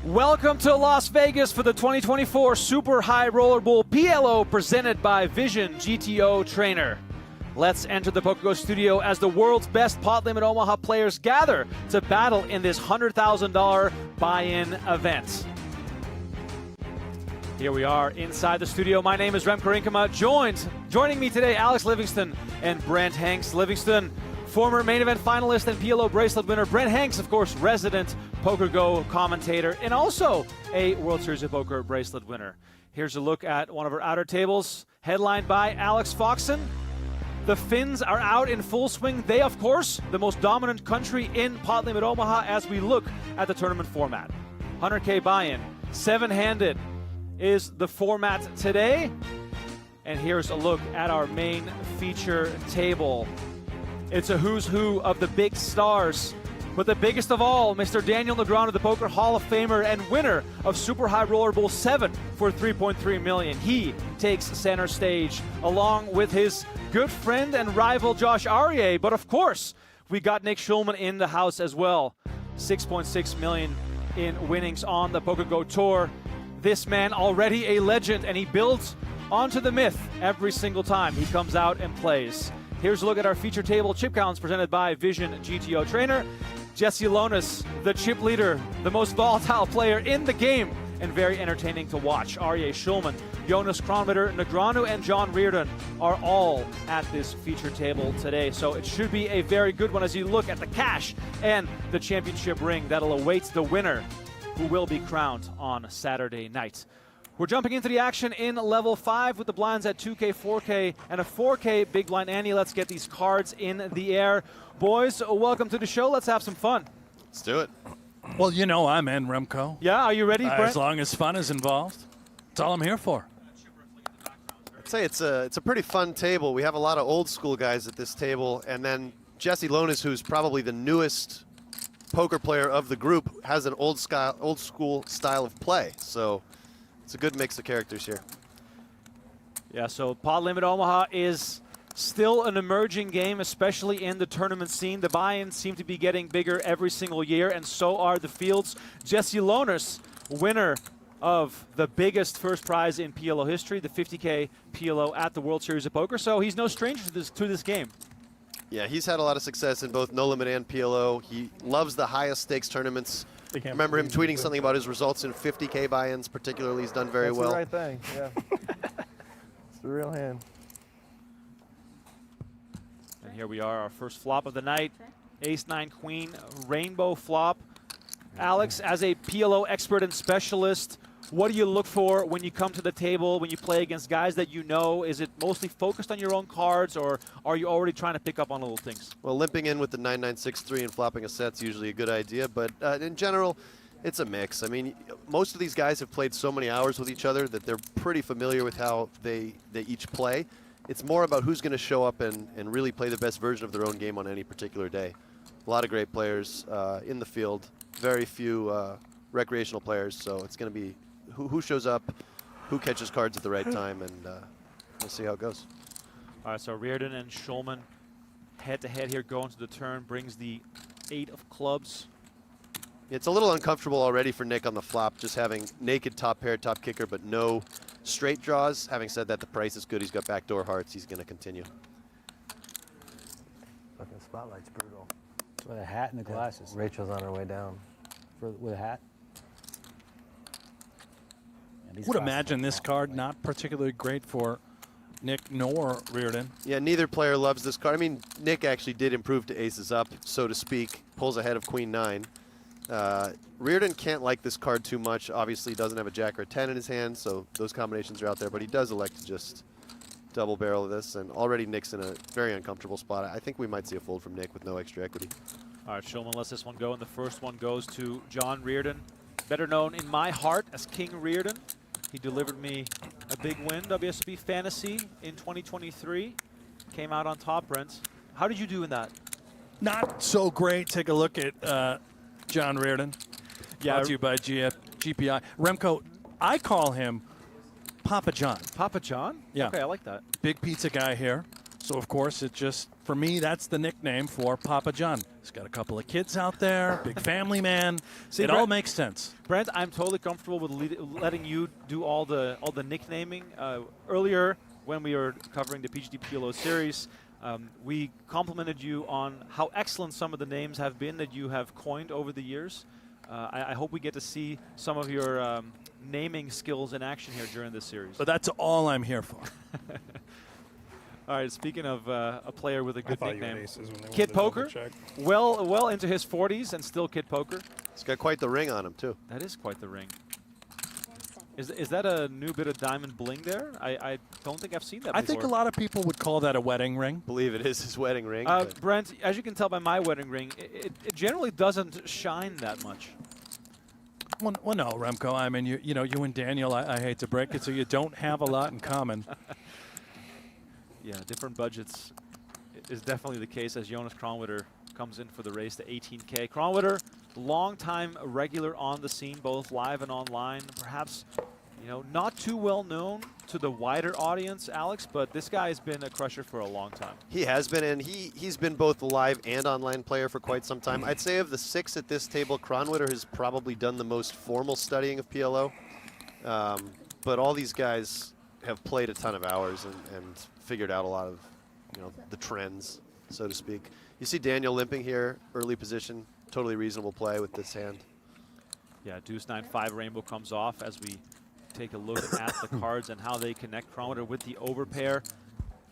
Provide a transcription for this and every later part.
Welcome to Las Vegas for the 2024 Super High Roller Bowl PLO presented by Vision GTO Trainer. Let's enter the PokerGO Studio as the world's best Pot Limit Omaha players gather to battle in this $100,000 buy-in event. Here we are inside the studio. My name is Rem Karinkama. Joining me today, Alex Livingston and Brent Hanks. Livingston, former main event finalist and PLO bracelet winner. Brent Hanks, of course, resident PokerGO commentator and also a World Series of Poker bracelet winner. Here's a look at one of our outer tables, headlined by Alex Foxen. The Finns are out in full swing. They, of course, the most dominant country in Pot Limit Omaha as we look at the tournament format. 100K buy-in, seven-handed is the format today. And here's a look at our main feature table. It's a who's who of the big stars, but the biggest of all, Mr. Daniel Negreanu, the Poker Hall of Famer and winner of Super High Roller Bowl 7 for $3.3 million. He takes center stage along with his good friend and rival Josh Aryeh, but of course, we got Nick Schulman in the house as well. $6.6 million in winnings on the PokerGO Tour. This man already a legend, and he builds onto the myth every single time he comes out and plays. Here's a look at our feature table chip counts presented by Vision GTO Trainer. Jesse Lonis, the chip leader, the most volatile player in the game, and very entertaining to watch. Aryeh, Schulman, Jonas Kronwitter, Negreanu, and John Reardon are all at this feature table today. So it should be a very good one as you look at the cash and the championship ring that'll await the winner, who will be crowned on Saturday night. We're jumping into the action in level 5 with the blinds at 2K, 4K, and a 4K big blind ante. Let's get these cards in the air. Boys, welcome to the show. Let's have some fun. Let's do it. Well, you know I'm in, Remco. Yeah, are you ready, Brent? As long as fun is involved. That's all I'm here for. I'd say it's a pretty fun table. We have a lot of old school guys at this table, and then Jesse Lonis, who's probably the newest poker player of the group, has an old school style of play. So it's a good mix of characters here. Yeah, so Pot Limit Omaha is still an emerging game, especially in the tournament scene. The buy-ins seem to be getting bigger every single year, and so are the fields. Jesse Lonis, winner of the biggest first prize in PLO history, the 50K PLO at the World Series of Poker, so he's no stranger to this game. Yeah, he's had a lot of success in both No Limit and PLO. He loves the highest stakes tournaments. I remember him tweeting something about his results in 50K buy-ins, particularly. He's done very well. That's the right thing, yeah. It's the real hand. And here we are, our first flop of the night. Ace-9 Queen, rainbow flop. Alex, as a PLO expert and specialist, what do you look for when you come to the table, when you play against guys that you know? Is it mostly focused on your own cards, or are you already trying to pick up on little things? Well, limping in with the 9-9-6-3 and flopping a set's usually a good idea, but in general, it's a mix. I mean, most of these guys have played so many hours with each other that they're pretty familiar with how they each play. It's more about who's going to show up and really play the best version of their own game on any particular day. A lot of great players in the field, very few recreational players, so it's going to be who shows up, who catches cards at the right time, and we'll see how it goes. All right, so Reardon and Schulman head-to-head here going to the turn, brings the 8 of clubs. It's a little uncomfortable already for Nick on the flop, just having naked top pair, top kicker, but no straight draws. Having said that, the price is good. He's got backdoor hearts. He's going to continue. Fucking spotlight's brutal. With a hat and the glasses. Rachel's on her way down. With a hat. Would imagine this card not particularly great for Nick nor Reardon. Yeah, neither player loves this card. I mean, Nick actually did improve to aces up, so to speak. Pulls ahead of Queen 9. Reardon can't like this card too much. Obviously, he doesn't have a jack or a 10 in his hand, so those combinations are out there. But he does elect to just double barrel this, and already Nick's in a very uncomfortable spot. I think we might see a fold from Nick with no extra equity. All right, Schulman lets this one go, and the first one goes to John Reardon, better known in my heart as King Reardon. He delivered me a big win, WSOP Fantasy in 2023. Came out on top, Brent. How did you do in that? Not so great. Take a look at John Reardon. Yeah, brought to you by GPI. Remco, I call him Papa John. Papa John? Yeah. Okay, I like that. Big pizza guy here. So, of course, it just, for me, that's the nickname for Papa John. He's got a couple of kids out there, big family man. See, it all makes sense. Brent, I'm totally comfortable with letting you do all the nicknaming. Earlier, when we were covering the PGD PLO series, we complimented you on how excellent some of the names have been that you have coined over the years. I hope we get to see some of your naming skills in action here during this series. But that's all I'm here for. All right, speaking of a player with a good nickname, Kid Poker, well into his 40s and still Kid Poker. He's got quite the ring on him, too. That is quite the ring. Is that a new bit of diamond bling there? I don't think I've seen that before. I think a lot of people would call that a wedding ring. Believe it is his wedding ring. Brent, as you can tell by my wedding ring, it generally doesn't shine that much. Well, no, Remco. I mean, you and Daniel, I hate to break it, so you don't have a lot in common. Yeah, different budgets is definitely the case as Jonas Kronwitter comes in for the race to 18K. Kronwitter, long-time regular on the scene, both live and online. Perhaps, not too well known to the wider audience, Alex, but this guy has been a crusher for a long time. He has been, and he's been both a live and online player for quite some time. I'd say of the 6 at this table, Kronwitter has probably done the most formal studying of PLO. But all these guys have played a ton of hours and figured out a lot of, the trends, so to speak. You see Daniel limping here, early position, totally reasonable play with this hand. Yeah, deuce 9-5 rainbow comes off as we take a look at the cards and how they connect Kronwitter with the overpair.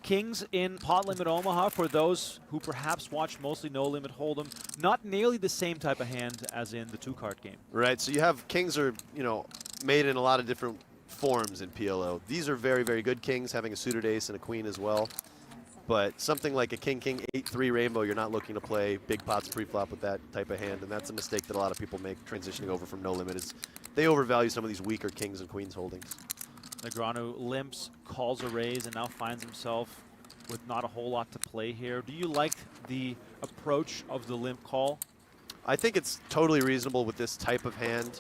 Kings in Pot Limit Omaha, for those who perhaps watch mostly No Limit Hold'em, not nearly the same type of hand as in the 2-card game. Right, so you have kings are, made in a lot of different forms in PLO. These are very, very good kings, having a suited ace and a queen as well. But something like a king-king 8-3 rainbow, you're not looking to play big pots pre-flop with that type of hand, and that's a mistake that a lot of people make transitioning over from no limit. Is they overvalue some of these weaker kings and queens holdings. Negreanu limps, calls a raise, and now finds himself with not a whole lot to play here. Do you like the approach of the limp call? I think it's totally reasonable with this type of hand.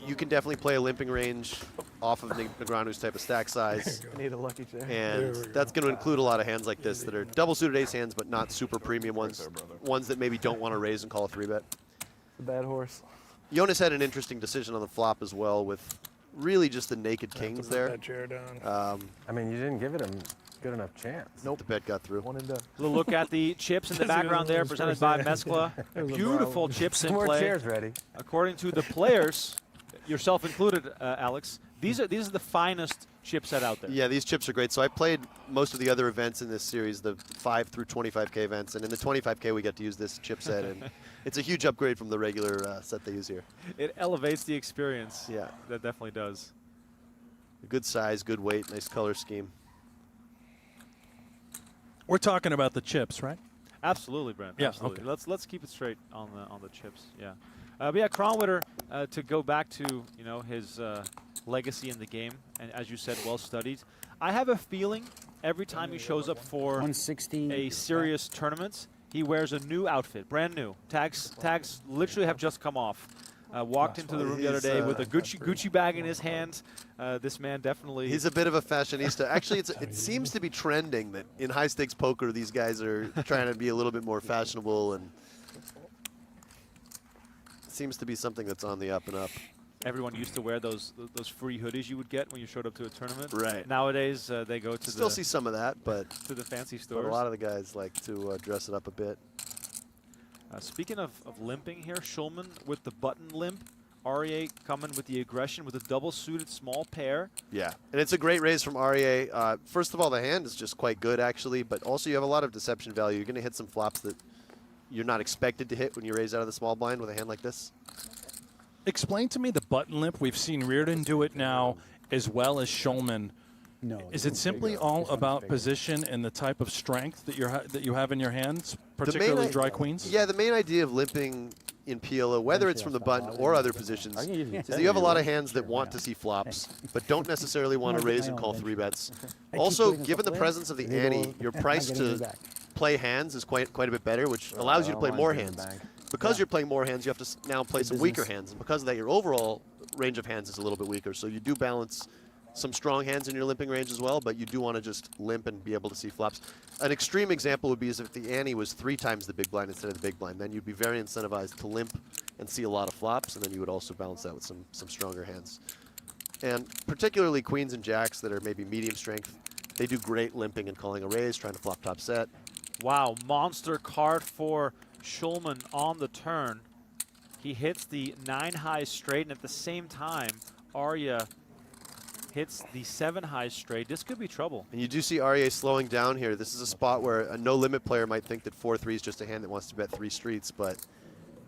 You can definitely play a limping range off of Negreanu's type of stack size. Need a lucky chair. And that's going to include a lot of hands like this that are double suited ace hands, but not super premium ones. Ones that maybe don't want to raise and call a 3-bet. A bad horse. Jonas had an interesting decision on the flop as well with really just the naked kings there. That chair down. I mean, you didn't give it a good enough chance. Nope. The bet got through. One and done. A little look at the chips in the background there, presented by Mescla. Beautiful chips in More play. chairs ready. According to the players, yourself included, Alex, these are the finest chipset out there. Yeah, these chips are great. So I played most of the other events in this series, the 5 through 25K events, and in the 25K we get to use this chipset, and it's a huge upgrade from the regular set they use here. It elevates the experience. Yeah. That definitely does. Good size, good weight, nice color scheme. We're talking about the chips, right? Absolutely, Brent. Yeah, absolutely. okay. Let's keep it straight on the chips. Yeah, but yeah, Kronwitter, to go back to his legacy in the game, and as you said, well studied. I have a feeling every time he shows up for 160. a serious tournament, he wears a new outfit, brand new. Tags literally have just come off. Walked into the room the other day with a Gucci bag in his hand. This man definitely... He's a bit of a fashionista. Actually, it seems to be trending that in high-stakes poker, these guys are trying to be a little bit more fashionable, and it seems to be something that's on the up and up. Everyone used to wear those free hoodies you would get when you showed up to a tournament. Right. Nowadays, they go to Still see some of that, but to the fancy stores. a lot of the guys like to dress it up a bit. Speaking of limping here, Schulman with the button limp. REA coming with the aggression with a double-suited small pair. Yeah, and it's a great raise from REA. First of all, the hand is just quite good, actually, but also you have a lot of deception value. You're going to hit some flops that you're not expected to hit when you raise out of the small blind with a hand like this. Explain to me the button limp. We've seen Reardon do it now as well as Schulman. No. Is it simply all about position and the type of strength that you have in your hands, particularly dry queens? Yeah, the main idea of limping in PLO, whether it's from the button or other positions, is that you have a lot of hands that want to see flops, but don't necessarily want to raise and call 3-bets. Also, given the presence of the ante, your price to play hands is quite a bit better, which allows you to play more hands. Because you're playing more hands, you have to now play some weaker hands, and because of that, your overall range of hands is a little bit weaker. So you do balance some strong hands in your limping range as well, but you do want to just limp and be able to see flops. An extreme example would be as if the ante was 3 times the big blind instead of the big blind. Then you'd be very incentivized to limp and see a lot of flops, and then you would also balance that with some stronger hands. And particularly queens and jacks that are maybe medium strength, they do great limping and calling a raise, trying to flop top set. Wow, monster card for Schulman on the turn. He hits the 9 high straight, and at the same time, Arya hits the 7 high straight. This could be trouble. And you do see REA slowing down here. This is a spot where a no-limit player might think that 4-3 is just a hand that wants to bet 3 streets, but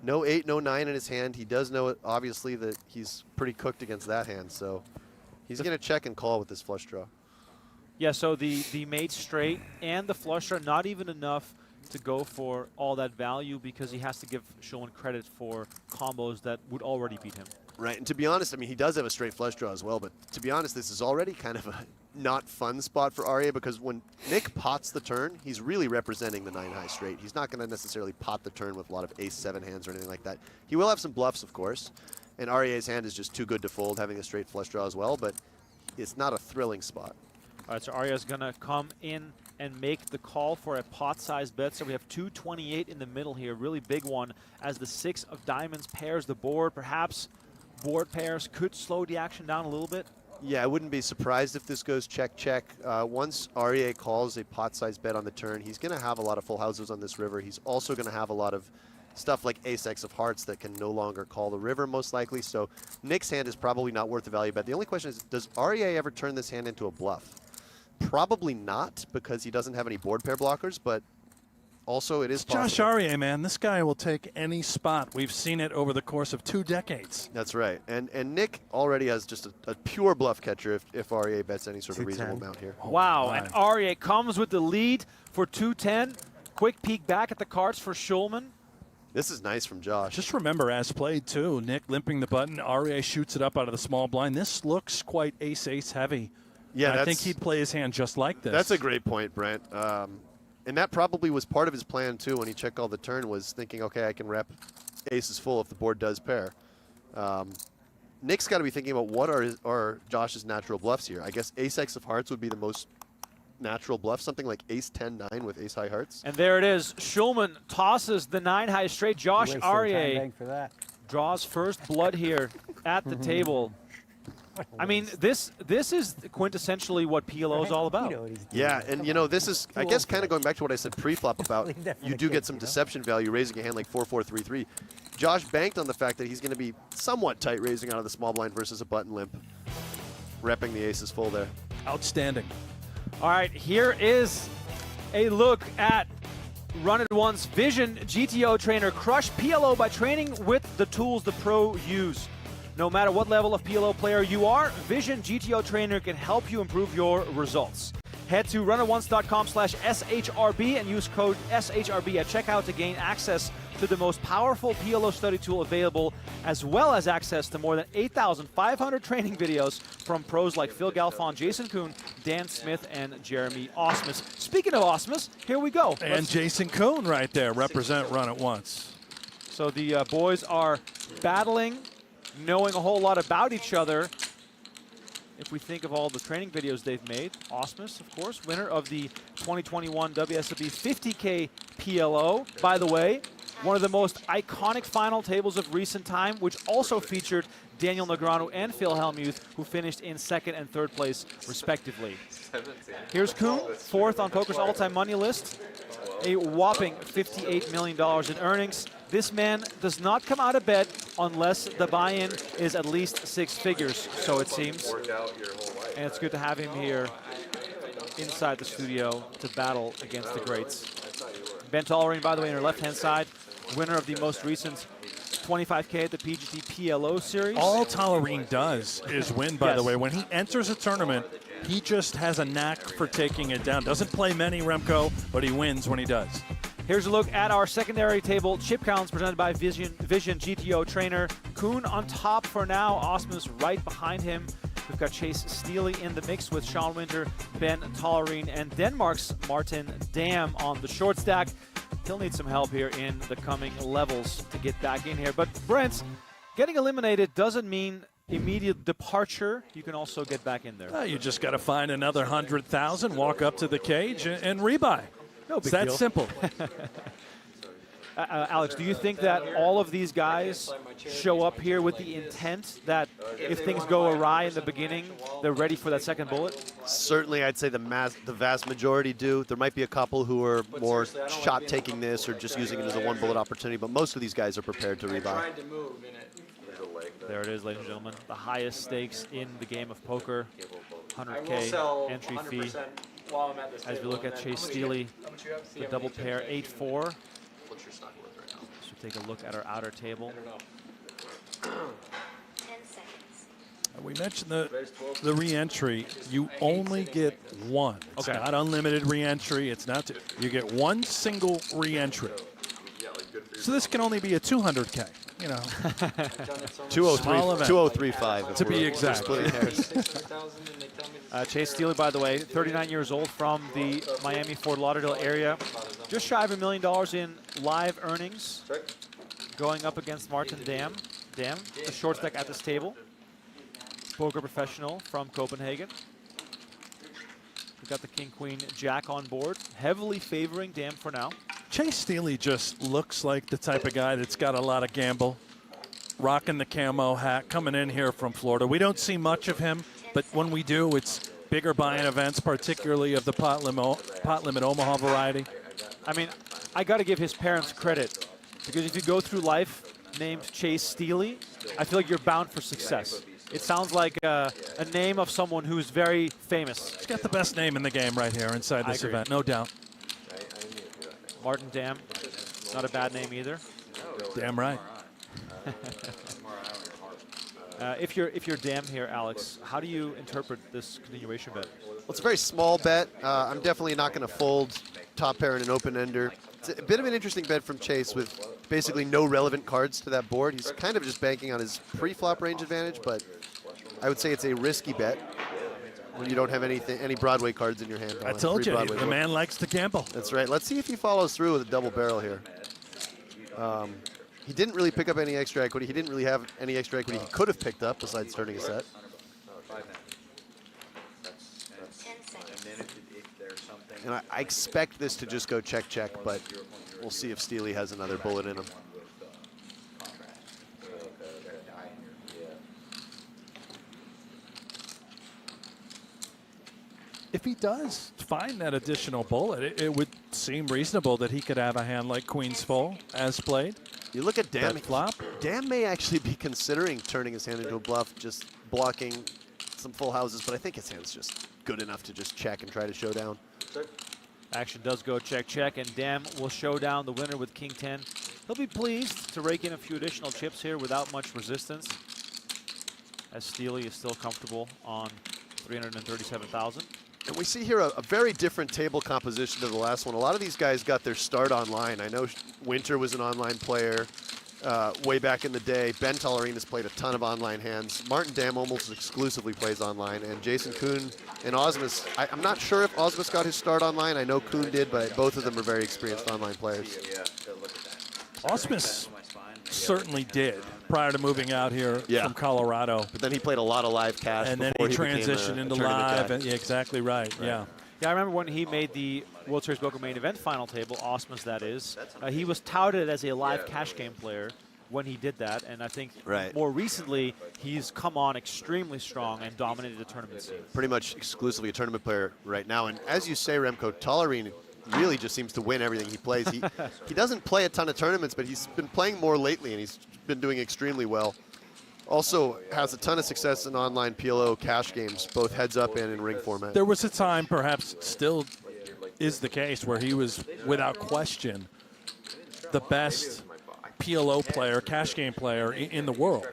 no 8, no 9 in his hand. He does know, obviously, that he's pretty cooked against that hand, so he's going to check and call with this flush draw. Yeah, so the mate straight and the flush draw, not even enough to go for all that value because he has to give Schulman credit for combos that would already beat him. Right, and to be honest, I mean, he does have a straight flush draw as well, but to be honest, this is already kind of a not fun spot for REA because when Nick pots the turn, he's really representing the 9 high straight. He's not going to necessarily pot the turn with a lot of ace-7 hands or anything like that. He will have some bluffs, of course, and REA's hand is just too good to fold, having a straight flush draw as well, but it's not a thrilling spot. All right, so Arya's going to come in and make the call for a pot-sized bet. So we have 228 in the middle here, really big one, as the 6 of diamonds pairs the board. Perhaps board pairs could slow the action down a little bit. Yeah, I wouldn't be surprised if this goes check-check. Once REA calls a pot-sized bet on the turn, he's going to have a lot of full houses on this river. He's also going to have a lot of stuff like ace-X of hearts that can no longer call the river, most likely. So Nick's hand is probably not worth the value bet. The only question is, does REA ever turn this hand into a bluff? Probably not, because he doesn't have any board pair blockers, but also it is possible. Josh Arya, man, this guy will take any spot. We've seen it over the course of 2 decades. That's right. And Nick already has just a pure bluff catcher if REA bets any sort of reasonable amount here. Oh, wow, my. and Arya comes with the lead for 210. Quick peek back at the cards for Schulman. This is nice from Josh. Just remember, as played, too, Nick limping the button. Arya shoots it up out of the small blind. This looks quite ace-ace heavy. Yeah, I think he'd play his hand just like this. That's a great point, Brent. And that probably was part of his plan, too, when he checked all the turn, was thinking, okay, I can rep aces full if the board does pair. Nick's got to be thinking about what are Josh's natural bluffs here. I guess ace-X of hearts would be the most natural bluff, something like ace-10-9 with ace-high hearts. And there it is. Schulman tosses the 9 high straight. Josh Wasted Arya time for that. draws first blood here at the table. I mean, this is quintessentially what PLO is all about. You know what he's doing. Yeah, and you know, this is, I guess, kind of going back to what I said pre-flop about you do get some deception value raising a hand like 4-4-3-3. Josh banked on the fact that he's going to be somewhat tight raising out of the small blind versus a button limp, repping the aces full there. Outstanding. All right, here is a look at Run It Once Vision GTO trainer. Crush PLO by training with the tools the pro use. No matter what level of PLO player you are, Vision GTO Trainer can help you improve your results. Head to runitonce.com/SHRB and use code SHRB at checkout to gain access to the most powerful PLO study tool available, as well as access to more than 8,500 training videos from pros like Phil Galfond, Jason Kuhn, Dan Smith, and Jeremy Osmus. Speaking of Osmus, here we go. And Jason Kuhn right there, represent Run It Once. So the boys are battling, knowing a whole lot about each other. If we think of all the training videos they've made, Osmus, of course, winner of the 2021 WSOP 50K PLO. By the way, one of the most iconic final tables of recent time, which also featured Daniel Negreanu and Phil Hellmuth, who finished in 2nd and 3rd place, respectively. Here's Kuhn, 4th on Poker's all-time money list. A whopping $58 million in earnings. This man does not come out of bed unless the buy-in is at least 6 figures, so it seems. And it's good to have him here inside the studio to battle against the greats. Ben Tollerene, by the way, on your left-hand side, winner of the most recent 25K at the PGT PLO series. All Tollerene does is win, by the Yes. way. When he enters a tournament, he just has a knack for taking it down. Doesn't play many, Remco, but he wins when he does. Here's a look at our secondary table chip counts presented by Vision GTO trainer. Kuhn on top for now. Osmus right behind him. We've got Chase Steely in the mix with Sean Winter, Ben Tollerene, and Denmark's Martin Dam on the short stack. He'll need some help here in the coming levels to get back in here. But Brent, getting eliminated doesn't mean immediate departure, you can also get back in there. You just got to find another 100,000, walk up to the cage, and rebuy. No big It's that deal. simple. Alex, do you think that all of these guys show up here with the intent that if things go awry in the beginning, they're ready for that second bullet? Certainly, I'd say the vast majority do. There might be a couple who are more shot taking this or just using it as a one bullet opportunity, but most of these guys are prepared to rebuy. There it is, ladies and gentlemen. The highest stakes in the game of poker, 100K entry fee. As we look at Chase Steely, the double pair, 8-4. So take a look at our outer table. 10 seconds. We mentioned the re-entry. You only get one. It's Okay. not unlimited re-entry. It's not. You get one single re-entry. So this can only be a 200K. You know, 2035 To be exact. Splitting hairs. Chase Steely, by the way, 39 years old, from the Miami, Fort Lauderdale area. Just shy of $1 million in live earnings. Going up against Martin Dam. Dam, the short stack at this table. Poker professional from Copenhagen. We've got the King, Queen, Jack on board. Heavily favoring Dam for now. Chase Steely just looks like the type of guy that's got a lot of gamble. Rocking the camo hat, coming in here from Florida. We don't see much of him, but when we do, it's bigger buy-in events, particularly of the Pot Limit Omaha variety. I mean, I got to give his parents credit, because if you go through life named Chase Steely, I feel like you're bound for success. It sounds like a name of someone who's very famous. He's got the best name in the game right here inside this agree. event, no doubt. Martin Dam, not a bad name either. Damn right. If you're Dam here, Alex, how do you interpret this continuation bet? Well, it's a very small bet. I'm definitely not going to fold top pair in an open ender. It's a bit of an interesting bet from Chase with basically no relevant cards to that board. He's kind of just banking on his pre-flop range advantage, but I would say it's a risky bet when you don't have any Broadway cards in your hand. I told you, Broadway the board. man likes to gamble. That's right. Let's see if he follows through with a double barrel here. He didn't really pick up any extra equity. He didn't really have any extra equity he could have picked up besides starting a set. 10 seconds. And I expect this to just go check, but we'll see if Steely has another bullet in him. If he does find that additional bullet, it would seem reasonable that he could have a hand like Queen's Full as played. You look at Dam. Bet flop. Dam may actually be considering turning his hand into a bluff, just blocking some full houses, but I think his hand's just good enough to just check and try to show down. Action does go check, and Dam will show down the winner with King 10. He'll be pleased to rake in a few additional chips here without much resistance, as Steely is still comfortable on 337,000. And we see here a very different table composition to the last one. A lot of these guys got their start online. I know Winter was an online player way back in the day. Ben Tollerene has played a ton of online hands. Martin Dam almost exclusively plays online. And Jason Kuhn and Osmus, I'm not sure if Osmus got his start online. I know Kuhn did, but both of them are very experienced online players. Osmus certainly did prior to moving out here from Colorado. But then he played a lot of live cash And then he transitioned into live. And, yeah, exactly right. Yeah. Yeah, I remember when he made the World Series Poker main event final table, Osmus that is. He was touted as a live cash game player when he did that, and I think more recently he's come on extremely strong and dominated the tournament scene. Pretty much exclusively a tournament player right now. And as you say, Remco, Tollerene really just seems to win everything he plays. He doesn't play a ton of tournaments, but he's been playing more lately, and he's been doing extremely well. Also has a ton of success in online PLO cash games, both heads up and in ring format. There was a time, perhaps still is the case, where he was, without question, the best PLO player, cash game player in the world.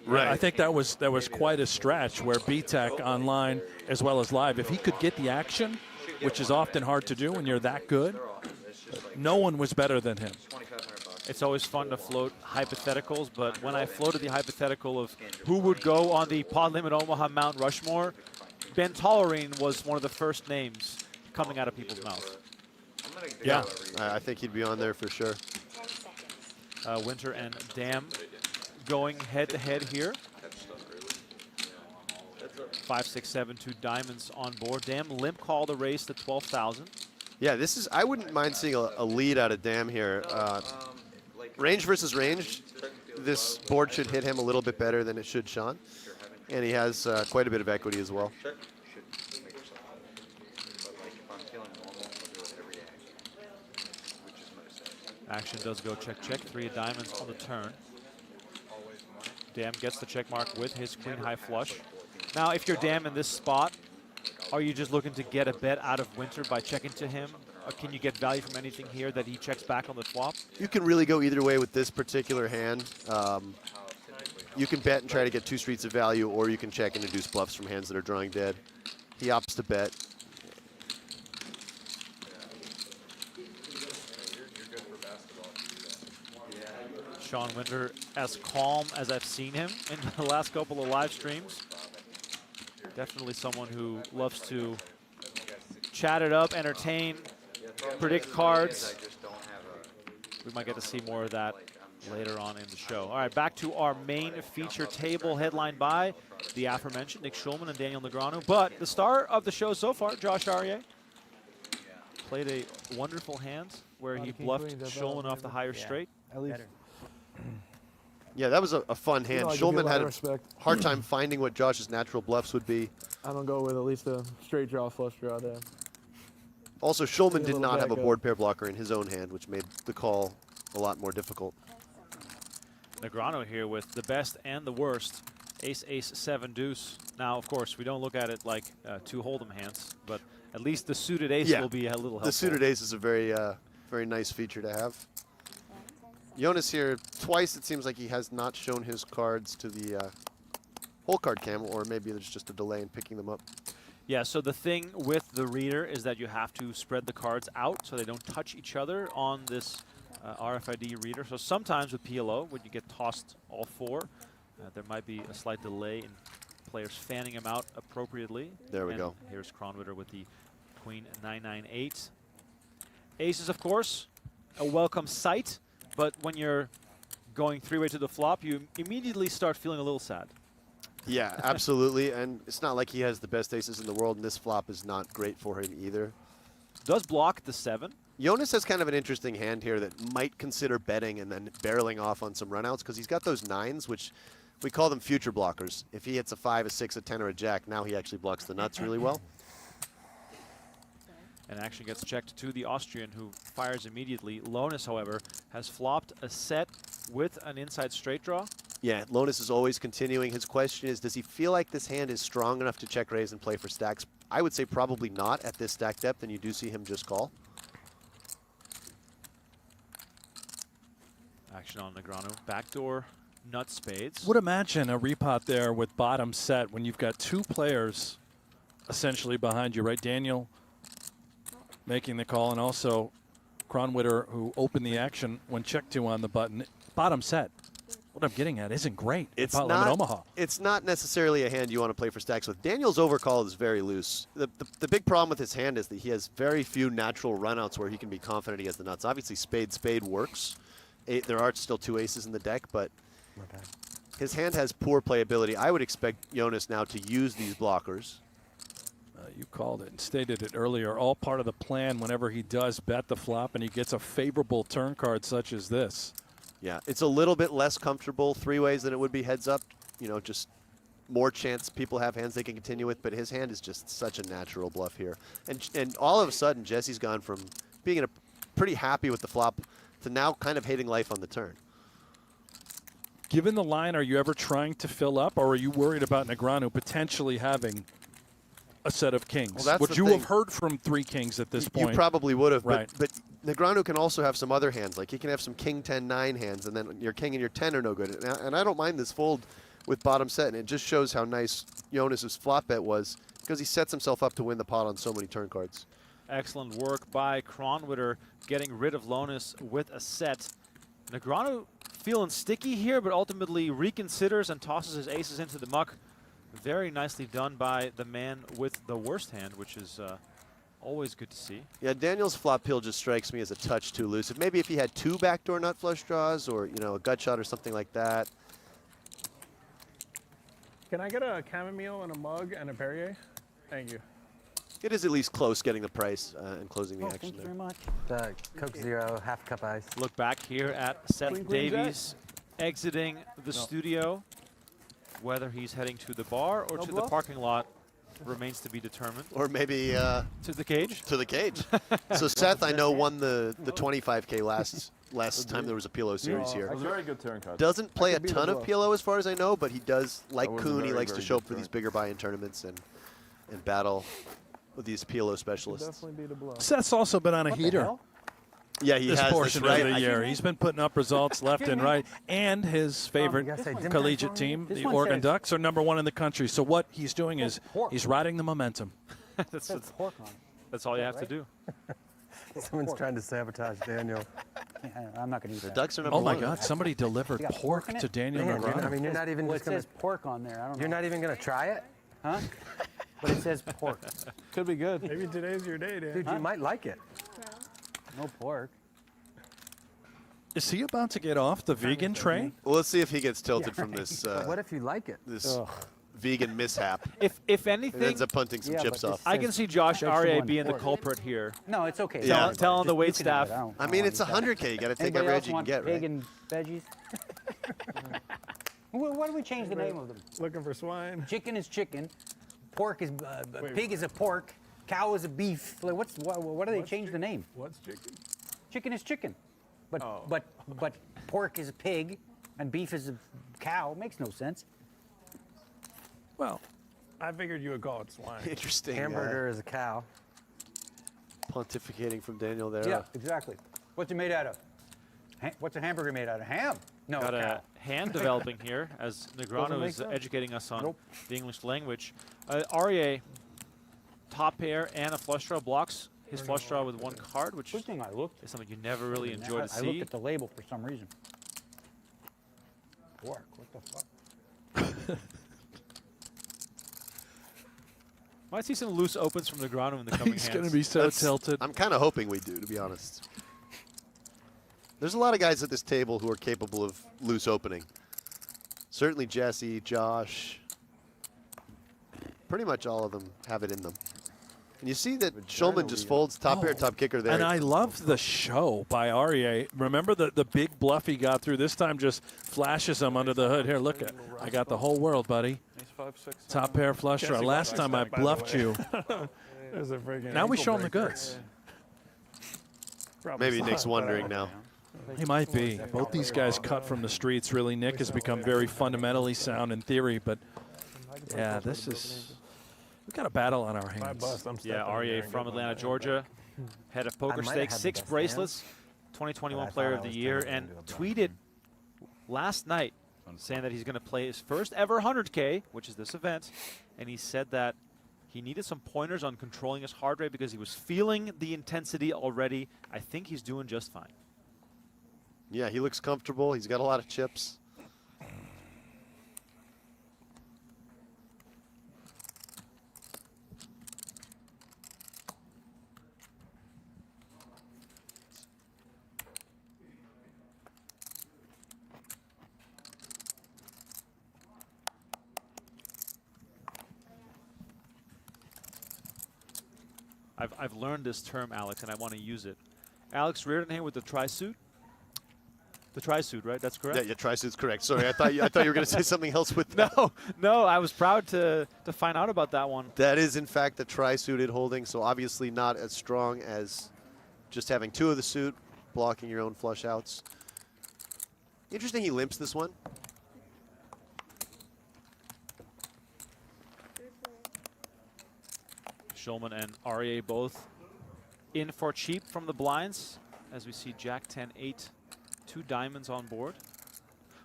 Right. I think that was quite a stretch where B-Tech online as well as live, if he could get the action, which is often hard to do when you're that good, no one was better than him. It's always fun to float hypotheticals, but when I floated the hypothetical of who would go on the Pot Limit Omaha Mount Rushmore, Ben Tollerene was one of the first names coming out of people's mouths. Yeah, I think he'd be on there for sure. 10 seconds. Winter and Dam going head-to-head here. 5, 6, 7, 2 diamonds on board. Dam limp call the race to 12,000. Yeah, this is. I wouldn't mind seeing a lead out of Dam here. Range versus range, this board should hit him a little bit better than it should Sean, and he has quite a bit of equity as well. Action does go check, check. 3 of diamonds on the turn. Dam gets the check mark with his queen high flush. Now, if you're Dam in this spot, are you just looking to get a bet out of Winter by checking to him? Or can you get value from anything here that he checks back on the flop? You can really go either way with this particular hand. You can bet and try to get 2 streets of value, or you can check and induce bluffs from hands that are drawing dead. He opts to bet. Sean Winter, as calm as I've seen him in the last couple of live streams. Definitely someone who loves to chat it up, entertain, predict cards. We might get to see more of that later on in the show. All right, back to our main feature table, headlined by the aforementioned Nick Schulman and Daniel Negreanu. But the star of the show so far, Josh Aryeh, played a wonderful hand where he bluffed Schulman off the higher straight. At least. Yeah, that was a fun hand. I give you Schulman a lot had of a respect. hard time finding what Josh's natural bluffs would be. I'm gonna go with at least a straight draw, flush draw there. Also, Schulman Being a did little not have a back up. board pair blocker in his own hand, which made the call a lot more difficult. Negreanu here with the best and the worst. Ace, ace, 7 deuce. Now, of course, we don't look at it like 2 Hold'em hands, but at least the suited ace will be a little helpful. The suited ace is a very, very nice feature to have. Jonas here, twice it seems like he has not shown his cards to the whole card cam, or maybe there's just a delay in picking them up. Yeah, so the thing with the reader is that you have to spread the cards out so they don't touch each other on this RFID reader. So sometimes with PLO, when you get tossed all 4, there might be a slight delay in players fanning them out appropriately. There we And go. Here's Kronwitter with the queen 998. Aces, of course, a welcome sight, but when you're going 3-way to the flop, you immediately start feeling a little sad. Yeah, absolutely, and it's not like he has the best aces in the world, and this flop is not great for him either. Does block the 7. Jonas has kind of an interesting hand here that might consider betting and then barreling off on some runouts, because he's got those 9s, which we call them future blockers. If he hits a 5, a 6, a 10, or a jack, now he actually blocks the nuts really well. And action gets checked to the Austrian, who fires immediately. Lonis, however, has flopped a set with an inside straight draw. Yeah, Lonis is always continuing. His question is, does he feel like this hand is strong enough to check raise and play for stacks? I would say probably not at this stack depth, and you do see him just call. Action on Negreanu. Backdoor nut spades. Would imagine a repot there with bottom set when you've got 2 players essentially behind you, right? Daniel making the call, and also Kronwitter, who opened the action when check 2 on the button. Bottom set. What I'm getting at isn't great. It's Pot Limit Omaha. It's not necessarily a hand you want to play for stacks with. Daniel's overcall is very loose. The big problem with his hand is that he has very few natural runouts where he can be confident he has the nuts. Obviously, spade works. There are still 2 aces in the deck, but his hand has poor playability. I would expect Jonas now to use these blockers. You called it and stated it earlier. All part of the plan whenever he does bet the flop and he gets a favorable turn card such as this. Yeah, it's a little bit less comfortable 3 ways than it would be heads up. You know, just more chance people have hands they can continue with, but his hand is just such a natural bluff here. And all of a sudden, Jesse's gone from being pretty happy with the flop to now kind of hating life on the turn. Given the line, are you ever trying to fill up, or are you worried about Negreanu potentially having a set of kings? Well, that's would the you thing. have heard from 3 kings at this point? You probably would have, Right. but Negreanu can also have some other hands. Like he can have some king 10-9 hands, and then your king and your 10 are no good. And I don't mind this fold with bottom set, and it just shows how nice Jonas's flop bet was, because he sets himself up to win the pot on so many turn cards. Excellent work by Kronwitter getting rid of Lonis with a set. Negreanu feeling sticky here, but ultimately reconsiders and tosses his aces into the muck. Very nicely done by the man with the worst hand, which is always good to see. Yeah, Daniel's flop pill just strikes me as a touch too loose. Maybe if he had 2 backdoor nut flush draws, or a gut shot or something like that. Can I get a chamomile and a mug and a Perrier? Thank you. It is at least close getting the price and closing the Oh, action thank you there. very much. The Coke Zero, half cup ice. Look back here at Seth Queen, queen, Davies exiting the studio. Whether he's heading to the bar or No to the bluff? parking lot remains to be determined. Or maybe To the cage. to the cage. So Seth, I know, won the 25K last time there was a PLO series here. That's a very good turn card. Doesn't play a could be the ton of bluff. PLO as far as I know, but he does, like was a Kuhn, he very, likes to very show up good for these turn. bigger buy-in tournaments and battle with these PLO specialists. Definitely be the bluff. Seth's also been on a heater Yeah, he this has portion this, right? of the year. He's been putting up results left and right, and his favorite gotta say, collegiate team, This the one Oregon says- Ducks, are #1 in the country. So what he's doing is pork. he's riding the momentum. that's, That's pork on it. that's all you have to do. Someone's trying to sabotage Daniel. Yeah, I'm not going to eat The that. Ducks are number Oh my one. God! Somebody delivered You got pork pork in it? to Daniel Man, I Negreanu. mean, you're not even Well, just it gonna. says pork on there. I don't know. You're not even gonna try it, Huh? But it says pork. Could be good. Maybe today's your day, Dan. dude. You might like it. No pork. Is he about to get off the vegan train? Well, let's see if he gets tilted from this What if you like it? this vegan mishap. If And anything, ends up punting some Yeah, chips but off. this I can says see Josh vegetable Aryeh and being the pork. culprit here. No, it's okay. Yeah. Don't- Telling the just- wait you can have staff. it. don't I mean, wanna it's eat that. 100K. You got to take Anybody every else edge you can want get, pig right? and veggies? Why do we change the name of them? Looking for swine. Chicken is chicken. Pork is pig is a pork. Cow is a beef. Like what do they change the name? What's chicken? Chicken is chicken. But pork is a pig and beef is a cow. Makes no sense. Well, I figured you would call it swine. Interesting. Hamburger is a cow. Pontificating from Daniel there. Yeah, exactly. What's it made out of? What's a hamburger made out of? Ham? No, Got cow. a hand developing here as Negreanu make is sense. educating us on Nope. the English language. Aryeh, top pair and a flush draw, blocks his flush draw with one card, which Good thing I looked. is something you never really enjoy to I looked see. at the label for some reason. Pork. What the fuck? Might see some loose opens from Negreanu in the coming he's hands. going to be so That's- tilted. I'm kind of hoping we do, to be honest. There's a lot of guys at this table who are capable of loose opening. Certainly Jesse, Josh. Pretty much all of them have it in them. And you see that Schulman just folds top pair, top kicker there. And I love the show by Aryeh. Remember the big bluff he got through? This time just flashes him under the hood. Here, look at. I got the whole world, buddy. Ace 5, 6, Top pair flush draw. Jesse Last got time I back, by the bluffed way. you. There's a friggin' Now we ankle show him the breaker. goods. Probably Maybe not, Nick's but wondering now. He might be. Both these guys cut from the streets. Really, Nick has become very fundamentally sound in theory, but yeah, this is. We've got a battle on our If I hands. bust, I'm Yeah, stepping in there Aryeh and from getting my Atlanta, hand Georgia. Head of Poker might have Stakes, had the 6 best bracelets, hands, 2021 but I Player thought of I the was Year, gonna and do a blind. tweeted last night saying that he's going to play his first ever 100K, which is this event, and he said that he needed some pointers on controlling his heart rate because he was feeling the intensity already. I think he's doing just fine. Yeah, he looks comfortable. He's got a lot of chips. I've learned this term, Alex, and I want to use it. Alex Reardon here with the tri-suit. The tri-suit, right? That's correct? Yeah, your tri-suit's correct. Sorry, I thought you were going to say something else with that. No, I was proud to find out about that one. That is, in fact, the tri-suited holding, so obviously not as strong as just having two of the suit, blocking your own flush outs. Interesting he limps this one. Schulman and Aryeh both in for cheap from the blinds, as we see Jack 10-8, 2 diamonds on board.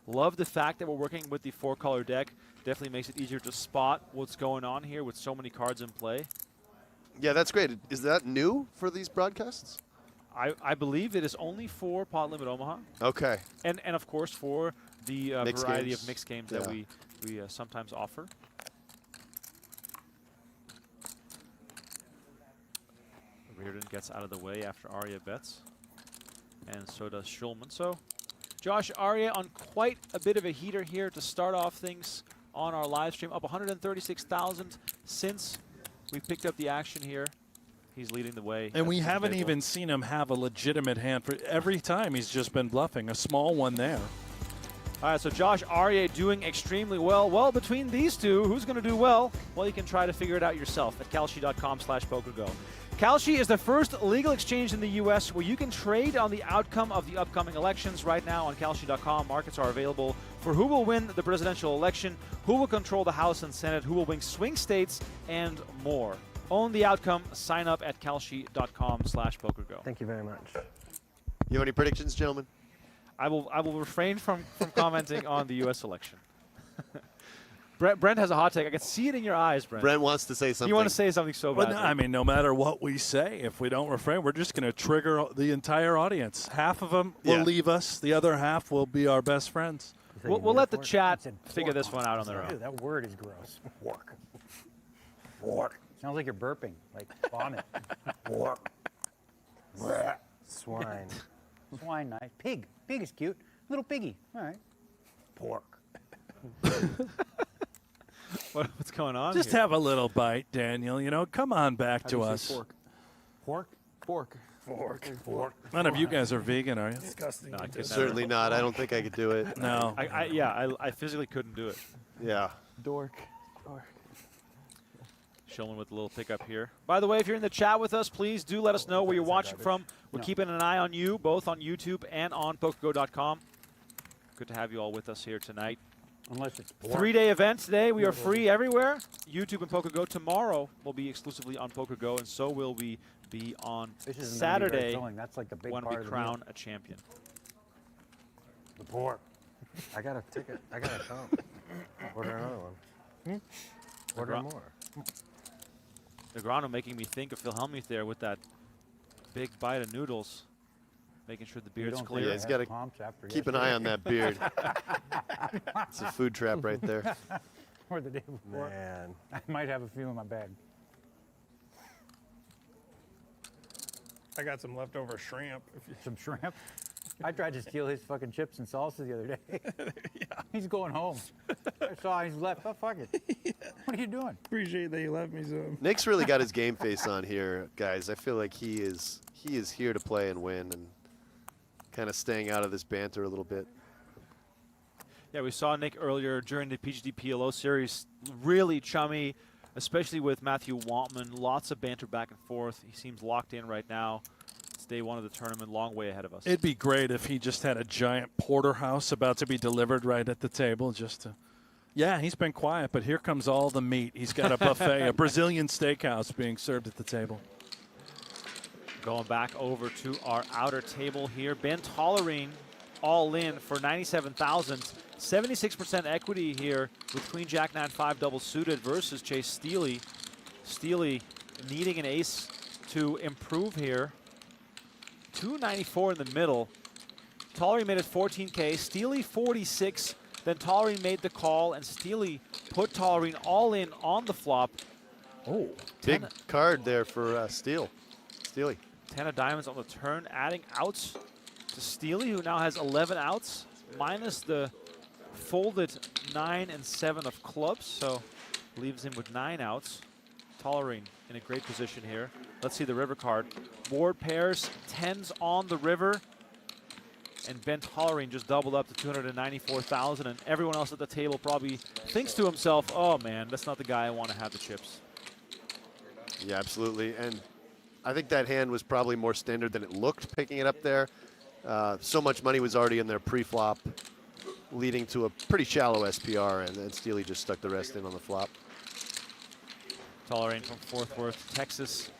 Love the fact that we're working with the 4-color deck. Definitely makes it easier to spot what's going on here with so many cards in play. Yeah, that's great. Is that new for these broadcasts? I believe it is only for Pot Limit Omaha, Okay. and of course for the Mixed variety games. of mixed games Yeah. that we sometimes offer. Reardon gets out of the way after Aryeh bets, and so does Schulman. So Josh Aryeh on quite a bit of a heater here to start off things on our live stream, up 136,000 since we picked up the action here. He's leading the way. And we haven't even seen him have a legitimate hand for every time. He's just been bluffing. A small one there. All right, so Josh Aryeh doing extremely well. Well, between these two, who's going to do well? Well, you can try to figure it out yourself at kalshi.com/PokerGo. Kalshi is the first legal exchange in the U.S. where you can trade on the outcome of the upcoming elections. Right now on kalshi.com, markets are available for who will win the presidential election, who will control the House and Senate, who will win swing states, and more. Own the outcome. Sign up at kalshi.com/PokerGo. Thank you very much. You have any predictions, gentlemen? I will refrain from commenting on the U.S. election. Brent has a hot take. I can see it in your eyes, Brent. Brent wants to say something. You want to say something so But bad. no, I mean, no matter what we say, if we don't refrain, we're just going to trigger the entire audience. Half of them will leave us. The other half will be our best friends. We'll let the chat Said figure pork this one out on their Ew, own. that word is gross. Pork. Pork. Sounds like you're burping, like vomit. Pork. Swine. Swine, nice. Pig. Pig is cute. Little piggy. All right. Pork. What's going on Just here? have a little bite, Daniel. You know, come on back to us. Pork. Pork? Pork. Pork. Pork. None of you guys are vegan, are you? Disgusting. No, I could Certainly not. I don't think I could do it. No. I physically couldn't do it. Yeah. Dork. Dork. Schulman with a little pickup here. By the way, if you're in the chat with us, please do let us know where you're watching from. We're keeping an eye on you, both on YouTube and on PokerGo.com. Good to have you all with us here tonight. Unless it's pork. 3-day event today. We are free everywhere. YouTube and PokerGo. Tomorrow will be exclusively on PokerGo, and so will we be on Fish isn't gonna be very Saturday filling. That's like the big when part we of the crown meal. a champion. The pork. I got a ticket. I got a phone. Order another one. Order Negreanu- more. Negreanu making me think of Phil Hellmuth there with that big bite of noodles, making sure the You beard's don't clear. Yeah, think he's I gotta had pumps after Keep an yesterday? eye on that beard. It's a food trap right there. Or the day before. Man. I might have a few in my bag. I got some leftover shrimp. If you, Some shrimp. I tried to steal his fucking chips and salsa the other day. He's going home. I saw he's left. Oh, fuck it. What are you doing? appreciate that you left me some. Nick's really got his game face on here, guys. I feel like he is here to play and win, and kind of staying out of this banter a little bit. Yeah, we saw Nick earlier during the PGD PLO series. Really chummy, especially with Matthew Wantman. Lots of banter back and forth. He seems locked in right now. It's day one of the tournament, long way ahead of us. It'd be great if he just had a giant porterhouse about to be delivered right at the table just to... Yeah, he's been quiet, but here comes all the meat. He's got a buffet, a Brazilian steakhouse being served at the table. Going back over to our outer table here. Ben Tollerene all in for 97,000. 76% equity here with Queen Jack 9-5 double suited versus Chase Steely. Steely needing an ace to improve here. 294 in the middle. Tollerene made it 14K. Steely 46. Then Tollerene made the call, and Steely put Tollerene all in on the flop. Oh, big card there for Steely. 10 of diamonds on the turn, adding outs to Steely, who now has 11 outs, minus the folded 9 and 7 of clubs, so leaves him with 9 outs. Tollerene in a great position here. Let's see the river card. Board pairs, 10s on the river, and Ben Tollerene just doubled up to 294,000, and everyone else at the table probably thinks to himself, oh man, that's not the guy I want to have the chips. Yeah, absolutely. And I think that hand was probably more standard than it looked picking it up there. So much money was already in there pre-flop, leading to a pretty shallow SPR, and then Steely just stuck the rest in on the flop. Tollerene from Fort Worth, Texas.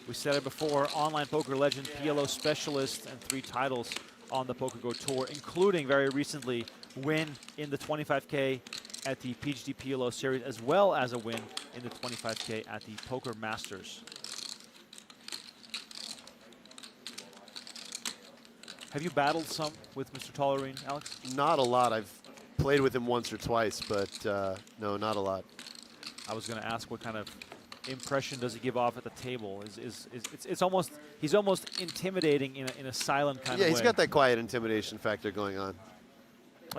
We said it before, online poker legend, PLO specialist, and 3 titles on the PokerGo Tour, including very recently win in the 25K at the PGD PLO series, as well as a win in the 25K at the Poker Masters. Have you battled some with Mr. Tollerene, Alex? Not a lot. I've played with him once or twice, but no, not a lot. I was going to ask what kind of impression does he give off at the table? It's almost, he's almost intimidating in a silent kind of way. Yeah, he's got that quiet intimidation factor going on.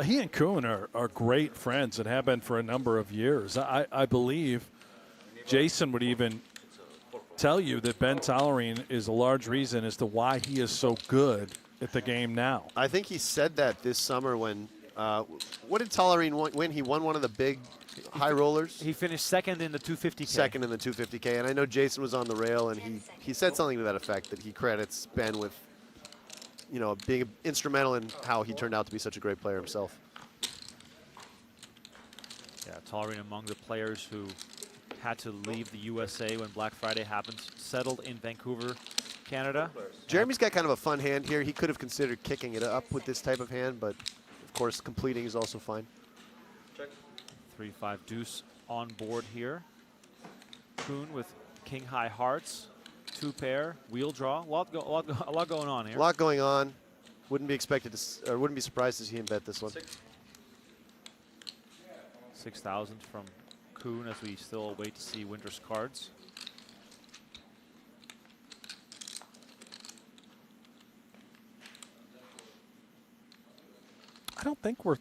He and Kuhn are great friends and have been for a number of years. I believe Jason would even tell you that Ben Tollerene is a large reason as to why he is so good at the game now. I think he said that this summer when, what did Tollerene win? He won one of the big high rollers? He finished second in the 250K. Second in the 250K, and I know Jason was on the rail, and he said something to that effect, that he credits Ben with, you know, being instrumental in how he turned out to be such a great player himself. Yeah, Tollerene among the players who had to leave the USA when Black Friday happened, settled in Vancouver, Canada. Jeremy's got kind of a fun hand here. He could have considered kicking it up with this type of hand, but of course completing is also fine. 3-5 deuce on board here. Kuhn with king high hearts, 2-pair, wheel draw. A lot going on here. A lot going on. Wouldn't be expected to, or wouldn't be surprised to see him bet this one. 6,000 from Kuhn as we still wait to see Winter's cards. I don't think we're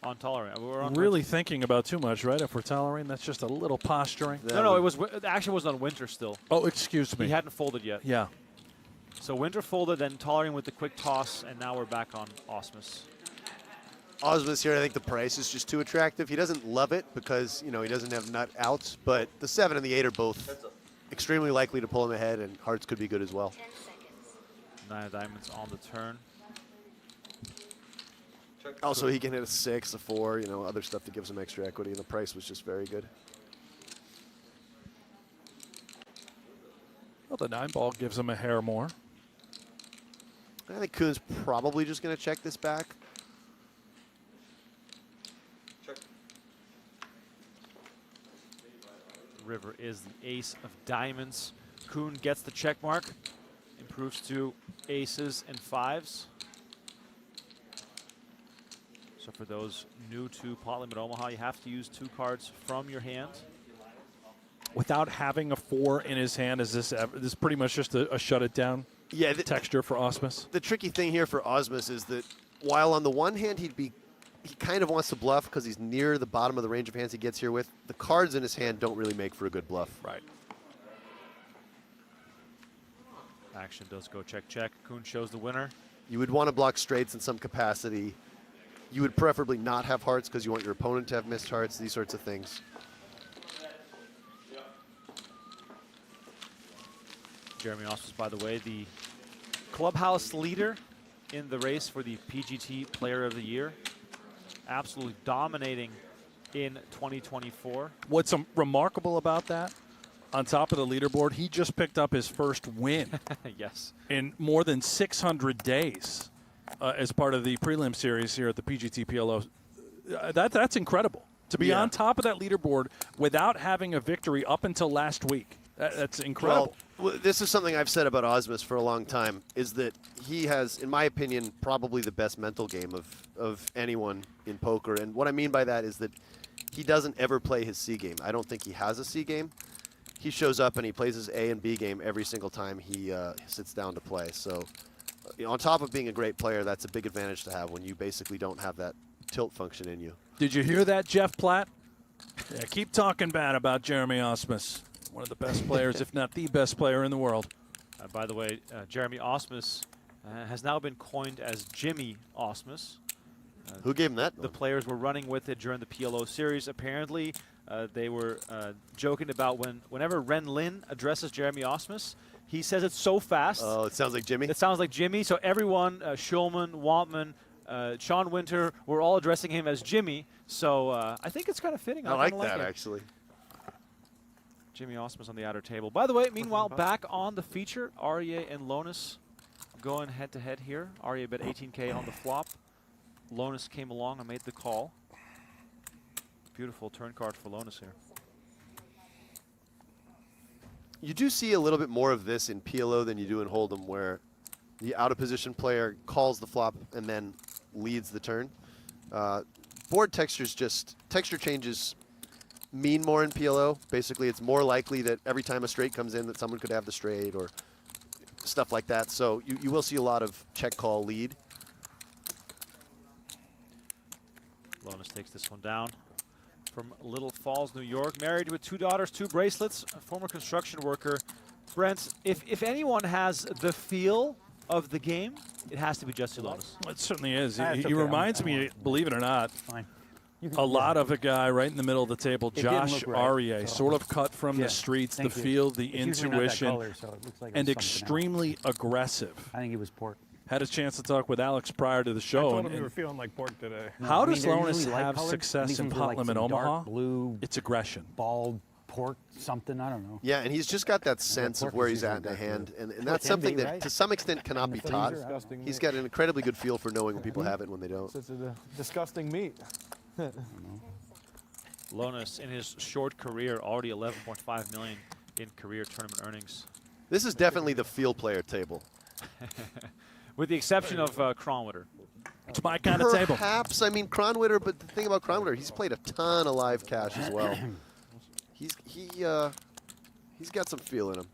On Tollerene. We're on really thinking about too much, right? If we're Tollerene, that's just a little posturing. No, it actually was on Winter still. Oh, excuse me. He hadn't folded yet. Yeah. So Winter folded, then Tollerene with the quick toss, and now we're back on Osmus. Osmus here, I think the price is just too attractive. He doesn't love it because, you know, he doesn't have nut outs, but the 7 and the 8 are both extremely likely to pull him ahead, and hearts could be good as well. 10 seconds. 9 of diamonds on the turn. Also, he can hit a 6, a 4, you know, other stuff that gives him extra equity, and the price was just very good. Well, the 9 ball gives him a hair more. I think Kuhn's probably just going to check this back. River is the ace of diamonds. Kuhn gets the check mark, improves to aces and 5s. So for those new to Pot Limit Omaha, you have to use 2 cards from your hand. Without having a 4 in his hand, is this pretty much just a shut it down texture for Osmus? The tricky thing here for Osmus is that while on the one hand he kind of wants to bluff because he's near the bottom of the range of hands he gets here with, the cards in his hand don't really make for a good bluff. Right. Action does go check, check. Kuhn shows the winner. You would want to block straights in some capacity. You would preferably not have hearts because you want your opponent to have missed hearts, these sorts of things. Jeremy Osmus, by the way, the clubhouse leader in the race for the PGT Player of the Year. Absolutely dominating in 2024. What's remarkable about that, on top of the leaderboard, he just picked up his first win Yes. in more than 600 days as part of the prelim series here at the PGT PLO. That's incredible. To be on top of that leaderboard without having a victory up until last week. That's incredible. Well, this is something I've said about Osmus for a long time, is that he has, in my opinion, probably the best mental game of anyone in poker. And what I mean by that is that he doesn't ever play his C game. I don't think he has a C game. He shows up and he plays his A and B game every single time he sits down to play. So, you know, on top of being a great player, that's a big advantage to have when you basically don't have that tilt function in you. Did you hear that, Jeff Platt? Yeah, keep talking bad about Jeremy Osmus. One of the best players, if not the best player in the world. By the way, Jeremy Osmus has now been coined as Jimmy Osmus. Who gave him that? The players were running with it during the PLO series. Apparently, they were joking about whenever Ren Lin addresses Jeremy Osmus, he says it so fast. Oh, it sounds like Jimmy? It sounds like Jimmy. So everyone, Schulman, Wampman, Sean Winter, were all addressing him as Jimmy. So I think it's kind of fitting. I like that, actually. Jimmy Osmus on the outer table. By the way, meanwhile, back on the feature, Aryeh and Lonis going head-to-head here. Aryeh bet 18K on the flop. Lonis came along and made the call. Beautiful turn card for Lonis here. You do see a little bit more of this in PLO than you do in Hold'em, where the out-of-position player calls the flop and then leads the turn. Board texture changes mean more in PLO. Basically, it's more likely that every time a straight comes in that someone could have the straight or stuff like that. So you will see a lot of check call lead. Lonis takes this one down. From Little Falls, New York, married with 2 daughters, 2 bracelets, a former construction worker. Brent, if anyone has the feel of the game, it has to be Jesse Lonis. It certainly is. That's He okay. reminds me, believe it or not, Fine. a lot of a guy right in the middle of the table, didn't Josh look right, Aryeh, so- sort of cut from Yeah, the streets, the thank you. field, the It's usually not that intuition, color, so it looks like it and was something else. extremely aggressive. I think it was pork. Had a chance to talk with Alex prior to the I show. told and- him you were and feeling like pork today. No, how I mean, does they're Lonis usually light have colored. success These in ones are Pot like Limit some dark Omaha? blue, It's aggression. bald pork something. I don't know. Yeah, and he's just got that sense of pork where is he's at in usually the dark hand, blue. and Well, that's it can something be, that right? to some extent cannot In be the taught. freezer, Disgusting He's meat. got an incredibly good feel for knowing when people have it and when they don't. It's a disgusting meat. Lonis, in his short career, already 11.5 million in career tournament earnings. This is definitely the field player table. With the exception of Kronwitter. It's my kind of table. Perhaps, I mean, Kronwitter, but the thing about Kronwitter, he's played a ton of live cash as well. He's got some feel in him.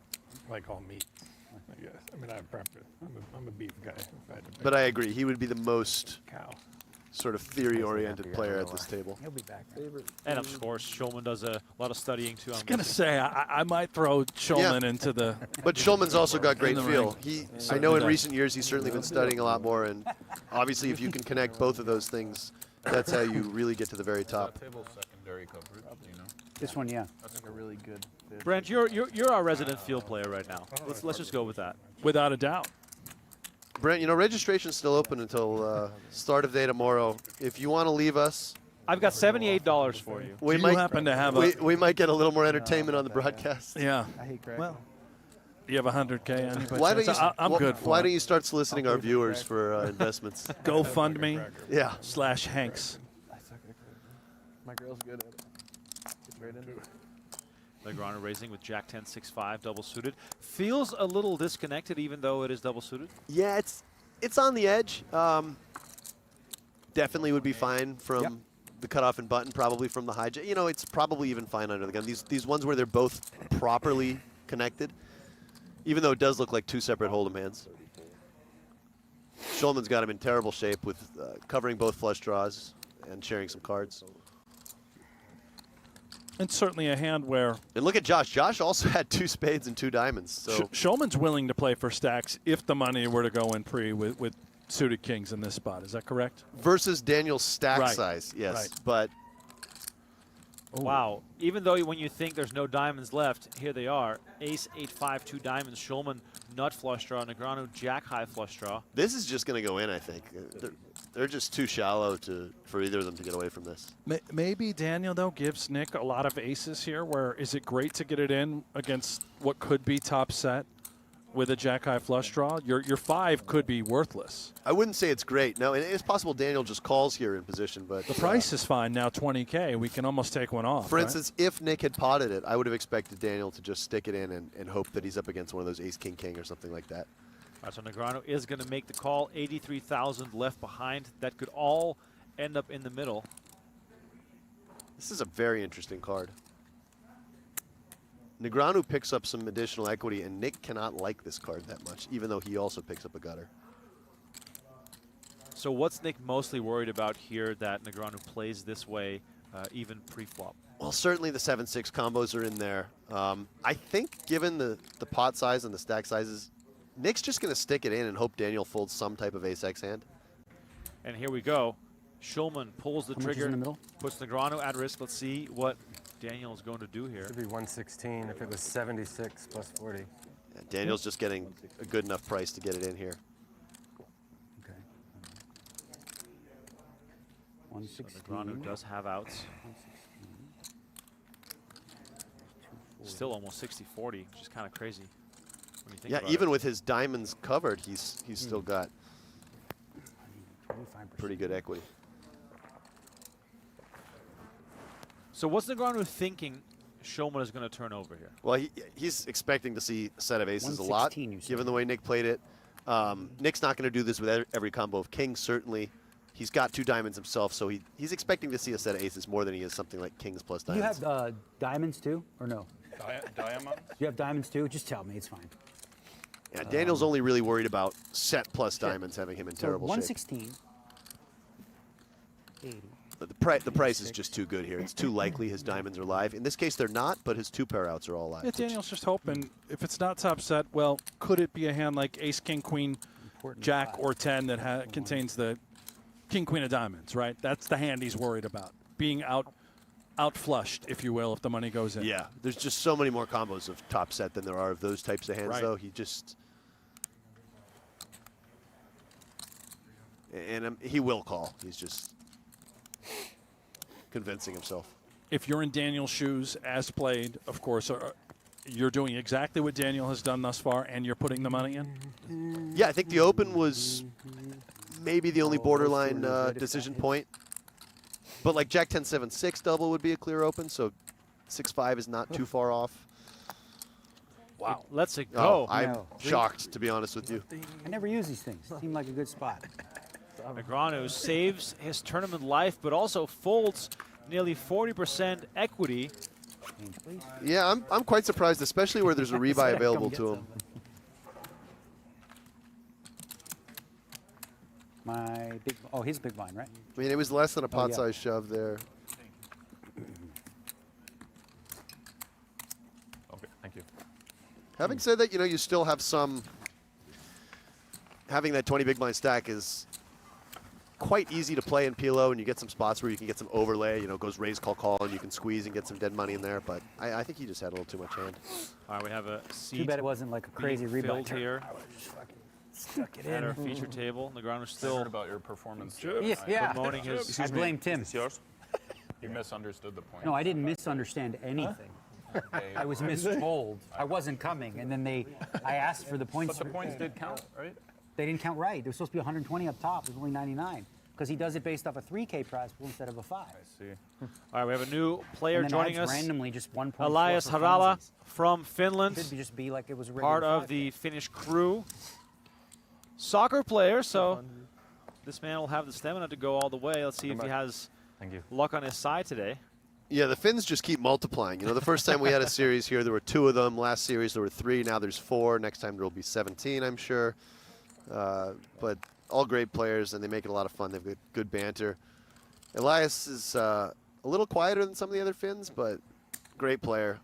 Like all meat, I guess. I mean, I have preference. I'm a beef guy. If I had to pick But I agree, he would be the most cow. sort of theory-oriented player at this table. He'll be back. Right? And of course, Schulman does a lot of studying too. I was going to say, I might throw Schulman into the... But Schulman's also got great In the feel. ring. I know in does. recent years he's certainly been studying a lot more, and obviously if you can connect both of those things, that's how you really get to the very top. Table secondary coverage, you know. This one, yeah. That's like a really good fit. Brent, you're our resident field player right now. Let's just go with that. Without a doubt. Brent, you know, registration's still open until start of day tomorrow. If you want to leave us, I've got $78 for you. we Do you might happen to have a... we might get a little more entertainment on the broadcast. Yeah. I hate crack. Well, do you have 100K on you? by Why don't chance? you? I'm good for Why it. don't you start soliciting our viewers for investments? GoFundMe Yeah. / Hanks. My girl's good at it. Gets right into it. Negreanu raising with Jack 10, 6-5, double suited. Feels a little disconnected, even though it is double suited. Yeah, it's on the edge. Definitely would be fine from Yep. the cutoff and button, probably from the hijack. You know, it's probably even fine under the gun. These ones where they're both properly connected, even though it does look like 2 separate hold'em hands. Schulman's got him in terrible shape with covering both flush draws and sharing some cards. And certainly a hand where And look at Josh. Josh also had 2 spades and 2 diamonds. So Schulman's willing to play for stacks if the money were to go in pre with suited kings in this spot. Is that correct? versus Daniel's stack Right. size, yes. Right. But Wow. Even though when you think there's no diamonds left, here they are. Ace, 8, 5, 2 diamonds. Schulman, nut flush draw. Negreanu, jack high flush draw. this is just going to go in, I think. They're just too shallow for either of them to get away from this. Maybe Daniel, though, gives Nick a lot of aces here, where is it great to get it in against what could be top set with a jack high flush draw? Your 5 could be worthless. I wouldn't say it's great. No, and it's possible Daniel just calls here in position, but The price is fine now, 20K. We can almost take one off. for right? instance, if Nick had potted it, I would have expected Daniel to just stick it in and hope that he's up against one of those ace king king or something like that. All right, so Negreanu is going to make the call. 83,000 left behind. That could all end up in the middle. This is a very interesting card. Negreanu picks up some additional equity, and Nick cannot like this card that much, even though he also picks up a gutter. So what's Nick mostly worried about here that Negreanu plays this way, even pre-flop? Well, certainly the 7-6 combos are in there. I think given the pot size and the stack sizes, Nick's just going to stick it in and hope Daniel folds some type of ace-x hand. And here we go. Schulman pulls the How much is trigger, in the middle? puts Negreanu at risk. Let's see what Daniel is going to do here. Should be 116 if it was 76 plus 40. Yeah, Daniel's just getting a good enough price to get it in here. Okay. So 116. Negreanu does have outs. Still almost 60-40, which is kind of crazy when you think Yeah, about even it. with his diamonds covered, he's still got 25%. pretty good equity. So what's Negreanu thinking Schulman is going to turn over here? Well, he's expecting to see a set of aces a lot, 116, you said. given the way Nick played it. Nick's not going to do this with every combo of kings, certainly. He's got 2 diamonds himself, so he's expecting to see a set of aces more than he is something like kings plus Do you diamonds. have diamonds too, or no? Diamonds? Do you have diamonds too? Just tell me, it's fine. Yeah, Daniel's only really worried about set plus diamonds having him in So terrible shape. 116, 80, the price is just too good here. It's too likely his diamonds are live. In this case, they're not, but his 2-pair outs are all live. Yeah, Daniel's just hoping if it's not top set, well, could it be a hand like ace, king, queen, jack, or 10 that contains the king, queen of diamonds, right? That's the hand he's worried about, being out flushed, if you will, if the money goes in. Yeah, there's just so many more combos of top set than there are of those types of hands, Right. though. He just... And he will call. He's just convincing himself. If you're in Daniel's shoes, as played, of course, you're doing exactly what Daniel has done thus far, and you're putting the money in? Yeah, I think the open was maybe the only borderline decision point. But like Jack 10, 7, 6 double would be a clear open, so 6-5 is not too far off. Wow. Let's it Oh, go. I'm No. shocked, to be honest with you. I never use these things. Seem like a good spot. Negreanu saves his tournament life, but also folds nearly 40% equity. Change, please. Yeah, I'm quite surprised, especially where there's a rebuy available to him. My big. Oh, he's big blind, right? I mean, it was less than a yeah. pot-size shove there. Okay, thank you. Having said that, you know, you still have some... Having that 20 big blind stack is quite easy to play in PLO, and you get some spots where you can get some overlay, you know, goes raise, call, call, and you can squeeze and get some dead money in there, but I think he just had a little too much hand. All right, we have a seat Too bad it wasn't like a crazy being rebuild filled here Stuck it at our in. feature table. Negreanu Heard still about your performance. Yeah. promoting his... I blame Tim. yours? You misunderstood the point. No, I didn't misunderstand anything. I was mistold. I wasn't coming, and then I asked for the points. But the points did count, right? They didn't count right. There was supposed to be 120 up top. It was only 99 because he does it based off a 3K prize pool instead of a 5. I see. All right, we have a new player And then joining adds us. randomly just 1.4 Elias for Harala funsies. from Finland, Should be just be like it was a part regular of 5K. the Finnish crew. Soccer player, so this man will have the stamina to go all the way. Let's see if he has Thank you. luck on his side today. Yeah, the Finns just keep multiplying. You know, the first time we had a series here, there were 2 of them. Last series, there were 3. Now there's 4. Next time there will be 17, I'm sure. But all great players, and they make it a lot of fun. They've got good banter. Elias is a little quieter than some of the other Finns, but great player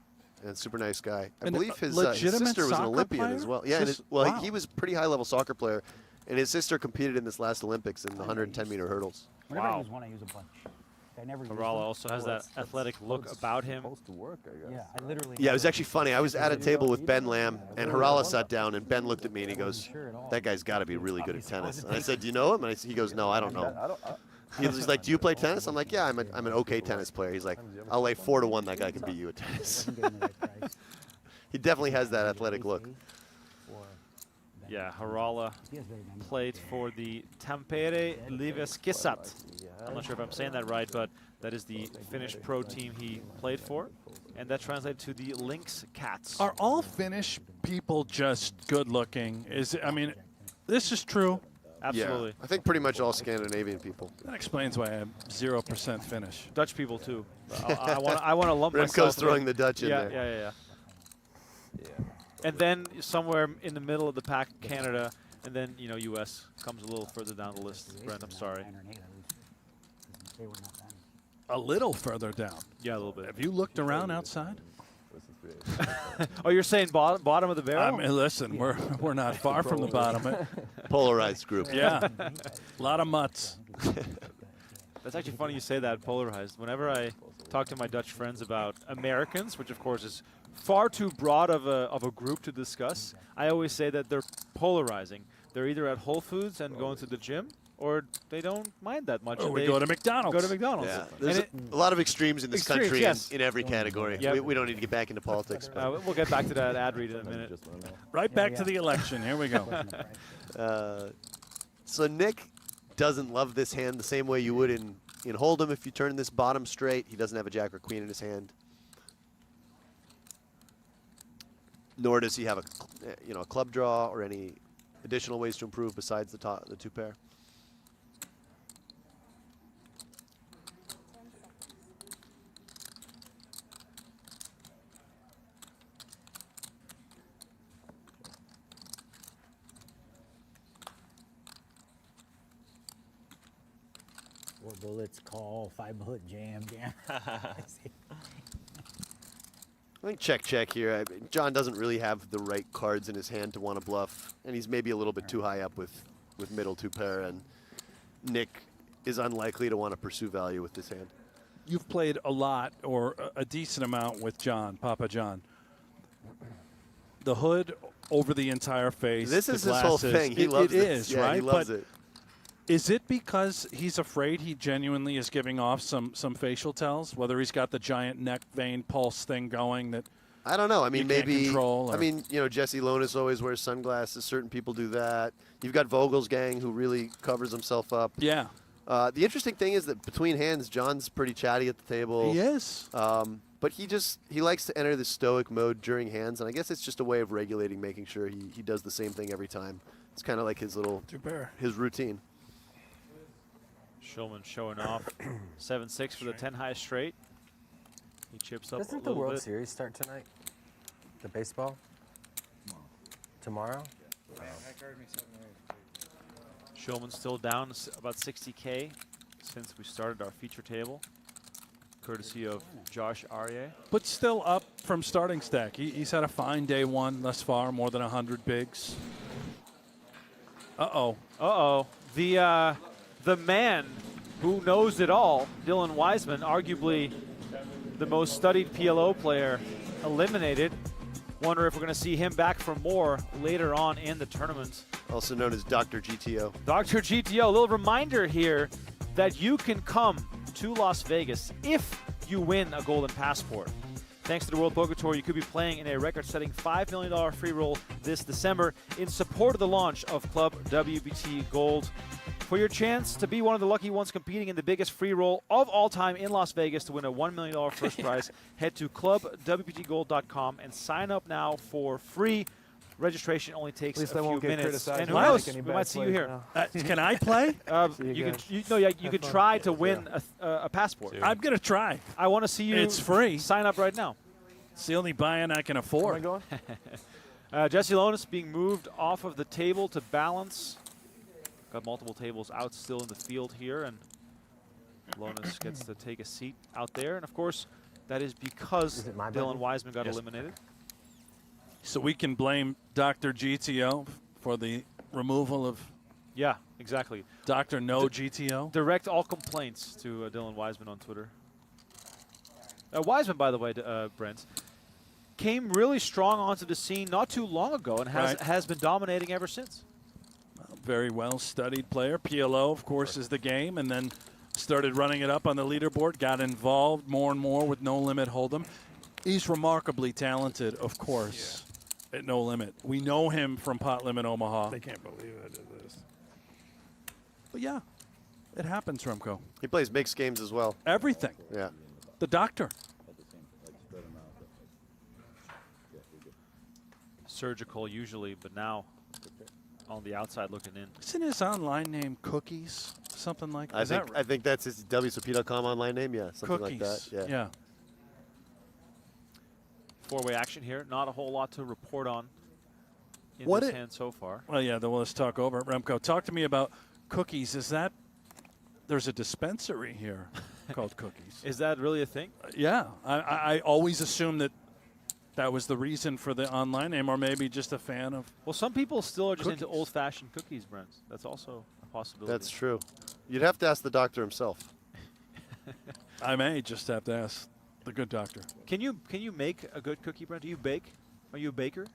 and super nice guy. I And believe his legitimate sister was an soccer Olympian player? as well. Yeah, Just- well, wow. he was a pretty high-level soccer player, and his sister competed in this last Olympics in the 110-meter hurdles. Whenever Wow. I use one, I use a bunch. I never use Harala one. also has that athletic look about him. Supposed to work, I guess. Yeah, I literally. Yeah, it was actually funny. I was at a table with Ben Lamb, and Harala sat down, and Ben looked at me, and he goes, that guy's got to be really good at tennis. And I said, do you know him? And he goes, no, I don't know. He's like, do you play tennis? I'm like, yeah, I'm an okay tennis player. He's like, I'll lay 4 to 1 that guy can beat you at tennis. Wasn't getting the right price. He definitely has that athletic look. Yeah, Harala He has very nice. played for the Tampere Liveskisat. I'm not sure if I'm saying that right, but that is the Finnish pro team he played for. And that translated to the Lynx Cats. Are all Finnish people just good looking? I mean, this is true. Absolutely. Yeah, I think pretty much all Scandinavian people. That explains why I'm 0% Finnish. Dutch people too. I want to lump myself. Remco's throwing the Dutch in Yeah, there. yeah. And then somewhere in the middle of the pack, Canada, and then U.S. comes a little further down the list. Brent, I'm sorry. 9 or 8, I lose. They were not bad. A little further down. Yeah, a little bit. Have you looked around outside? Oh, you're saying bottom of the I barrel? mean, listen, we're not far from the bottom. Polarized group. Yeah, a lot of mutts. That's actually funny you say that, polarized. Whenever I talk to my Dutch friends about Americans, which of course is far too broad of a group to discuss, I always say that they're polarizing. They're either at Whole Foods and going to the gym, or they don't mind that much. Or and we they go to McDonald's. Go to McDonald's. Yeah, And there's a lot of extremes in this Extremes, country yes. in every category. Yep. We don't need to get back into politics. But, we'll get back to that ad read in a minute. Right back to the election. Here we go. so Nick doesn't love this hand the same way you would in Hold'em if you turn this bottom straight. He doesn't have a jack or queen in his hand. Nor does he have a club draw or any additional ways to improve besides the 2-pair. bullets, call, 5-bullet jam. I think check here. John doesn't really have the right cards in his hand to want to bluff, and he's maybe a little bit too high up with middle 2-pair, and Nick is unlikely to want to pursue value with this hand. You've played a lot or a decent amount with John, Papa John. The hood over the entire face. This the is his whole glasses. thing. He loves it. it. It is, yeah, right? He loves but it. Is it because he's afraid he genuinely is giving off some facial tells? Whether he's got the giant neck vein pulse thing going that I don't know. I mean, you can't maybe. control, I or- mean, Jesse Lonis always wears sunglasses. Certain people do that. You've got Vogel's gang who really covers himself up. Yeah. The interesting thing is that between hands, John's pretty chatty at the table. He is. But he likes to enter the stoic mode during hands, and I guess it's just a way of regulating, making sure he does the same thing every time. It's kind of like his his routine. Schulman showing off 7-6 for the 10 high straight. He chips up a Doesn't the little World bit. Series start tonight? The baseball? Tomorrow? Schulman still down about 60K since we started our feature table, courtesy of Josh Arye. But still up from starting stack. He's had a fine day one thus far, more than 100 bigs. Uh-oh. Uh-oh. The man who knows it all, Dylan Wiseman, arguably the most studied PLO player, eliminated. Wonder if we're going to see him back for more later on in the tournament. Also known as Dr. GTO. Dr. GTO, a little reminder here that you can come to Las Vegas if you win a golden passport. Thanks to the World Poker Tour, you could be playing in a record-setting $5 million free roll this December in support of the launch of Club WPT Gold. For your chance to be one of the lucky ones competing in the biggest free roll of all time in Las Vegas to win a $1 million first prize, head to clubwptgold.com and sign up now for free. Registration only takes a few minutes. And who knows, we might see you here. Can I play? You can try to win a passport. I'm going to try. I want to see you. It's free. Sign up right now. It's the only buy-in I can afford. Am I going? Jesse Lonis being moved off of the table to balance. Got multiple tables out still in the field here, and Lonis gets to take a seat out there. And of course, that is because Is it my Dylan button? Wiseman got Yes. eliminated. So we can blame Dr. GTO for the removal of Yeah, exactly. Dr. No GTO. Direct all complaints to Dylan Wiseman on Twitter. Wiseman, by the way, Brent, came really strong onto the scene not too long ago and has been dominating ever since. Very well studied player. PLO, of course, is the game, and then started running it up on the leaderboard, got involved more and more with No Limit Hold'em. He's remarkably talented, of course, at No Limit. We know him from Pot Limit Omaha. They can't believe I did this. But yeah, it happens, Remco. He plays mixed games as well. Everything. Yeah. The doctor. Surgical usually, but now on the outside looking in. Isn't his online name Cookies? Something like that? I think that's his WSOP.com online name. Yeah, something Cookies. like that. Yeah. Four-way action here. Not a whole lot to report on in What this it- hand so far. Well, yeah, then let's talk over it. Remco, talk to me about Cookies. Is that there's a dispensary here called Cookies? Is that really a thing? Yeah, I always assumed that was the reason for the online name, or maybe just a fan of. Well, some people still are just into Cookies. old-fashioned cookies, Brent. That's also a possibility. That's true. You'd have to ask the doctor himself. I may just have to ask the good doctor. Can you make a good cookie, Brent? Do you bake? Are you a baker?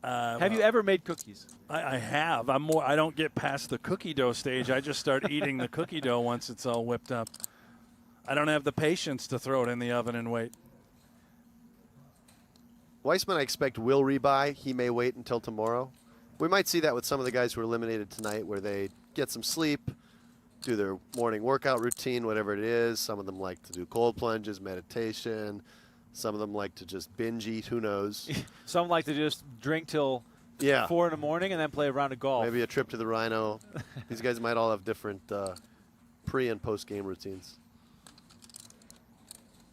Have Have you ever made cookies? I have. I don't get past the cookie dough stage. I just start eating the cookie dough once it's all whipped up. I don't have the patience to throw it in the oven and wait. Weissman, I expect, will rebuy. He may wait until tomorrow. We might see that with some of the guys who are eliminated tonight, where they get some sleep, do their morning workout routine, whatever it is. Some of them like to do cold plunges, meditation. Some of them like to just binge eat. Who knows? Some like to just drink till Yeah. 4 in the morning and then play a round of golf. Maybe a trip to the Rhino. These guys might all have different pre- and post-game routines.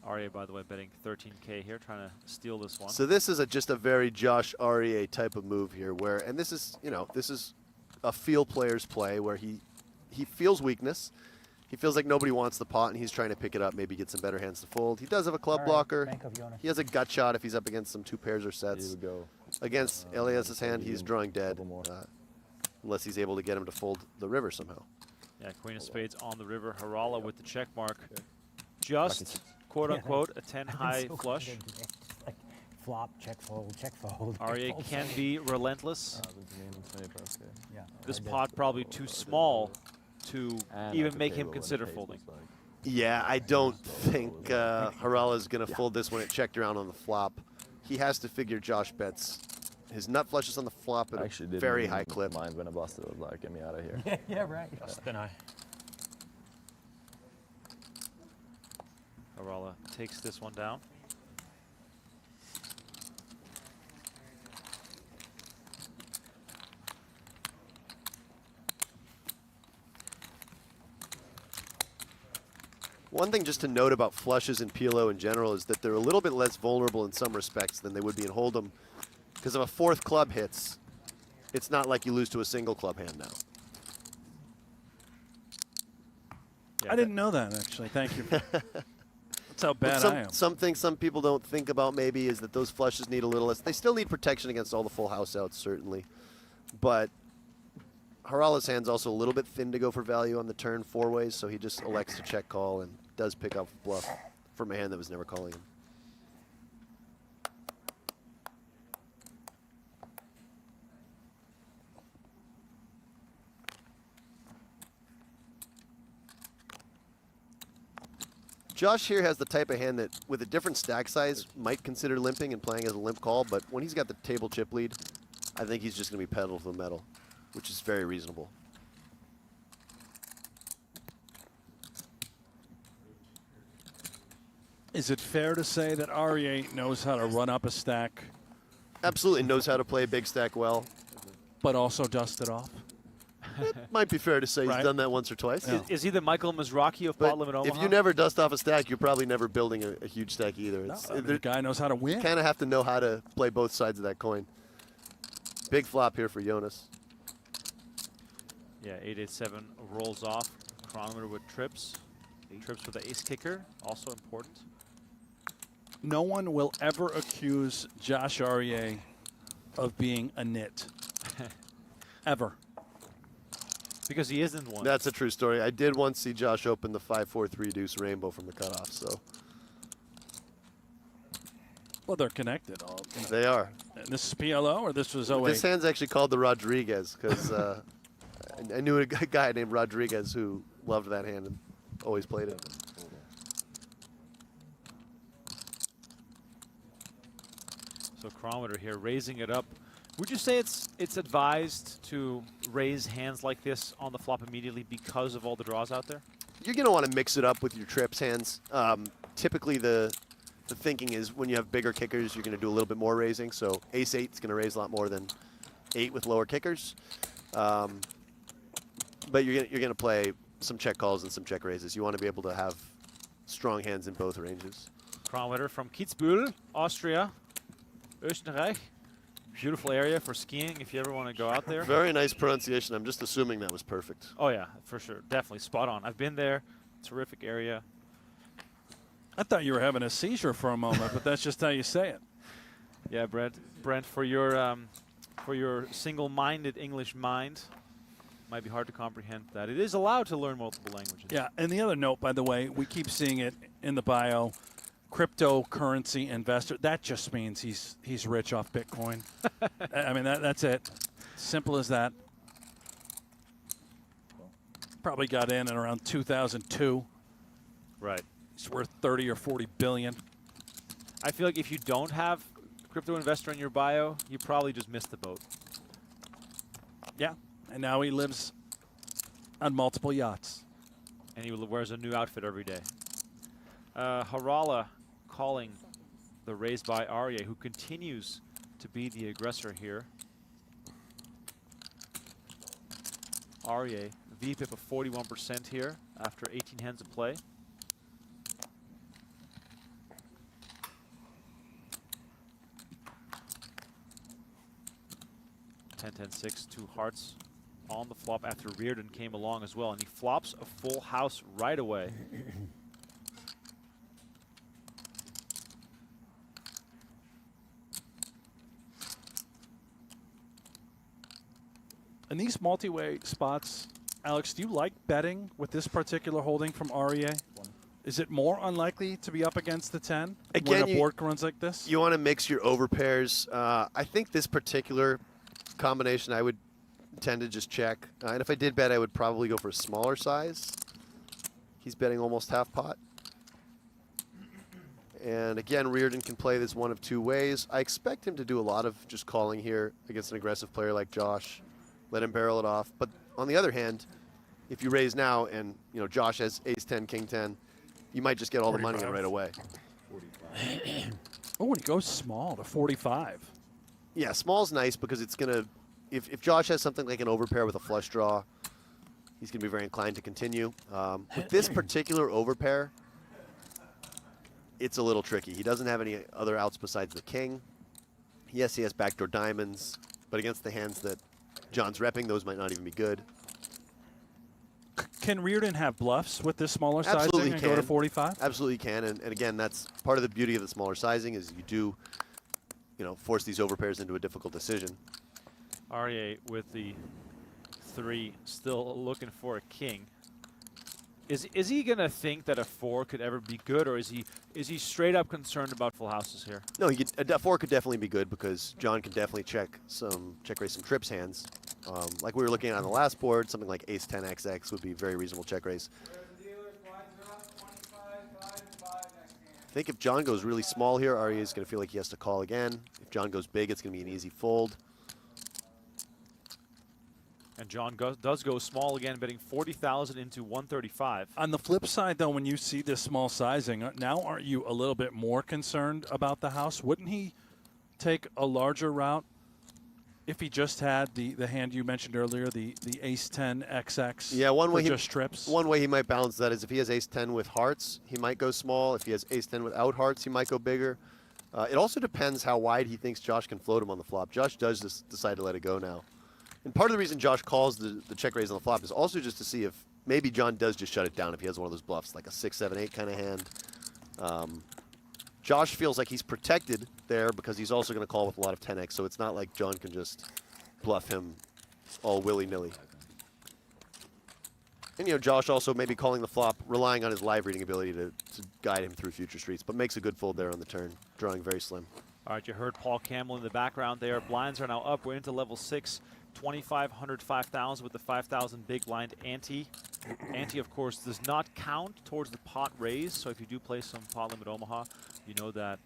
Arya, by the way, betting 13K here, trying to steal this one. So this is just a very Josh Aryeh type of move here, and this is a feel player's play where he feels weakness, He feels like nobody wants the pot, and he's trying to pick it up, maybe get some better hands to fold. He does have a club All right, blocker. Bank of Jonas. He has a gut shot if he's up against some 2 pairs or Here sets. we go. Against Elias's hand, he's drawing dead, Couple more. unless he's able to get him to fold the river somehow. Yeah, Queen of Spades on the river. Harala with the check mark. Just, quote unquote, a 10 high So flush. good. It's like flop, check, fold, check, fold. REA fold, can fold. be relentless. Yeah. This I did. pot probably too small to And even at the make him table when consider the case folding. was like- Yeah, I don't think Harala is going to fold this when it checked around on the flop. He has to figure Josh bets his nut flushes on the flop at I a actually didn't very even high clip. mind when I busted. I was like, get me out of here. Yeah, yeah, right. Then I. Harala takes this one down. One thing just to note about flushes in PLO in general is that they're a little bit less vulnerable in some respects than they would be in Hold'em. Because if a 4th club hits, it's not like you lose to a single club hand now. Yeah, I didn't know that, actually. Thank you. That's how bad But I am. something some people don't think about maybe is that those flushes need a little less. They still need protection against all the full house outs, certainly. But Harala's hand's also a little bit thin to go for value on the turn 4 ways, so he just elects to check call and does pick up bluff from a hand that was never calling him. Josh here has the type of hand that, with a different stack size, might consider limping and playing as a limp call, but when he's got the table chip lead, I think he's just going to be pedal to the metal, which is very reasonable. Is it fair to say that REA knows how to run up a stack, Absolutely knows how to play a big stack well. but also dust it off? Might be fair to say Right. he's done that once or twice. Yeah. Is he the Michael Mizrachi of But Pot Limit Omaha? if you never dust off a stack, you're probably never building a huge stack either. No, It's, I mean, the guy knows how to win. kind of have to know how to play both sides of that coin. Big flop here for Jonas. Yeah, 887 rolls off. Chronometer with trips. Trips with the ace kicker, also important. No one will ever accuse Josh REA of being a nit. Ever. Because he isn't one. That's a true story. I did once see Josh open the 5-4-3 deuce rainbow from the cutoff, so Well, they're connected. All, they are. And this is PLO, or this was 08? This hand's actually called the Rodriguez because I knew a guy named Rodriguez who loved that hand and always played it. So chronometer here, raising it up. Would you say it's advised to raise hands like this on the flop immediately because of all the draws out there? You're going to want to mix it up with your trips hands. Typically, the thinking is when you have bigger kickers, you're going to do a little bit more raising. So ace-8 is going to raise a lot more than 8 with lower kickers. But you're going to play some check calls and some check raises. You want to be able to have strong hands in both ranges. Chronometer from Kitzbühel, Austria, Österreich. Beautiful area for skiing if you ever want to go out there. Very nice pronunciation. I'm just assuming that was perfect. Oh yeah, for sure. Definitely spot on. I've been there. Terrific area. I thought you were having a seizure for a moment, but that's just how you say it. Yeah, Brent, for your single-minded English mind, might be hard to comprehend that. It is allowed to learn multiple languages. Yeah, and the other note, by the way, we keep seeing it in the bio, cryptocurrency investor. That just means he's rich off Bitcoin. I mean, that's it. Simple as that. Probably got in around 2002. Right. It's worth 30 or 40 billion. I feel like if you don't have crypto investor in your bio, you probably just missed the boat. Yeah, and now he lives on multiple yachts. And he wears a new outfit every day. Harala calling the raise by Arya, who continues to be the aggressor here. Arya, VPIP of 41% here after 18 hands of play. Ten, 10, 6, 2 hearts. on the flop after Reardon came along as well, and he flops a full house right away. In these multi-way spots, Alex, do you like betting with this particular holding from REA? Is it more unlikely to be up against the 10 Again, when a board runs like this? You want to mix your overpairs. I think this particular combination I would tend to just check. And if I did bet, I would probably go for a smaller size. He's betting almost half pot. And again, Reardon can play this one of two ways. I expect him to do a lot of just calling here against an aggressive player like Josh. Let him barrel it off. But on the other hand, if you raise now and Josh has ace 10, king 10, you might just get all the money in right away. Oh, and he goes small to 45. Yeah, small's nice because it's going to, if Josh has something like an overpair with a flush draw, he's going to be very inclined to continue. With this particular overpair, it's a little tricky. He doesn't have any other outs besides the king. Yes, he has backdoor diamonds, but against the hands that John's repping, those might not even be good. Can Reardon have bluffs with this smaller Absolutely sizing and go to 45? Absolutely can, and again, that's part of the beauty of the smaller sizing is you do, force these overpairs into a difficult decision. REA with the 3, still looking for a king. Is he gonna think that a 4 could ever be good, or is he straight up concerned about full houses here? No, a 4 could definitely be good because John can definitely check raise some trips hands. Like we were looking at on the last board, something like ace 10 XX would be a very reasonable check raise. I think if John goes really small here, REA is going to feel like he has to call again. If John goes big, it's going to be an easy fold. And John does go small again, betting 40,000 into 135. On the flip side, though, when you see this small sizing, now aren't you a little bit more concerned about the house? Wouldn't he take a larger route if he just had the hand you mentioned earlier, the ace 10 XX? Yeah, one way just trips. One way he might balance that is if he has ace 10 with hearts, he might go small. If he has ace 10 without hearts, he might go bigger. It also depends how wide he thinks Josh can float him on the flop. Josh does just decide to let it go now. And part of the reason Josh calls the check raise on the flop is also just to see if maybe John does just shut it down if he has one of those bluffs, like a 6, 7, 8 kind of hand. Josh feels like he's protected there because he's also going to call with a lot of 10x, so it's not like John can just bluff him all willy-nilly. And, Josh also maybe calling the flop, relying on his live reading ability to guide him through future streets, but makes a good fold there on the turn, drawing very slim. All right, you heard Paul Campbell in the background there. Blinds are now up. We're into level 6. 2,500, 5,000 with the 5,000 big blind ante. Ante, of course, does not count towards the pot raise. So if you do play some Pot Limit Omaha, you know that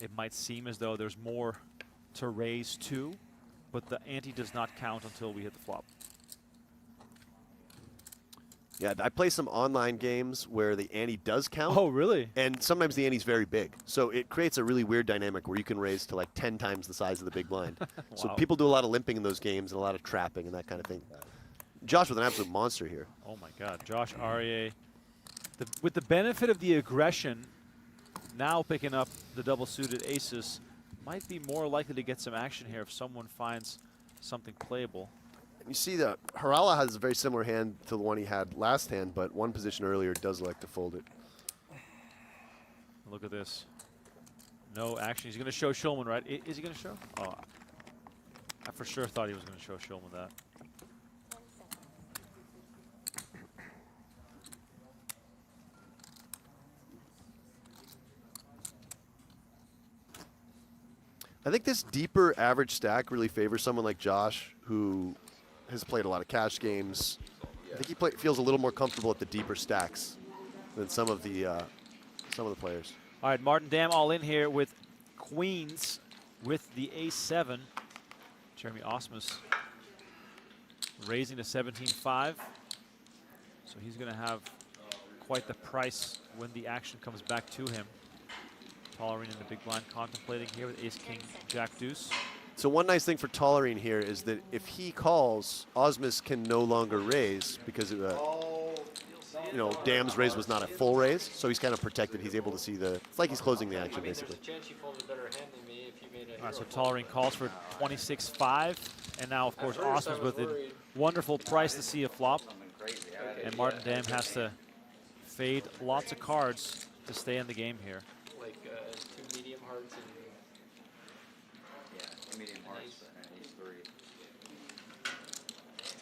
it might seem as though there's more to raise to, but the ante does not count until we hit the flop. Yeah, I play some online games where the ante does count. Oh, really? And sometimes the ante's very big. So it creates a really weird dynamic where you can raise to like 10 times the size of the big blind. Wow. So people do a lot of limping in those games and a lot of trapping and that kind of thing. Josh with an absolute monster here. Oh, my God. Josh REA, with the benefit of the aggression, now picking up the double-suited aces, might be more likely to get some action here if someone finds something playable. You see that Harala has a very similar hand to the one he had last hand, but one position earlier does like to fold it. Look at this. No action. He's going to show Schulman, right? Is he going to show? Oh, I for sure thought he was going to show Schulman that. I think this deeper average stack really favors someone like Josh, who has played a lot of cash games. I think he feels a little more comfortable at the deeper stacks than some of the players. All right, Martin Dam all in here with queens with the ace-7. Jeremy Osmus raising to 17-5. So he's going to have quite the price when the action comes back to him. Tollerene in the big blind contemplating here with ace-king, jack-deuce. So one nice thing for Tollerene here is that if he calls, Osmus can no longer raise because Dam's raise was not a full raise, so he's kind of protected. He's able to see it's like he's closing the action basically. All right, so Tollerene calls for 26-5, And now, of course, Osmon's with a wonderful price to see a flop. And Martin Dam has to fade lots of cards to stay in the game here. Like 2 medium hearts and Yeah, 2 medium hearts, and he's 3.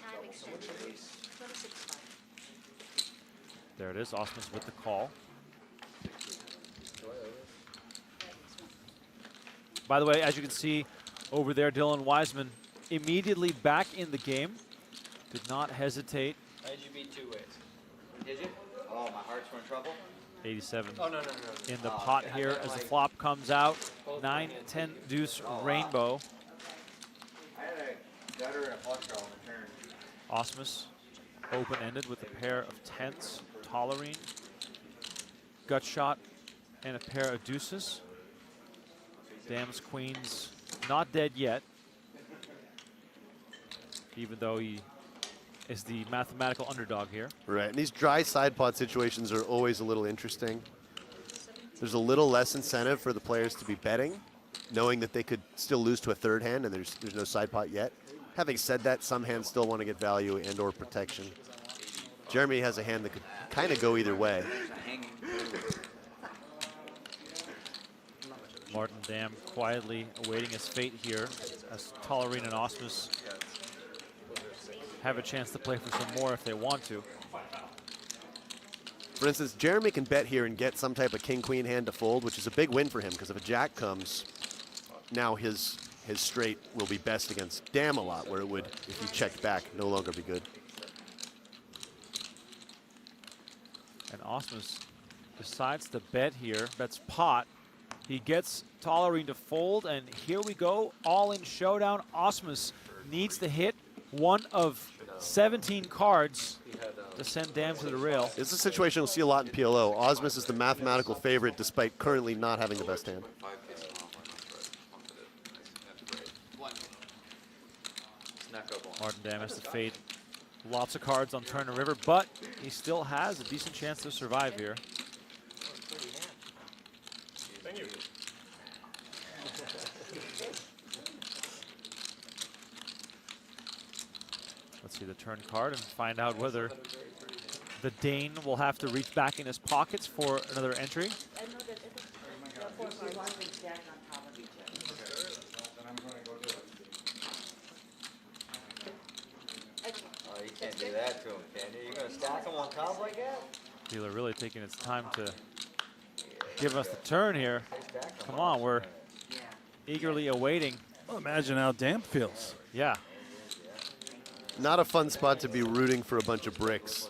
Time extension. 26.5. There it is. Osmon's with the call. By the way, as you can see over there, Dylan Wiseman immediately back in the game. Did not hesitate. I had you beat 2 ways. Did you? Oh, my hearts were in trouble? 87 Oh, no. in the pot here as the flop comes out. 9, 10 deuce rainbow. I had a gutter and a flush draw on the turn. Osmus open-ended with a pair of 10s. Tollerene, gut shot, and a pair of deuces. Dams, queens, not dead yet. Even though he is the mathematical underdog here. Right, and these dry side pot situations are always a little interesting. There's a little less incentive for the players to be betting, knowing that they could still lose to a third hand and there's no side pot yet. Having said that, some hands still want to get value and or protection. Jeremy has a hand that could kind of go either way. Martin Dam quietly awaiting his fate here as Tollerene and Osmus have a chance to play for some more if they want to. For instance, Jeremy can bet here and get some type of king-queen hand to fold, which is a big win for him, because if a jack comes, now his straight will be best against Dam a lot, where it would, if he checked back, no longer be good. And Osmus decides to bet here, bets pot. He gets Tollerene to fold, and here we go, all-in showdown. Osmus needs to hit one of 17 cards to send Dam to the rail. This is a situation we'll see a lot in PLO. Osmus is the mathematical favorite despite currently not having the best hand. Martin Dam has to fade lots of cards on turn and river, but he still has a decent chance to survive here. Thank you. Let's see the turn card and find out whether the Dane will have to reach back in his pockets for another entry. Oh, you can't do that to him, can you? You're going to stack him on top like that? Dealer really taking its time to give us the turn here. Come on, we're eagerly awaiting. Well, imagine how Dam feels. Yeah. Not a fun spot to be rooting for a bunch of bricks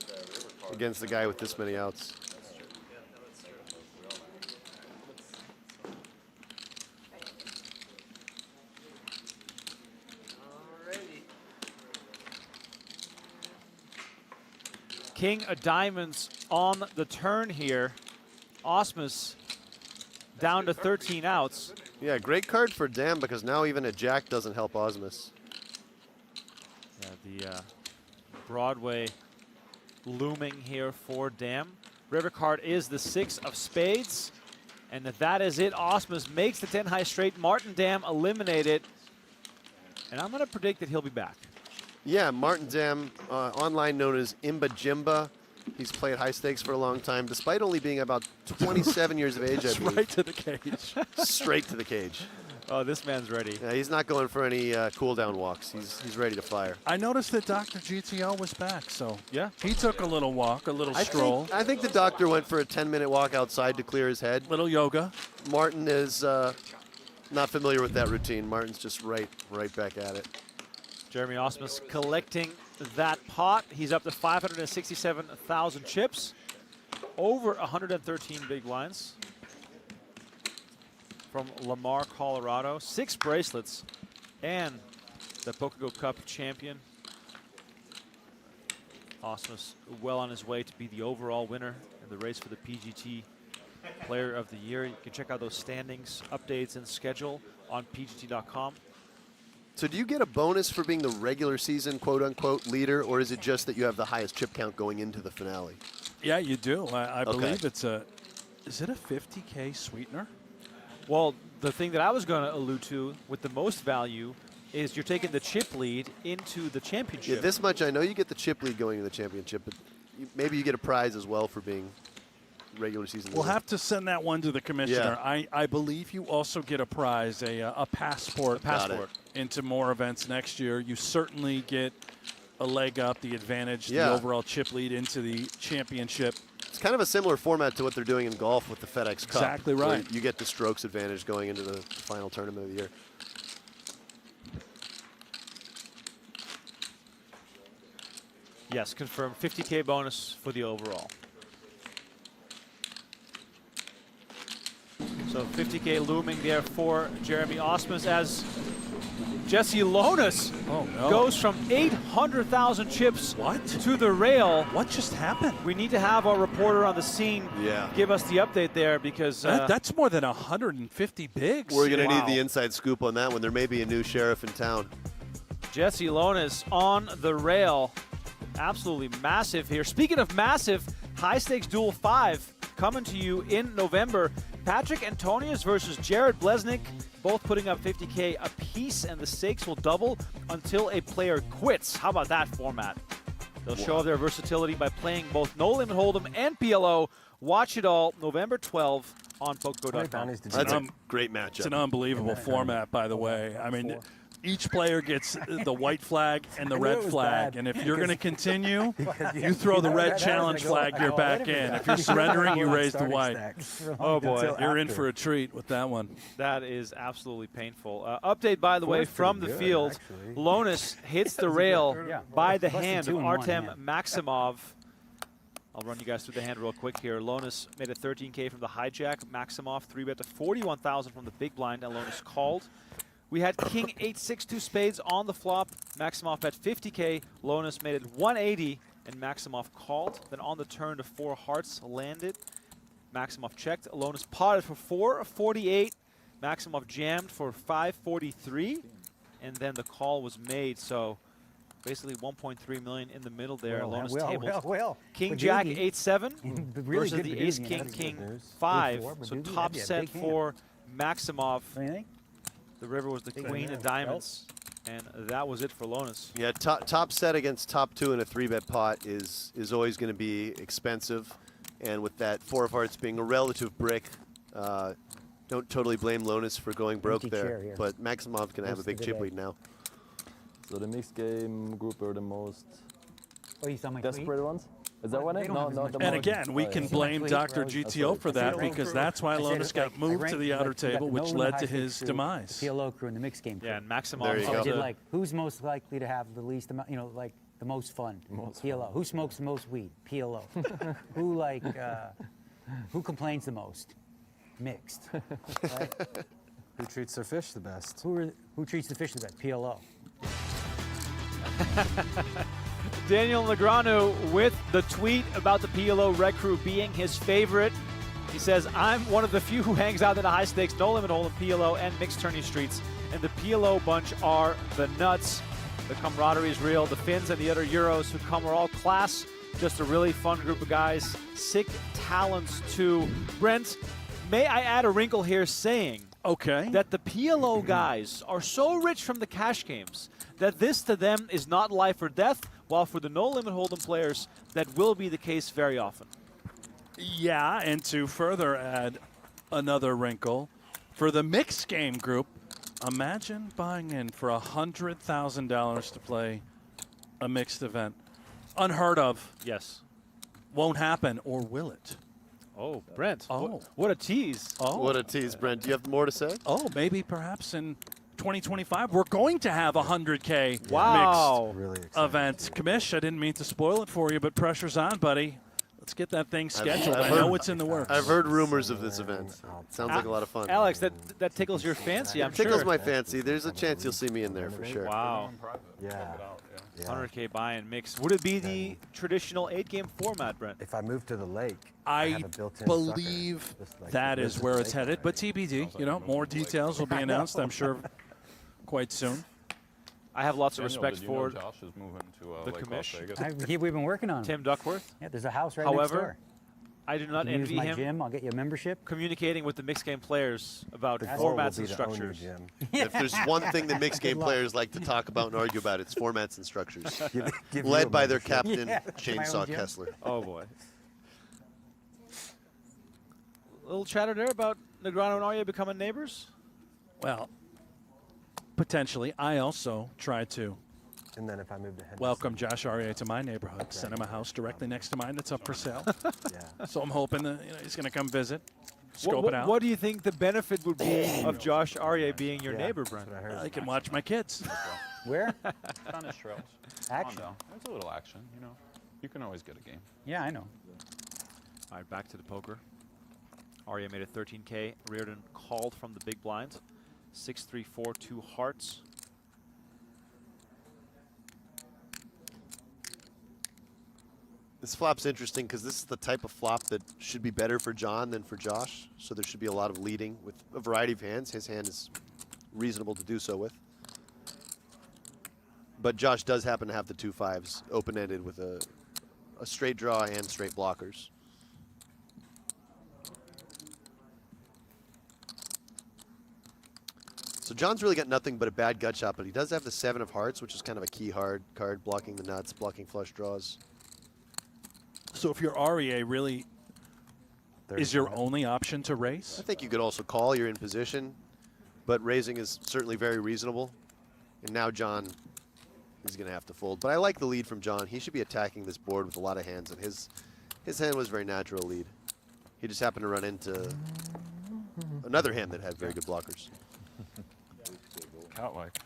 against the guy with this many outs. King of diamonds on the turn here. Osmus down to 13 outs. Yeah, great card for Dam because now even a jack doesn't help Osmus. Yeah, the Broadway looming here for Dam. River card is the 6 of spades. And that is it. Osmus makes the 10 high straight. Martin Dam eliminated. And I'm going to predict that he'll be back. Yeah, Martin Dam, online known as Imba Jimba. He's played high stakes for a long time, despite only being about 27 years of age, I believe. Right to the cage. Straight to the cage. Oh, this man's ready. Yeah, he's not going for any cool down walks. He's ready to fire. I noticed that Dr. GTO was back, so yeah, he took a little walk, a little stroll. I think the doctor went for a 10-minute walk outside to clear his head. Little yoga. Martin is not familiar with that routine. Martin's just right back at it. Jeremy Osmus collecting that pot. He's up to 567,000 chips. Over 113 big blinds. From Lamar, Colorado. 6 bracelets. And the PokerGO Cup champion. Osmus well on his way to be the overall winner in the race for the PGT Player of the Year. You can check out those standings, updates, and schedule on PGT.com. So do you get a bonus for being the regular season quote-unquote leader, or is it just that you have the highest chip count going into the finale? Yeah, you do. I Okay. believe it's a, is it a 50K sweetener? Well, the thing that I was going to allude to with the most value, is you're taking the chip lead into the championship. Yeah, this much I know you get the chip lead going to the championship, but maybe you get a prize as well for being regular season. We'll have to send that one to the commissioner. Yeah. I believe you also get a prize, a passport into more events next year. You certainly get a leg up, the advantage, the overall chip lead into the championship. It's kind of a similar format to what they're doing in golf with the FedEx Cup. Exactly right. You get the strokes advantage going into the final tournament of the year. Yes, confirmed. 50K bonus for the overall. So 50K looming there for Jeremy Osmus as Jesse Lonis goes from 800,000 chips to the rail. What just happened? We need to have our reporter on the scene give us the update there because that's more than 150 bigs. We're going to need the inside scoop on that one. There may be a new sheriff in town. Jesse Lonis on the rail. Absolutely massive here. Speaking of massive, high stakes duel 5 coming to you in November. Patrick Antonius versus Jared Bleznick, both putting up 50K apiece, and the stakes will double until a player quits. How about that format? They'll show their versatility by playing both No Limit Hold'em and PLO. Watch it all November 12 on PokerGO.com. That's a great matchup. It's an unbelievable format, by the way. I mean, each player gets the white flag and the red flag, and if you're going to continue, you throw the red challenge flag, you're back in. If you're surrendering, you raise the white. Oh, boy, you're in for a treat with that one. That is absolutely painful. Update, by the way, from the field. Lonis hits the rail by the hand of Artem Maximov. I'll run you guys through the hand real quick here. Lonis made a 13K from the hijack. Maximov 3-bet to 41,000 from the big blind, and Lonis called. We had King 8-6 2 spades on the flop. Maximov bet 50K. Lonis made it 180, and Maximov called. Then on the turn, the 4 hearts landed. Maximov checked. Lonis potted for 448. Maximov jammed for 543, and then the call was made. So basically 1.3 million in the middle there. Lonis tabled King Jack 8-7 versus the Ace King 5. So top set for Maximov. The river was the queen of diamonds, and that was it for Lonis. Yeah, top set against top 2 in a 3-bet pot is always going to be expensive, and with that 4 of hearts being a relative brick, don't totally blame Lonis for going broke there. But Maximov's going to have a big chip lead now. So the mixed game group are the most desperate desperate ones? Is that what it? No. And again, we can blame Dr. GTO for that because that's why Lonis got moved to the outer table, which led to his demise. PLO crew in the mixed game. Yeah, and Maximov did like who's most likely to have the least amount, like the most fun? PLO. Who smokes the most weed? PLO. Who complains the most? Mixed. Right? Who treats their fish the best? Who treats the fish the best? PLO. Daniel Negreanu with the tweet about the PLO Rec Crew being his favorite. He says, I'm one of the few who hangs out in the high stakes, no limit hold'em, PLO, and mixed tourney streets. And the PLO bunch are the nuts. The camaraderie is real. The Finns and the other Euros who come are all class. Just a really fun group of guys. Sick talents too. Brent, may I add a wrinkle here saying that the PLO guys are so rich from the cash games that this to them is not life or death, while for the no-limit hold'em players, that will be the case very often. Yeah, and to further add another wrinkle, for the mixed game group, imagine buying in for $100,000 to play a mixed event. Unheard of. Yes. Won't happen, or will it? Oh, Brent. Oh. What a tease. Oh. What a tease, Brent. Do you have more to say? Oh, maybe perhaps in 2025, we're going to have a 100K mixed event. Commish, I didn't mean to spoil it for you, but pressure's on, buddy. Let's get that thing scheduled. I know it's in the works. I've heard rumors of this event. Sounds like a lot of fun. Alex, that tickles your fancy, I'm sure. Tickles my fancy. There's a chance you'll see me in there for sure. Wow. Yeah. 100K buy-in mix. Would it be the traditional 8-game format, Brent? If I move to the lake, I believe that is where it's headed, but TBD. You know, more details will be announced, I'm sure, quite soon. I have lots of respect for Josh is moving to the commish. We've been working on it. Tim Duckworth. Yeah, there's a house right However, next door. I do not You can use envy my him gym. I'll get you a membership. communicating with the mixed game players about That's- formats Will and be to own your structures. gym. If there's one thing that mixed game luck. players like to talk about and argue about, it's formats and structures. Give you a Led by their membership. captain, Yeah, that's my own Chainsaw gym. Kessler. Oh boy. Little chatter there about Negreanu and Arya becoming neighbors. Well, potentially. I also try to And then if I move to Henderson. welcome Josh Aryeh to my neighborhood, send him a house directly next to mine that's up for sale. Yeah. So I'm hoping that he's going to come visit, scope it out. What do you think the benefit would be of Josh Arya being your Yeah, neighbor, that's Brent? what I heard. I can watch my kids. Where? Spanish trails. Action. Come on down. There's a little action, you know. You can always get a game. Yeah, I know. All right, back to the poker. Arya made a 13K. Reardon called from the big blinds. 6-3, 4-2 hearts. This flop's interesting because this is the type of flop that should be better for John than for Josh. So there should be a lot of leading with a variety of hands. His hand is reasonable to do so with. But Josh does happen to have the 2 5s open-ended with a straight draw and straight blockers. So John's really got nothing but a bad gut shot, but he does have the 7 of hearts, which is kind of a key hard card, blocking the nuts, blocking flush draws. So if you're Aryeh, really is your only option to race? I think you could also call, you're in position, but raising is certainly very reasonable. And now John is going to have to fold. But I like the lead from John. He should be attacking this board with a lot of hands, and his hand was a very natural lead. He just happened to run into another hand that had very good blockers. Cat-like.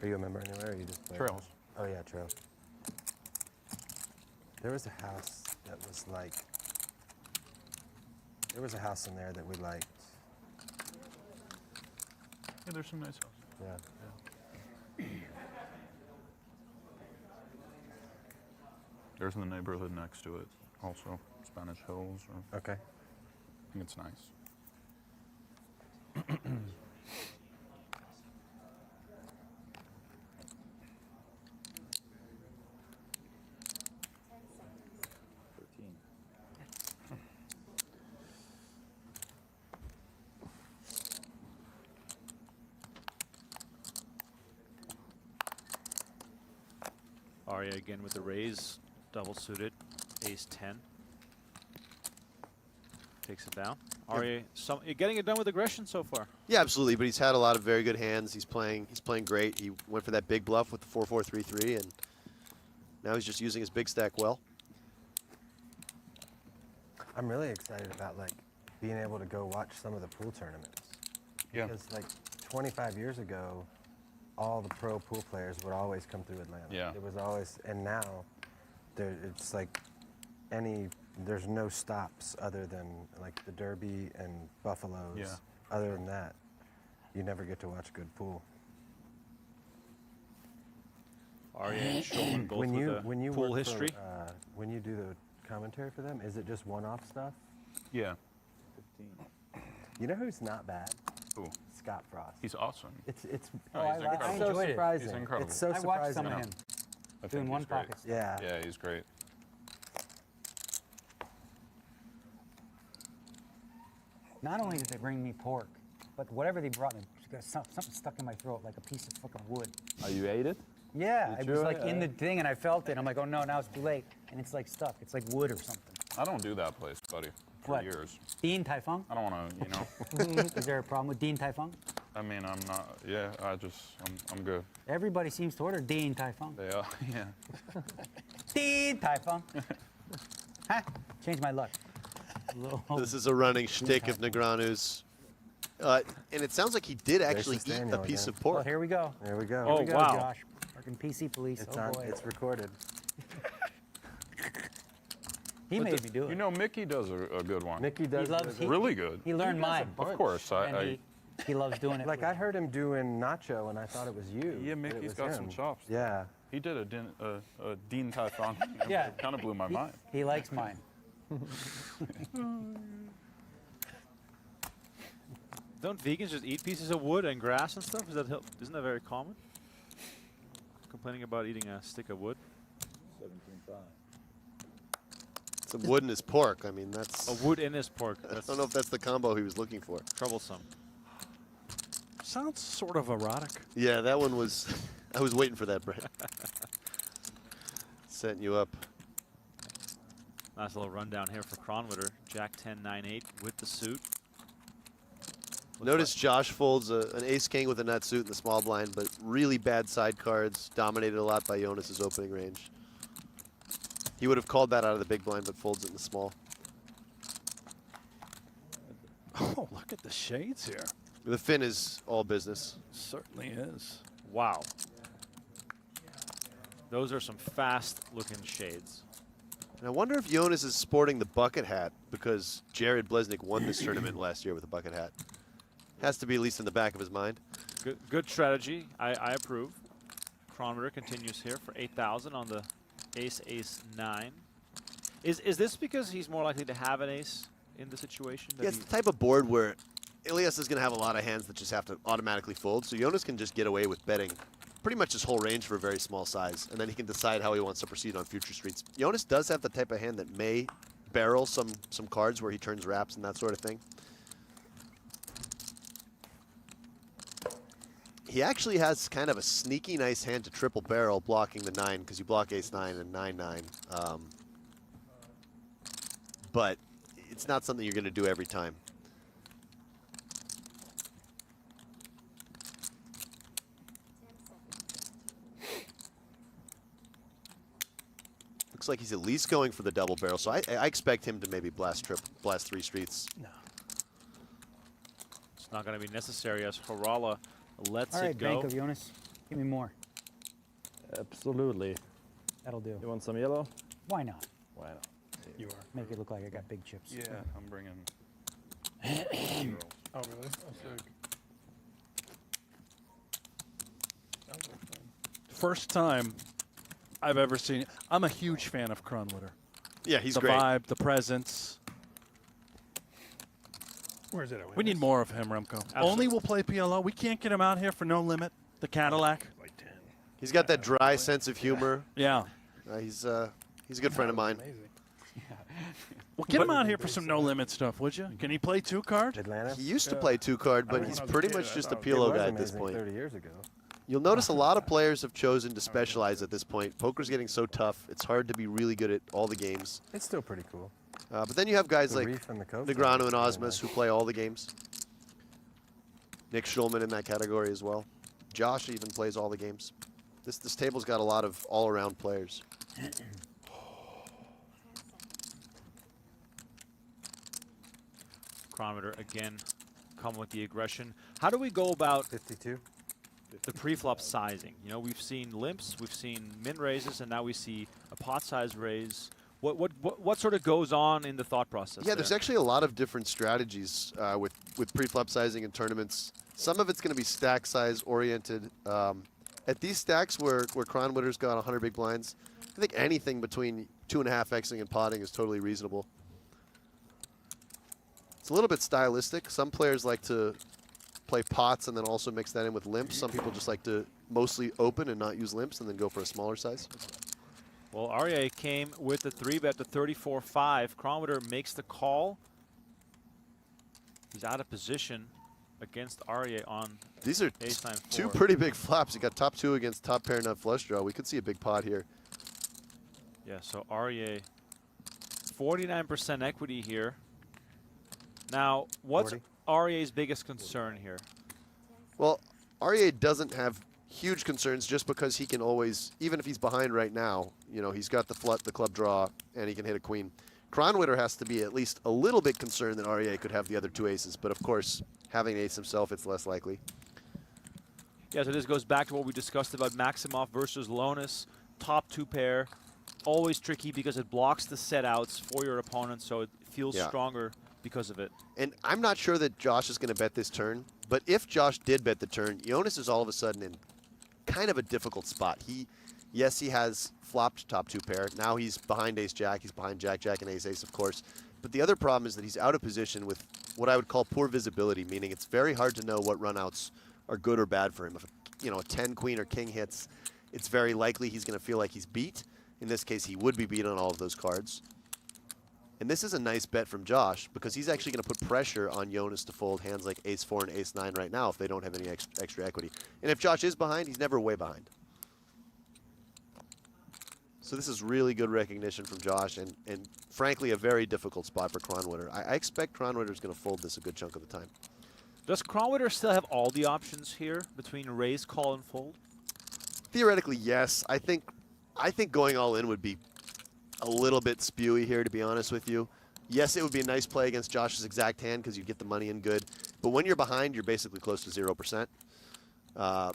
Are you a member anywhere or you just play? Trails. Oh yeah, Trails. There was a house that was like, there was a house in there that we liked. Yeah, there's some nice houses. Yeah. There's the neighborhood next to it, also Spanish Hills. Or Okay. I think it's nice. Arya again with the raise, double suited, ace 10. Takes it down. Arya, you're getting it done with aggression so far. Yeah, absolutely. But he's had a lot of very good hands. He's playing great. He went for that big bluff with the 4-4-3-3, and now he's just using his big stack well. I'm really excited about like being able to go watch some of the pool tournaments. Yeah. Because like 25 years ago, all the pro pool players would always come through Atlanta. Yeah. It was always, and now it's like there's no stops other than like the Derby and Buffaloes. Yeah. Other than that, you never get to watch good pool. Arya and Schulman both when with you the when you pool work history. for, when you do the commentary for them, is it just one-off stuff? Yeah. You know who's not bad? Ooh. Scott Frost. He's awesome. It's Oh, he's I incredible. so enjoyed it. surprising. He's incredible. It's so I watched surprising. some of I him I think doing he's one great. pocket. Yeah. Yeah, he's great. Not only did they bring me pork, but whatever they brought me, got something stuck in my throat like a piece of fucking wood. Are you ate it? Yeah, Did it was you? like in the thing, and I felt it. I'm like, oh no, now it's too late, and it's like stuck. It's like wood or something. I don't do that place, buddy, for What? years. Dean Taifeng? I don't want to, you know. Is there a problem with Dean Taifeng? I mean, I'm not. Yeah, I'm good. Everybody seems to order Dean Taifeng. They are. Yeah. Dean Taifeng. Huh? Change my luck. This is a running shtick of Negreanu's. And it sounds like he did actually Racist eat a Daniel piece again. of pork. Well, here we go. There we go. Oh, Here we go, wow. Josh. Fucking PC police. It's oh on. boy. It's recorded. He made me do it. You know, Mickey does a good one. Mickey does. He loves. Really good. He learned He does a mine. bunch. Of course, And he loves doing it. Like with- I heard him doing Nacho, and I thought it was you. Yeah, but it Mickey's was got some him. chops. Yeah. He did a Dean Taifeng. Yeah. It kind of blew my mind. He likes mine. Don't vegans just eat pieces of wood and grass and stuff? Isn't that very common? Complaining about eating a stick of wood? Some wood in his pork. I mean, that's. A wood in his pork. I That's don't know if that's the combo he was looking for. troublesome. Sounds sort of erotic. Yeah, that one was. I was waiting for that, Brett. Setting you up. Nice little rundown here for Kronwitter. Jack 10, 9-8 with the suit. Notice Josh folds an ace-king with a nut suit in the small blind, but really bad side cards, dominated a lot by Jonas's opening range. He would have called that out of the big blind, but folds it in the small. Oh, look at the shades here. The fin is all business. Certainly is. Wow. Those are some fast-looking shades. And I wonder if Jonas is sporting the bucket hat because Jared Bleznick won this tournament last year with a bucket hat. Has to be at least in the back of his mind. Good strategy. I approve. Kronwitter continues here for 8,000 on the ace-9. Is this because he's more likely to have an ace in the situation? Yeah, it's the type of board where Ilias is going to have a lot of hands that just have to automatically fold, so Jonas can just get away with betting pretty much his whole range for a very small size, and then he can decide how he wants to proceed on future streets. Jonas does have the type of hand that may barrel some cards where he turns wraps and that sort of thing. He actually has kind of a sneaky nice hand to triple barrel blocking the 9 because you block ace-9 and 9-9. But it's not something you're going to do every time. Looks like he's at least going for the double barrel, so I expect him to maybe blast 3 streets. No. It's not going to be necessary as Harala lets All it right, go. Bank of Jonas. Give me more. Absolutely. That'll do. You want some yellow? Why not? Why not? You are. Make it look like I got big chips. Yeah, I'm bringing. Oh, really? Oh, sick. That was fun. First time I've ever seen. I'm a huge fan of Kronwitter. Yeah, he's the great. vibe, the presence. Where's it at? We need more of him, Remco. Absolutely. Only will play PLO. We can't get him out here for no limit. The Cadillac. Like 10. He's got that dry sense of humor. Yeah. He's a good friend of mine. Amazing. Well, get him out here for some no limit stuff, would you? Can he play 2-card? Atlanta. He used to play 2-card, but I he's when I was a pretty kid, much I just a thought It PLO was guy at this amazing point. 30 years ago. You'll notice a lot of players have chosen to specialize at this point. Poker's getting so tough, it's hard to be really good at all the games. It's still pretty cool. But then you have guys The like Reef and the Coast Negreanu are and really Osmus nice. who play all the games. Nick Schulman in that category as well. Josh even plays all the games. This table's got a lot of all-around players. Kronwitter again come with the aggression. How do we go about 52. the pre-flop sizing? You know, we've seen limps, we've seen min raises, and now we see a pot size raise. What sort of goes on in the thought process? Yeah, there's there? actually a lot of different strategies with pre-flop sizing in tournaments. Some of it's going to be stack size oriented. At these stacks where Kronwitter's got 100 big blinds, I think anything between 2.5xing and potting is totally reasonable. It's a little bit stylistic. Some players like to play pots and then also mix that in with limps. Some people just like to mostly open and not use limps and then go for a smaller size. Well, Aryeh came with the 3-bet to 34-5. Kronwitter makes the call. He's out of position against Aryeh on These are ace-9-4. two pretty big flops. You got top 2 against top pair nut flush draw. We could see a big pot here. Yeah, so Aryeh, 49% equity here. Now, what's 40. Aryeh's biggest concern here? Well, Aryeh doesn't have huge concerns just because he can always, even if he's behind right now, you know, he's got the club draw, and he can hit a queen. Kronwitter has to be at least a little bit concerned that Aryeh could have the other 2 aces, but of course, having an ace himself, it's less likely. Yeah, so this goes back to what we discussed about Maximov versus Lonis. Top 2 pair, always tricky because it blocks the set outs for your opponent, so it feels stronger because of it. And I'm not sure that Josh is going to bet this turn, but if Josh did bet the turn, Jonas is all of a sudden in kind of a difficult spot. Yes, he has flopped top 2 pair. Now he's behind ace-jack. He's behind jack-jack and ace-ace, of course. But the other problem is that he's out of position with what I would call poor visibility, meaning it's very hard to know what runouts are good or bad for him. If a 10 queen or king hits, it's very likely he's going to feel like he's beat. In this case, he would be beat on all of those cards. And this is a nice bet from Josh because he's actually going to put pressure on Jonas to fold hands like ace-4 and ace-9 right now if they don't have any extra equity. And if Josh is behind, he's never way behind. So this is really good recognition from Josh and frankly, a very difficult spot for Kronwitter. I expect Kronwitter's going to fold this a good chunk of the time. Does Kronwitter still have all the options here between raise, call, and fold? Theoretically, yes. I think going all in would be a little bit spewy here, to be honest with you. Yes, it would be a nice play against Josh's exact hand because you get the money in good. But when you're behind, you're basically close to 0%.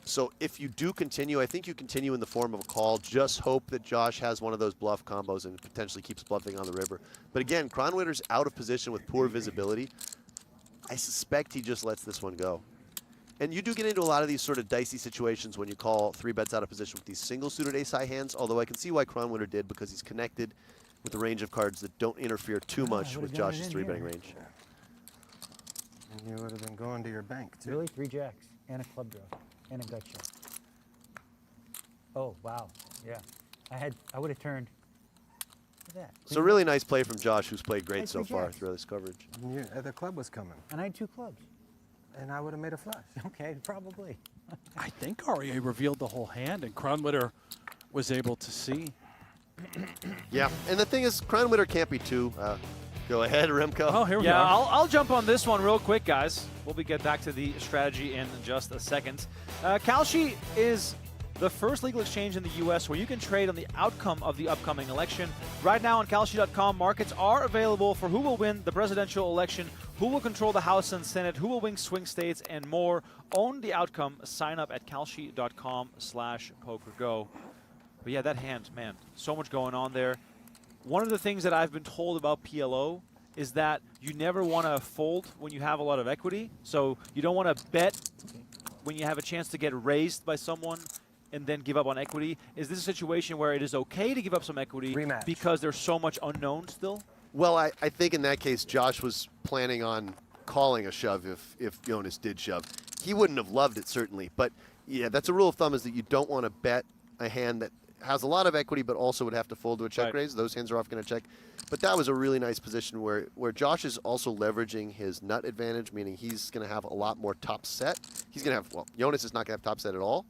So if you do continue, I think you continue in the form of a call. Just hope that Josh has one of those bluff combos and potentially keeps bluffing on the river. But again, Kronwitter's out of position with poor visibility. I suspect he just lets this one go. And you do get into a lot of these sort of dicey situations when you call 3 bets out of position with these single-suited ace-high hands, although I can see why Kronwitter did because he's connected with a range of cards that don't interfere too much with Josh's 3-betting range. And you would have been going to your bank, too. Really? 3 jacks and a club draw and a gut shot. Oh, wow. Yeah. I would have turned. Look at that. So really nice play from Josh, who's played great Nice so far rejects. throughout this coverage. The club was coming, And I had 2 clubs. and I would have made a flush. Okay, probably. I think REA revealed the whole hand, and Kronwitter was able to see. Yeah, and the thing is, Kronwitter can't be too. Go ahead, Remco. Oh, here we Yeah, go. I'll jump on this one real quick, guys. We'll get back to the strategy in just a second. Kalshi is the first legal exchange in the U.S. where you can trade on the outcome of the upcoming election. Right now on Kalshi.com, markets are available for who will win the presidential election, who will control the House and Senate, who will win swing states, and more. Own the outcome. Sign up at Kalshi.com/PokerGo. But yeah, that hand, man, so much going on there. One of the things that I've been told about PLO is that you never want to fold when you have a lot of equity. So you don't want to bet when you have a chance to get raised by someone and then give up on equity. Is this a situation where it is okay to give up some equity because there's so much unknown still? Well, I think in that case, Josh was planning on calling a shove if Jonas did shove. He wouldn't have loved it, certainly. But, yeah, that's a rule of thumb is that you don't want to bet a hand that has a lot of equity but also would have to fold to a check raise. Those hands are often going to check. But that was a really nice position where Josh is also leveraging his nut advantage, meaning he's going to have a lot more top set. He's going to have, well, Jonas is not going to have top set at all.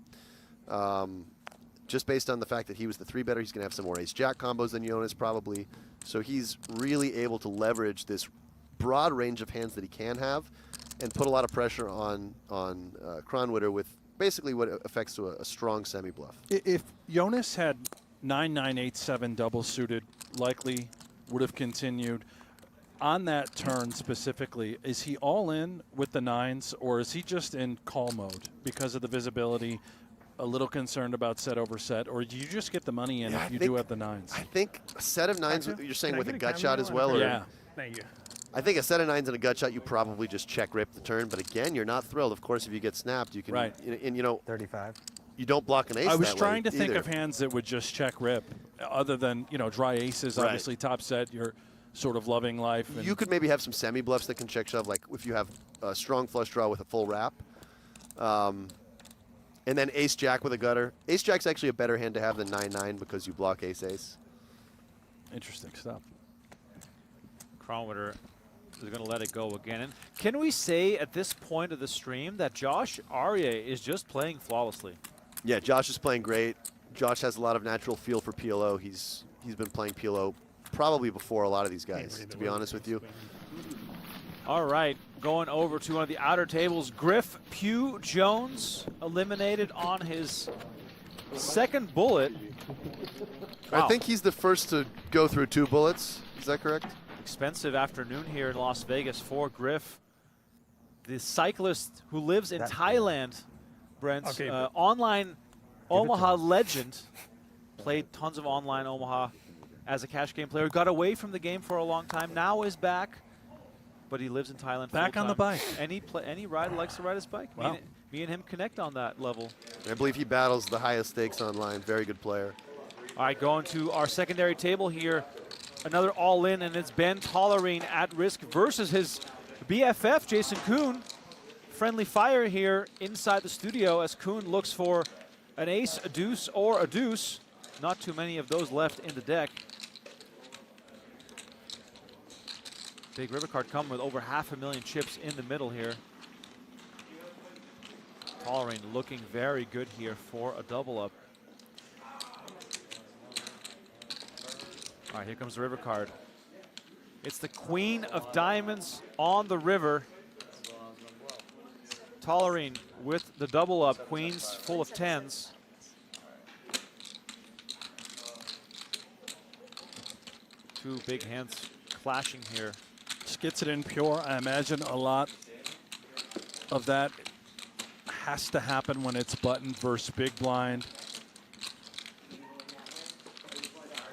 Just based on the fact that he was the 3-better, he's going to have some more ace-jack combos than Jonas probably. So he's really able to leverage this broad range of hands that he can have and put a lot of pressure on Kronwitter with basically what affects to a strong semi-bluff. If Jonas had 9-9-8-7 double suited, likely would have continued. On that turn specifically, is he all in with the 9s, or is he just in call mode because of the visibility, a little concerned about set over set, or do you just get the money in if you do have the 9s? I think a set of 9s, you're saying with a gut shot as well? Or Yeah. Thank you. I think a set of 9s and a gut shot, you probably just check rip the turn. But again, you're not thrilled. Of course, if you get snapped, you can. Right. And you know, 35. You don't block an ace. I was that trying way to think either. of hands that would just check rip, other than dry aces. Right. Obviously, top set, you're sort of loving life. And You could maybe have some semi bluffs that can check shove, like if you have a strong flush draw with a full wrap. And then ace jack with a gutter. Ace jack's actually a better hand to have than 9-9 because you block ace ace. Interesting stuff. Kronwitter is going to let it go again. And can we say at this point of the stream that Josh Aryeh is just playing flawlessly? Yeah, Josh is playing great. Josh has a lot of natural feel for PLO. He's been playing PLO probably before a lot of these guys, to be honest with you. All right, going over to one of the outer tables, Griff Pugh Jones eliminated on his second bullet. I think he's the first to go through 2 bullets. Is that correct? Expensive afternoon here in Las Vegas for Griff. The cyclist who lives in Thailand, Brent, Okay, online Omaha legend, played tons of online Omaha as a cash game player, got away from the game for a long time, now is back, but he lives in Thailand Back on the full-time. bike. Any ride likes to ride his bike. Wow. Me and him connect on that level. I believe he battles the highest stakes online. Very good player. All right, going to our secondary table here. Another all-in, and it's Ben Tollerene at risk versus his BFF, Jason Kuhn. Friendly fire here inside the studio as Kuhn looks for an ace, a deuce, or a deuce. not too many of those left in the deck. Big river card coming with over 500,000 chips in the middle here. Tollerene looking very good here for a double up. All right, here comes the river card. It's the queen of diamonds on the river. Tollerene with the double up, queens full of tens. Two big hands clashing here. Just gets it in pure. I imagine a lot of that has to happen when it's button versus big blind.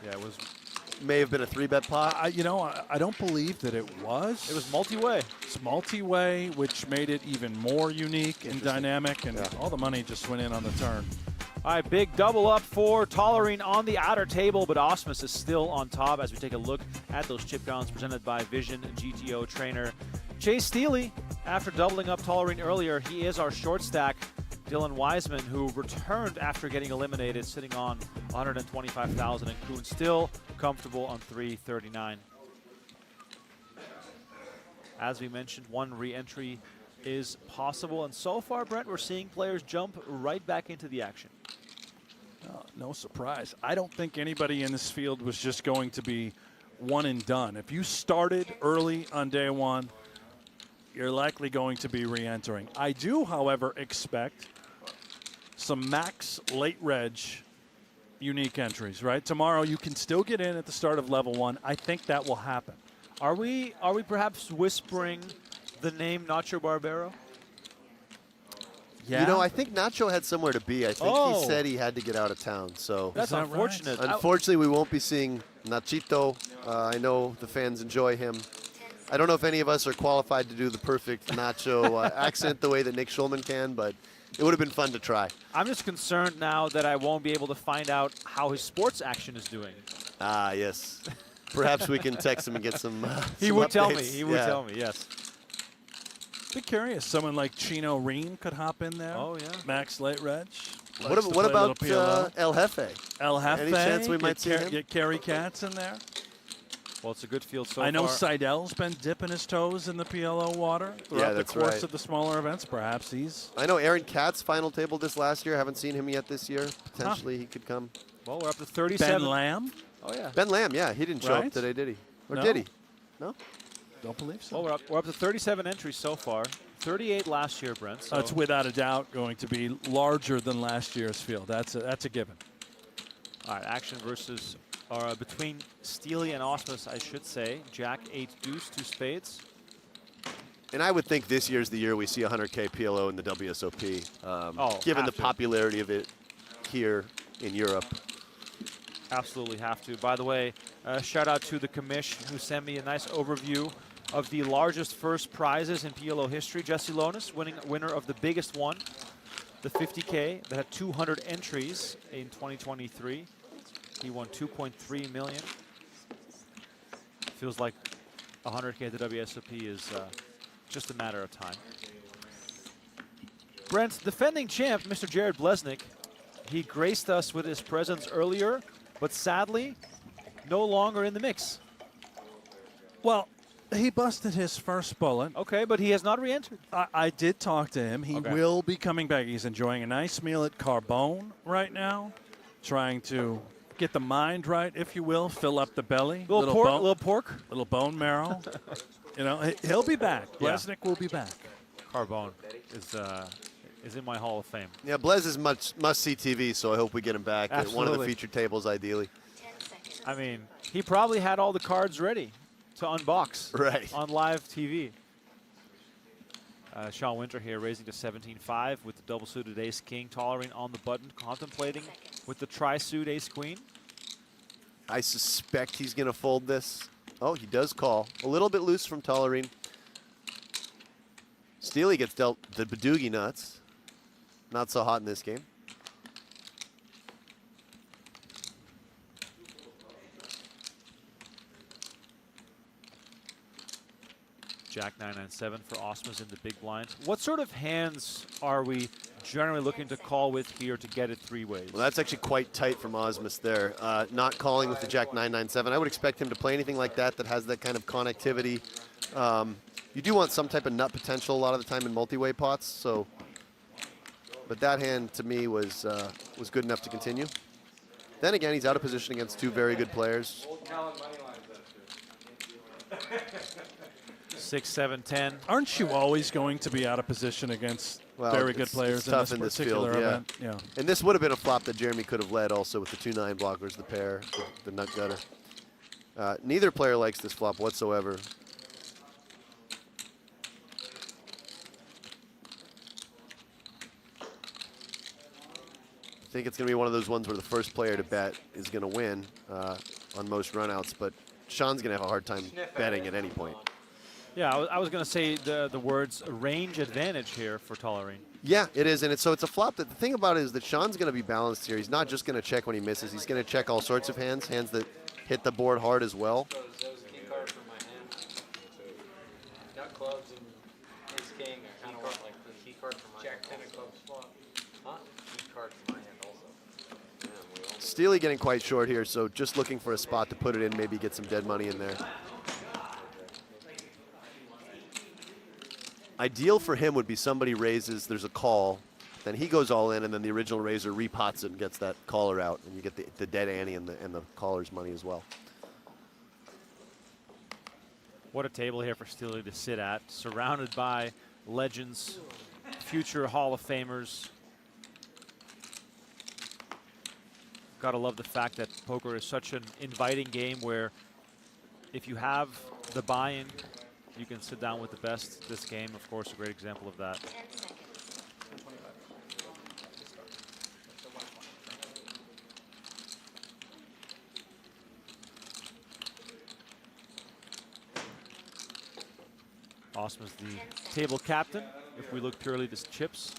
Yeah, it was. May have been a 3-bet pot. You know, I don't believe that it was. It was multi-way. It's multi-way, which made it even more unique and dynamic, and all the money just went in on the turn. All right, big double up for Tollerene on the outer table, but Osmus is still on top as we take a look at those chip counts presented by Vision GTO trainer Chase Steely. After doubling up Tollerene earlier, he is our short stack. Dylan Wiseman, who returned after getting eliminated, sitting on 125,000, and Kuhn still comfortable on 339. As we mentioned, one re-entry is possible, and so far, Brent, we're seeing players jump right back into the action. No surprise. I don't think anybody in this field was just going to be one and done. If you started early on day one, you're likely going to be re-entering. I do, however, expect some max late reg unique entries, right? Tomorrow you can still get in at the start of level 1. I think that will happen. Are we perhaps whispering the name Nacho Barbero? Yeah. You know, I think Nacho had somewhere to be. I think he said he had to get out of town. So that's unfortunate. Right? Unfortunately, we won't be seeing Nachito. I know the fans enjoy him. I don't know if any of us are qualified to do the perfect Nacho accent the way that Nick Schulman can, but it would have been fun to try. I'm just concerned now that I won't be able to find out how his sports action is doing. Ah, yes. Perhaps we can text him and get some. He some would updates. tell me. He would tell me. Yes. Be curious. Someone like Chino Reen could hop in there. Oh yeah. Max late reg. What about El Jefe? El Jefe. Any chance we might see him? Get Kerry Katz in there. Well, it's a good field so far. I know Seidel's been dipping his toes in the PLO water throughout the course of the smaller events. Perhaps he's. I know Aaron Katz final tabled this last year. Haven't seen him yet this year. Potentially he could come. Well, we're up to 37. Ben Lamb. Oh yeah. Ben Lamb, yeah, he didn't show up today, did he? Or did he? No. Don't believe so. Well, we're up to 37 entries so far. 38 last year, Brent. So it's without a doubt going to be larger than last year's field. That's a given. All right, action versus. Between Steely and Osmus, I should say. Jack, 8 deuce, 2 spades. And I would think this year's the year we see 100K PLO in the WSOP, given the popularity of it here in Europe. Absolutely have to. By the way, shout out to the commish who sent me a nice overview of the largest first prizes in PLO history. Jesse Lonis, winner of the biggest one, the 50K that had 200 entries in 2023. He won 2.3 million. Feels like 100K at the WSOP is just a matter of time. Brent, defending champ, Mr. Jared Bleznick, he graced us with his presence earlier, but sadly, no longer in the mix. Well, he busted his first bullet. Okay, but he has not re-entered. I did talk to him. He will be coming back. He's enjoying a nice meal at Carbone right now, trying to get the mind right, if you will, fill up the belly. Little pork. Little bone marrow. You know, he'll be back. Bleznick will be back. Carbone is in my Hall of Fame. Yeah, Blez is must-see TV, so I hope we get him back at one of the featured tables, ideally. I mean, he probably had all the cards ready to unbox on live TV. Sean Winter here raising to 17-5 with the double-suited ace-king. Tollerene on the button, contemplating with the tri-suit ace-queen. I suspect he's going to fold this. Oh, he does call. A little bit loose from Tollerene. Steely gets dealt the Badoogie nuts. Not so hot in this game. Jack 997 for Osmus in the big blind. What sort of hands are we generally looking to call with here to get it 3 ways. Well, that's actually quite tight from Osmus there. Not calling with the Jack 9-9-7. I would expect him to play anything like that that has that kind of connectivity. You do want some type of nut potential a lot of the time in multi-way pots. So, but that hand to me was good enough to continue. Then again, he's out of position against 2 very good players. 6, 7, 10. Aren't you always going to be out of position against very good players tough in this particular field, event? Yeah. And this would have been a flop that Jeremy could have led also with the 2-9 blockers, the pair, the nut gutter. Neither player likes this flop whatsoever. I think it's going to be one of those ones where the first player to bet is going to win on most runouts, but Sean's going to have a hard time betting at any point. Yeah, I was going to say the words range advantage here for Tollerene. Yeah, it is, and so it's a flop that the thing about it is that Sean's going to be balanced here. He's not just going to check when he misses. He's going to check all sorts of hands that hit the board hard as well. That was a key card for my hand. Nut clubs and ace king. I kind of want like the key card for my Jack 10 of clubs flop. Huh? Key card for my hand also. Steely getting quite short here, so just looking for a spot to put it in, maybe get some dead money in there. Ideal for him would be somebody raises, there's a call, then he goes all in, and then the original raiser repots it and gets that caller out, and you get the dead ante and the caller's money as well. What a table here for Steely to sit at, surrounded by legends, future Hall of Famers. Gotta love the fact that poker is such an inviting game where if you have the buy-in, you can sit down with the best. This game, of course, a great example of that. Osman's the table captain. If we look purely at chips,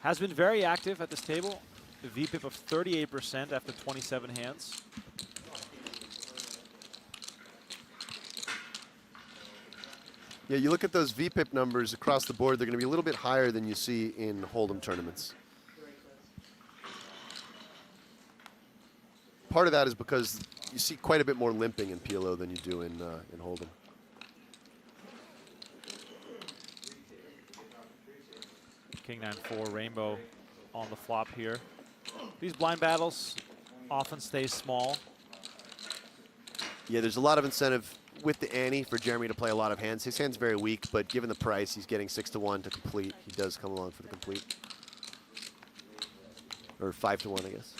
has been very active at this table. A VPIP of 38% after 27 hands. Yeah, you look at those VPIP numbers across the board, they're going to be a little bit higher than you see in Hold'em tournaments. Part of that is because you see quite a bit more limping in PLO than you do in Hold'em. King 9-4 rainbow on the flop here. These blind battles often stay small. Yeah, there's a lot of incentive with the ante for Jeremy to play a lot of hands. His hand's very weak, but given the price, he's getting 6-1 to complete. He does come along for the complete. Or 5-1, I guess.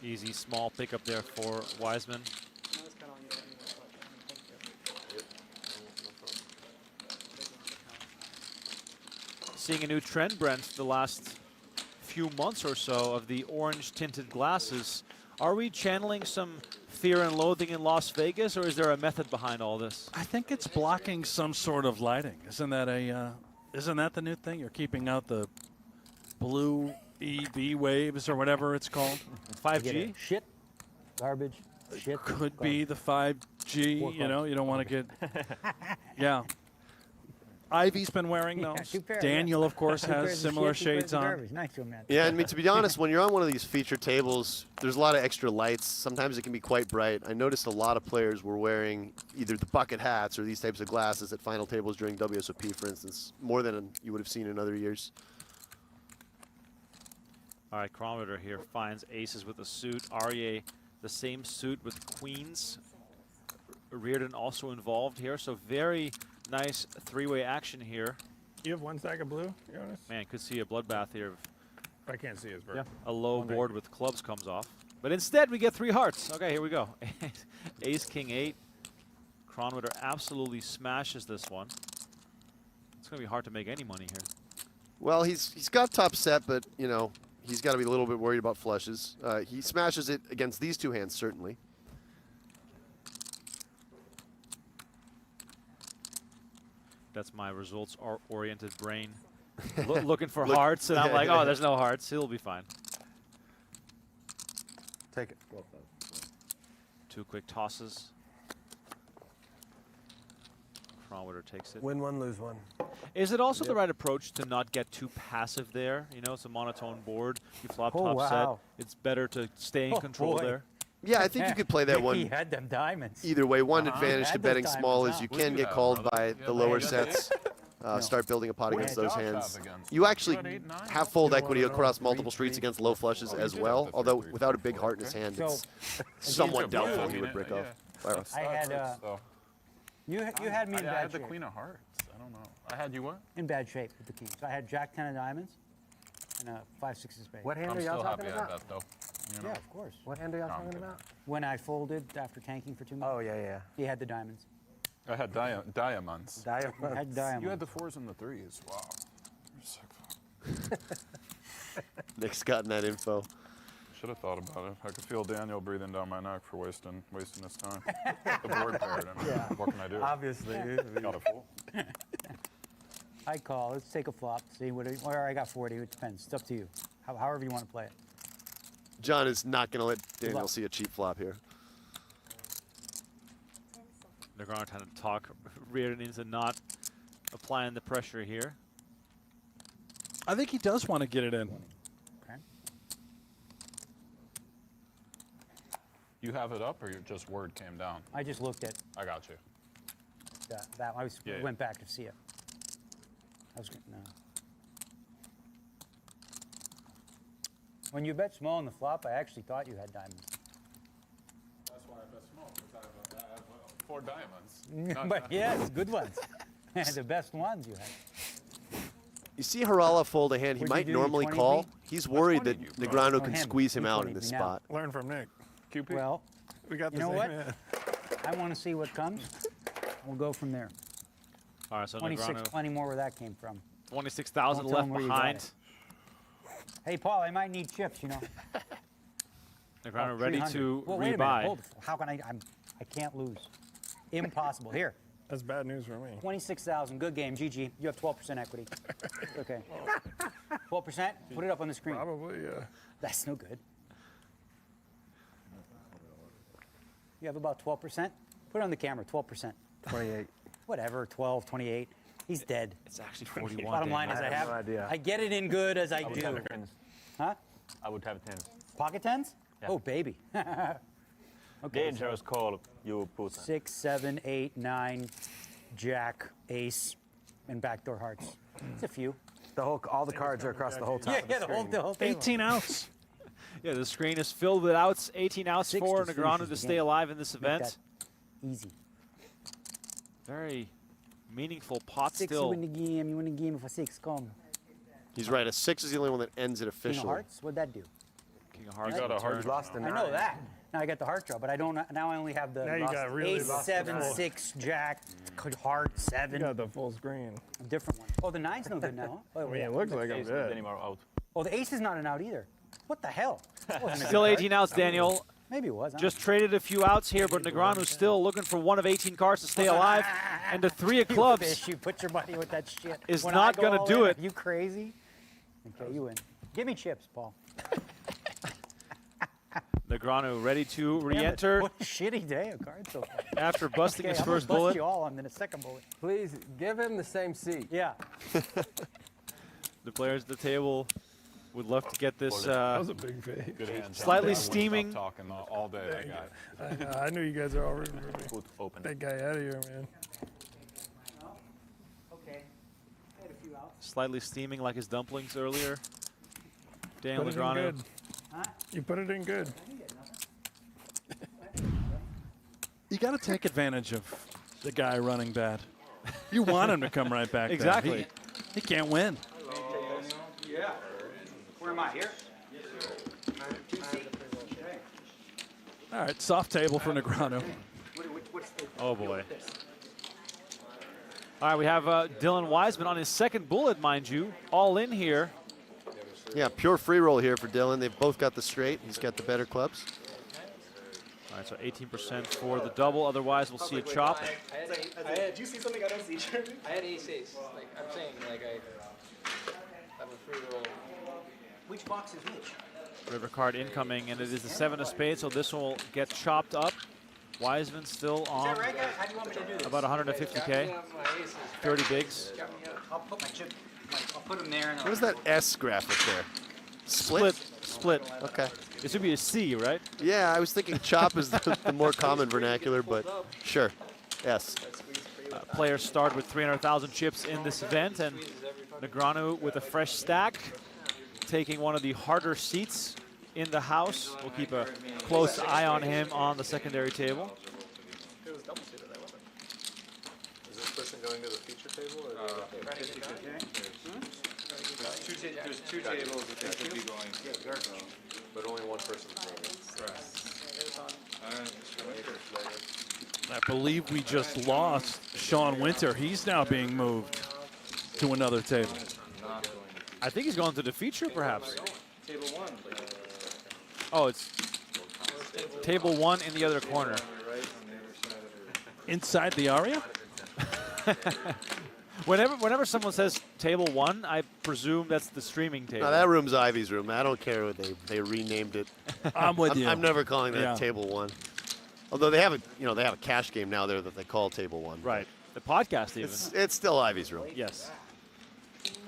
Easy small pickup there for Wiseman. Seeing a new trend, Brent, the last few months or so of the orange tinted glasses. Are we channeling some fear and loathing in Las Vegas, or is there a method behind all this? I think it's blocking some sort of lighting. Isn't that the new thing? You're keeping out the blue EV waves or whatever it's called. 5G? Shit, garbage, shit. Could be the 5G, you know, you don't want to get, yeah. Ivy's been wearing those. Daniel, of course, has similar shades on. Nice one, man. Yeah, I mean, to be honest, when you're on one of these feature tables, there's a lot of extra lights. Sometimes it can be quite bright. I noticed a lot of players were wearing either the bucket hats or these types of glasses at final tables during WSOP, for instance, more than you would have seen in other years. All right, Chronometer here finds aces with a suit. Aryeh, the same suit with queens. Reardon also involved here, so very nice three-way action here. You have one stack of blue, Jonas? Man, could see a bloodbath here. I can't see his bird. Yeah. A low board with clubs comes off. But instead, we get 3 hearts. Okay, here we go. Ace, King 8. Chronometer absolutely smashes this one. It's going to be hard to make any money here. Well, he's got top set, but, you know, he's got to be a little bit worried about flushes. He smashes it against these 2 hands, certainly. That's my results-oriented brain. Looking for hearts, and I'm like, oh, there's no hearts. He'll be fine. Take it. 2 quick tosses. Chronometer takes it. Win one, lose one. Is it also the right approach to not get too passive there? You know, it's a monotone board. You flop Oh, top wow. set. It's better to stay in Oh, control boy. there. Yeah, I think you could play that He one had them diamonds. either way. One Uh-huh. advantage to Had betting those small diamonds is you out. can get called by the lower sets. Start building a pot against those hands. You actually have fold equity across multiple streets against low flushes as well, although without a big heart in his hand, it's somewhat doubtful he would brick off. I had, you had me in I bad had the shape. queen of hearts. I don't know. I had you what? In bad shape with the keys. So I had Jack 10 of diamonds and a 5-6 of spades. What hand I'm are y'all still talking happy I about? bet though. You know? Yeah, of course. What hand are y'all No, I'm talking good. about? When I folded after tanking for 2 minutes. Oh, yeah. He had the diamonds. I had diamonds. He had diamonds. You had the 4s and the 3s. Wow. You're sick. Nick's gotten that info. Should have thought about it. I could feel Daniel breathing down my neck for wasting his time. The board paired. I mean, what can I do? Obviously. Got a fool. I call. Let's take a flop. See what? Or I got 40. It depends. It's up to you. However you want to play it. John is not going to let Daniel luck. see a cheap flop here. Negreanu trying to talk Reardon into not applying the pressure here. I think he does want to get it in. Okay. You have it up, or your just word came down? I just looked at I got you. that. I Yeah, yeah. went back to see it. I was no. When you bet small in the flop, I actually thought you had diamonds. That's why I bet small. I have 4 diamonds. But yes, good ones. The best ones you had. You see Harala fold a hand he What'd you might do, normally 20 call. B? He's worried that one did you Negreanu Oh, can him. squeeze him He out in 20 this now. spot. Learn from Nick. QP? Well, We got you the know same what? hand. I want to see what comes. We'll go from there. All right, so 26, Negreanu, plenty more where that came from. 26,000 Don't tell left him where you got behind. it. Hey, Paul, I might need chips, you know. Negreanu ready 300. to well, wait a minute. rebuy. Hold. How can I can't lose. Impossible. Here, That's bad news for me. 26,000. Good game. GG. You have 12% equity. Okay. 12%? Put it up on the screen. Probably, yeah. That's no good. You have about 12%? Put it on the camera. 12%. 28. Whatever. 12, 28. He's dead. It's actually 41. Bottom line is I have no idea. I get it in good as I do. Huh? I would have 10. Pocket tens? Yeah. Oh, baby. Okay. Dangerous call, you put. 6, 7, 8, 9, Jack, Ace, and backdoor hearts. It's a few. All the cards are across the whole top of the screen. the whole table. 18 outs. Yeah, the screen is filled with outs. 18 outs 60 for finishes Negreanu the to stay game. alive in this Make event. that easy. Very meaningful pot 6, you still. win the game. You win the game for 6. Come. He's right. A 6 is the only one that ends it King of officially. hearts? What'd that do? King of hearts. You got a return. hard Lost a I 9. know that. Now I got the heart draw, but I don't. Now I only have the Now you got really Ace, lost 7, control. 6, Jack, heart, You 7. got the full screen. A different one. Oh, the 9's no good now. Huh? I mean, it looks like I'm dead. Anymore out. Oh, the Ace is not an out either. What the hell? That wasn't a Still good 18 outs, Daniel. Maybe it was. I don't Just traded a few outs here, but Negreanu's still looking for one of 18 cards to stay alive. And the 3 of You clubs. fish, you put your money with that shit. Is When not I go gonna all do in, it. You crazy? Okay, you win. Give me chips, Paul. Negreanu ready to Damn it, re-enter What a shitty day of cards so far. after busting Okay, his I'm gonna first bust bullet. you all on the second bullet. Please give him the same seat. Yeah. The players at the table would love to get this That was a big fade. Good hand. Slightly John. steaming. Stop talking all day, that guy. I knew you guys are all rooting for me. Put open. That guy out of here, man. Okay. Had a few outs. slightly steaming like his dumplings earlier. Daniel Put it in Negreanu. good. Huh? You put it in good. You got to take advantage of the guy running bad. You want him to come right back. there. Exactly. He can't win. Yeah. Where am I? Here? All right, soft table for Negreanu. Oh boy. All right, we have Dylan Wiseman on his second bullet, mind you, all in here. Yeah, pure free roll here for Dylan. They've both got the straight. He's got the better clubs. All right, so 18% for the double. Otherwise, we'll see a chop. Do you see something I don't see, Jeremy? I had ace. Like, I'm saying, like, I have a free roll. Which box is which? River card incoming, and it is the 7 of spades, so this will get chopped up. Wiseman still on Is that right, guys? How do you want me to do this? about 150K. 30 bigs. I'll put my chip. I'll put them there. And What is that S graphic there? Split? Split. Okay. This would be a C, right? Yeah, I was thinking chop is the more common vernacular, but sure. S. Players start with 300,000 chips in this event, and Negreanu with a fresh stack, taking one of the harder seats in the house. We'll keep a close eye on him on the secondary table. Is this person going to the feature table? There's two tables that they could be going to. But only one person. I believe we just lost Sean Winter. He's now being moved to another table. I think he's going to the feature, perhaps. Table 1. Oh, it's table 1 in the other corner. Inside the aria? Whenever someone says table 1, I presume that's the streaming table. No, that room's Ivy's room. I don't care what they renamed it. I'm with you. I'm never calling that Yeah. table 1. Although they have a cash game now there that they call table 1. Right. The podcast even. It's still Ivy's room. Yes.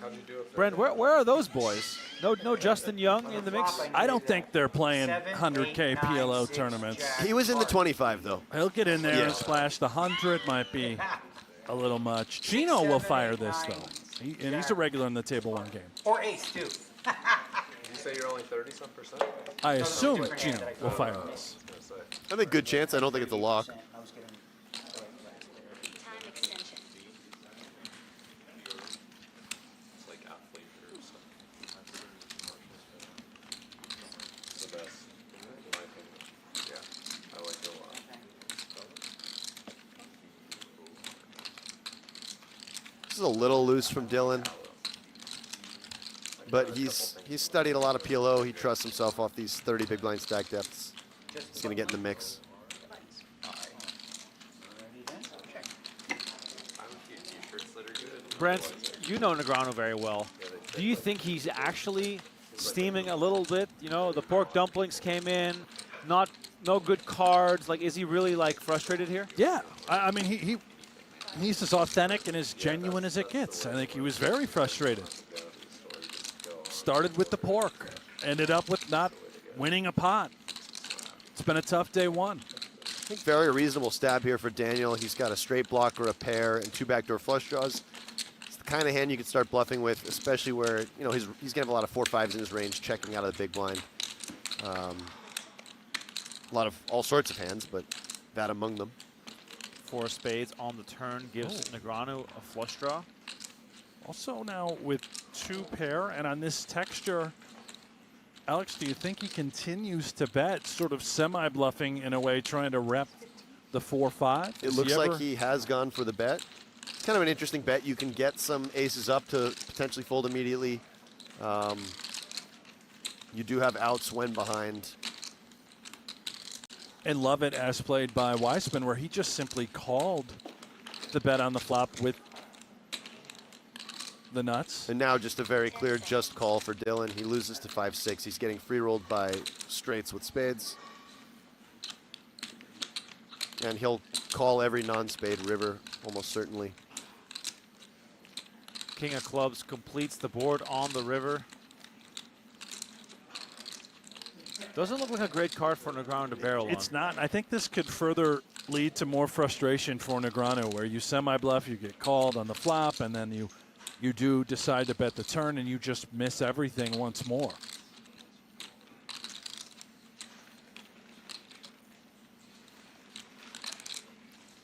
How do you do it? Brent, where are those boys? No Justin Young in the mix? I don't think they're playing 100K PLO tournaments. He was in the 25 though. He'll get in there Yeah. and splash. The 100 might be a little much. Gino will fire this, though. And he's a regular in the table 1 game. Or ace, too. Did you say you're only 30-some%? I assume Gino will fire this. I think good chance. I don't think it's a lock. Time extension. It's like athlete or something. It's the best, in my opinion. Yeah, I like it a lot. This is a little loose from Dylan, but he's studied a lot of PLO. He trusts himself off these 30 big blind stack depths. He's going to get in the mix. Brent, you know Negreanu very well. Do you think he's actually steaming a little bit? You know, the pork dumplings came in, no good cards. Like, is he really like frustrated here? Yeah, I mean he's as authentic and as genuine as it gets. I think he was very frustrated. Started with the pork, ended up with not winning a pot. It's been a tough day 1. I think very reasonable stab here for Daniel. He's got a straight blocker, a pair, and 2 backdoor flush draws. It's the kind of hand you can start bluffing with, especially where he's going to have a lot of 4-5s in his range, checking out of the big blind. A lot of all sorts of hands, but that among them. 4 spades on the turn gives Negreanu a flush draw. Also now with 2 pair, and on this texture, Alex, do you think he continues to bet, sort of semi-bluffing in a way, trying to rep the 4-5? It looks like he has gone for the bet. It's kind of an interesting bet. You can get some aces up to potentially fold immediately. You do have outs when behind. And love it as played by Weissman, where he just simply called the bet on the flop with the nuts. And now just a very clear just call for Dylan. He loses to 5-6. He's getting free rolled by straights with spades. And he'll call every non-spade river, almost certainly. King of clubs completes the board on the river. Doesn't look like a great card for Negreanu to barrel on. It's not. I think this could further lead to more frustration for Negreanu, where you semi-bluff, you get called on the flop, and then you do decide to bet the turn, and you just miss everything once more.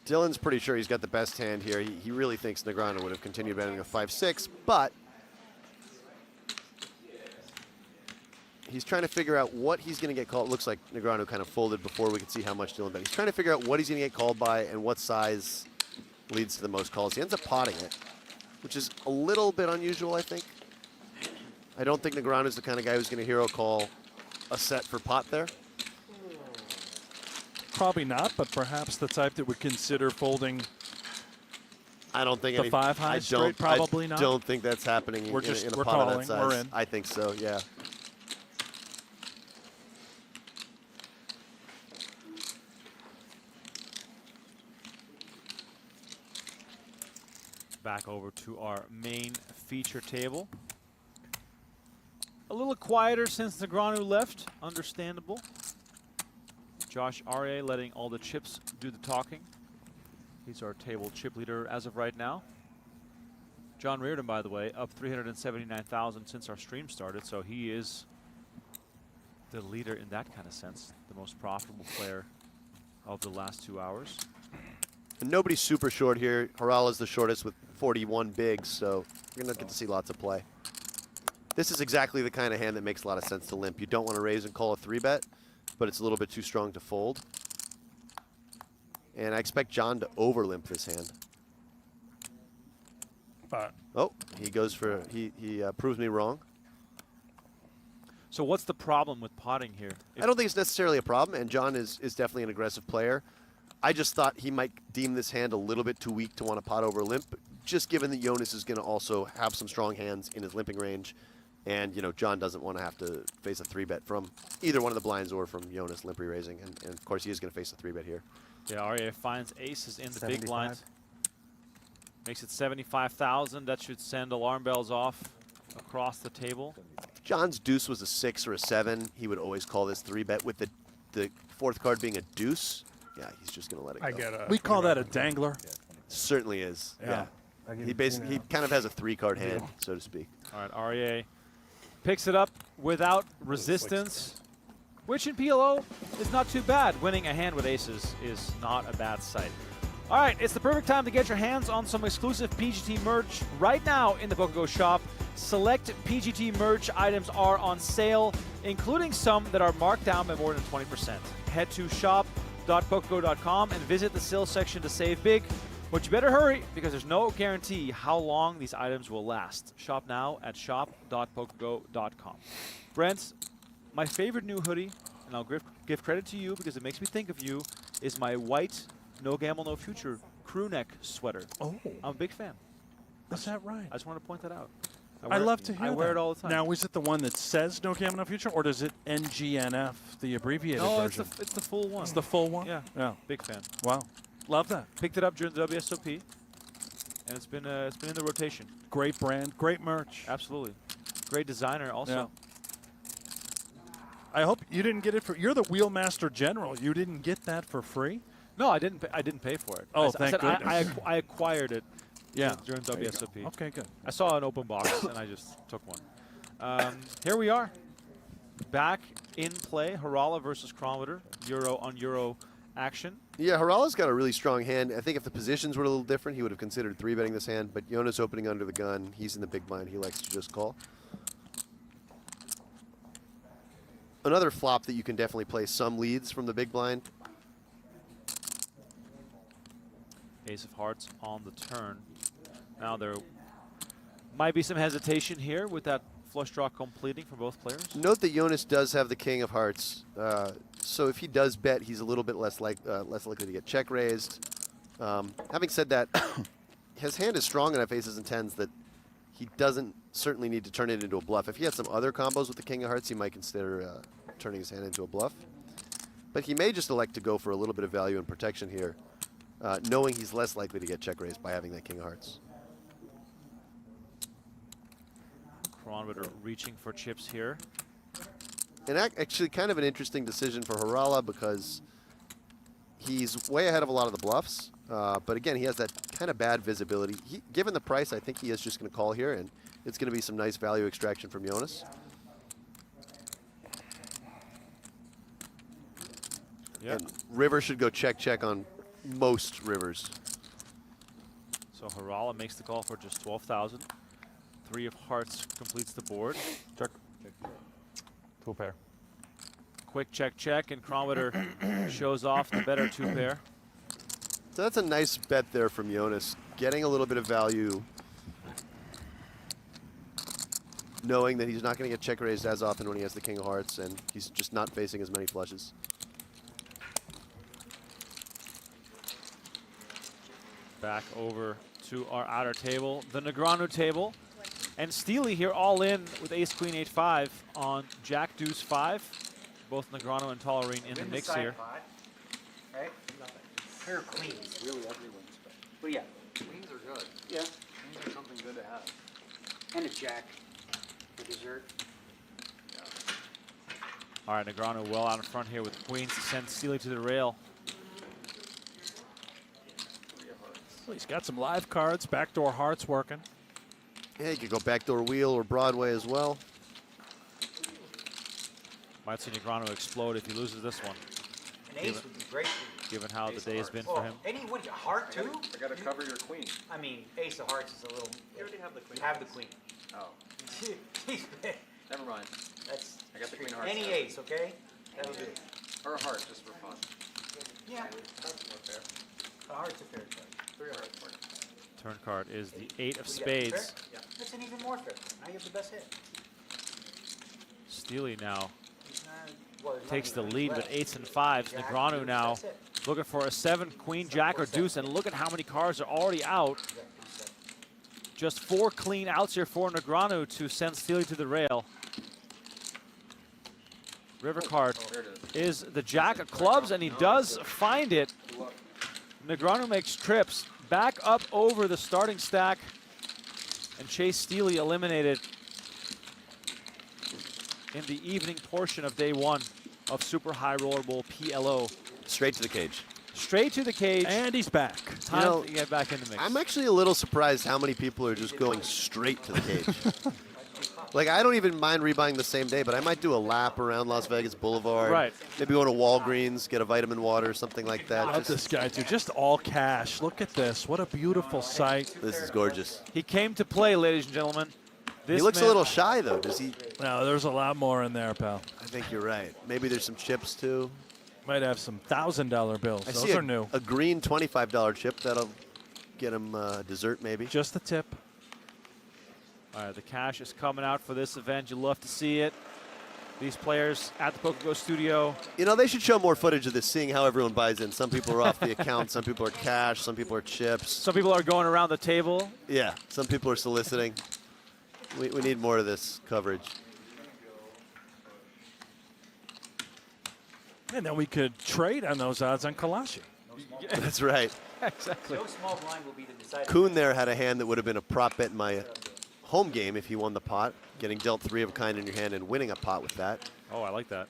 Dylan's pretty sure he's got the best hand here. He really thinks Negreanu would have continued betting a 5-6, but he's trying to figure out what he's going to get called. It looks like Negreanu kind of folded before we could see how much Dylan bet. He's trying to figure out what he's going to get called by and what size leads to the most calls. He ends up potting it, which is a little bit unusual, I think. I don't think Negreanu is the kind of guy who's going to hero call a set for pot there. Probably not, but perhaps the type that would consider folding. I don't think the 5 high straight. Probably not. I don't think that's happening in a pot calling. of that size. We're in. I think so, yeah. back over to our main feature table. A little quieter since Negreanu left, understandable. Josh Aryeh letting all the chips do the talking. He's our table chip leader as of right now. John Reardon, by the way, up 379,000 since our stream started, so he is the leader in that kind of sense, the most profitable player of the last 2 hours. And nobody's super short here. Harala's the shortest with 41 bigs, so you're going to get to see lots of play. This is exactly the kind of hand that makes a lot of sense to limp. You don't want to raise and call a 3-bet, but it's a little bit too strong to fold. And I expect John to over-limp this hand. But oh, he goes for, he proves me wrong. So what's the problem with potting here? I don't think it's necessarily a problem, and John is definitely an aggressive player. I just thought he might deem this hand a little bit too weak to want to pot over limp, just given that Jonas is going to also have some strong hands in his limping range. And, you know, John doesn't want to have to face a 3-bet from either one of the blinds or from Jonas limp raising. And of course, he is going to face a 3-bet here. Yeah, Aryeh finds aces in the 75. big blinds. Makes it 75,000. That should send alarm bells off across the table. If John's deuce was a 6 or a 7, he would always call this 3-bet. With the fourth card being a deuce, yeah, he's just going to let it go. I get a. We call that a dangler. Certainly is, yeah. He basically, he kind of has a 3-card hand, so to speak. All right, Aryeh picks it up without resistance, which in PLO is not too bad. Winning a hand with aces is not a bad sight. All right, it's the perfect time to get your hands on some exclusive PGT merch right now in the PokerGO shop. Select PGT merch items are on sale, including some that are marked down by more than 20%. Head to shop.pokergo.com and visit the sales section to save big. But you better hurry, because there's no guarantee how long these items will last. Shop now at shop.pokergo.com. Brent, my favorite new hoodie, and I'll give credit to you because it makes me think of you, is my white No Gamble, No Future crew neck sweater. Oh. I'm a big fan. Is that right? I just want to point that out. I love to hear that. I wear it all the time. Now, is it the one that says No Gamble, No Future, or does it NGNF, the abbreviated version? No, it's the full one. It's the full one? Yeah. Yeah. Big fan. Wow. Love that. Picked it up during the WSOP, and it's been in the rotation. Great brand, great merch. Absolutely. Great designer also. Yeah. I hope you didn't get it for. You're the Wheelmaster General. You didn't get that for free? No, I didn't pay for it. Oh, I said goodness. I acquired it. Yeah. During WSOP. Okay, good. I saw an open box and I just took one. Here we are, back in play. Harala versus Kronwitter, Euro on Euro action. Yeah, Harala's got a really strong hand. I think if the positions were a little different, he would have considered 3-betting this hand. But Jonas opening under the gun, he's in the big blind. He likes to just call. Another flop that you can definitely play some leads from the big blind. Ace of Hearts on the turn. Now there might be some hesitation here with that flush draw completing for both players. Note that Jonas does have the King of Hearts, so if he does bet, he's a little bit less likely to get check raised. Having said that, his hand is strong enough aces and tens that he doesn't certainly need to turn it into a bluff. If he had some other combos with the King of Hearts, he might consider turning his hand into a bluff. But he may just elect to go for a little bit of value and protection here, knowing he's less likely to get check raised by having that King of Hearts. Kronwitter reaching for chips here. And actually kind of an interesting decision for Harala because he's way ahead of a lot of the bluffs. But again, he has that kind of bad visibility. Given the price, I think he is just going to call here, and it's going to be some nice value extraction from Jonas. Yeah. And river should go check on most rivers. So Harala makes the call for just 12,000. 3 of hearts completes the board. Check. 2 pair. Quick check, and Kronwitter shows off the better 2 pair. So that's a nice bet there from Jonas, getting a little bit of value, knowing that he's not going to get check raised as often when he has the King of Hearts, and he's just not facing as many flushes. Back over to our outer table, the Negreanu table. And Steely here all in with ace, queen, 8-5 on jack, deuce, 5. Both Negreanu and Tollerene in the mix here. Right? Pair of queens. Really ugly ones. But yeah. Queens are good. Yeah. Something good to have. And a jack for dessert. All right, Negreanu well out in front here with queens to send Steely to the rail. Well, he's got some live cards. Backdoor hearts working. Yeah, you could go backdoor wheel or Broadway as well. Might see Negreanu explode if he loses this one. An ace would be great for you. Given how the day has been for him. And he wins a heart too? I gotta cover your queen. I mean, ace of hearts is a little. You already have the queen. Have the queen. Oh, He's big. never mind. That's I got the queen of hearts. any now. ace, okay? That'll do. Or a heart, just for fun. Yeah. That's more fair. A heart's a fair trade. 3 hearts for you. Turn card is the 8 of What do you got, spades. fair? Yeah. That's an even more fair. Now you have the best hit. Steely now He's not- well, there's takes the nothing lead left. with 8s and 5s. Jack, Negreanu deuce, now that's it. looking for a 7, queen, jack, or deuce, and look at how many cards are already out. You got deuce set. Just 4 clean outs here for Negreanu to send Steely to the rail. River card There it is. is the jack of clubs, and he does find it. Good luck. Negreanu makes trips back up over the starting stack, and Chase Steely eliminated in the evening portion of day 1 of Super High Roller Bowl PLO. Straight to the cage. Straight to the cage. And he's back. Time You know, to get back in the mix. I'm actually a little surprised how many people are just going straight to the cage. Like, I don't even mind rebuying the same day, but I might do a lap around Las Vegas Boulevard. Right. Maybe go to Walgreens, get a vitamin water, something like that. Look at this guy, dude. Just all cash. Look at this. What a beautiful sight. This is gorgeous. He came to play, ladies and gentlemen. This He looks a man- little shy, though. Does he? No, there's a lot more in there, pal. I think you're right. Maybe there's some chips, too. Might have some $1,000 bills. I Those see are new. a green $25 chip. That'll get him dessert, maybe. Just the tip. All right, the cash is coming out for this event. You love to see it. These players at the PokerGO Studio. You know, they should show more footage of this, seeing how everyone buys in. Some people are off the account. Some people are cash. Some people are chips. Some people are going around the table. Yeah, some people are soliciting. We need more of this coverage. And then we could trade on those odds on Kalashi. That's right. Exactly. No small blind will be the decider. Kuhn there had a hand that would have been a prop bet in my home game if he won the pot, getting dealt 3 of a kind in your hand and winning a pot with that. Oh, I like that.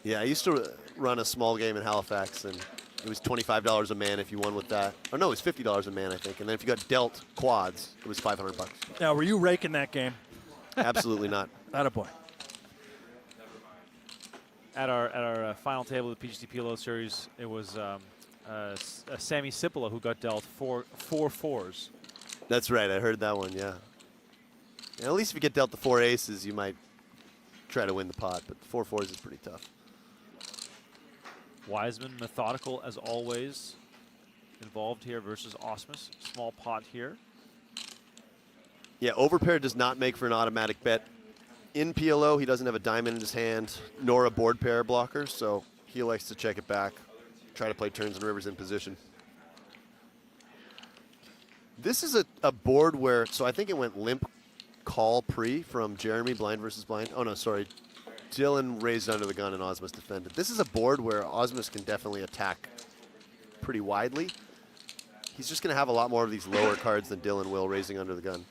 Yeah, I used to run a small game in Halifax, and it was $25 a man if you won with that. Or no, it was $50 a man, I think. And then if you got dealt quads, it was $500. Now, were you raking that game? Absolutely not. Attaboy. At our final table of the PGT PLO series, it was Sammy Sipola who got dealt four fours. That's right. I heard that one, yeah. And at least if you get dealt the 4 aces, you might try to win the pot, but 4 fours is pretty tough. Wiseman, methodical as always, involved here versus Osmus. Small pot here. Yeah, overpair does not make for an automatic bet. In PLO, he doesn't have a diamond in his hand, nor a board pair blocker, so he likes to check it back, try to play turns and rivers in position. This is a board where, so I think it went limp call pre from Jeremy, blind versus blind. Oh, no, sorry. Dylan raised under the gun and Osmus defended. This is a board where Osmus can definitely attack pretty widely. He's just going to have a lot more of these lower cards than Dylan will raising under the gun.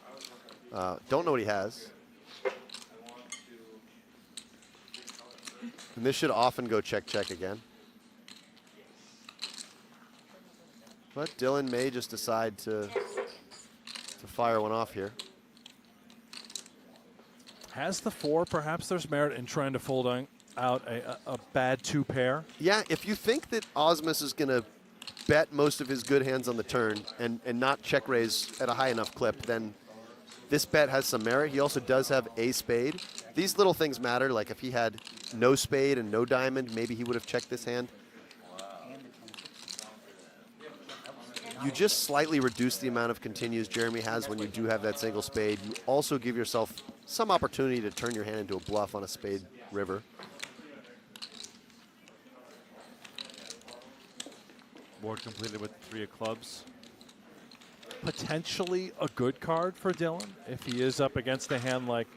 Don't know what he has. And this should often go check again. But Dylan may just decide to fire one off here. Has the 4, perhaps there's merit in trying to fold out a bad 2 pair? Yeah, if you think that Osmus is going to bet most of his good hands on the turn and not check raise at a high enough clip, then this bet has some merit. He also does have a spade. These little things matter, like if he had no spade and no diamond, maybe he would have checked this hand. You just slightly reduce the amount of continues Jeremy has when you do have that single spade. You also give yourself some opportunity to turn your hand into a bluff on a spade river. Board completed with 3 of clubs. Potentially a good card for Dylan if he is up against a hand like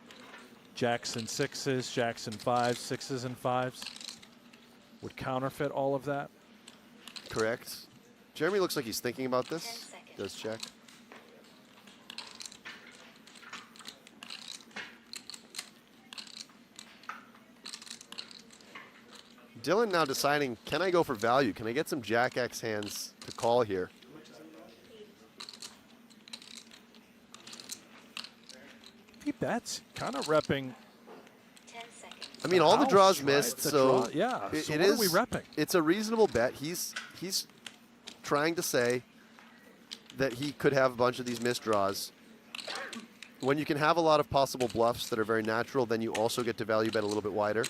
jacks and 6s, jacks and 5s, 6s and 5s. Would counterfeit all of that. Correct. Jeremy looks like he's thinking about this. Does check. Dylan now deciding, can I go for value? Can I get some Jack X hands to call here? He bets, kind of repping. 10 seconds. I mean, all the draws Right? missed, The so draw- yeah. it, So it what is. are we repping? It's a reasonable bet. He's trying to say that he could have a bunch of these missed draws. When you can have a lot of possible bluffs that are very natural, then you also get to value bet a little bit wider.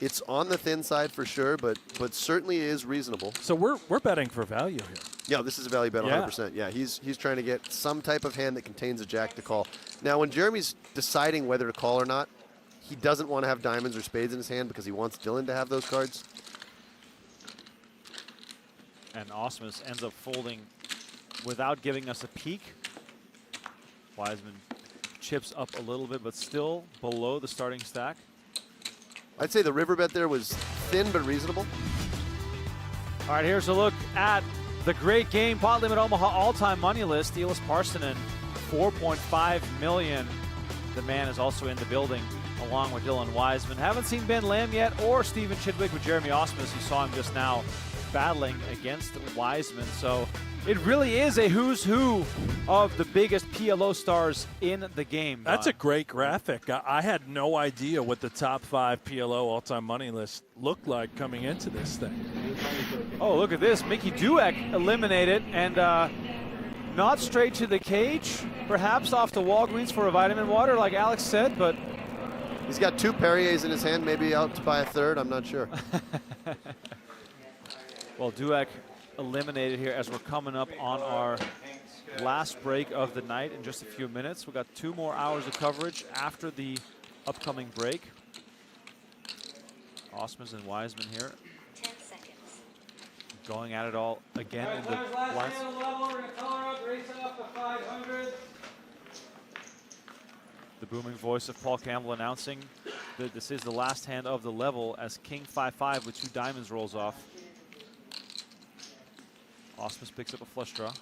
It's on the thin side for sure, but certainly is reasonable. So we're betting for value here. Yeah, this is a value bet, Yeah. 100%. Yeah, he's trying to get some type of hand that contains a jack to call. Now, when Jeremy's deciding whether to call or not, he doesn't want to have diamonds or spades in his hand because he wants Dylan to have those cards. And Osmus ends up folding without giving us a peek. Wiseman chips up a little bit, but still below the starting stack. I'd say the river bet there was thin but reasonable. All right, here's a look at the great game Pot Limit Omaha all-time money list. Elias Parsonen, 4.5 million. The man is also in the building along with Dylan Wiseman. Haven't seen Ben Lamb yet or Steven Chidwick with Jeremy Osmus. You saw him just now battling against Wiseman. So it really is a who's who of the biggest PLO stars in the game. That's a great graphic. I had no idea what the top 5 PLO all-time money list looked like coming into this thing. Oh, look at this. Mickey Dueck eliminated and not straight to the cage. Perhaps off to Walgreens for a vitamin water like Alex said, but he's got 2 Perriers in his hand, maybe out to buy a third. I'm not sure. Well, Dueck eliminated here as we're coming up on our last break of the night in just a few minutes. We've got 2 more hours of coverage after the upcoming break. Osmus and Wiseman here 10 seconds. going at it all again in the blinds. The booming voice of Paul Campbell announcing that this is the last hand of the level as King 5-5 with 2 diamonds rolls off. Osmus picks up a flush draw.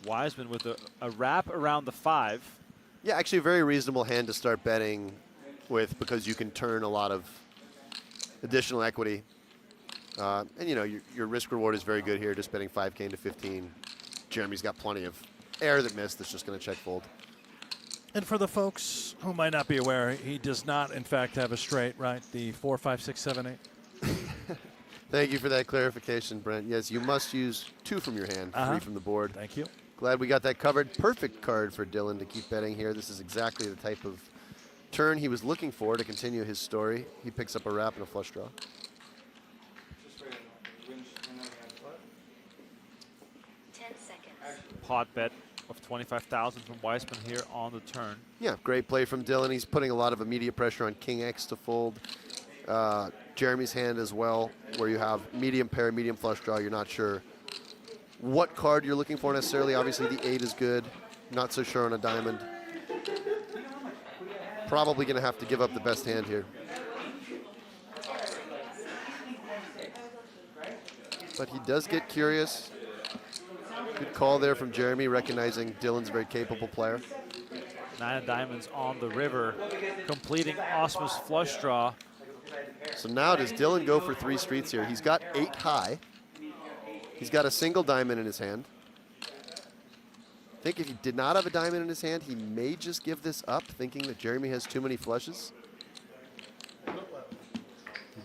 Wiseman with a wrap around the 5. Yeah, actually a very reasonable hand to start betting with because you can turn a lot of additional equity. And, you know, your risk reward is very good here, just betting 5K into 15. Jeremy's got plenty of air that missed that's just going to check fold. And for the folks who might not be aware, he does not, in fact, have a straight, right? The 4, 5, 6, 7, 8. Thank you for that clarification, Brent. Yes, you must use 2 from your hand, 3 from the board. Thank you. Glad we got that covered. Perfect card for Dylan to keep betting here. This is exactly the type of turn he was looking for to continue his story. He picks up a wrap and a flush draw. 10 seconds. Pot bet of 25,000 from Wiseman here on the turn. Yeah, great play from Dylan. He's putting a lot of immediate pressure on King X to fold. Jeremy's hand as well, where you have medium pair, medium flush draw. You're not sure what card you're looking for necessarily. Obviously, the 8 is good. Not so sure on a diamond. Probably going to have to give up the best hand here. But he does get curious. Good call there from Jeremy, recognizing Dylan's a very capable player. 9 of diamonds on the river, completing Osmus' flush draw. So now does Dylan go for 3 streets here? He's got 8 high. He's got a single diamond in his hand. I think if he did not have a diamond in his hand, he may just give this up, thinking that Jeremy has too many flushes. He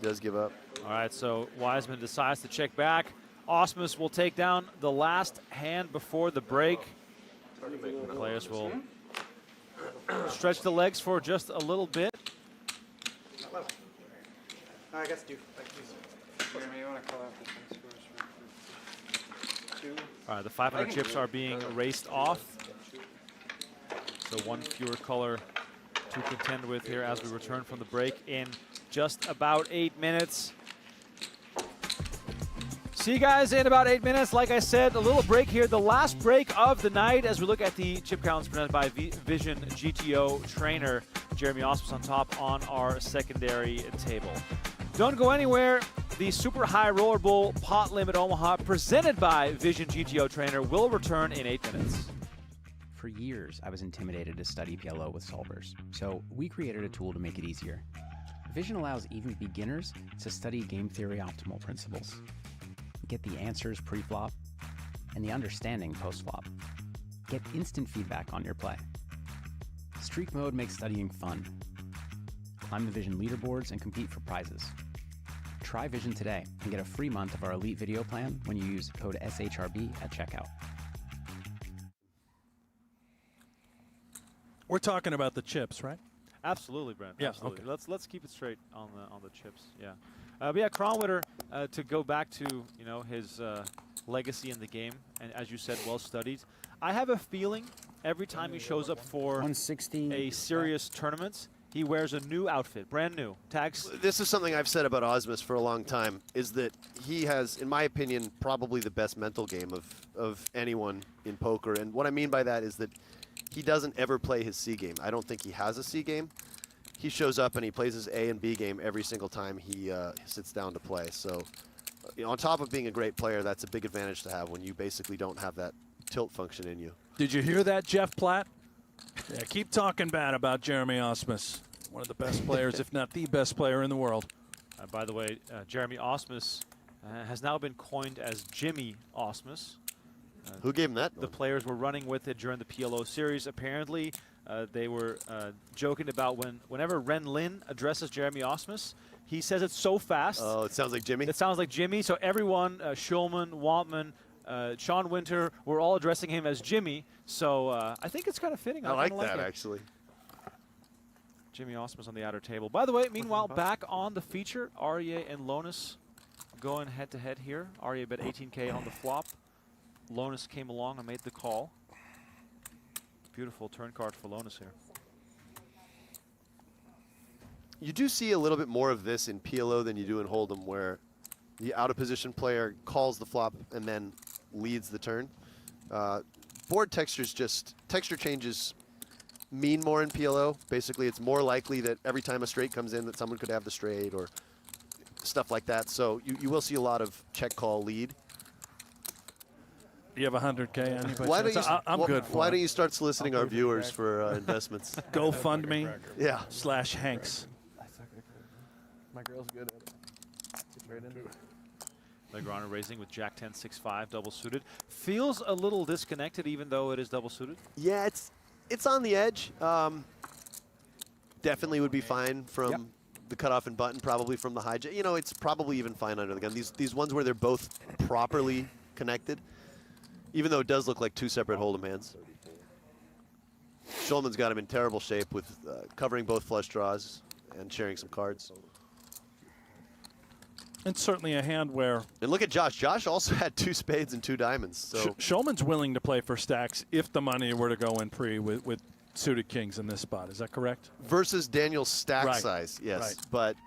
does give up. All right, so Wiseman decides to check back. Osmus will take down the last hand before the break. Players will stretch the legs for just a little bit. I guess do. Jeremy, you want to call out the things for 2? All right, the 500 chips are being raced off. So 1 fewer color to contend with here as we return from the break in just about 8 minutes. See you guys in about 8 minutes. Like I said, a little break here. The last break of the night as we look at the chip counts presented by Vision GTO trainer Jeremy Osmus on top on our secondary table. Don't go anywhere. The Super High Roller Bowl Pot Limit Omaha presented by Vision GTO trainer will return in 8 minutes. For years, I was intimidated to study PLO with solvers, so we created a tool to make it easier. Vision allows even beginners to study game theory optimal principles, get the answers pre-flop, and the understanding post-flop. Get instant feedback on your play. Streak mode makes studying fun. Climb the Vision leaderboards and compete for prizes. Try Vision today and get a free month of our elite video plan when you use code SHRB at checkout. We're talking about the chips, right? Absolutely, Brent. Yeah, Absolutely. okay. Let's keep it straight on the chips. Yeah, but yeah, Kronwitter, to go back to his legacy in the game, and as you said, well studied. I have a feeling every time he shows up for 116 a serious tournament, he wears a new outfit, brand new. Tags. This is something I've said about Osmus for a long time, is that he has, in my opinion, probably the best mental game of anyone in poker. And what I mean by that is that he doesn't ever play his C game. I don't think he has a C game. He shows up and he plays his A and B game every single time he sits down to play. So on top of being a great player, that's a big advantage to have when you basically don't have that tilt function in you. Did you hear that, Jeff Platt? Yeah, keep talking bad about Jeremy Osmus, one of the best players, if not the best player in the world. By the way, Jeremy Osmus has now been coined as Jimmy Osmus. Who gave him that? The players were running with it during the PLO series. Apparently, they were joking about whenever Ren Lin addresses Jeremy Osmus, he says it so fast. Oh, it sounds like Jimmy? It sounds like Jimmy. So everyone, Schulman, Wantman, Sean Winter, were all addressing him as Jimmy. So I think it's kind of fitting. I like kinda that, it. actually. Jimmy Osmus on the outer table. By the way, meanwhile, back on the feature, Aryeh and Lonis going head-to-head here. Aryeh bet 18K on the flop. Lonis came along and made the call. Beautiful turn card for Lonis here. You do see a little bit more of this in PLO than you do in Hold'em, where the out-of-position player calls the flop and then leads the turn. Board texture changes mean more in PLO. Basically, it's more likely that every time a straight comes in that someone could have the straight or stuff like that. So you will see a lot of check call lead. You have 100K on you? Why don't you, I'm good for Why it. don't you start soliciting our viewers for investments? GoFundMe Yeah. /Hanks. My girl's good at it. She's right into it. Negreanu raising with Jack 10, 6-5, double suited. Feels a little disconnected even though it is double suited. Yeah, it's on the edge. Definitely would be fine from the cutoff and button, probably from the hijack. You know, it's probably even fine under the gun. These ones where they're both properly connected, even though it does look like two separate Hold'em hands. Schulman's got him in terrible shape with covering both flush draws and sharing some cards. It's certainly a hand where... And look at Josh. Josh also had 2 spades and 2 diamonds. So Schulman's willing to play for stacks if the money were to go in pre with suited kings in this spot. Is that correct? Versus Daniel's stack Right. size, yes. Right. But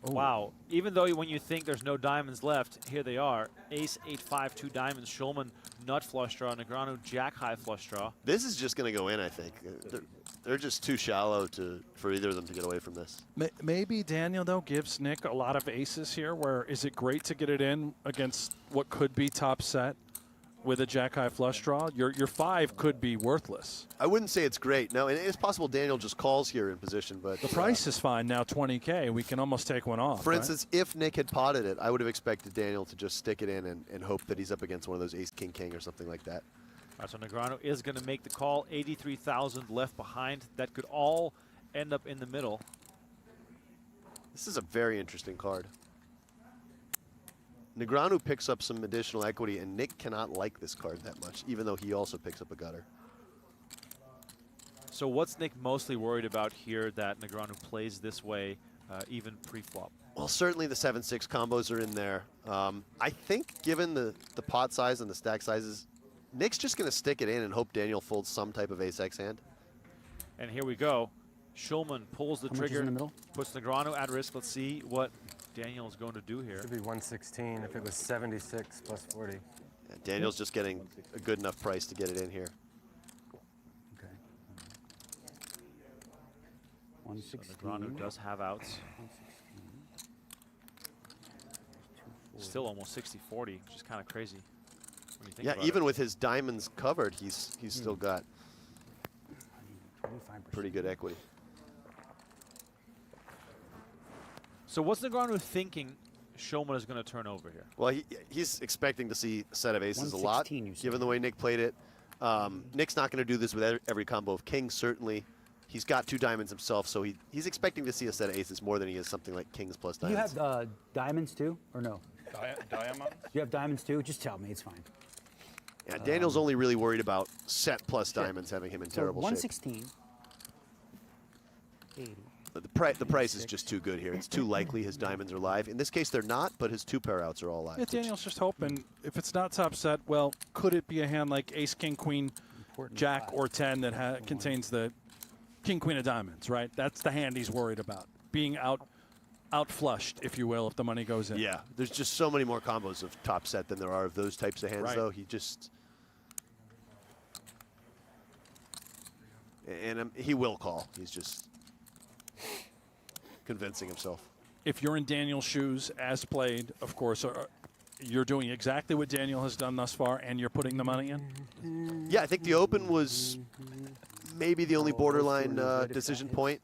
Wow. Even though when you think there's no diamonds left, here they are. Ace, 8-5, 2 diamonds. Schulman, nut flush draw. Negreanu, jack high flush draw. this is just going to go in, I think. They're just too shallow for either of them to get away from this. Maybe Daniel, though, gives Nick a lot of aces here, where is it great to get it in against what could be top set with a jack high flush draw? Your 5 could be worthless. I wouldn't say it's great. No, and it's possible Daniel just calls here in position, but The price is fine now, 20K. We can almost take one off. for right? instance, if Nick had potted it, I would have expected Daniel to just stick it in and hope that he's up against one of those ace king king or something like that. All right, so Negreanu is going to make the call. 83,000 left behind. That could all end up in the middle. This is a very interesting card. Negreanu picks up some additional equity, and Nick cannot like this card that much, even though he also picks up a gutter. So what's Nick mostly worried about here that Negreanu plays this way, even pre-flop? Well, certainly the 7-6 combos are in there. I think given the pot size and the stack sizes, Nick's just going to stick it in and hope Daniel folds some type of ace-X hand. And here we go. Schulman pulls the How much is trigger, in the middle? puts Negreanu at risk. Let's see what Daniel is going to do here. Should be 116 if it was 76 plus 40. Yeah, Daniel's just getting a good enough price to get it in here. Okay. So 116. Negreanu does have outs. Still almost 60-40, which is kind of crazy. Yeah, even with his diamonds covered, he's still got pretty good equity. So what's Negreanu thinking Schulman is going to turn over here? Well, he's expecting to see a set of aces a lot, 116, given the way Nick played it. Nick's not going to do this with every combo of kings, certainly. He's got 2 diamonds himself, so he's expecting to see a set of aces more than he is something like kings plus Do you diamonds. have diamonds too, or no? Diamonds? You have diamonds too? Just tell me, it's fine. Yeah, Daniel's only really worried about set plus diamonds having him in terrible shape. 116. 80. The price is just too good here. It's too likely his diamonds are live. In this case, they're not, but his 2 pair outs are all live. Yeah, Daniel's just hoping, if it's not top set, well, could it be a hand like ace, king, queen, jack, or 10 that contains the king, queen of diamonds, right? That's the hand he's worried about, being out flushed, if you will, if the money goes in. Yeah, there's just so many more combos of top set than there are of those types of hands, Right. though. He just... And he will call. He's just convincing himself. If you're in Daniel's shoes, as played, of course, you're doing exactly what Daniel has done thus far, and you're putting the money in? Yeah, I think the open was maybe the only borderline decision point.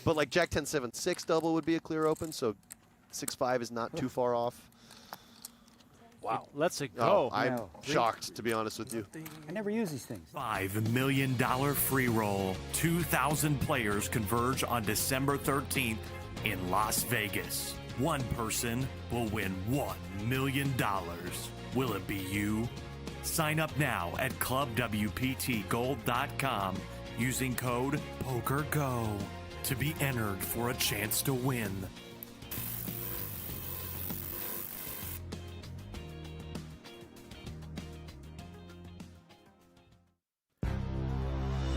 But like Jack 10-7-6 double would be a clear open, so 6-5 is not too far off. Wow. Let's it Oh, go. I'm shocked, to be honest with you. I never use these things. $5 million free roll. 2,000 players converge on December 13th in Las Vegas. One person will win $1 million. Will it be you? Sign up now at clubwptgold.com using code PokerGO to be entered for a chance to win.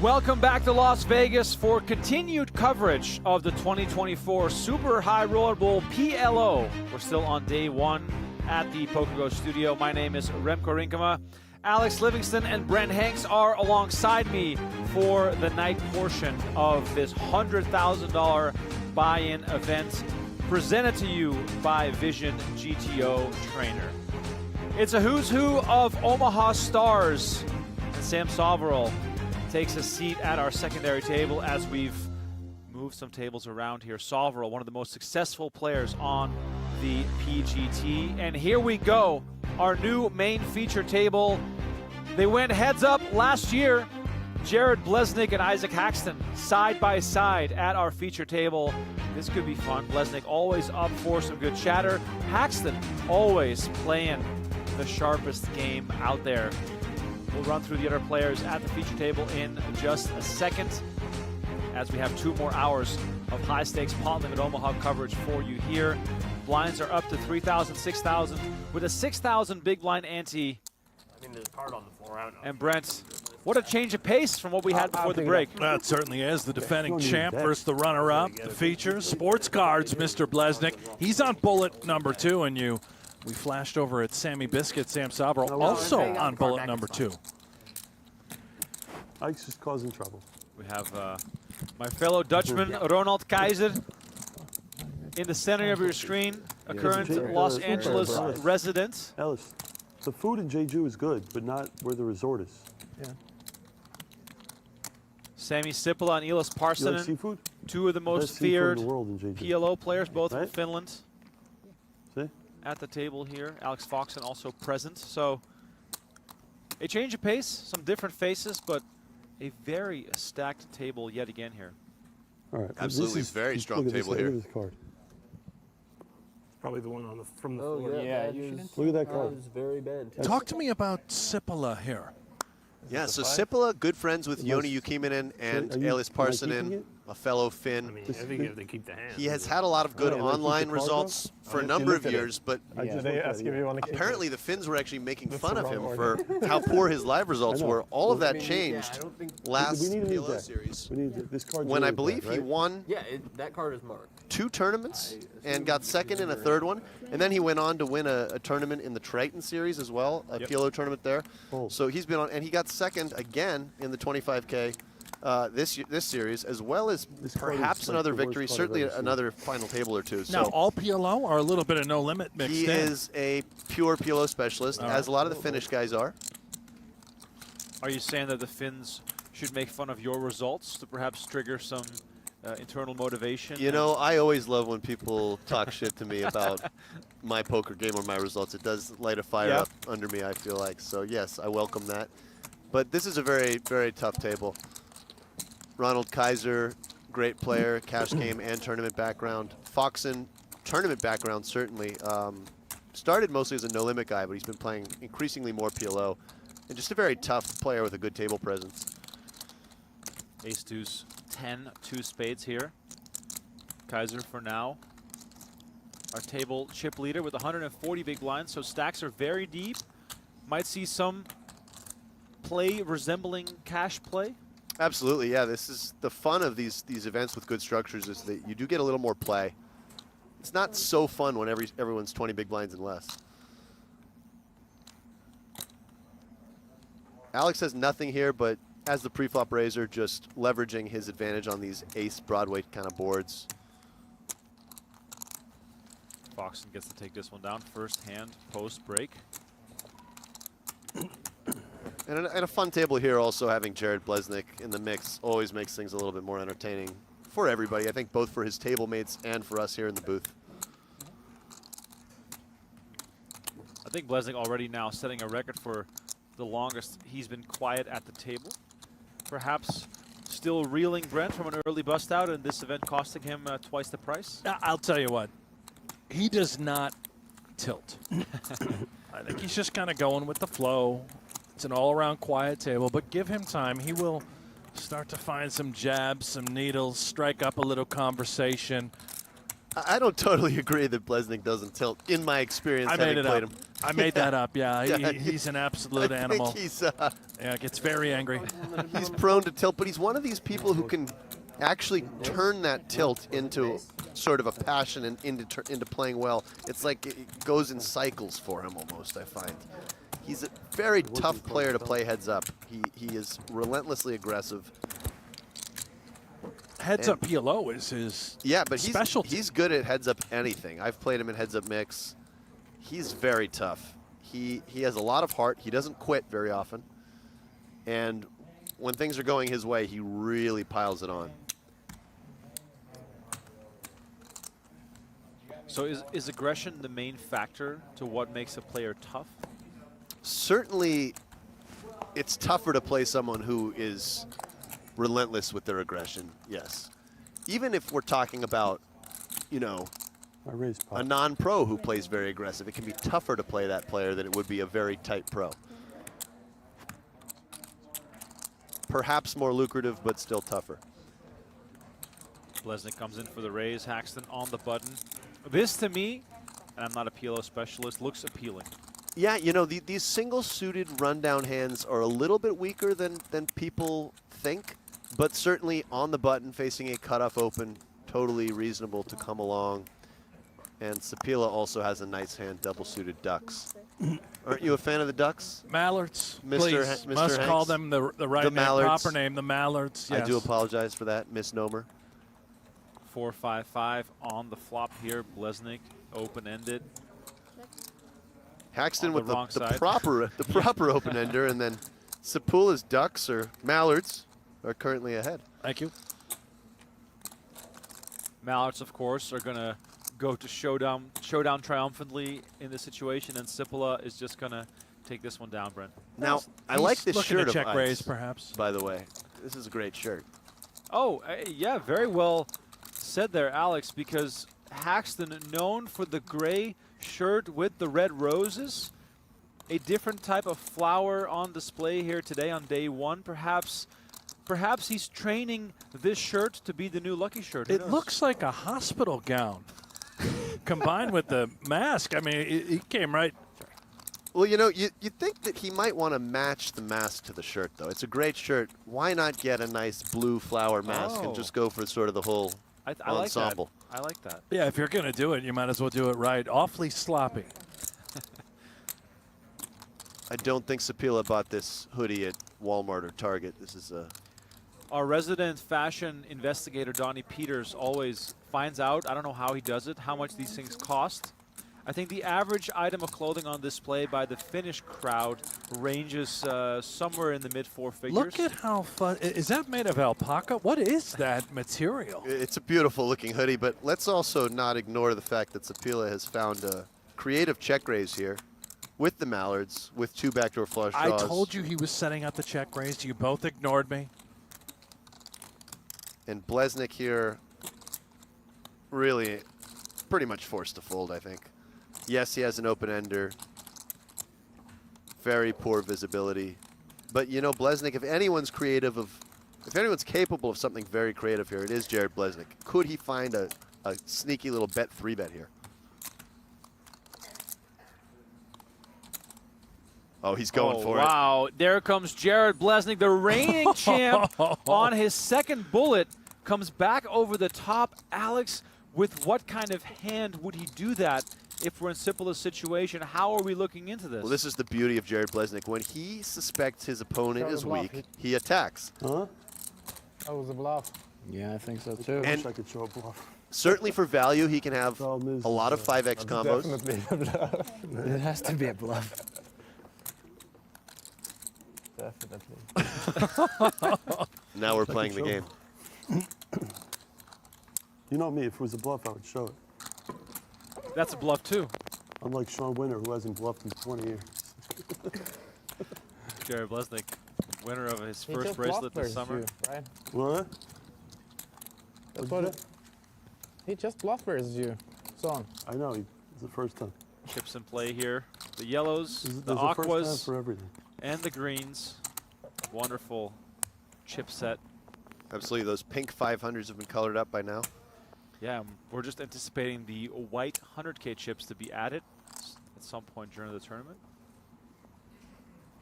Welcome back to Las Vegas for continued coverage of the 2024 Super High Roller Bowl PLO. We're still on day 1 at the PokerGO Studio. My name is Remco Rinkema. Alex Livingston and Brent Hanks are alongside me for the night portion of this $100,000 buy-in event presented to you by Vision GTO Trainer. It's a who's who of Omaha stars, and Sam Soverall takes a seat at our secondary table as we've moved some tables around here. Soverall, one of the most successful players on the PGT. And here we go, our new main feature table. They went heads up last year. Jared Bleznick and Isaac Haxton side by side at our feature table. This could be fun. Bleznick always up for some good chatter. Haxton always playing the sharpest game out there. We'll run through the other players at the feature table in just a second as we have 2 more hours of high-stakes Pot Limit Omaha coverage for you here. Blinds are up to 3,000, 6,000 with a 6,000 big blind ante. I mean, there's a card on the floor. I don't know. And Brent, what a change of pace from what we had before the break. That certainly is. The defending champ versus the runner-up. The features, sports cards, Mr. Bleznick. He's on bullet number 2, and we flashed over at Sammy Biscuit, Sam Soverall, also on bullet number 2. Ike's just causing trouble. We have my fellow Dutchman, Ronald Keizer, in the center of your screen, a current Los Angeles resident. Ellis, the food in Jeju is good, but not where the resort is. Yeah. Sammy Sipila and Elis Parsonen, You like seafood? 2 of the most Best seafood feared in the world in Jeju. PLO players, both from Right? Finland. See? At the table here. Alex Foxen also present. So a change of pace, some different faces, but a very stacked table yet again here. All right. Absolutely, This is- very strong look at this- table here. Look at this card. Probably the one on the from the Oh, floor. yeah. Look at that card. It's very bad. Too. Talk to me about Sipila here. Yeah, so Sipila, good friends with Joni Jukiminen and Elis Parsonen, a fellow Finn. I mean, I think if they keep the hand. He has had a lot of good Oh, yeah, like online keep the card results up? for a You number of looked at it. years, but I just they looked at ask it, if yeah. you want to. apparently the Finns were actually making That's fun the of wrong him order. for how poor his live results I know. were. All of Well, that I changed I don't think last We need a new PLO deck. series. We need this card. When I believe he won Yeah, that card is marked. 2 tournaments and got second in a 3rd one, and then he went on to win a tournament in the Triton series as well, a PLO tournament there. Oh. So he's been on, and he got second again in the 25K this series, as well as This card is perhaps like another the worst victory, card I've certainly ever seen. another final table or two. Now, So all PLO or a little bit of no limit mixed he in? is a pure PLO specialist, All as a right. lot of the Finnish guys are. Are you saying that the Finns should make fun of your results to perhaps trigger some internal motivation? You know, I always love when people talk shit to me about my poker game or my results. It does light a fire Yeah. up under me, I feel like. So, yes, I welcome that. But this is a very, very tough table. Ronald Kaiser, great player, cash game and tournament background. Foxen, tournament background, certainly. Started mostly as a no-limit guy, but he's been playing increasingly more PLO. And just a very tough player with a good table presence. Ace deuce 10, 2 spades here. Kaiser for now. Our table chip leader with 140 big blinds, so stacks are very deep. Might see some play resembling cash play. Absolutely, yeah. This is the fun of these events with good structures, is that you do get a little more play. It's not so fun when everyone's 20 big blinds and less. Alex has nothing here, but as the pre-flop raiser, just leveraging his advantage on these ace Broadway kind of boards. Foxen gets to take this one down. First hand, post break. And a fun table here, also having Jared Bleznick in the mix always makes things a little bit more entertaining for everybody. I think both for his table mates and for us here in the booth. I think Bleznick already now setting a record for the longest he's been quiet at the table. Perhaps still reeling Brent from an early bust out, and this event costing him twice the price. I'll tell you what, he does not tilt. I think he's just kind of going with the flow. It's an all-around quiet table, but give him time. He will start to find some jabs, some needles, strike up a little conversation. I don't totally agree that Bleznick doesn't tilt, in my experience, having played him. I made that up, yeah. Yeah, He's an absolute animal. I think he's, yeah, gets very angry. He's prone to tilt, but he's one of these people who can actually turn that tilt into sort of a passion and into playing well. It's like it goes in cycles for him almost, I find. He's a very tough player to play heads up. He is relentlessly aggressive. Heads up PLO is his specialty. He's good at heads up anything. I've played him in heads up mix. He's very tough. He has a lot of heart. He doesn't quit very often. And when things are going his way, he really piles it on. So is aggression the main factor to what makes a player tough? Certainly, it's tougher to play someone who is relentless with their aggression, yes. Even if we're talking about, you know, a non-pro who plays very aggressive, it can be tougher to play that player than it would be a very tight pro. Perhaps more lucrative, but still tougher. Bleznick comes in for the raise. Haxton on the button. This, to me, and I'm not a PLO specialist, looks appealing. Yeah, you know, these single-suited rundown hands are a little bit weaker than people think, but certainly on the button, facing a cutoff open, totally reasonable to come along. And Sapila also has a nice hand, double-suited ducks. Aren't you a fan of the ducks? Mallards, Mr. please. Mr. Must Hanks? call them the right name, Mallards. proper name, the Mallards. Yes. I do apologize for that, misnomer. 4-5-5 on the flop here. Bleznick open-ended. Haxton On with the wrong the side. proper open-ender, and then Sapula's ducks, or Mallards, are currently ahead. Thank you. Mallards, of course, are going to go to showdown triumphantly in this situation, and Sipila is just going to take this one down, Brent. Now, I like this looking to shirt of check ice, raise, perhaps. by the way. This is a great shirt. Oh, yeah, very well said there, Alex, because Haxton, known for the gray shirt with the red roses, a different type of flower on display here today on day one. Perhaps he's training this shirt to be the new lucky shirt. Who It knows? looks like a hospital gown combined with the mask. I mean, he came right. Well, you know, you'd think that he might want to match the mask to the shirt, though. It's a great shirt. Why not get a nice blue flower mask and just go for sort of the whole ensemble? I like that. Yeah, if you're going to do it, you might as well do it right. Awfully sloppy. I don't think Sapila bought this hoodie at Walmart or Target. This is Our resident fashion investigator, Donnie Peters, always finds out, I don't know how he does it, how much these things cost. I think the average item of clothing on display by the Finnish crowd ranges somewhere in the mid 4 figures. Look at how fun. Is that made of alpaca? What is that material? It's a beautiful looking hoodie, but let's also not ignore the fact that Sapila has found a creative check raise here with the mallards, with 2 backdoor flush draws. I told you he was setting up the check raise. You both ignored me. And Bleznick here really pretty much forced to fold, I think. Yes, he has an open-ender. Very poor visibility. But, you know, Bleznick, if anyone's capable of something very creative here, it is Jared Bleznick. Could he find a sneaky little bet 3-bet here? Oh, he's going for it. Wow, there comes Jared Bleznick, the reigning champ, on his second bullet. Comes back over the top. Alex, with what kind of hand would he do that if we're in Sipila's situation? How are we looking into this? Well, this is the beauty of Jared Bleznick. When he suspects his opponent is weak, he attacks. Huh? That was a bluff. Yeah, I think so too. And I wish I could show a bluff. certainly for value, he can have a lot of 5x combos. Definitely a bluff. It has to be a bluff. Definitely. Now we're playing the game. You know me, if it was a bluff, I would show it. That's a bluff, too. Unlike Sean Winter, who hasn't bluffed in 20 years. Jared Bleznick, winner of his He first just bracelet bluffed this summer. versus you, right? What? That's what he just bluffed versus you, son. I know, it's the first time. Chips in play here. The yellows, the There's a first time aquas, for everything. and the greens. Wonderful chip set. Absolutely, those pink 500s have been colored up by now. Yeah, we're just anticipating the white 100K chips to be added at some point during the tournament.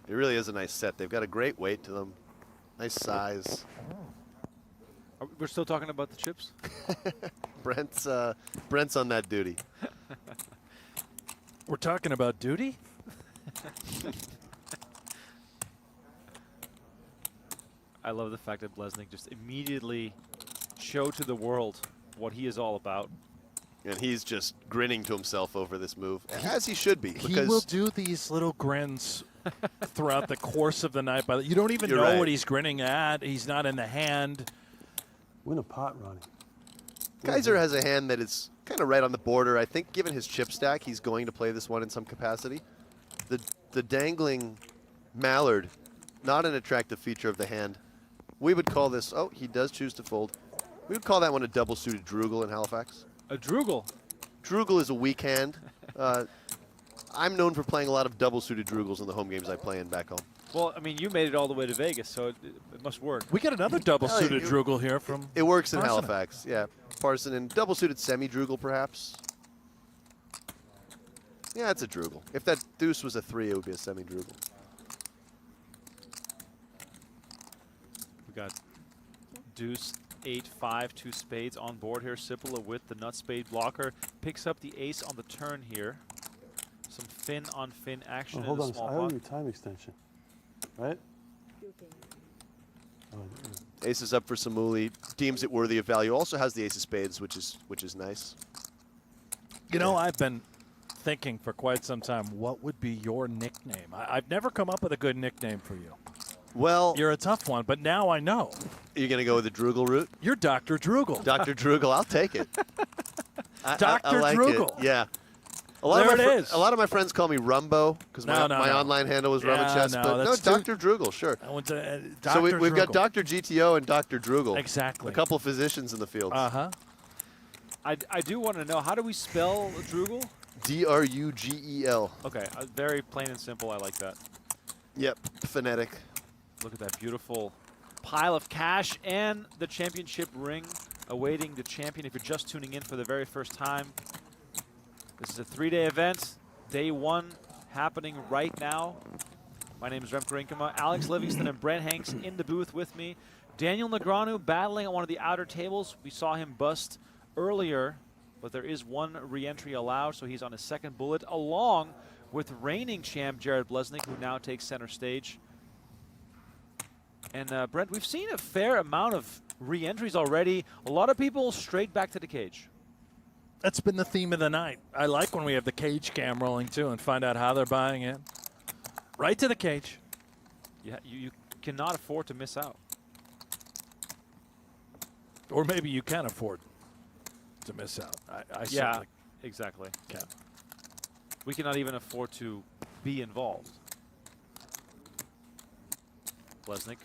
It really is a nice set. They've got a great weight to them. Nice size. We're still talking about the chips? Brent's on that duty. We're talking about duty? I love the fact that Bleznick just immediately showed to the world what he is all about. And he's just grinning to himself over this move, as he should be. He will do these little grins throughout the course of the night. You don't even know right. what he's grinning at. He's not in the hand. Win a pot, Ronnie. Kaiser has a hand that is kind of right on the border. I think given his chip stack, he's going to play this one in some capacity. The dangling mallard, not an attractive feature of the hand. We would call this, oh, he does choose to fold. We would call that one a double-suited Drugel in Halifax. A Drugel? Drugel is a weak hand. I'm known for playing a lot of double-suited Drugels in the home games I play in back home. Well, I mean, you made it all the way to Vegas, so it must work. We got another double-suited Drugel here from It works in Parson. Halifax, yeah. Parson and double-suited semi-Drugel, perhaps. Yeah, it's a Drugel. If that deuce was a 3, it would be a semi-Drugel. We got deuce, 8-5, 2 spades on board here. Sipila with the nut spade blocker. Picks up the ace on the turn here. Some fin-on-fin action Hold in on, the small I owe pot. you time extension, right? Ace is up for Samuli. Deems it worthy of value. Also has the ace of spades, which is nice. You know, I've been thinking for quite some time, what would be your nickname? I've never come up with a good nickname for you. Well, you're a tough one, but now I know. You're going to go with the Drugel route? You're Dr. Drugel. Dr. Drugel, I'll take it. Dr. I like Drugel. it. Yeah. A lot of my friends call me Rumbo because my online handle was Rumachess. But no, Dr. Drugel, sure. I went to, so we've got Dr. GTO and Dr. Drugel. Exactly. A couple physicians in the field. Uh-huh. I do want to know, how do we spell Drugel? D-R-U-G-E-L. Okay, very plain and simple. I like that. Yep, phonetic. Look at that beautiful pile of cash and the championship ring awaiting the champion. If you're just tuning in for the very first time, this is a 3-day event. Day 1 happening right now. My name is Remco Rinkema. Alex Livingston and Brent Hanks in the booth with me. Daniel Negreanu battling on one of the outer tables. We saw him bust earlier, but there is one re-entry allowed, so he's on his second bullet, along with reigning champ Jared Bleznick, who now takes center stage. And Brent, we've seen a fair amount of re-entries already. A lot of people straight back to the cage. That's been the theme of the night. I like when we have the cage cam rolling too and find out how they're buying in. Right to the cage. Yeah, you cannot afford to miss out. Or maybe you can afford to miss out. I yeah, exactly. Can. We cannot even afford to be involved. Bleznick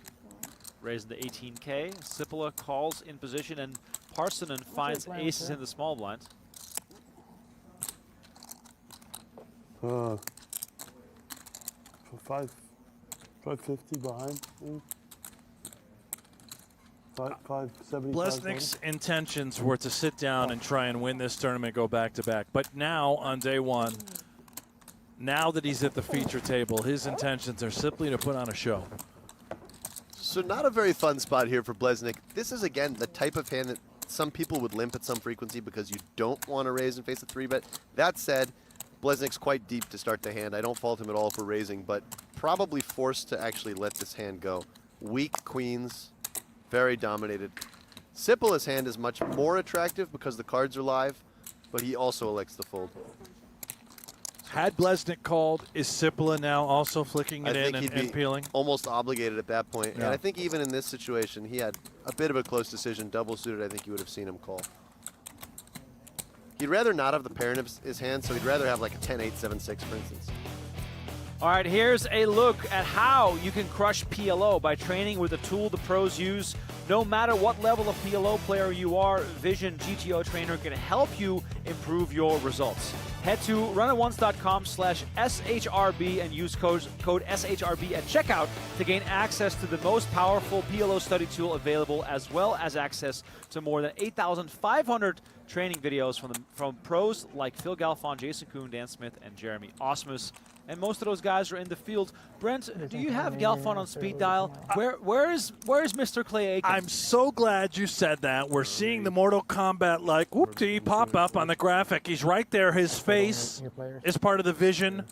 raising the 18K. Sipola calls in position, and Parsonen finds aces in the small blind. For 550 behind. 570. Bleznick's intentions were to sit down and try and win this tournament, go back-to-back. But now, on day one, now that he's at the feature table, his intentions are simply to put on a show. So not a very fun spot here for Bleznick. This is, again, the type of hand that some people would limp at some frequency because you don't want to raise and face a 3-bet. That said, Bleznick's quite deep to start the hand. I don't fault him at all for raising, but probably forced to actually let this hand go. Weak queens, very dominated. Sipola's hand is much more attractive because the cards are live, but he also elects to fold. Had Bleznick called, is Sipola now also flicking it in and peeling? Almost obligated at that point. Yeah. And I think even in this situation, he had a bit of a close decision. Double suited, I think you would have seen him call. He'd rather not have the pair in his hand, so he'd rather have like a 10-8, 7-6, for instance. All right, here's a look at how you can crush PLO by training with a tool the pros use. No matter what level of PLO player you are, Vision GTO Trainer can help you improve your results. Head to runatonce.com/SHRB and use code SHRB at checkout to gain access to the most powerful PLO study tool available, as well as access to more than 8,500 training videos from pros like Phil Galfond, Jason Kuhn, Dan Smith, and Jeremy Osmus. And most of those guys are in the field. Brent, do you have Galfond on speed dial? Where is Mr. Clay Aiken? I'm so glad you said that. We're seeing the Mortal Kombat-like whoop-dee pop up on the graphic. He's right there. His face is part of the vision,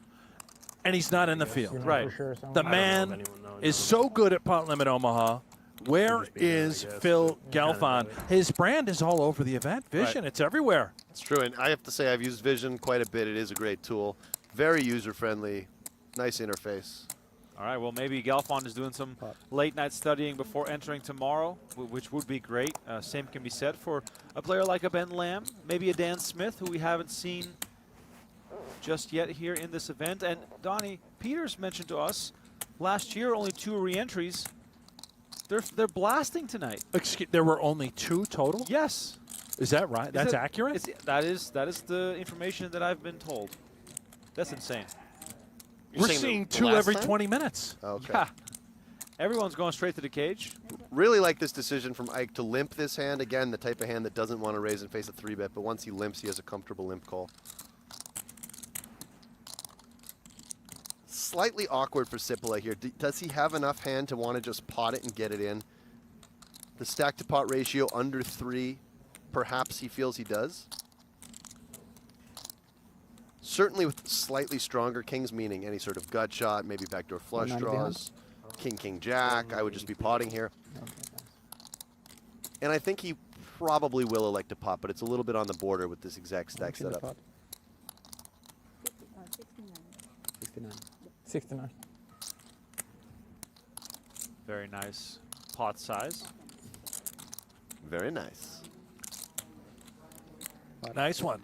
and he's not in the field. Right. The man is so good at Pot Limit Omaha. Where is Phil Galfond? His brand is all over the event. Vision, it's everywhere. It's true, and I have to say I've used Vision quite a bit. It is a great tool. Very user-friendly, nice interface. All right, well, maybe Galfond is doing some late-night studying before entering tomorrow, which would be great. Same can be said for a player like a Ben Lamb, maybe a Dan Smith, who we haven't seen just yet here in this event. And Donnie Peters mentioned to us last year only 2 re-entries. They're blasting tonight. Excuse, there were only 2 total? Yes. Is that right? That's accurate? That is the information that I've been told. That's insane. We're seeing 2 every 20 minutes. Okay. Yeah. Everyone's going straight to the cage. Really like this decision from Ike to limp this hand. Again, the type of hand that doesn't want to raise and face a 3-bet, but once he limps, he has a comfortable limp call. Slightly awkward for Sipola here. Does he have enough hand to want to just pot it and get it in? The stack to pot ratio under 3, perhaps he feels he does. Certainly with slightly stronger kings, meaning any sort of gut shot, maybe backdoor flush draws, king, king, jack, I would just be potting here. And I think he probably will elect to pot, but it's a little bit on the border with this exact stack setup. 69. Very nice pot size. Very nice. Nice one.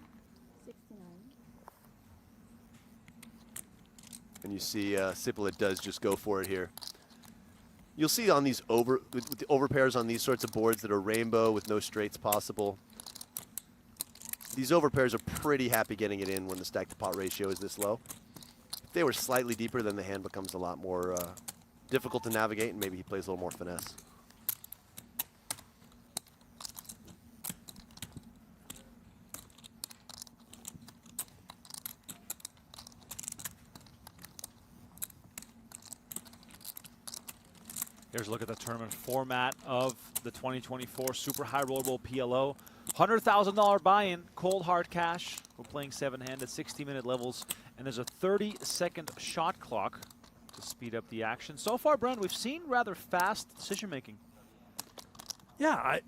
And you see Sipola does just go for it here. You'll see on these with the overpairs on these sorts of boards that are rainbow with no straights possible. These overpairs are pretty happy getting it in when the stack to pot ratio is this low. If they were slightly deeper, then the hand becomes a lot more difficult to navigate, and maybe he plays a little more finesse. Here's a look at the tournament format of the 2024 Super High Roller Bowl PLO. $100,000 buy-in, cold hard cash. We're playing 7-handed, 60-minute levels, and there's a 30-second shot clock. to speed up the action. So far, Brent, we've seen rather fast decision-making. Yeah,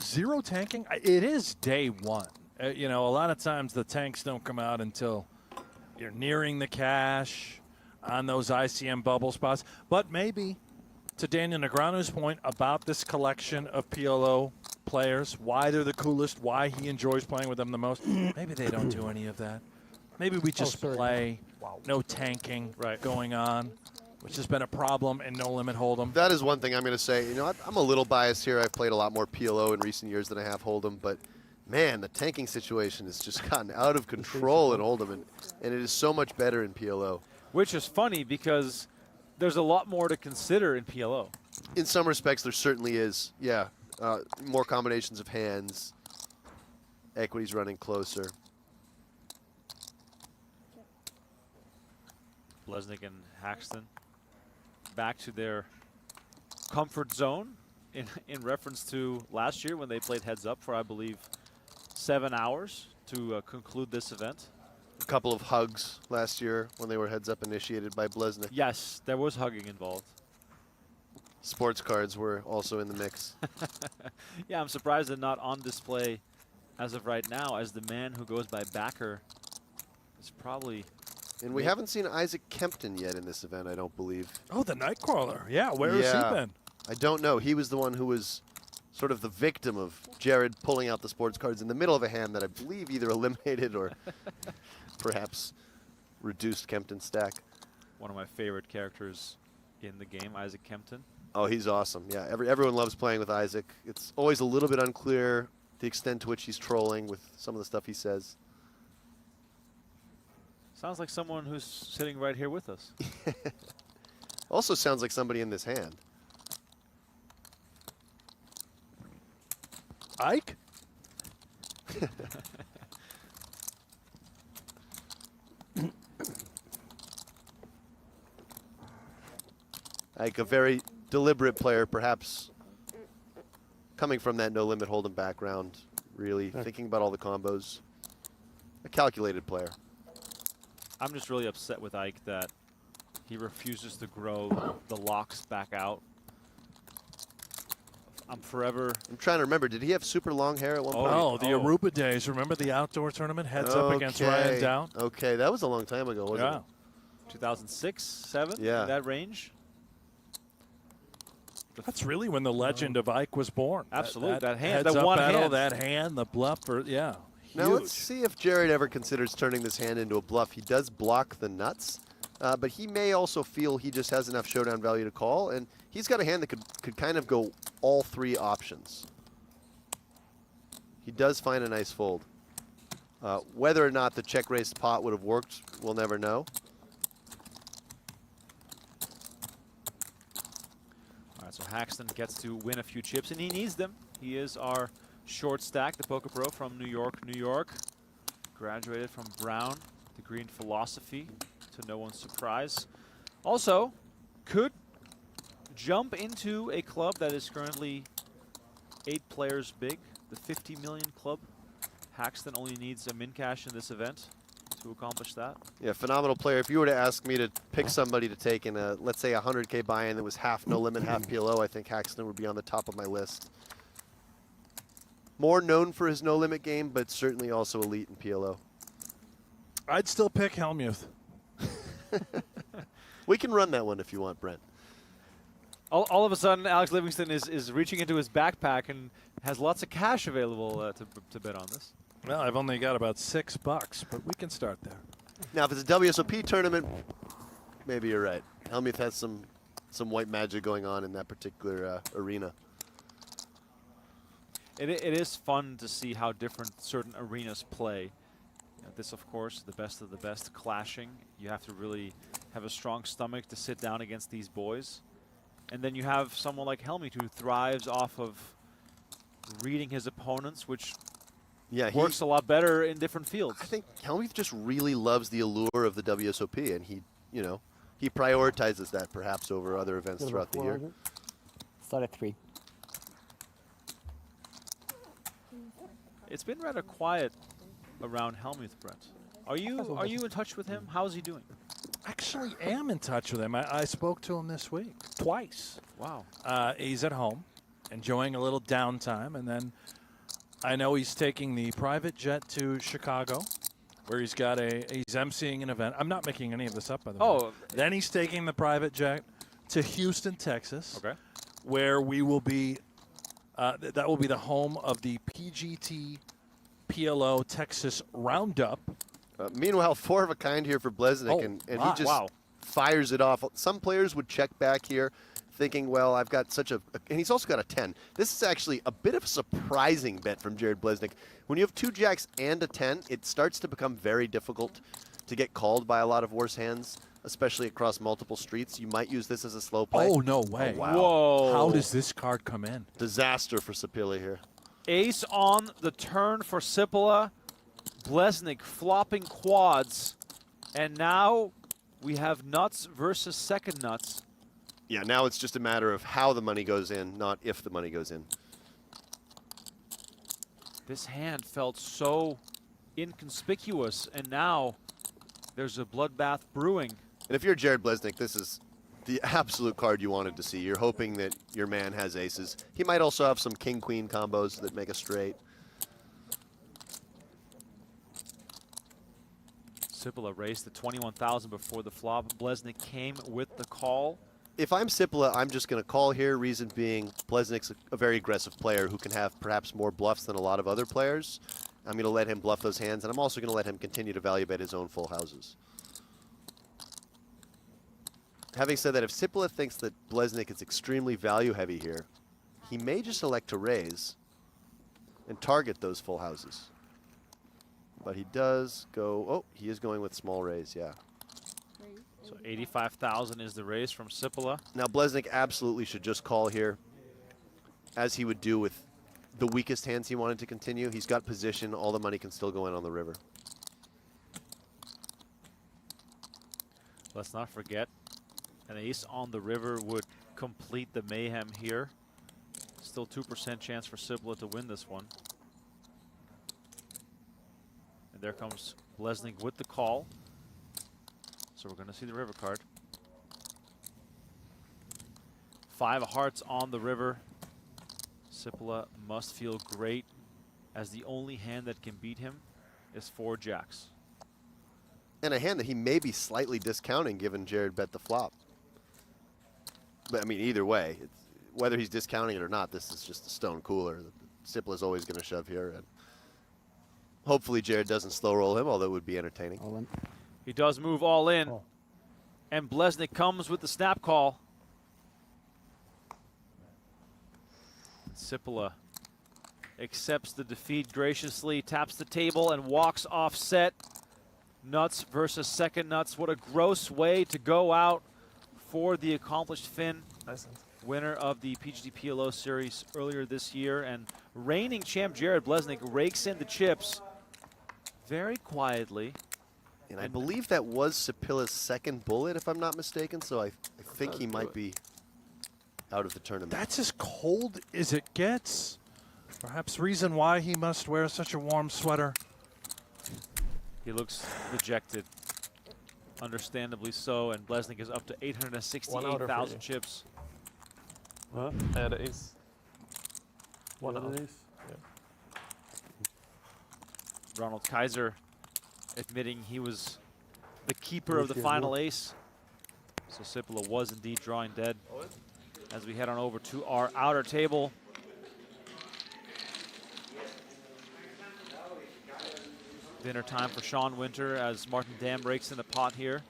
zero tanking. It is day one. You know, a lot of times the tanks don't come out until you're nearing the cash on those ICM bubble spots. But maybe, to Daniel Negreanu's point about this collection of PLO players, why they're the coolest, why he enjoys playing with them the most, maybe they don't do any of that. Maybe we just play, no tanking going on, which has been a problem in No Limit Hold'em. That is one thing I'm going to say. You know, I'm a little biased here. I've played a lot more PLO in recent years than I have Hold'em, but man, the tanking situation has just gotten out of control in Hold'em, and it is so much better in PLO. Which is funny because there's a lot more to consider in PLO. In some respects, there certainly is. Yeah, more combinations of hands, equities running closer. Bleznick and Haxton back to their comfort zone in reference to last year when they played heads up for, I believe, 7 hours to conclude this event. A couple of hugs last year when they were heads up initiated by Bleznick. Yes, there was hugging involved. Sports cards were also in the mix. Yeah, I'm surprised they're not on display as of right now, as the man who goes by Backer is probably... And we haven't seen Isaac Kempton yet in this event, I don't believe. Oh, the Nightcrawler. Yeah, where has he been? I don't know. He was the one who was sort of the victim of Jared pulling out the sports cards in the middle of a hand that I believe either eliminated or perhaps reduced Kempton's stack. One of my favorite characters in the game, Isaac Kempton. Oh, he's awesome. Yeah, everyone loves playing with Isaac. It's always a little bit unclear the extent to which he's trolling with some of the stuff he says. Sounds like someone who's sitting right here with us. Also sounds like somebody in this hand. Ike? Ike, a very deliberate player, perhaps coming from that No Limit Hold'em background, really thinking about all the combos. A calculated player. I'm just really upset with Ike that he refuses to grow the locks back out. I'm trying to remember. Did he have super long hair at one point? Oh, the Aruba days. Remember the outdoor tournament? Heads up against Ryan Down? Okay, that was a long time ago, wasn't it? 2006, 7, yeah. in that range. That's really when the legend of Ike was born. Absolutely, that hand, heads that up one battle, hand. that hand, the bluff, yeah. Now let's see if Jared ever considers turning this hand into a bluff. He does block the nuts, but he may also feel he just has enough showdown value to call, and he's got a hand that could kind of go all three options. He does find a nice fold. Whether or not the check raised pot would have worked, we'll never know. All right, so Haxton gets to win a few chips, and he needs them. He is our short stack, the Poker Pro from New York, New York. Graduated from Brown, degree in philosophy, to no one's surprise. Also, could jump into a club that is currently 8 players big, the 50 million club. Haxton only needs a min cash in this event to accomplish that. Yeah, phenomenal player. If you were to ask me to pick somebody to take in a, let's say, a 100K buy-in that was half No Limit, half PLO, I think Haxton would be on the top of my list. More known for his No Limit game, but certainly also elite in PLO. I'd still pick Helmuth. We can run that one if you want, Brent. All of a sudden, Alex Livingston is reaching into his backpack and has lots of cash available to bet on this. Well, I've only got about $6, but we can start there. Now, if it's a WSOP tournament, maybe you're right. Helmuth has some white magic going on in that particular arena. It is fun to see how different certain arenas play. This, of course, the best of the best clashing. You have to really have a strong stomach to sit down against these boys. And then you have someone like Helmuth who thrives off of reading his opponents, which works a lot better in different fields. I think Helmuth just really loves the allure of the WSOP, and he prioritizes that perhaps over other events throughout the year. Start at 3. It's been rather quiet around Helmuth, Brent. Are you in touch with him? How's he doing? actually am in touch with him. I spoke to him this week twice. Wow. He's at home, enjoying a little downtime, and then I know he's taking the private jet to Chicago, where he's emceeing an event. I'm not making any of this up, by the way. Oh. Then he's taking the private jet to Houston, Texas, Okay. where we will be. That will be the home of the PGT PLO Texas Roundup. Meanwhile, 4 of a kind here for Bleznick, and he just fires it off. Some players would check back here thinking, well, I've got such a – and he's also got a 10. This is actually a bit of a surprising bet from Jared Bleznick. When you have 2 jacks and a 10, it starts to become very difficult to get called by a lot of worse hands, especially across multiple streets. You might use this as a slow play. Oh, no way. Oh, wow. Whoa. How does this card come in? Disaster for Sapila here. Ace on the turn for Sipila. Bleznick flopping quads. And now we have nuts versus second nuts. Yeah, now it's just a matter of how the money goes in, not if the money goes in. This hand felt so inconspicuous, and now there's a bloodbath brewing. And if you're Jared Bleznick, this is the absolute card you wanted to see. You're hoping that your man has aces. He might also have some king-queen combos that make a straight. Sipila raised to 21,000 before the flop. Bleznick came with the call. If I'm Sipila, I'm just going to call here. Reason being, Bleznick's a very aggressive player who can have perhaps more bluffs than a lot of other players. I'm going to let him bluff those hands, and I'm also going to let him continue to value bet his own full houses. Having said that, if Sipila thinks that Bleznick is extremely value heavy here, he may just elect to raise and target those full houses. But he does go, oh, he is going with small raise, yeah. So 85,000 is the raise from Sipila. Now Bleznick absolutely should just call here, as he would do with the weakest hands he wanted to continue. He's got position, all the money can still go in on the river. Let's not forget, an ace on the river would complete the mayhem here. Still 2% chance for Sipila to win this one. And there comes Bleznick with the call. So we're going to see the river card. 5 of hearts on the river. Sipila must feel great, as the only hand that can beat him is 4 jacks. And a hand that he may be slightly discounting given Jared bet the flop. But I mean, either way, whether he's discounting it or not, this is just a stone cooler. Sipila's always going to shove here. And hopefully Jared doesn't slow roll him, although it would be entertaining. All in. He does move all in. Oh. And Bleznick comes with the snap call. Sipila accepts the defeat graciously, taps the table, and walks off set. Nuts versus second nuts. What a gross way to go out for the accomplished Finn. Winner of the PGT PLO series earlier this year. And reigning champ Jared Bleznick rakes in the chips very quietly. And I believe that was Sipila's second bullet, if I'm not mistaken, so I think he might be out of the tournament. That's as cold as it gets. Perhaps reason why he must wear such a warm sweater. He looks dejected, understandably so, and Bleznick is up to 868,000 chips. Huh? I had an ace. One out. ace? Ronald Kaiser admitting he was the keeper of the final ace. So Sipila was indeed drawing dead. As we head on over to our outer table. Dinner time for Sean Winter as Martin Dam breaks in the pot here.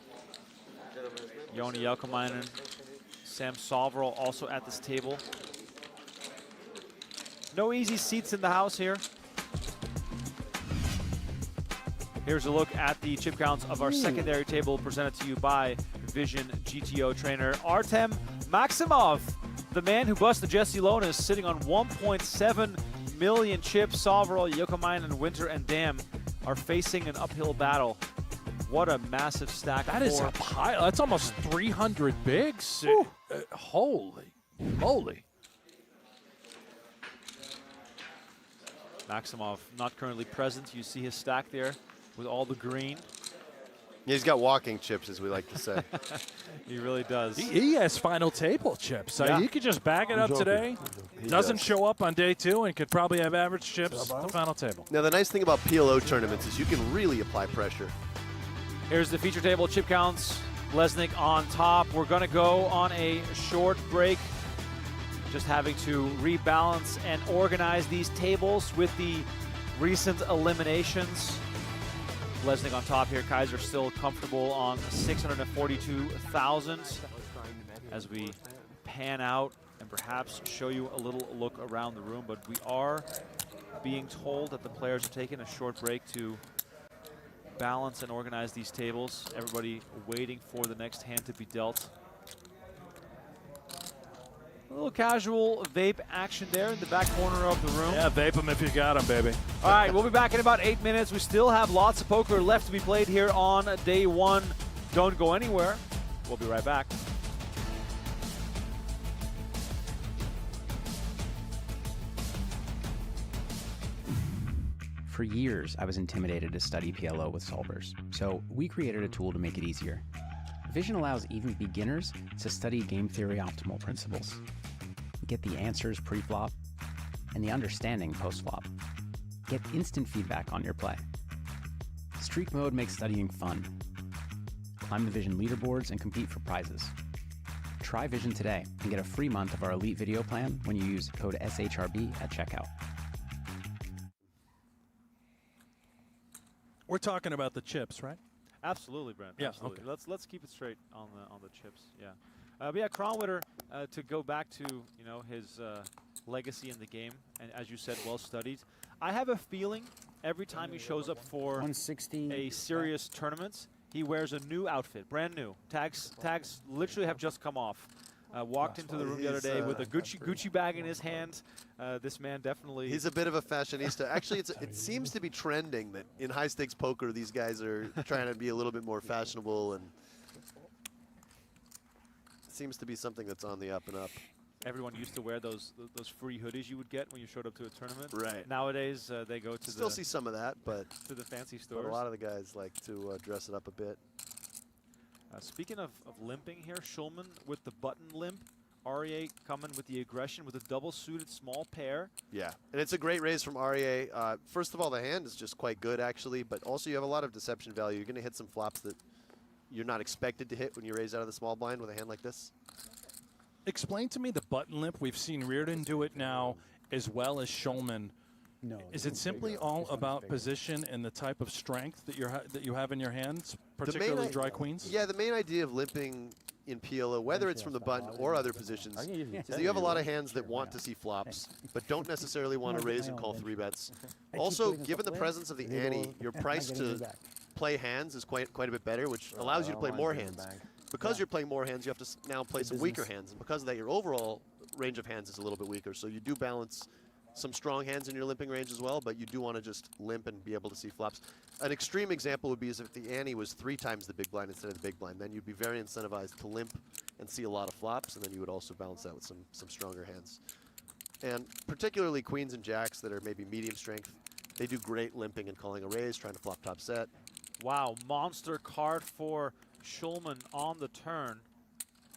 Joni Jälkemäinen, Sam Soverall also at this table. No easy seats in the house here. Here's a look at the chip counts of our secondary table presented to you by Vision GTO trainer Artem Maximov. The man who busted Jesse Lonis sitting on 1.7 million chips. Soverall, Jälkemäinen, Winter, and Dam are facing an uphill battle. What a massive stack. That is a pile. That's almost 300 bigs. Holy moly. Maximov not currently present. You see his stack there with all the green. He's got walking chips, as we like to say. He really does. He has final table chips. Yeah. He could just bag it up today. Doesn't show up on day 2 and could probably have average chips at the final table. Now, the nice thing about PLO tournaments is you can really apply pressure. Here's the feature table chip counts. Bleznick on top. We're going to go on a short break. Just having to rebalance and organize these tables with the recent eliminations. Bleznick on top here. Kaiser still comfortable on 642,000 as we pan out and perhaps show you a little look around the room. But we are being told that the players are taking a short break to balance and organize these tables. Everybody waiting for the next hand to be dealt. A little casual vape action there in the back corner of the room. Yeah, vape them if you got them, baby. All right, we'll be back in about 8 minutes. We still have lots of poker left to be played here on day 1. Don't go anywhere. We'll be right back. For years, I was intimidated to study PLO with solvers, so we created a tool to make it easier. Vision allows even beginners to study game theory optimal principles, get the answers pre-flop, and the understanding post-flop. Get instant feedback on your play. Streak mode makes studying fun. Climb the Vision leaderboards and compete for prizes. Try Vision today and get a free month of our elite video plan when you use code SHRB at checkout. We're talking about the chips, right? Absolutely, Brent. Yeah, absolutely. okay. Let's keep it straight on the chips. Yeah, but yeah, Kronwitter, to go back to his legacy in the game, and as you said, well studied. I have a feeling every time he shows up for 160 a serious tournament, he wears a new outfit, brand new. Tags literally have just come off. Walked into the room the other day with a Gucci bag in his hand. This man definitely... He's a bit of a fashionista. Actually, it seems to be trending that in high-stakes poker, these guys are trying to be a little bit more fashionable, and it seems to be something that's on the up and up. Everyone used to wear those free hoodies you would get when you showed up to a tournament. Right. Nowadays, they go to Still see some of that, but to the fancy stores. But a lot of the guys like to dress it up a bit. Speaking of limping here, Schulman with the button limp. REA coming with the aggression with a double-suited small pair. Yeah, and it's a great raise from REA. First of all, the hand is just quite good, actually, but also you have a lot of deception value. You're going to hit some flops that you're not expected to hit when you raise out of the small blind with a hand like this. Explain to me the button limp. We've seen Reardon do it now as well as Schulman. No. Is it simply all about position and the type of strength that you have in your hands, particularly dry queens? Yeah, the main idea of limping in PLO, whether it's from the button or other positions, is that you have a lot of hands that want to see flops, but don't necessarily want to raise and call 3-bets. Also, given the presence of the ante, your price to play hands is quite a bit better, which allows you to play more hands. Because you're playing more hands, you have to now play some weaker hands, and because of that, your overall range of hands is a little bit weaker. So you do balance some strong hands in your limping range as well, but you do want to just limp and be able to see flops. An extreme example would be as if the ante was 3 times the big blind instead of the big blind. Then you'd be very incentivized to limp and see a lot of flops, and then you would also balance that with some stronger hands. And particularly queens and jacks that are maybe medium strength, they do great limping and calling a raise, trying to flop top set. Wow, monster card for Schulman on the turn.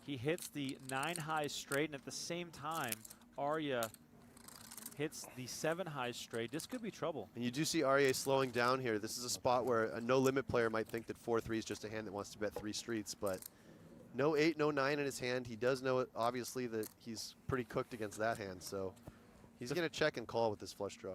He hits the 9-high straight, and at the same time, Arya hits the 7-high straight. This could be trouble. And you do see REA slowing down here. This is a spot where a no-limit player might think that 4-3 is just a hand that wants to bet 3 streets, but no 8, no 9 in his hand. He does know, obviously, that he's pretty cooked against that hand, so he's going to check and call with this flush draw.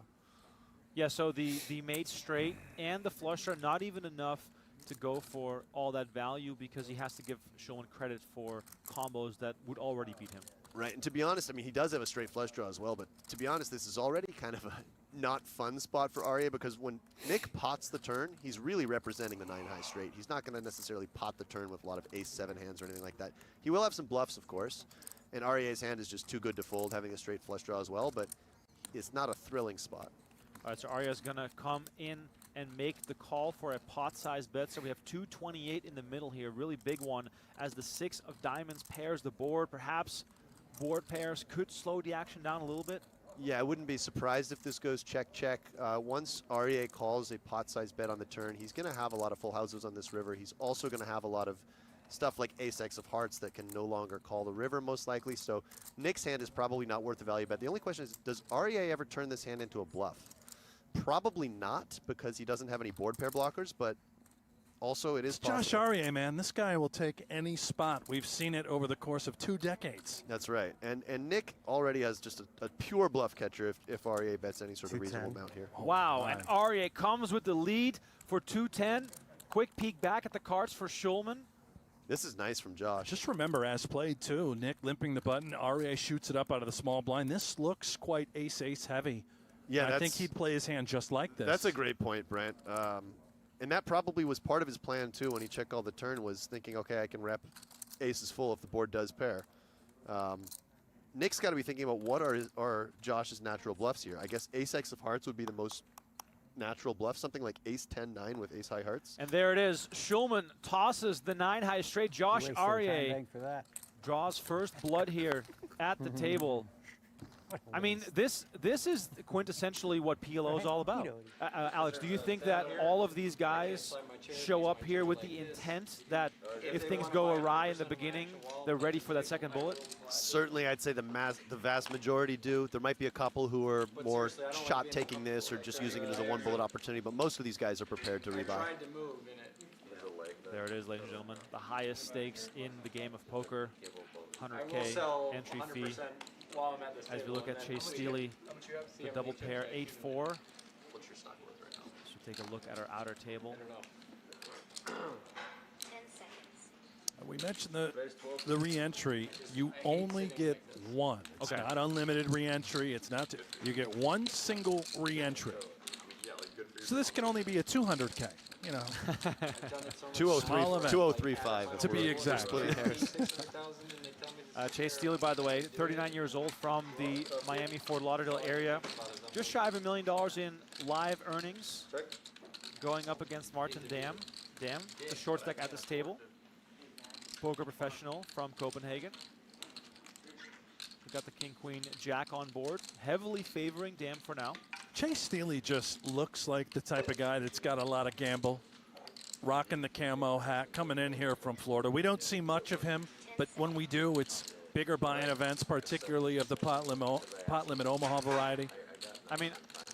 Yeah, so the mate straight and the flush draw, not even enough to go for all that value because he has to give Schulman credit for combos that would already beat him. Right, and to be honest, I mean, he does have a straight flush draw as well, but to be honest, this is already kind of a not fun spot for REA because when Nick pots the turn, he's really representing the 9-high straight. He's not going to necessarily pot the turn with a lot of ace-7 hands or anything like that. He will have some bluffs, of course, and REA's hand is just too good to fold, having a straight flush draw as well, but it's not a thrilling spot. All right, so Arya's going to come in and make the call for a pot-sized bet. So we have 228 in the middle here, really big one, as the 6 of diamonds pairs the board. Perhaps board pairs could slow the action down a little bit. Yeah, I wouldn't be surprised if this goes check. Once REA calls a pot-sized bet on the turn, he's going to have a lot of full houses on this river. He's also going to have a lot of stuff like ace-x of hearts that can no longer call the river, most likely. So Nick's hand is probably not worth the value bet. The only question is, does REA ever turn this hand into a bluff? Probably not, because he doesn't have any board pair blockers, but also it is possible. Josh Aryeh, man, this guy will take any spot. We've seen it over the course of 2 decades. That's right. And Nick already has just a pure bluff catcher if REA bets any sort of reasonable amount here. Wow, and REA comes with the lead for 210. Quick peek back at the cards for Schulman. This is nice from Josh. Just remember, as played too, Nick limping the button, REA shoots it up out of the small blind. This looks quite ace-ace heavy. Yeah, I think he'd play his hand just like this. That's a great point, Brent. And that probably was part of his plan, too, when he checked all the turn, was thinking, okay, I can rep aces full if the board does pair. Nick's got to be thinking about what are Josh's natural bluffs here. I guess ace-x of hearts would be the most natural bluff, something like ace-10-9 with ace-high hearts. And there it is. Schulman tosses the 9-high straight. Josh Aryeh draws first blood here at the table. I mean, this is quintessentially what PLO is all about. Alex, do you think that all of these guys show up here with the intent that if things go awry in the beginning, they're ready for that second bullet? Certainly, I'd say the vast majority do. There might be a couple who are more shot taking this or just using it as a one-bullet opportunity, but most of these guys are prepared to rebuy. There it is, ladies and gentlemen. The highest stakes in the game of poker, 100K entry fee. As we look at Chase Steely, the double pair, 8-4. So take a look at our outer table. 10 seconds. We mentioned the re-entry. You only get one. It's Okay. not unlimited re-entry. It's not. You get one single re-entry. So this can only be a 200K. You know, 2035 to be exact. Chase Steely, by the way, 39 years old, from the Miami, Fort Lauderdale area. Just shy of $1 million in live earnings. Going up against Martin Dam. Dam, the short stack at this table. Poker professional from Copenhagen. We've got the King, Queen, Jack on board. Heavily favoring Dam for now. Chase Steely just looks like the type of guy that's got a lot of gamble. Rocking the camo hat, coming in here from Florida. We don't see much of him, but when we do, it's bigger buy-in events, particularly of the Pot Limit Omaha variety. I mean,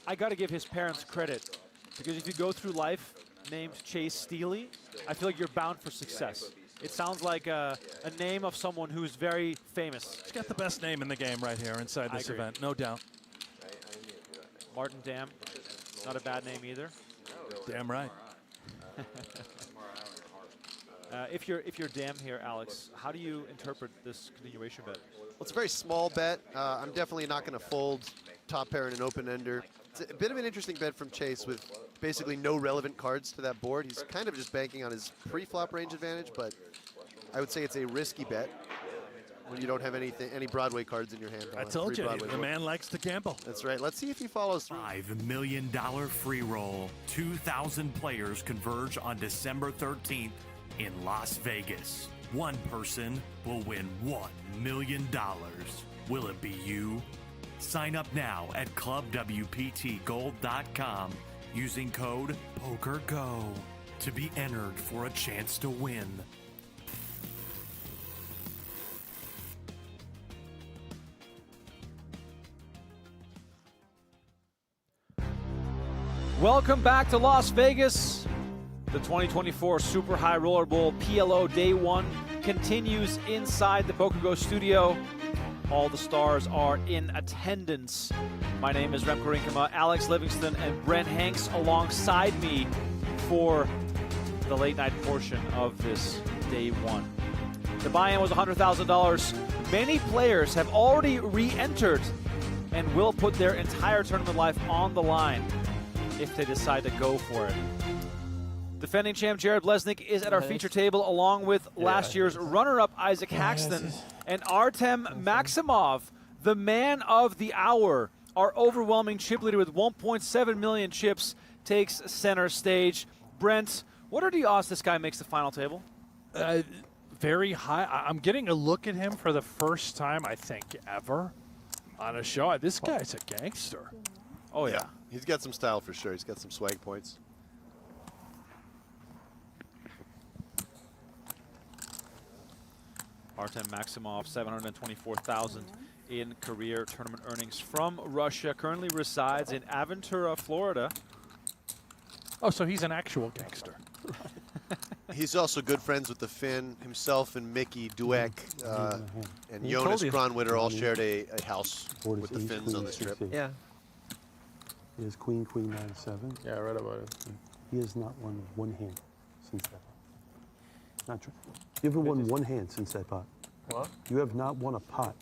I got to give his parents credit, because if you go through life named Chase Steely, I feel like you're bound for success. It sounds like a name of someone who's very famous. He's got the best name in the game right here inside this event, no doubt. Martin Dam, not a bad name either. Damn right. If you're Dam here, Alex, how do you interpret this continuation bet? Well, it's a very small bet. I'm definitely not going to fold top pair in an open-ender. It's a bit of an interesting bet from Chase with basically no relevant cards to that board. He's kind of just banking on his pre-flop range advantage, but I would say it's a risky bet when you don't have any Broadway cards in your hand. I told you, the man likes to gamble. That's right. Let's see if he follows through. $5 million free roll. 2,000 players converge on December 13th in Las Vegas. One person will win $1 million. Will it be you? Sign up now at clubwptgold.com using code PokerGO to be entered for a chance to win. Welcome back to Las Vegas. The 2024 Super High Roller Bowl PLO Day 1 continues inside the PokerGO Studio. All the stars are in attendance. My name is Remco Rinkema, Alex Livingston, and Brent Hanks alongside me for the late night portion of this Day 1. The buy-in was $100,000. Many players have already re-entered and will put their entire tournament life on the line if they decide to go for it. Defending champ Jared Bleznick is at our feature table, along with last year's runner-up Isaac Haxton and Artem Maximov, the man of the hour. Our overwhelming chip leader with 1.7 million chips takes center stage. Brent, what are the odds this guy makes the final table? Very high. I'm getting a look at him for the first time, I think, ever. On a show, this guy's a gangster. Oh, yeah. He's got some style for sure. He's got some swag points. Artem Maximov, 724,000 in career tournament earnings from Russia. Currently resides in Aventura, Florida. Oh, so he's an actual gangster. He's also good friends with the Finn himself and Mickey Dueck and Jonas Kronwitter all shared a house with the Finns on the strip. Yeah. He has queen, 9-7. Yeah, I read about it. He has not won one hand since that pot. Not true. You haven't won one hand since that pot. What? You have not won a pot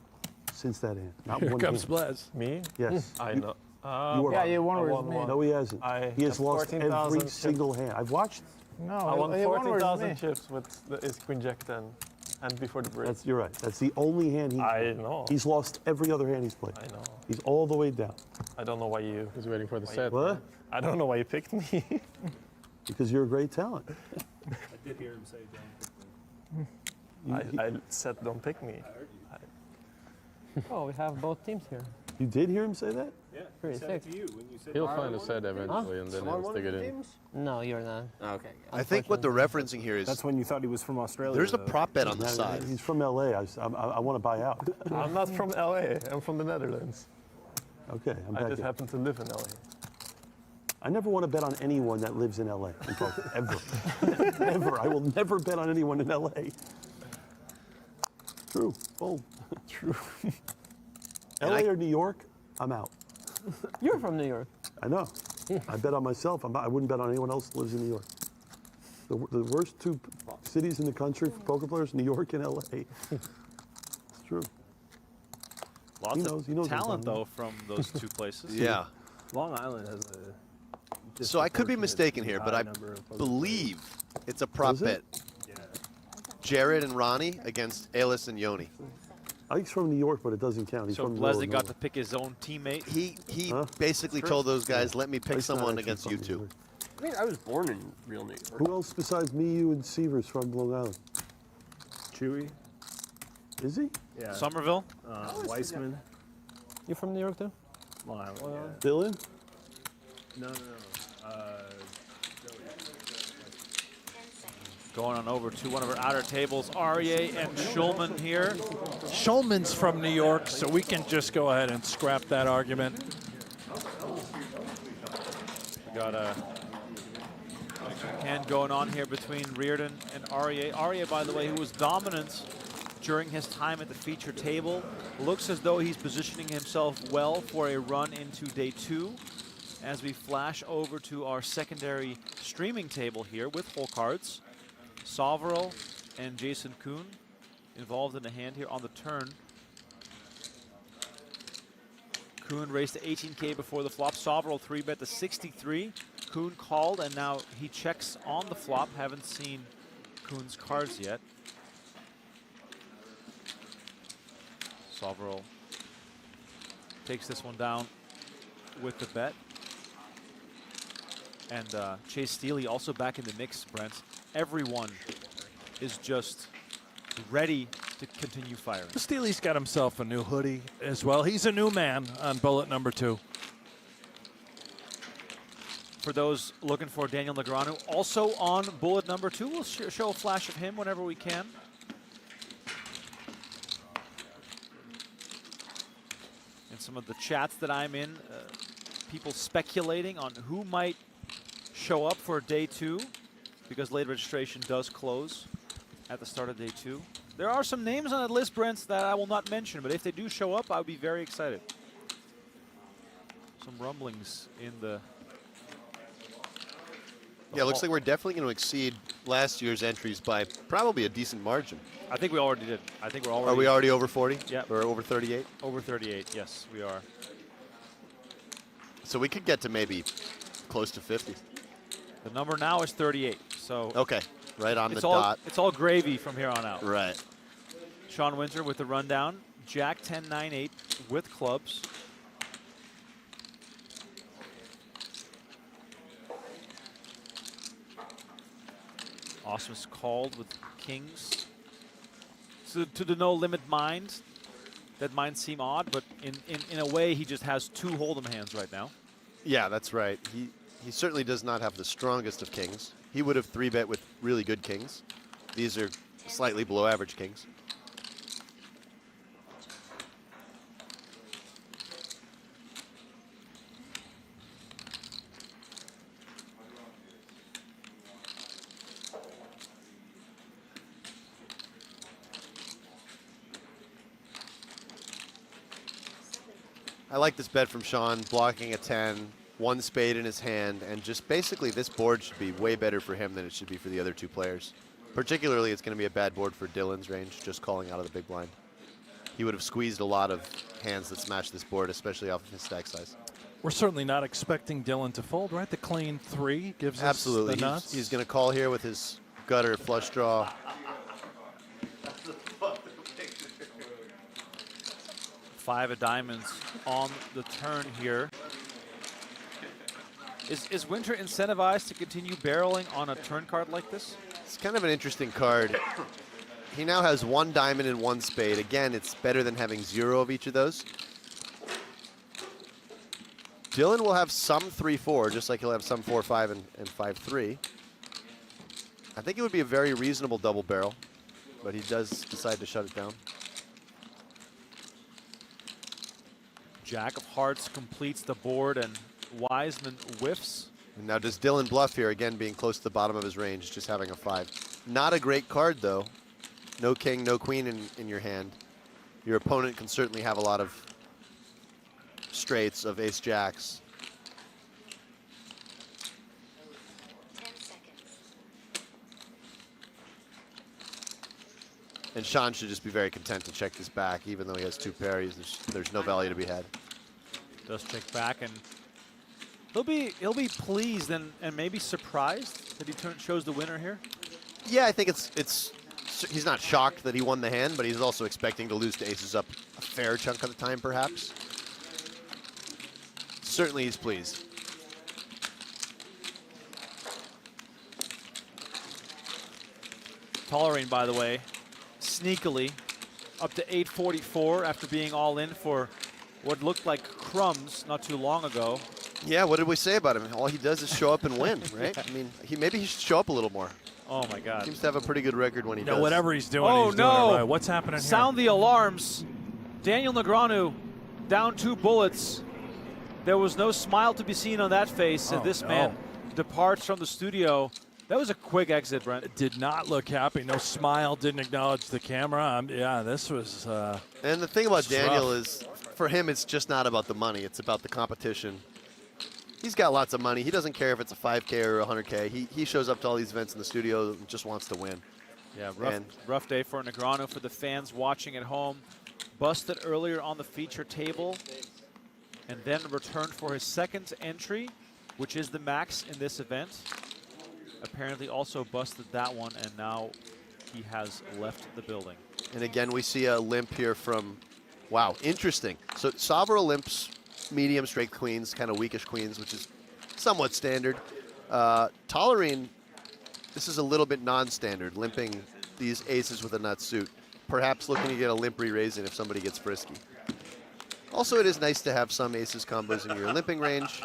since that hand. Not Here one comes hand. Blez. Me? Yes. I know. Yeah, you won with me. No, he hasn't. He has lost 14,000 every single hand. I've watched. No, I won he won with 14,000 me. chips with his Queen Jack 10 and before the break. You're right. That's the only hand he. I know. He's lost every other hand he's played. I know. He's all the way down. I don't know why you. He's waiting for the set. What? I don't know why you picked me. Because you're a great talent. I did hear him say don't pick me. I said don't pick me. Oh, we have both teams here. You did hear him say that? Yeah, Pretty he said it sick. to you when you said he'll find a set eventually and then he'll stick it in. No, you're not. Okay. I think what they're referencing here is That's when you thought he was from Australia. there's a though. prop bet on the No, side. He's from LA. I want to buy out. I'm not from LA. I'm from the Netherlands. Okay, I'm I back just in. happen to live in LA. I never want to bet on anyone that lives in LA. In poker, ever. Never. I will never bet on anyone in LA. True. Bold. True. LA or New York, I'm out. You're from New York. I know. I bet on myself. I wouldn't bet on anyone else that lives in New York. The worst two cities in the country for poker players, New York and LA. It's true. Lots He of knows what I'm talent, talking though, from those two places. Yeah. Long Island has a. So I could be mistaken here, but I disproportionate high number of poker believe it's a prop Is it? bet. Jared and Ronnie against Alis and Yoni. Ike's from New York, but it doesn't count. He's So from the middle of Bleznick got to nowhere. pick his own teammate. He Huh? basically told those guys, let me pick Ike's not someone actually against from you New two. York. I mean, I was born in real New York. Who else besides me, you, and Seavers from Long Island? Chewy. Is he? Yeah. Somerville. Weissman. You from New York too? Long Island. Dylan? No. Going on over to one of our outer tables, Aryeh and Schulman here. Schulman's from New York, so we can just go ahead and scrap that argument. We got a hand going on here between Reardon and Aryeh. Aryeh, by the way, who was dominant during his time at the feature table, looks as though he's positioning himself well for a run into day two. As we flash over to our secondary streaming table here with hole cards. Sovrel and Jason Kuhn involved in a hand here on the turn. Kuhn raised to 18K before the flop. Sovrel 3-bet to 63. Kuhn called, and now he checks on the flop. Haven't seen Kuhn's cards yet. Sovrel takes this one down with the bet. And Chase Steely also back in the mix, Brent. Everyone is just ready to continue firing. Steely's got himself a new hoodie as well. He's a new man on bullet number 2. For those looking for Daniel Negreanu, also on bullet number 2. We'll show a flash of him whenever we can. And some of the chats that I'm in, people speculating on who might show up for day 2, because late registration does close at the start of day 2. There are some names on that list, Brent, that I will not mention, but if they do show up, I would be very excited. Some rumblings in the Yeah, it looks like we're definitely going to exceed last year's entries by probably a decent margin. I think we already did. I think we're already. Are we already over 40? Yeah. Or over 38? Over 38, yes, we are. So we could get to maybe close to 50. The number now is 38, so. Okay, right on the all, dot. It's all gravy from here on out. Right. Sean Winter with the rundown. Jack 10-9-8 with clubs. Ausmus called with kings. So to the no limit mind. that might seem odd, but in a way, he just has 2 hold'em hands right now. Yeah, that's right. He certainly does not have the strongest of kings. He would have 3-bet with really good kings. These are slightly below average kings. I like this bet from Sean, blocking a 10, 1 spade in his hand, and just basically this board should be way better for him than it should be for the other 2 players. Particularly, it's going to be a bad board for Dylan's range, just calling out of the big blind. He would have squeezed a lot of hands that smash this board, especially off of his stack size. We're certainly not expecting Dylan to fold, right? The clean 3 gives Absolutely. us the nuts. He's going to call here with his gutter flush draw. 5 of diamonds on the turn here. Is Winter incentivized to continue barreling on a turn card like this? It's kind of an interesting card. He now has 1 diamond and 1 spade. Again, it's better than having 0 of each of those. Dylan will have some 3-4, just like he'll have some 4-5 and 5-3. I think it would be a very reasonable double barrel, but he does decide to shut it down. Jack of hearts completes the board, and Wiseman whiffs. And now does Dylan bluff here, again being close to the bottom of his range, just having a 5. Not a great card, though. No king, no queen in your hand. Your opponent can certainly have a lot of straights of ace-jacks. 10 seconds. And Sean should just be very content to check this back, even though he has 2 parries. There's no value to be had. Does check back, and he'll be pleased and maybe surprised that he chose the winner here. Yeah, I think he's not shocked that he won the hand, but he's also expecting to lose to aces up a fair chunk of the time, perhaps. Certainly he's pleased. Tollerene, by the way, sneakily up to 844 after being all in for what looked like crumbs not too long ago. Yeah, what did we say about him? All he does is show up and win, right? I mean, maybe he should show up a little more. Oh my God. Seems to have a pretty good record when he does. Whatever he's doing, oh, he's no. doing it right. What's happening Sound here? the alarms. Daniel Negreanu down 2 bullets. There was no smile to be seen on that face, and this man departs from the studio. That was a quick exit, Brent. It did not look happy. No smile, didn't acknowledge the camera. Yeah, this was and the thing about Daniel rough. is, for him, it's just not about the money. It's about the competition. He's got lots of money. He doesn't care if it's a 5K or 100K. He shows up to all these events in the studio and just wants to win. Yeah, rough day for Negreanu. For the fans watching at home, busted earlier on the feature table and then returned for his 2nd entry, which is the max in this event. Apparently also busted that one, and now he has left the building. And again, we see a limp here from, wow, interesting. So Savro limps medium straight queens, kind of weakish queens, which is somewhat standard. Tollerene, this is a little bit non-standard, limping these aces with a nut suit. Perhaps looking to get a limp re-raise in if somebody gets frisky. Also, it is nice to have some aces combos in your limping range.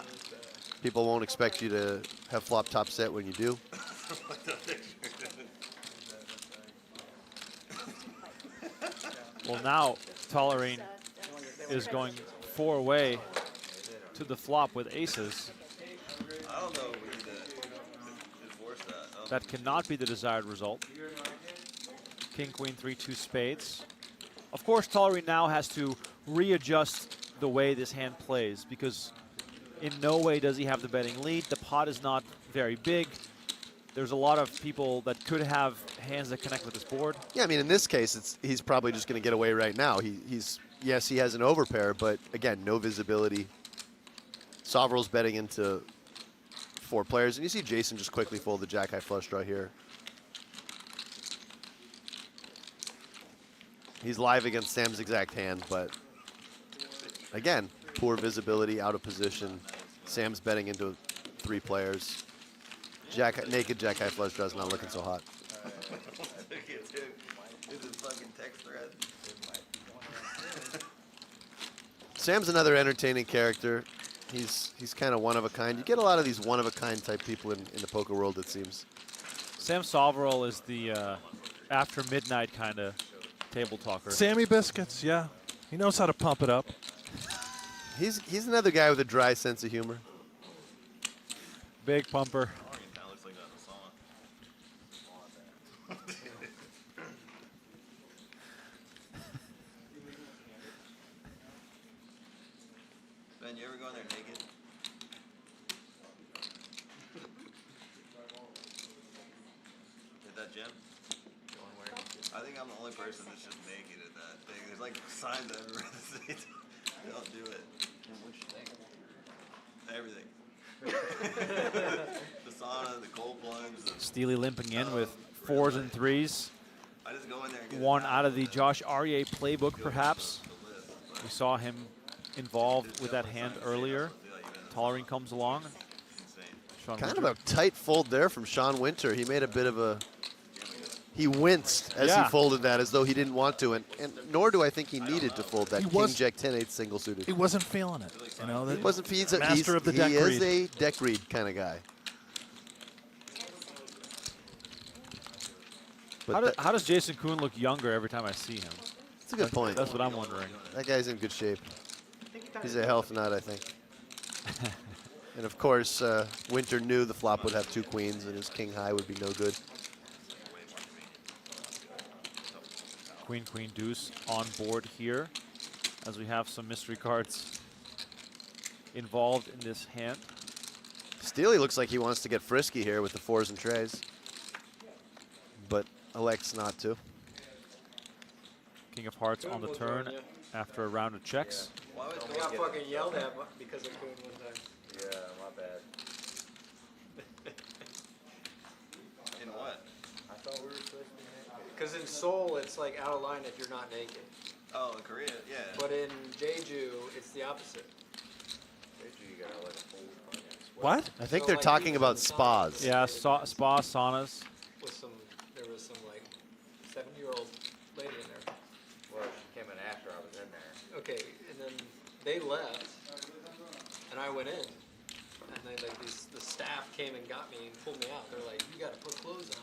People won't expect you to have flop top set when you do. Well, now Tollerene is going 4-way to the flop with aces. I don't know if we need to enforce that. That cannot be the desired result. King, queen, 3, 2 spades. Of course, Tollerene now has to readjust the way this hand plays, because in no way does he have the betting lead. The pot is not very big. There's a lot of people that could have hands that connect with this board. Yeah, I mean, in this case, he's probably just going to get away right now. Yes, he has an overpair, but again, no visibility. Savro's betting into 4 players, and you see Jason just quickly fold the jack high flush draw here. He's live against Sam's exact hand, but again, poor visibility, out of position. Sam's betting into 3 players. Naked jack high flush draw's not looking so hot. Sam's another entertaining character. He's kind of one of a kind. You get a lot of these one of a kind type people in the poker world, it seems. Sam Soverall is the after midnight kind of table talker. Sammy Biscuits, yeah. He knows how to pump it up. He's another guy with a dry sense of humor. Big pumper. Ben, you ever go in there naked? At that gym? I think I'm the only person that's just naked at that thing. There's like signs everywhere that say don't do it. Everything. The sauna, the cold plunge. Steely limping in with 4s and 3s. I just go in there and get One out of the Josh Aryeh playbook, perhaps. We saw him involved with that hand earlier. Tollerene comes along. Sean Kind Winter. of a tight fold there from Sean Winter. He made a bit of a... He winced as he folded that as though he didn't want to, and nor do I think he needed to fold that King Jack 10-8 single suited. He wasn't feeling it. You know, He wasn't. He's master of the deck he read. is a deck read kind of guy. But How does Jason Kuhn look younger every time I see him? That's a good point. That's what I'm wondering. That guy's in good shape. He's a health nut, I think. And of course, Winter knew the flop would have 2 queens, and his king high would be no good. Queen, queen, deuce on board here, as we have some mystery cards involved in this hand. Steely looks like he wants to get frisky here with the 4s and trays, but elects not to. King of hearts on the turn after a round of checks. We got fucking yelled at because of Kuhn one time. Yeah, my bad. In what? I thought we were supposed to be naked. Because in Seoul, it's like out of line if you're not naked. Oh, in Korea, yeah. But in Jeju, it's the opposite. Jeju, you gotta let it hold on it. What? I think So, they're like, talking people about in spas. Yeah, spa, saunas. With some, there was some like 7-year-old lady in there. Well, she came in after I was in there. Okay, and then they left, and I went in, and they like the staff came and got me and pulled me out. They're like, "You got to put clothes on."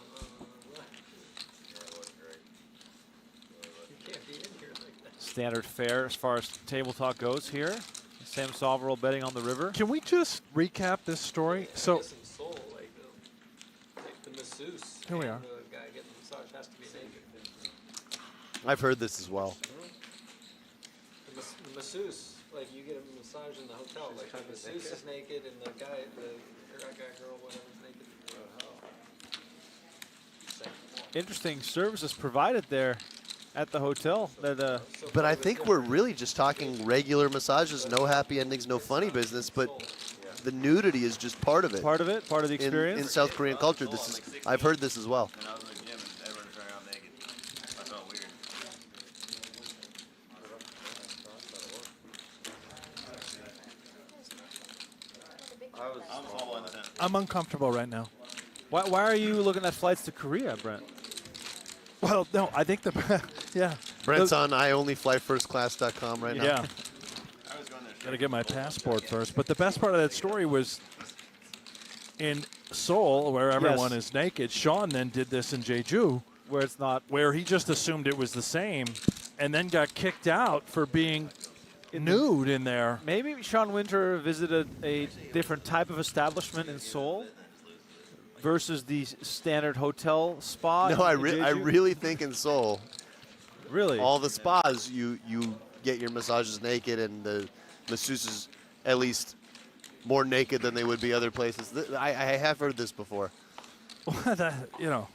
Yeah, it wasn't great. You can't be in here like that. Standard fare as far as table talk goes here. Sam Soverall betting on the river. Can we just recap this story? I So guess in Seoul, like the masseuse. Here we and are. The guy getting the massage has to be naked. I've heard this as well. The masseuse, like you get a massage in the hotel, like the masseuse is naked and the guy, the guy, girl, whatever's naked. Interesting services provided there at the hotel. That But I think we're really just talking regular massages, no happy endings, no funny business, but the nudity is just part of it. Part of the experience? In South Korean culture, I've heard this as well. And I was in the gym and everyone's running around naked. I felt weird. I was all in the tent. I'm uncomfortable right now. why are you looking at flights to Korea, Brent? Well, no, I think the yeah. Brent's on IOnlyFlyFirstClass.com right now. Yeah. Got to get my passport first. But the best part of that story was in Seoul, where everyone is naked. Sean then did this in Jeju, where it's not, where he just assumed it was the same, and then got kicked out for being nude in there. Maybe Sean Winter visited a different type of establishment in Seoul versus the standard hotel spa. No, I in Jeju. really think in Seoul, really, all the spas you get your massages naked, and the masseuses at least more naked than they would be other places. I have heard this before. You know.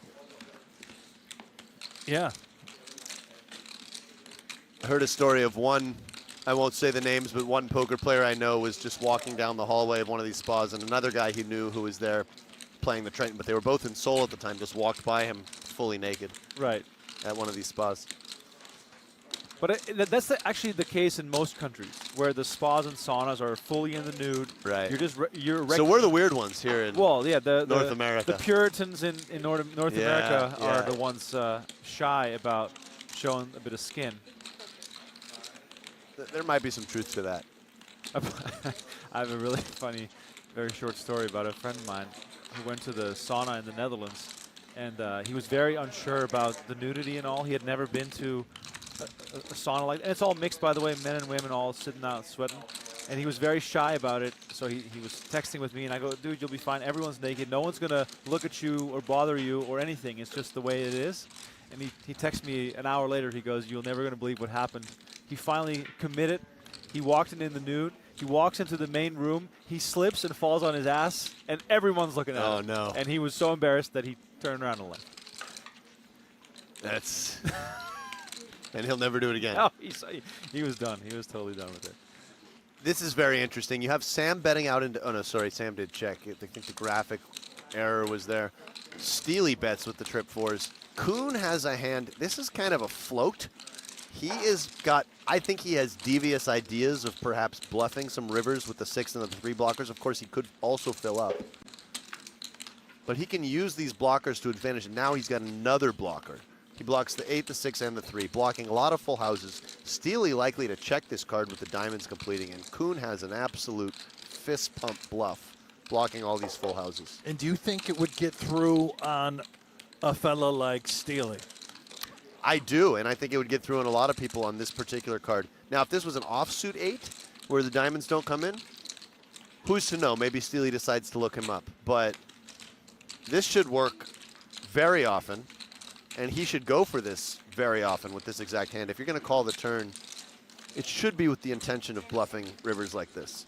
Yeah. I heard a story of one, I won't say the names, but one poker player I know was just walking down the hallway of one of these spas, and another guy he knew who was there playing the Trenton, but they were both in Seoul at the time, just walked by him fully naked. Right. At one of these spas. But that's actually the case in most countries, where the spas and saunas are fully in the nude. Right. You're So we're the weird ones here in Well, yeah, North America. The Puritans in North America yeah. are the ones shy about showing a bit of skin. There might be some truth to that. I have a really funny, very short story about a friend of mine who went to the sauna in the Netherlands, and he was very unsure about the nudity and all. He had never been to a sauna like, and it's all mixed, by the way, men and women all sitting out sweating. And he was very shy about it, so he was texting with me, and I go, dude, you'll be fine. Everyone's naked. No one's going to look at you or bother you or anything. It's just the way it is. And he texts me an hour later. He goes, you're never going to believe what happened. He finally committed. He walked in the nude. He walks into the main room. He slips and falls on his ass, and everyone's looking at him. Oh, no. And he was so embarrassed that he turned around and left. That's... and he'll never do it again. No, he was done. He was totally done with it. This is very interesting. You have Sam betting out into... Oh, no, sorry. Sam did check. I think the graphic error was there. Steely bets with the trip fours. Kuhn has a hand. This is kind of a float. He is got... I think he has devious ideas of perhaps bluffing some rivers with the 6 and the 3 blockers. Of course, he could also fill up. But he can use these blockers to advantage. And now he's got another blocker. He blocks the 8, the 6, and the 3, blocking a lot of full houses. Steely likely to check this card with the diamonds completing, and Kuhn has an absolute fist pump bluff, blocking all these full houses. And do you think it would get through on a fella like Steely? I do, and I think it would get through on a lot of people on this particular card. Now, if this was an offsuit 8, where the diamonds don't come in, who's to know? Maybe Steely decides to look him up. But this should work very often. And he should go for this very often with this exact hand. If you're going to call the turn, it should be with the intention of bluffing rivers like this.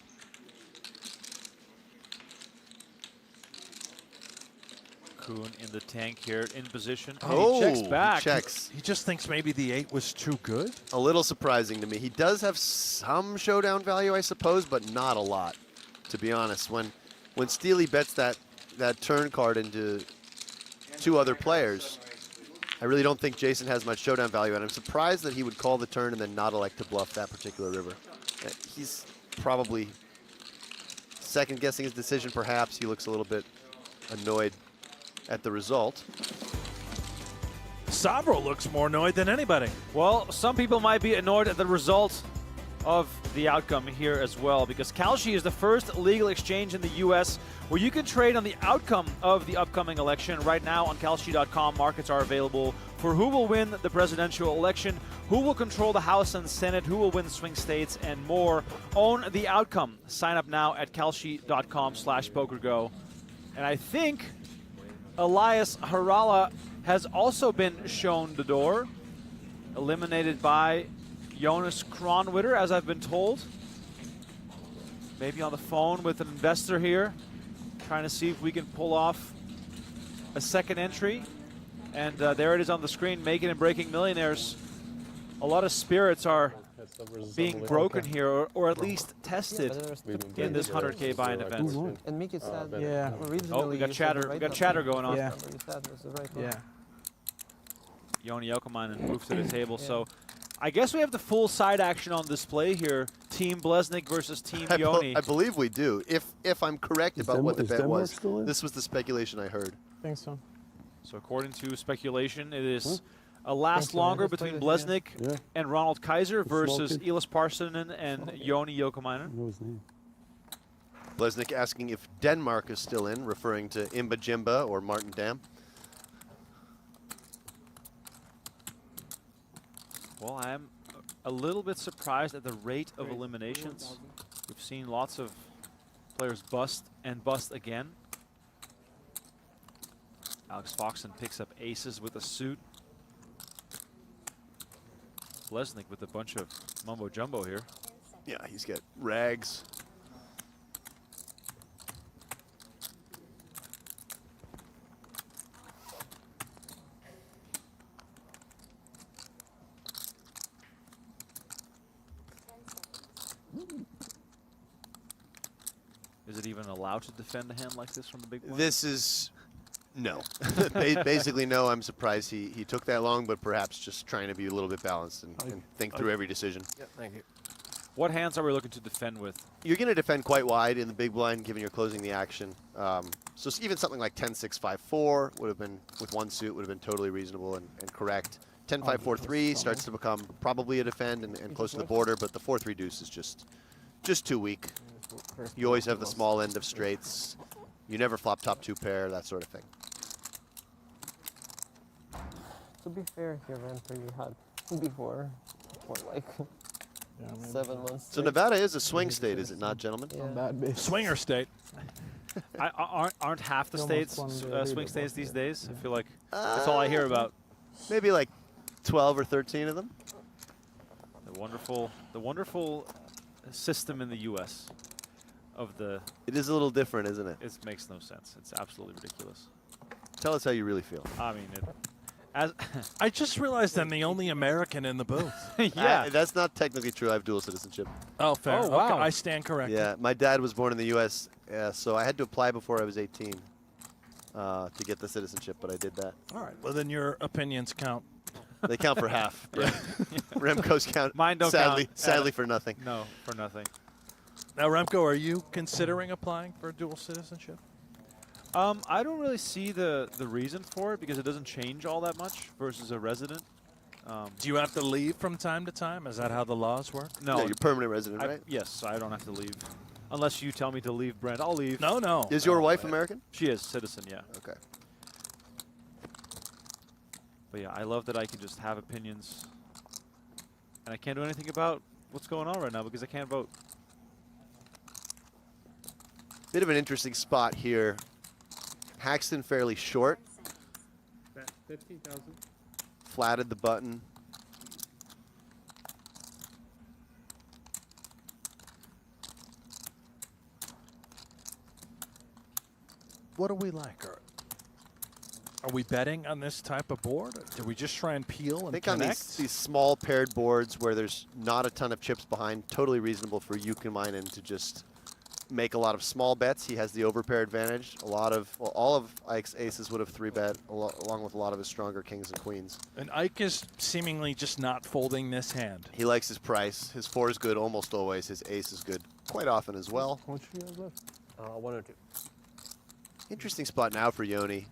Kuhn in the tank here, in position. Oh, he checks back. He checks. He just thinks maybe the 8 was too good? A little surprising to me. He does have some showdown value, I suppose, but not a lot, to be honest. When Steely bets that turn card into 2 other players, I really don't think Jason has much showdown value, and I'm surprised that he would call the turn and then not elect to bluff that particular river. He's probably second-guessing his decision, perhaps. He looks a little bit annoyed at the result. Savro looks more annoyed than anybody. Well, some people might be annoyed at the result of the outcome here as well, because Kalshi is the first legal exchange in the U.S. where you can trade on the outcome of the upcoming election. Right now on Kalshi.com, markets are available for who will win the presidential election, who will control the House and Senate, who will win swing states, and more. Own the outcome. Sign up now at Kalshi.com/PokerGo. And I think Elias Harala has also been shown the door, eliminated by Jonas Kronwitter, as I've been told. Maybe on the phone with an investor here, trying to see if we can pull off a second entry. And there it is on the screen, Making and Breaking Millionaires. A lot of spirits are being broken here, or at least tested in this 100K buy-in event. And make it sad. Yeah. Oh, we got chatter. We got chatter going on. Yeah. Yeah. Joni Jokamainen moved to the table. So I guess we have the full side action on display here. Team Bleznick versus Team Joni. I believe we do. If I'm correct about what the bet Denmark was, still in? this was the speculation I heard. I think so. So according to speculation, it is a last so, longer let's between play this, Bleznick and Ronald Kaiser versus kid. Elis Parsonen and Joni Jokamainen. Know his name. Bleznick asking if Denmark is still in, referring to Imba Jimba or Martin Dam. Well, I am a little bit surprised at the rate of eliminations. We've seen lots of players bust and bust again. Alex Foxen picks up aces with a suit. Bleznick with a bunch of mumbo jumbo here. Yeah, he's got rags. Is it even allowed to defend a hand like this from the big blind? This is no. Basically, no. I'm surprised he took that long, but perhaps just trying to be a little bit balanced and think through every decision. Yep, thank you. What hands are we looking to defend with? You're going to defend quite wide in the big blind, given you're closing the action. So even something like 10-6-5-4 would have been, with one suit, would have been totally reasonable and correct. 10-5, 4-3 starts to become probably a defend and close to the border, but the 4-3 deuce is just too weak. You always have the small end of straights. You never flop top 2 pair, that sort of thing. To be fair, here, Banter, you had before for like 7 months. So Nevada is a swing state, is it not, gentlemen? Yeah. Swinger state. Aren't half the states swing states these days? I feel like that's all I hear about. Maybe like 12 or 13 of them. The wonderful system in the U.S. of the. It is a little different, isn't it? It makes no sense. It's absolutely ridiculous. Tell us how you really feel. I mean, I just realized I'm the only American in the booth. Yeah. That's not technically true. I have dual citizenship. Oh, fair. Oh, wow. Okay, I stand corrected. Yeah, my dad was born in the U.S., so I had to apply before I was 18 to get the citizenship, but I did that. All right. Well, then your opinions count. They count for half. Yeah. Remco's count. Mine don't sadly, count. Sadly for nothing. No, for nothing. Now, Remco, are you considering applying for dual citizenship? I don't really see the reason for it because it doesn't change all that much versus a resident. Do you have to leave from time to time? Is that how the laws work? No, you're permanent resident, right? Yes, I don't have to leave. Unless you tell me to leave, Brent, I'll leave. No. Is your wife American? She is citizen, yeah. Okay. But yeah, I love that I can just have opinions, and I can't do anything about what's going on right now because I can't vote. Bit of an interesting spot here. Haxton fairly short. 50,000. Flatted the button. What do we like? Are we betting on this type of board? Do we just try and peel and I think connect? on these small paired boards where there's not a ton of chips behind, totally reasonable for Yukimainen to just make a lot of small bets. He has the overpair advantage. All of Ike's aces would have 3-bet, along with a lot of his stronger kings and queens. And Ike is seemingly just not folding this hand. He likes his price. His 4 is good almost always. His ace is good quite often as well. How much do you have left? 1 or 2. Interesting spot now for Yoni.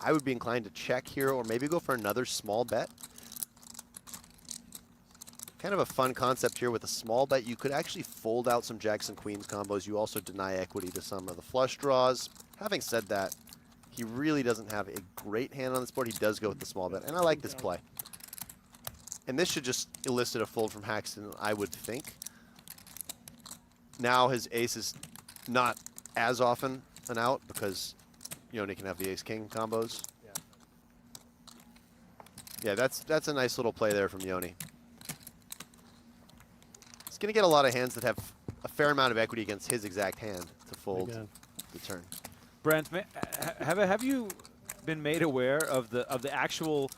I would be inclined to check here or maybe go for another small bet. Kind of a fun concept here with a small bet. You could actually fold out some jacks and queens combos. You also deny equity to some of the flush draws. Having said that, he really doesn't have a great hand on this board. He does go with the small bet, and I like this play. And this should just elicit a fold from Haxton, I would think. Now his ace is not as often an out because Yoni can have the ace-king combos. Yeah, that's a nice little play there from Yoni. He's going to get a lot of hands that have a fair amount of equity against his exact hand to fold the turn. Brent, have you been made aware of the actual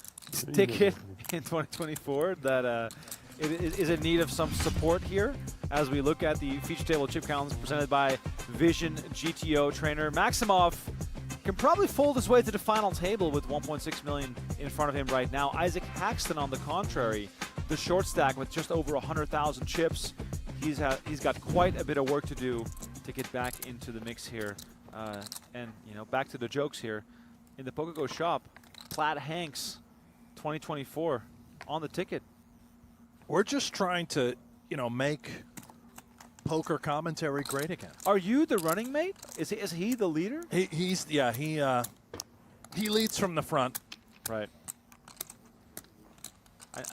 ticket in 2024 that is in need of some support here as we look at the feature table chip counts presented by Vision GTO trainer Maximov? Can probably fold his way to the final table with 1.6 million in front of him right now. Isaac Haxton, on the contrary, the short stack with just over 100,000 chips. He's got quite a bit of work to do to get back into the mix here. And back to the jokes here. In the PokerGO shop, Plaid Hanks 2024 on the ticket. We're just trying to, make poker commentary great again. Are you the running mate? Is he the leader? He leads from the front. Right.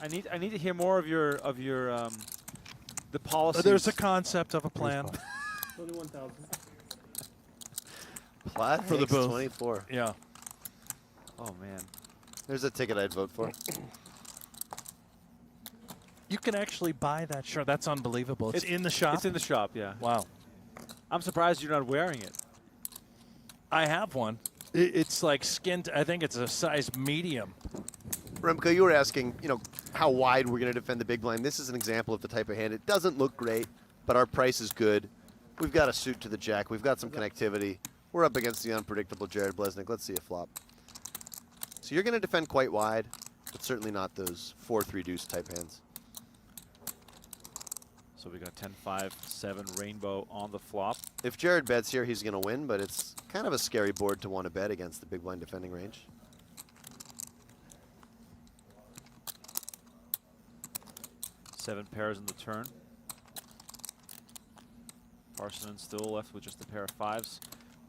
I need to hear more of your the policies. There's a concept of a plan. 21,000. Plaid for the Hanks booth. 24. Yeah. Oh man. There's a ticket I'd vote for. You can actually buy that shirt. That's unbelievable. It's in the shop? It's in the shop, yeah. Wow. I'm surprised you're not wearing it. I have one. It's like skinned. I think it's a size medium. Remco, you were asking, how wide we're going to defend the big blind. This is an example of the type of hand. It doesn't look great, but our price is good. We've got a suit to the jack. We've got some connectivity. We're up against the unpredictable Jared Bleznick. Let's see a flop. So you're going to defend quite wide, but certainly not those 4-3 deuce type hands. So we got 10-5, 7 rainbow on the flop. If Jared bets here, he's going to win, but it's kind of a scary board to want to bet against the big blind defending range. Seven pairs in the turn. Parson still left with just a pair of fives.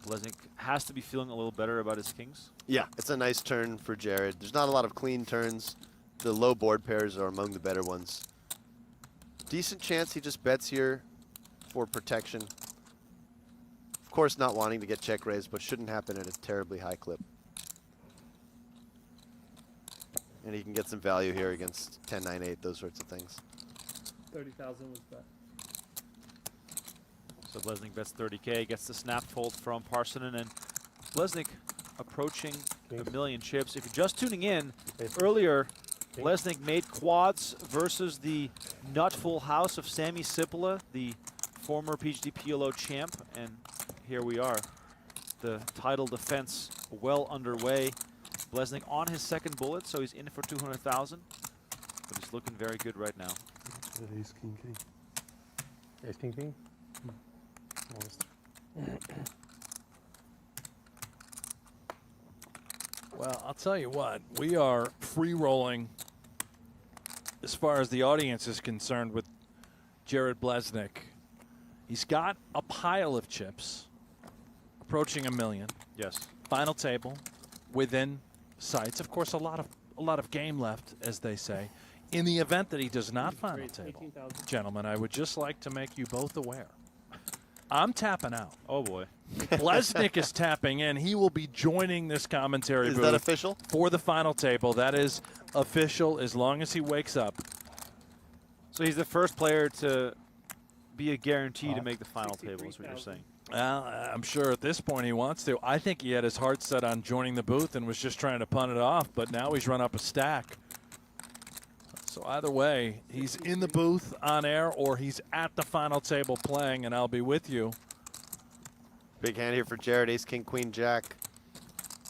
Bleznick has to be feeling a little better about his kings. Yeah, it's a nice turn for Jared. There's not a lot of clean turns. The low board pairs are among the better ones. Decent chance he just bets here for protection. Of course, not wanting to get check raised, but shouldn't happen at a terribly high clip. And he can get some value here against 10, 9, 8, those sorts of things. 30,000 was bet. So Bleznick bets 30K, gets the snap fold from Parsonen, and Bleznick approaching a million chips. If you're just tuning in, earlier Bleznick made quads versus the nut full house of Sammy Sipola, the former PGD PLO champ, and here we are. The title defense well underway. Bleznick on his second bullet, so he's in for 200,000, but he's looking very good right now. Ace, king, king. Ace, king, king. Well, I'll tell you what, we are free rolling as far as the audience is concerned with Jared Bleznick. He's got a pile of chips approaching a million. Yes. Final table within sights. Of course, a lot of game left, as they say. In the event that he does not final table, gentlemen, I would just like to make you both aware. I'm tapping out. Oh, boy. Bleznick is tapping in. He will be joining this commentary booth. Is that official? For the final table. That is official as long as he wakes up. So he's the first player to be a guarantee to make the final table, is what you're saying. Well, I'm sure at this point he wants to. I think he had his heart set on joining the booth and was just trying to punt it off, but now he's run up a stack. So either way, he's in the booth on air or he's at the final table playing, and I'll be with you. Big hand here for Jared, ace, king, queen, jack.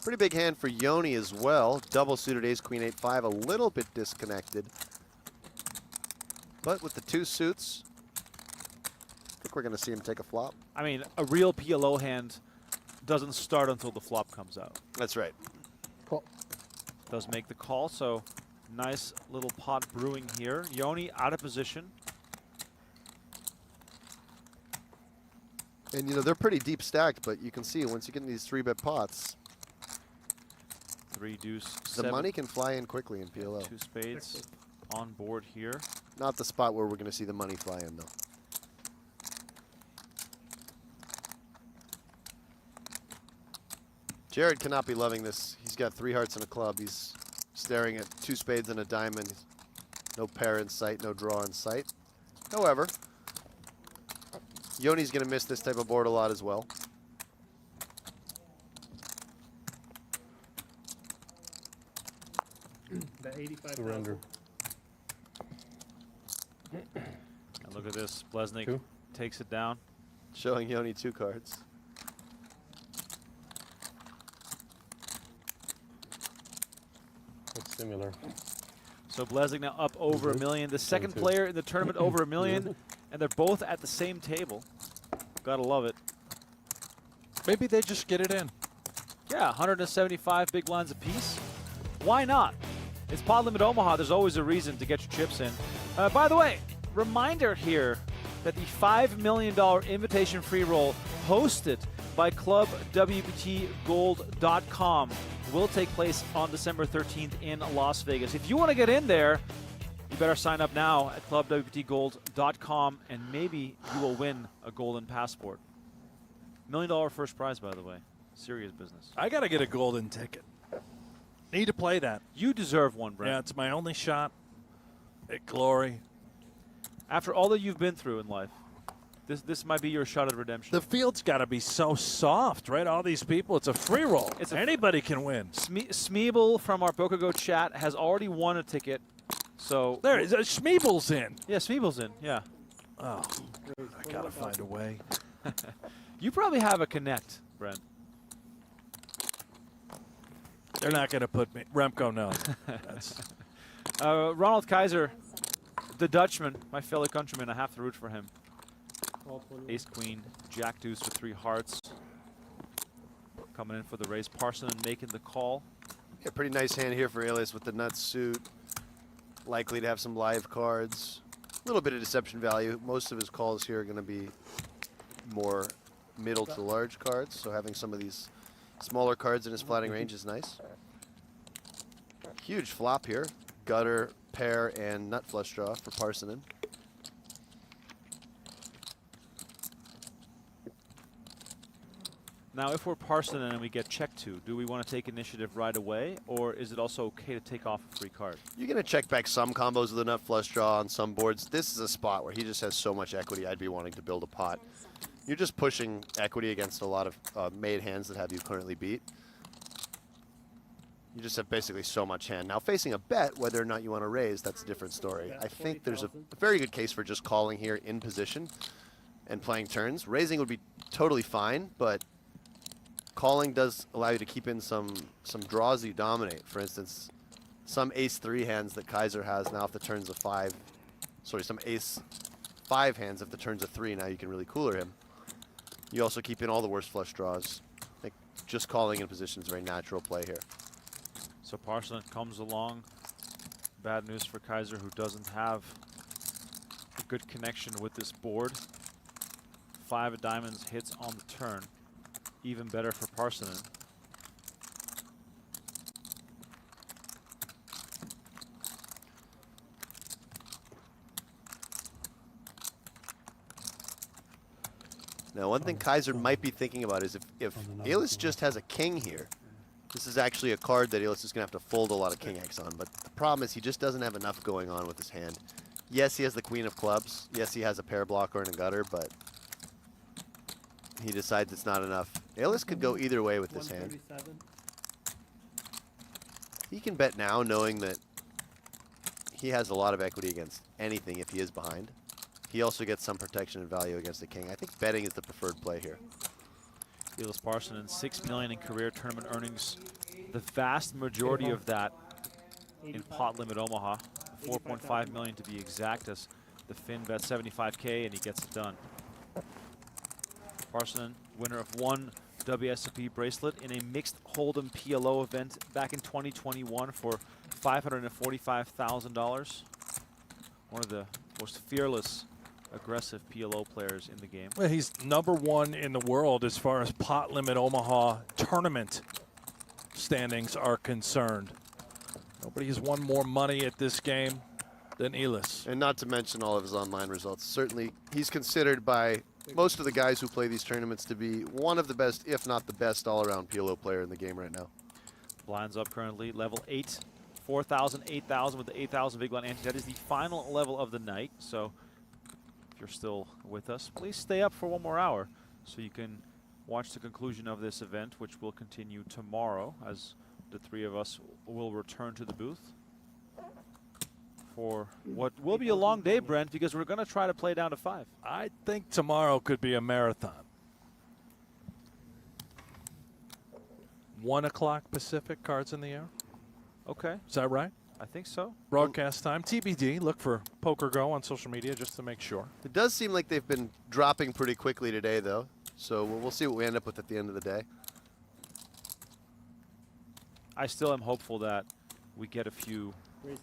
Pretty big hand for Yoni as well. Double suited ace, queen, 8-5, a little bit disconnected. But with the two suits, I think we're going to see him take a flop. I mean, a real PLO hand doesn't start until the flop comes out. That's right. Call. Does make the call, so nice little pot brewing here. Yoni out of position. And, you know, they're pretty deep stacked, but you can see once you get in these 3-bet pots, 3 deuce, the 7. money can fly in quickly in PLO. 2 spades on board here. Not the spot where we're going to see the money fly in, though. Jared cannot be loving this. He's got 3 hearts and a club. He's staring at 2 spades and a diamond. No pair in sight, no draw in sight. However, Yoni's going to miss this type of board a lot as well. The 85. Surrender. And look at this. Bleznick 2. takes it down. Showing Yoni 2 cards. It's similar. So Bleznick now up over a million. The second player in the tournament over a million, and they're both at the same table. Gotta love it. Maybe they just get it in. Yeah, 175 big blinds apiece. Why not? It's Pot Limit Omaha. There's always a reason to get your chips in. By the way, reminder here that the $5 million invitation free roll hosted by ClubWPTGold.com will take place on December 13th in Las Vegas. If you want to get in there, you better sign up now at ClubWPTGold.com, and maybe you will win a golden passport. $1 million first prize, by the way. Serious business. I got to get a golden ticket. Need to play that. You deserve one, Brent. Yeah, it's my only shot at glory. After all that you've been through in life, this might be your shot at redemption. The field's got to be so soft, right? All these people, it's a free roll. Anybody can win. Smeeble from our PokerGO chat has already won a ticket. So there, Smeeble's in. Yeah, Smeeble's in. Yeah. Oh, I got to find a way. You probably have a connect, Brent. They're not going to put me. Remco, no. Ronald Kaiser The Dutchman, my fellow countryman, I have to root for him. All 20. Ace, queen, jack, deuce with 3 hearts. Coming in for the raise. Parsonen making the call. Yeah, pretty nice hand here for Alias with the nut suit. Likely to have some live cards. A little bit of deception value. Most of his calls here are going to be more middle to large cards, so having some of these smaller cards in his flatting range is nice. Huge flop here. Gutter, pair, and nut flush draw for Parsonen. Now, if we're Parsonen and we get check 2, do we want to take initiative right away, or is it also okay to take off a free card? You're going to check back some combos with a nut flush draw on some boards. This is a spot where he just has so much equity, I'd be wanting to build a pot. You're just pushing equity against a lot of made hands that have you currently beat. You just have basically so much hand. Now, facing a bet, whether or not you want to raise, that's a different story. I think there's a very good case for just calling here in position and playing turns. Raising would be totally fine, but calling does allow you to keep in some draws that you dominate. For instance, some ace-3 hands that Kaiser has now if the turn's a 5. Sorry, some ace-5 hands if the turn's a 3. Now you can really cooler him. You also keep in all the worst flush draws. I think just calling in position is a very natural play here. So Parsonen comes along. Bad news for Kaiser, who doesn't have a good connection with this board. 5 of diamonds hits on the turn. Even better for Parsonen. Now, one thing Kaiser might be thinking about is if Alias just has a king here, this is actually a card that Alias is going to have to fold a lot of king X on. But the problem is he just doesn't have enough going on with his hand. Yes, he has the queen of clubs. Yes, he has a pair blocker and a gutter, but he decides it's not enough. Alias could go either way with this hand. He can bet now knowing that he has a lot of equity against anything if he is behind. He also gets some protection and value against the king. I think betting is the preferred play here. Elias Parsonen, $6 million in career tournament earnings. The vast majority of that in Pot Limit Omaha. $4.5 million to be exact, as the Finn bets $75K and he gets it done. Parsonen, winner of 1 WSOP bracelet in a mixed Hold'em PLO event back in 2021 for $545,000. One of the most fearless, aggressive PLO players in the game. Well, he's #1 in the world as far as Pot Limit Omaha tournament standings are concerned. Nobody has won more money at this game than Elias. And not to mention all of his online results. Certainly, he's considered by most of the guys who play these tournaments to be one of the best, if not the best, all-around PLO player in the game right now. Blinds up currently, level 8, 4,000, 8,000 with the 8,000 big blind ante. That is the final level of the night. So if you're still with us, please stay up for 1 more hour so you can watch the conclusion of this event, which will continue tomorrow as the 3 of us will return to the booth for what will be a long day, Brent, because we're going to try to play down to 5. I think tomorrow could be a marathon. 1 o'clock Pacific, cards in the air. Okay. Is that right? I think so. Broadcast time, TBD. Look for PokerGO on social media just to make sure. It does seem like they've been dropping pretty quickly today, though. So we'll see what we end up with at the end of the day. I still am hopeful that we get a few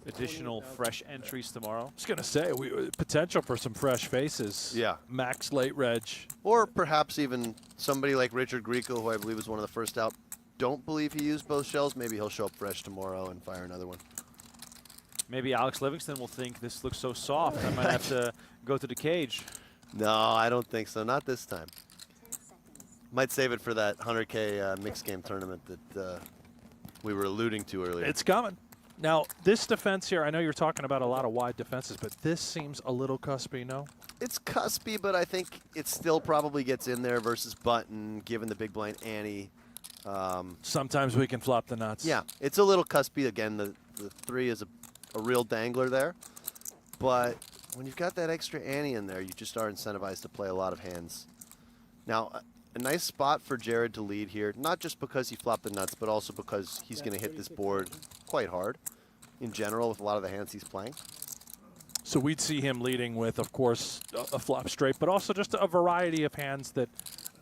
additional fresh entries tomorrow. I was going to say, potential for some fresh faces. Yeah. Max late reg. Or perhaps even somebody like Richard Grieco, who I believe was one of the first out. Don't believe he used both shells. Maybe he'll show up fresh tomorrow and fire another one. Maybe Alex Livingston will think this looks so soft, I might have to go to the cage. No, I don't think so. Not this time. Might save it for that 100K mixed game tournament that we were alluding to earlier. It's coming. Now, this defense here, I know you're talking about a lot of wide defenses, but this seems a little cuspy, no? It's cuspy, but I think it still probably gets in there versus button, given the big blind ante. Sometimes we can flop the nuts. Yeah, it's a little cuspy. Again, the 3 is a real dangler there. But when you've got that extra ante in there, you just are incentivized to play a lot of hands. Now, a nice spot for Jared to lead here, not just because he flopped the nuts, but also because he's going to hit this board quite hard in general with a lot of the hands he's playing. So we'd see him leading with, of course, a flop straight, but also just a variety of hands that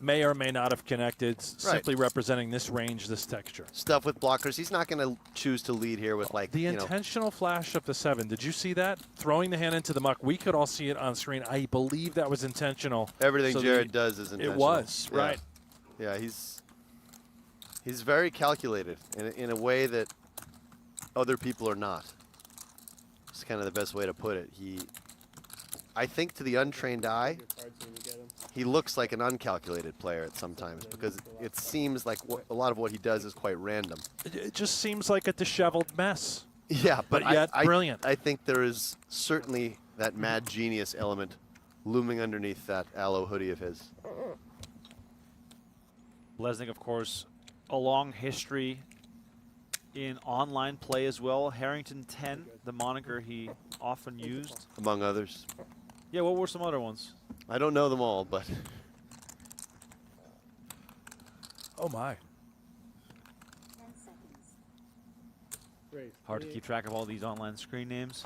may or may not have connected, simply representing this range, this texture. Stuff with blockers. He's not going to choose to lead here with like the intentional flash of the 7. Did you see that? Throwing the hand into the muck. We could all see it on screen. I believe that was intentional. Everything So Jared does is intentional. It was, Yeah. right. Yeah, he's very calculated in a way that other people are not. It's kind of the best way to put it. I think to the untrained eye, he looks like an uncalculated player at sometimes because it seems like a lot of what he does is quite random. It just seems like a disheveled mess. Yeah, but yet brilliant. I think there is certainly that mad genius element looming underneath that aloe hoodie of his. Bleznick, of course, a long history in online play as well. Harrington 10, the moniker he often used. Among others. Yeah, what were some other ones? I don't know them all, but... Oh, my. Hard to keep track of all these online screen names.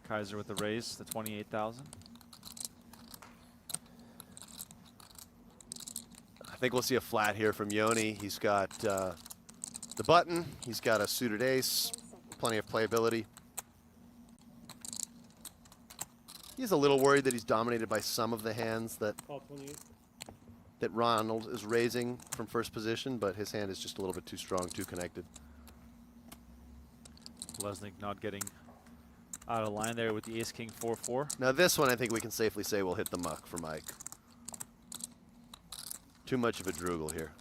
Kaiser with the raise, the 28,000. I think we'll see a flat here from Yoni. He's got the button. He's got a suited ace. Plenty of playability. He's a little worried that he's dominated by some of the hands that Ronald is raising from first position, but his hand is just a little bit too strong, too connected. Bleznick not getting out of line there with the ace-king 4-4. Now this one I think we can safely say will hit the muck for Mike. Too much of a droogle here.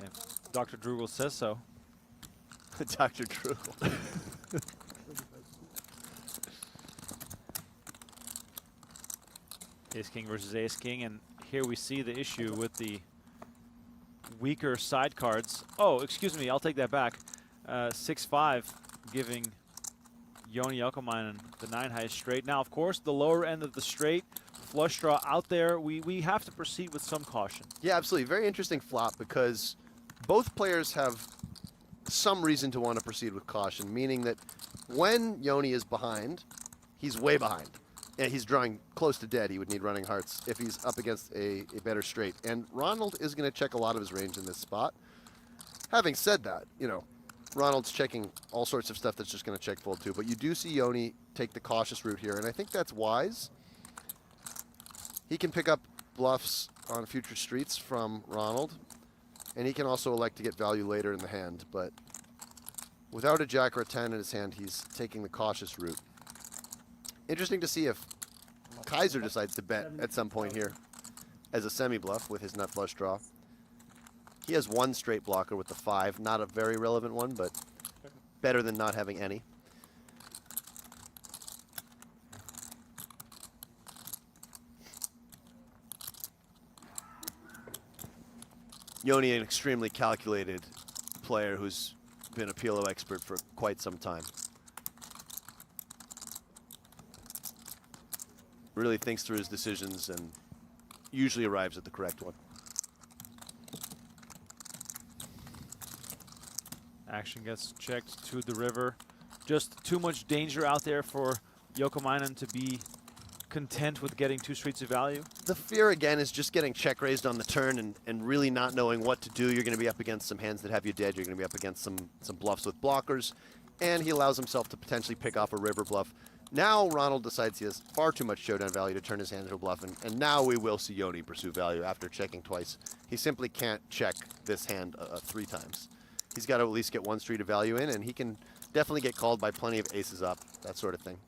If Dr. Droogle says so. Dr. Droogle. Ace-king versus ace-king, and here we see the issue with the weaker side cards. Oh, excuse me, I'll take that back. 6-5 giving Yoni Yokamainen the 9 high straight. Now, of course, the lower end of the straight, flush draw out there. We have to proceed with some caution. Yeah, absolutely. Very interesting flop because both players have some reason to want to proceed with caution, meaning that when Yoni is behind, he's way behind. And he's drawing close to dead. He would need running hearts if he's up against a better straight. And Ronald is going to check a lot of his range in this spot. Having said that, you know, Ronald's checking all sorts of stuff that's just going to check fold too. But you do see Yoni take the cautious route here, and I think that's wise. He can pick up bluffs on future streets from Ronald, and he can also elect to get value later in the hand. But without a jack or a 10 in his hand, he's taking the cautious route. Interesting to see if Kaiser decides to bet at some point here as a semi-bluff with his nut flush draw. He has one straight blocker with the 5, not a very relevant one, but better than not having any. Yoni, an extremely calculated player who's been a PLO expert for quite some time. Really thinks through his decisions and usually arrives at the correct one. Action gets checked to the river. Just too much danger out there for Yokamainen to be content with getting 2 streets of value. The fear again is just getting check raised on the turn and really not knowing what to do. You're going to be up against some hands that have you dead. You're going to be up against some bluffs with blockers. And he allows himself to potentially pick off a river bluff. Now Ronald decides he has far too much showdown value to turn his hand into a bluff, and now we will see Yoni pursue value after checking twice. He simply can't check this hand 3 times. He's got to at least get 1 street of value in, and he can definitely get called by plenty of aces up, that sort of thing.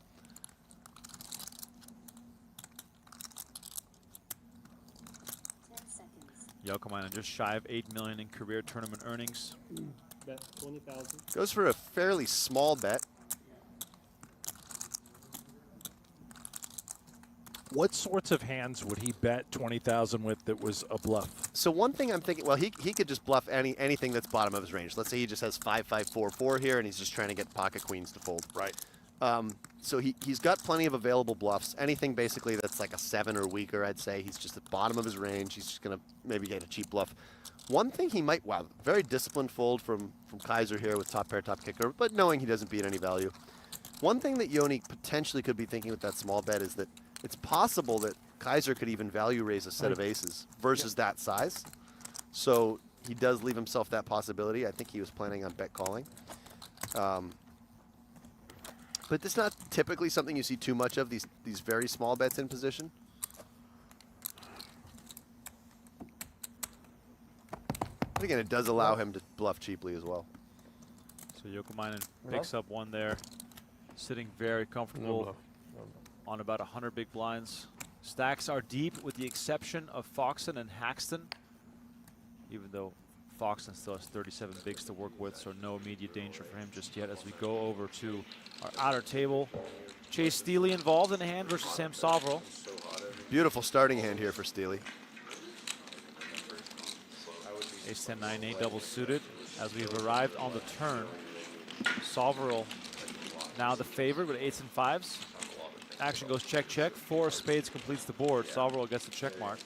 Yokamainen just shy of $8 million in career tournament earnings. Bet 20,000. Goes for a fairly small bet. What sorts of hands would he bet 20,000 with that was a bluff? So one thing I'm thinking, well, he could just bluff anything that's bottom of his range. Let's say he just has 5-5-4-4 here, and he's just trying to get pocket queens to fold. Right. So he's got plenty of available bluffs. Anything basically that's like a 7 or weaker, I'd say. He's just at the bottom of his range. He's just going to maybe get a cheap bluff. One thing he might, wow, very disciplined fold from Kaiser here with top pair, top kicker, but knowing he doesn't beat any value. One thing that Yoni potentially could be thinking with that small bet is that it's possible that Kaiser could even value raise a set of aces versus that size. So he does leave himself that possibility. I think he was planning on bet calling. But it's not typically something you see too much of, these very small bets in position. But again, it does allow him to bluff cheaply as well. So Yokomainen picks up one there, sitting very comfortable on about 100 big blinds. Stacks are deep with the exception of Foxen and Haxton, even though Foxen still has 37 bigs to work with, so no immediate danger for him just yet as we go over to our outer table. Chase Steely involved in a hand versus Sam Soverel. Beautiful starting hand here for Steely. Ace 10, 9, 8 double suited as we've arrived on the turn. Soverel now the favorite with 8s and 5s. Action goes check, check. 4 spades completes the board. Soverel gets the check mark.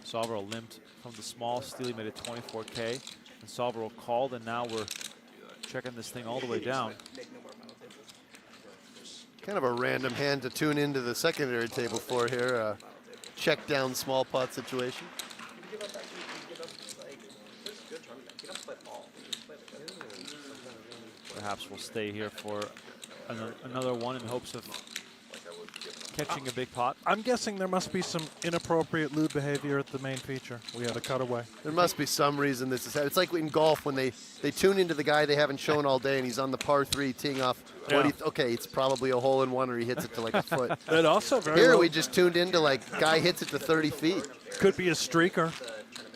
Soverel limped from the small. Steely made it 24K. And Soverel called, and now we're checking this thing all the way down. Kind of a random hand to tune into the secondary table for here. Check down small pot situation. Perhaps we'll stay here for another one in hopes of catching a big pot. I'm guessing there must be some inappropriate lewd behavior at the main feature. We had a cutaway. There must be some reason this is happening. It's like in golf when they tune into the guy they haven't shown all day and he's on the par 3 teeing off. Yeah. Okay, it's probably a hole in one or he hits it to like a foot. It also very Here well we just tuned into like guy hits it to 30 feet. could be a streaker.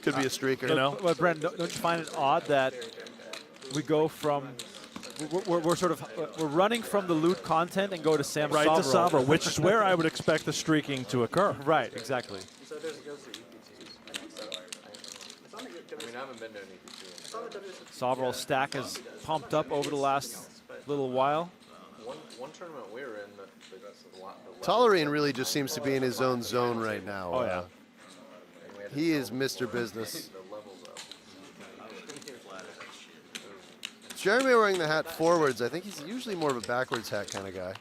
Could be a streaker. You know, but Brent, don't you find it odd that we go from we're running from the lewd content and go to Sam Right Soverel. to Soverel, which is where I would expect the streaking to occur. Right, exactly. I mean, I haven't been to any Soverel's stack has pumped up over the last little while. One tournament we were in, Tollerene really just seems to be in his own zone right now. Oh, yeah. He is Mr. Business. Jeremy wearing the hat forwards. I think he's usually more of a backwards hat kind of guy.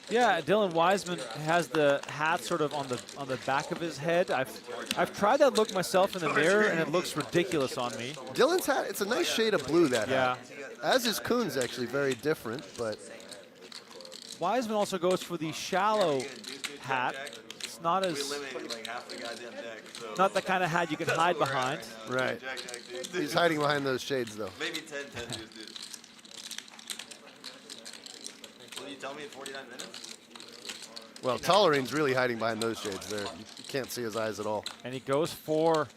Yeah, Dylan Wiseman has the hat sort of on the back of his head. I've tried that look myself in the mirror, and it looks ridiculous on me. Dylan's hat, it's a nice shade of blue, that Yeah. hat. As is Kuhn's, actually, very different, but... Wiseman also goes for the shallow hat. It's not as... Not the kind of hat you can hide behind. Right. He's hiding behind those shades, though. Maybe 10, dude. Will you tell me in 49 minutes? Well, Tollerene's really hiding behind those shades there. You can't see his eyes at all. And he goes for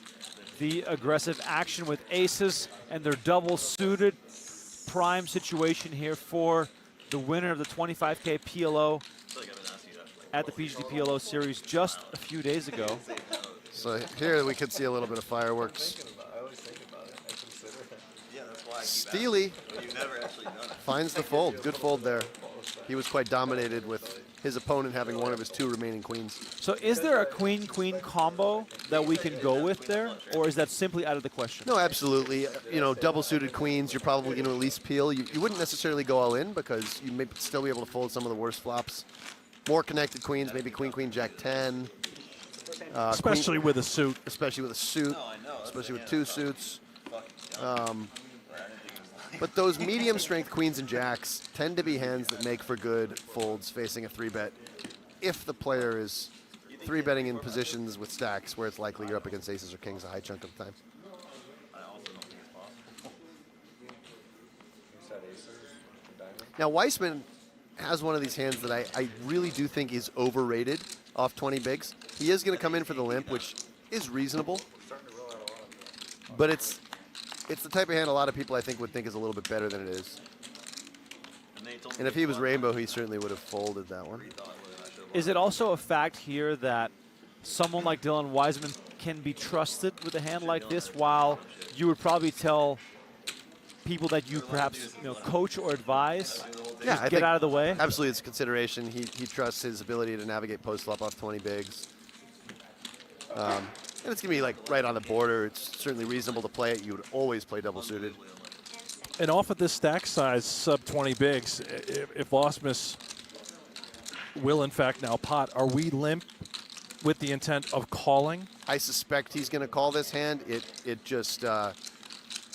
the aggressive action with aces, and they're double suited. Prime situation here for the winner of the 25K PLO at the PGT PLO series just a few days ago. So here we could see a little bit of fireworks. Steely finds the fold. Good fold there. He was quite dominated with his opponent having one of his 2 remaining queens. So is there a queen-queen combo that we can go with there, or is that simply out of the question? No, absolutely. You know, double-suited queens, you're probably going to at least peel. You wouldn't necessarily go all in because you may still be able to fold some of the worst flops. More connected queens, maybe queen, queen, jack 10. Especially with a suit. Especially with a suit. Especially with 2 suits. But those medium-strength queens and jacks tend to be hands that make for good folds facing a 3-bet if the player is 3-betting in positions with stacks where it's likely you're up against aces or kings a high chunk of the time. Now, Weissman has one of these hands that I really do think is overrated off 20 bigs. He is going to come in for the limp, which is reasonable. But it's the type of hand a lot of people, I think, would think is a little bit better than it is. And if he was Rainbow, he certainly would have folded that one. Is it also a fact here that someone like Dylan Wiseman can be trusted with a hand like this, while you would probably tell people that you perhaps coach or advise Yeah, Just I get think out of the way. Absolutely, it's a consideration. He trusts his ability to navigate post flop off 20 bigs. And it's gonna be like right on the border. It's certainly reasonable to play it. You would always play double suited. And off of this stack size, sub 20 bigs, if Osmus will in fact now pot, are we limp with the intent of calling? I suspect he's going to call this hand. It just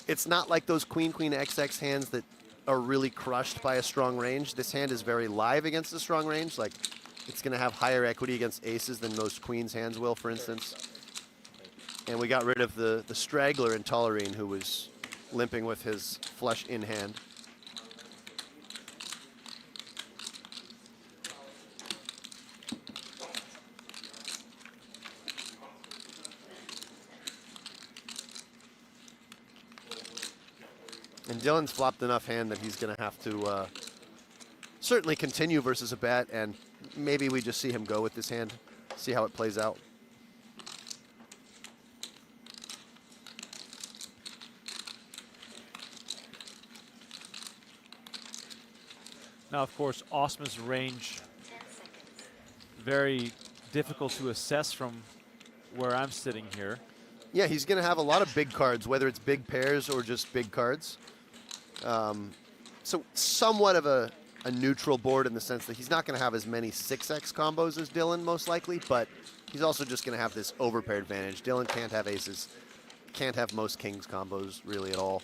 it's not like those queen XX hands that are really crushed by a strong range. This hand is very live against a strong range. Like it's going to have higher equity against aces than most queens hands will, for instance. And we got rid of the straggler in Tollerene, who was limping with his flush in hand. And Dylan's flopped enough hand that he's going to have to certainly continue versus a bet, and maybe we just see him go with this hand, see how it plays out. Now, of course, Osman's range, very difficult to assess from where I'm sitting here. Yeah, he's going to have a lot of big cards, whether it's big pairs or just big cards. So somewhat of a neutral board in the sense that he's not going to have as many 6x combos as Dylan, most likely, but he's also just going to have this overpair advantage. Dylan can't have aces, can't have most kings combos really at all.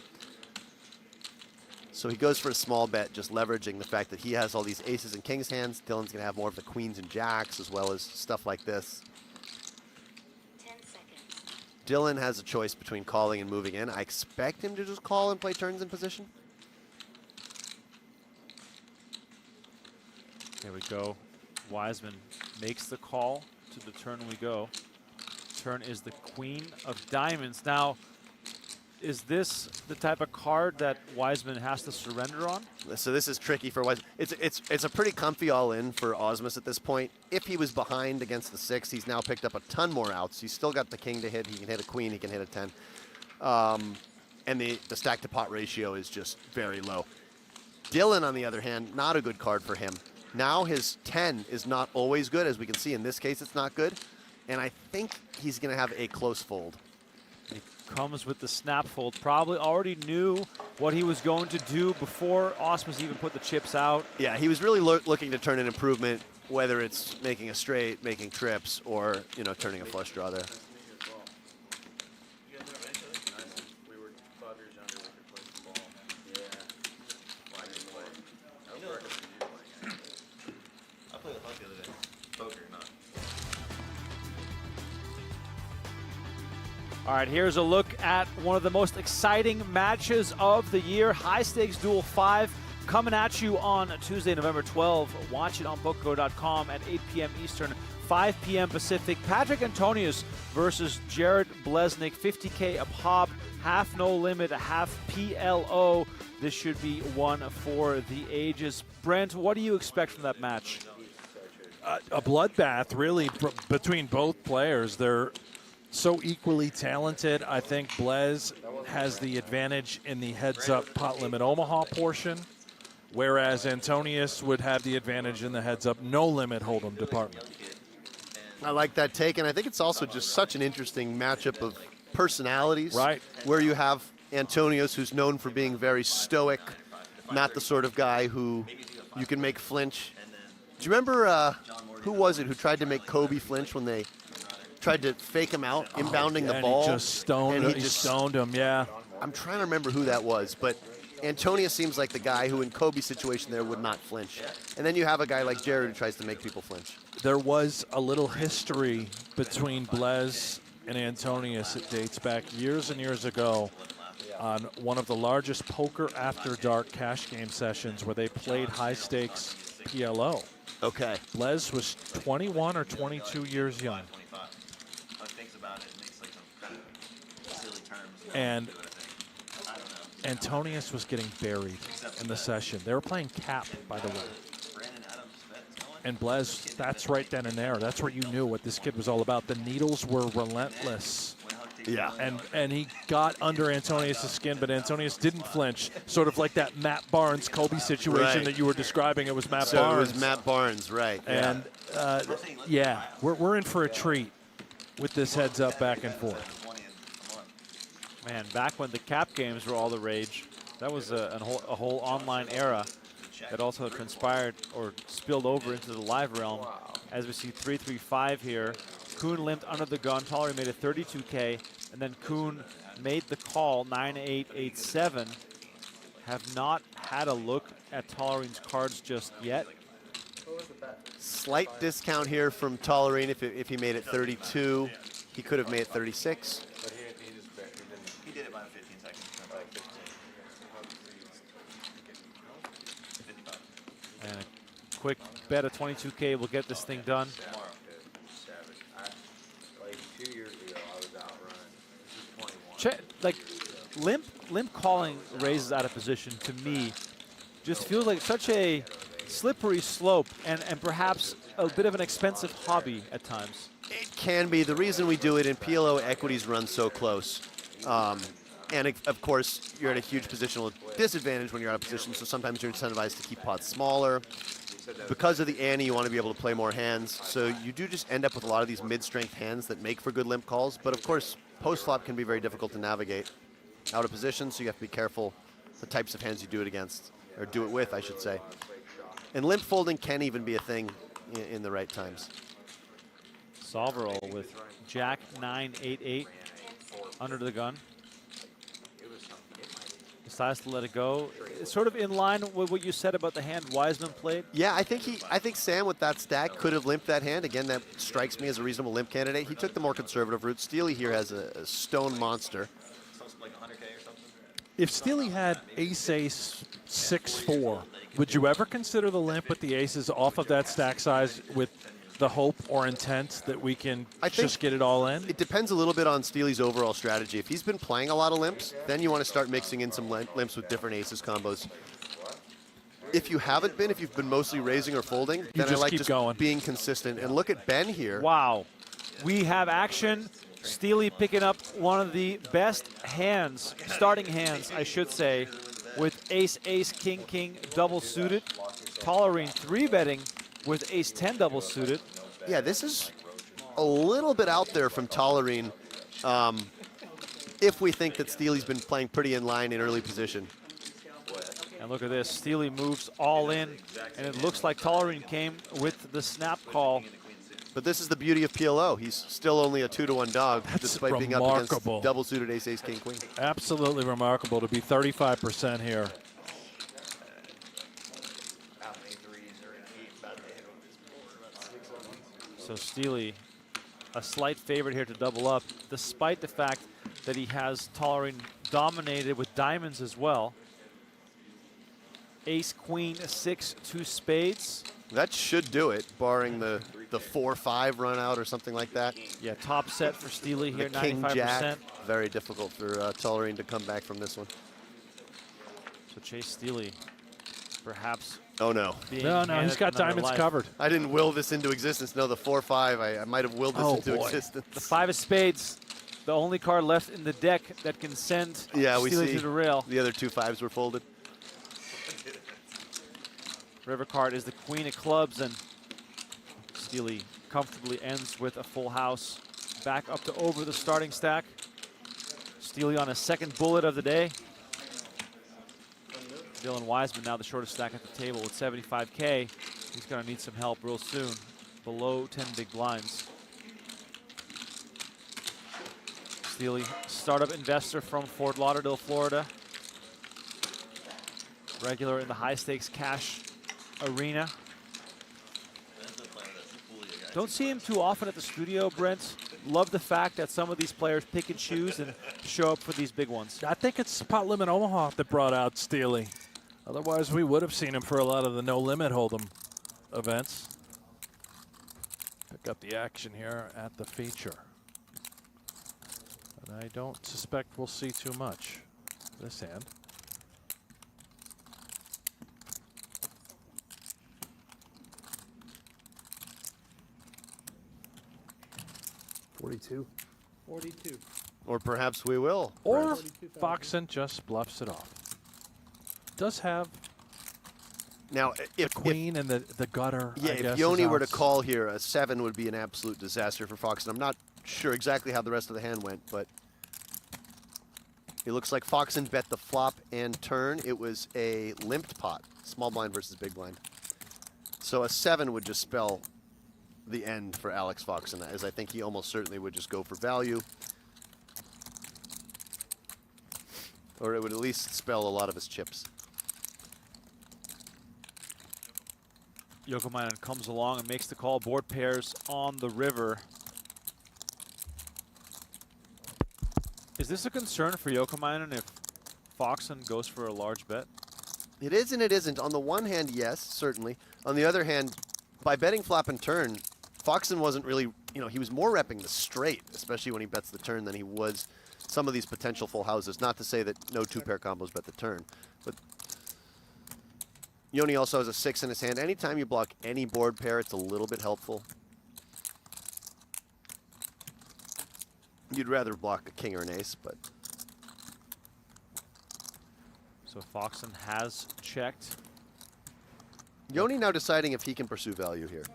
So he goes for a small bet, just leveraging the fact that he has all these aces and kings hands. Dylan's going to have more of the queens and jacks, as well as stuff like this. 10 seconds. Dylan has a choice between calling and moving in. I expect him to just call and play turns in position. There we go. Wiseman makes the call to the turn we go. Turn is the queen of diamonds. Now, is this the type of card that Wiseman has to surrender on? So this is tricky for Wiseman. It's a pretty comfy all-in for Osmus at this point. If he was behind against the 6, he's now picked up a ton more outs. He's still got the king to hit. He can hit a queen. He can hit a 10. And the stack to pot ratio is just very low. Dylan, on the other hand, not a good card for him. Now his 10 is not always good. As we can see, in this case, it's not good. And I think he's going to have a close fold. He comes with the snap fold. Probably already knew what he was going to do before Osmus even put the chips out. Yeah, he was really looking to turn an improvement, whether it's making a straight, making trips, or turning a flush draw there. All right, here's a look at one of the most exciting matches of the year. High Stakes Duel 5 coming at you on Tuesday, November 12. Watch it on PokerGO.com at 8 p.m. Eastern, 5 p.m. Pacific. Patrick Antonius versus Jared Bleznick, 50K a pop, half no limit, half PLO. This should be one for the ages. Brent, what do you expect from that match? A bloodbath, really, between both players. They're so equally talented. I think Blez has the advantage in the heads-up Pot Limit Omaha portion, whereas Antonius would have the advantage in the heads-up no-limit hold'em department. I like that take, and I think it's also just such an interesting matchup of personalities. Right. Where you have Antonius, who's known for being very stoic, not the sort of guy who you can make flinch. Do you remember, who was it who tried to make Kobe flinch when they tried to fake him out, inbounding the ball? He just stoned him, yeah. I'm trying to remember who that was, but Antonius seems like the guy who in Kobe's situation there would not flinch. And then you have a guy like Jared who tries to make people flinch. There was a little history between Blez and Antonius. It dates back years and years ago on one of the largest poker after dark cash game sessions where they played high stakes PLO. Okay. Blez was 21 or 22 years young. And Antonius was getting buried in the session. They were playing cap, by the way. And Blez, that's right then and there. That's where you knew what this kid was all about. The needles were relentless Yeah. And he got under Antonius' skin, but Antonius didn't flinch. Sort of like that Matt Barnes Kobe situation Right. that you were describing. It was Matt So Barnes. it was Matt Barnes, right? And yeah, we're in for a treat with this heads up back and forth. Man, back when the cap games were all the rage, that was a whole online era that also transpired or spilled over into the live realm. As we see 3-3-5 here, Kuhn limped under the gun. Tollerene made a 32K, and then Kuhn made the call 9-8-8-7. Have not had a look at Tollerene's cards just yet. Slight discount here from Tollerene if he made it 32. He could have made it 36. He did it by 15 seconds. And a quick bet of 22K will get this thing done. Like 2 years ago, I was outrun. Like limp calling raises out of position to me just feels like such a slippery slope and perhaps a bit of an expensive hobby at times. It can be. The reason we do it in PLO, equities run so close. And of course, you're at a huge positional disadvantage when you're out of position, so sometimes you're incentivized to keep pots smaller. Because of the ante, you want to be able to play more hands, so you do just end up with a lot of these mid-strength hands that make for good limp calls, but of course, post-flop can be very difficult to navigate out of position, so you have to be careful the types of hands you do it against, or do it with, I should say. And limp folding can even be a thing in the right times. Solver roll with Jack 9-8-8 under the gun. Decides to let it go. It's sort of in line with what you said about the hand Wiseman played. Yeah, I think Sam with that stack could have limped that hand. Again, that strikes me as a reasonable limp candidate. He took the more conservative route. Steely here has a stone monster. If Steely had ace-ace 6-4, would you ever consider the limp with the aces off of that stack size with the hope or intent that we can just get it all in? It depends a little bit on Steely's overall strategy. If he's been playing a lot of limps, then you want to start mixing in some limps with different aces combos. If you haven't been, if you've been mostly raising or folding, then I like just being consistent. And look at Ben here. Wow. We have action. Steely picking up one of the best hands, starting hands, I should say, with ace-ace, king-king double suited. Tollerene 3-betting with ace-10 double suited. Yeah, this is a little bit out there from Tollerene if we think that Steely's been playing pretty in line in early position. And look at this, Steely moves all in, and it looks like Tollerene came with the snap call. But this is the beauty of PLO. He's still only a 2-to-1 dog, despite being up against double suited ace-ace, king-queen. Absolutely remarkable to be 35% here. So Steely, a slight favorite here to double up, despite the fact that he has Tollerene dominated with diamonds as well. Ace, queen, 6, 2 spades. That should do it, barring the 4-5 run out or something like that. Yeah, top set for Steely here, 95%. King Jack, very difficult for Tollerene to come back from this one. So Chase Steely, perhaps. Oh no. No, he's got diamonds covered. I didn't will this into existence. No, the 4-5, I might have willed this into existence. The 5 of spades, the only card left in the deck that can send Steely to the rail. The other 2 5s were folded. River card is the queen of clubs, and Steely comfortably ends with a full house. Back up to over the starting stack. Steely on a second bullet of the day. Dylan Wiseman now the shortest stack at the table with 75K. He's going to need some help real soon. Below 10 big blinds. Steely, startup investor from Fort Lauderdale, Florida. Regular in the high stakes cash arena. Don't see him too often at the studio, Brent. Love the fact that some of these players pick and choose and show up for these big ones. I think it's Pot Limit Omaha that brought out Steely. Otherwise, we would have seen him for a lot of the no-limit hold'em events. Pick up the action here at the feature. And I don't suspect we'll see too much this hand. $42. 42. Or perhaps we will. Or Foxen just bluffs it off. Does have now if queen and the gutter. Yeah, I guess, if Yoni were to outs. call here, a 7 would be an absolute disaster for Foxen. I'm not sure exactly how the rest of the hand went, but it looks like Foxen bet the flop and turn. It was a limped pot, small blind versus big blind. So a 7 would just spell the end for Alex Foxen, as I think he almost certainly would just go for value. Or it would at least spell a lot of his chips. Yokomainen comes along and makes the call. Board pairs on the river. Is this a concern for Yokomainen if Foxen goes for a large bet? It is and it isn't. On the one hand, yes, certainly. On the other hand, by betting flop and turn, Foxen wasn't really, he was more repping the straight, especially when he bets the turn, than he was some of these potential full houses. Not to say that no two-pair combos bet the turn, but Yoni also has a 6 in his hand. Anytime you block any board pair, it's a little bit helpful. You'd rather block a king or an ace, but... So Foxen has checked. Yoni now deciding if he can pursue value here.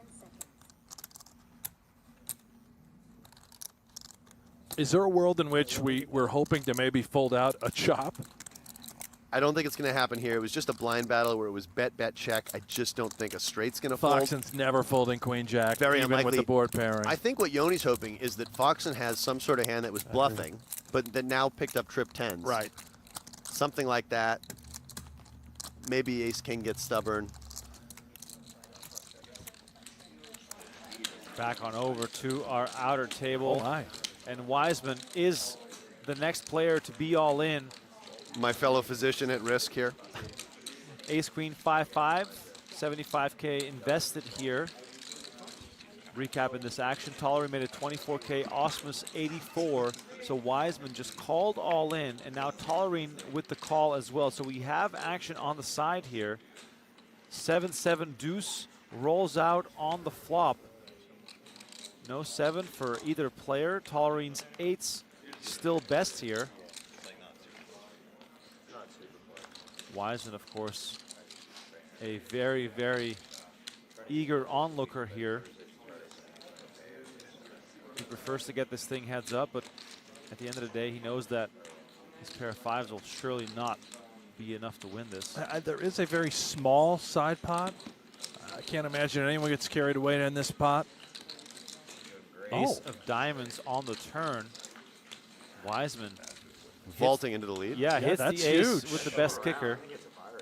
Is there a world in which we're hoping to maybe fold out a chop? I don't think it's going to happen here. It was just a blind battle where it was bet, bet, check. I just don't think a straight's going to fold. Foxen's never folding queen jack, Very even unlikely. with the board pairing. I think what Yoni's hoping is that Foxen has some sort of hand that was bluffing, but that now picked up trip 10s. Right. Something like that. Maybe ace king gets stubborn. Back on over to our outer table. Oh my. And Wiseman is the next player to be all in. My fellow physician at risk here. Ace queen 5-5, 75K invested here. Recapping this action, Tollerene made it 24K, Osmus 84. So Wiseman just called all in, and now Tollerene with the call as well. So we have action on the side here. 7-7 deuce rolls out on the flop. No 7 for either player. Tollerene's 8's still best here. Wiseman, of course, a very, very eager onlooker here. He prefers to get this thing heads up, but at the end of the day, he knows that his pair of 5s will surely not be enough to win this. There is a very small side pot. I can't imagine anyone gets carried away in this pot. Ace of diamonds on the turn. Wiseman Vaulting into the lead. Yeah, hits the ace with the best kicker.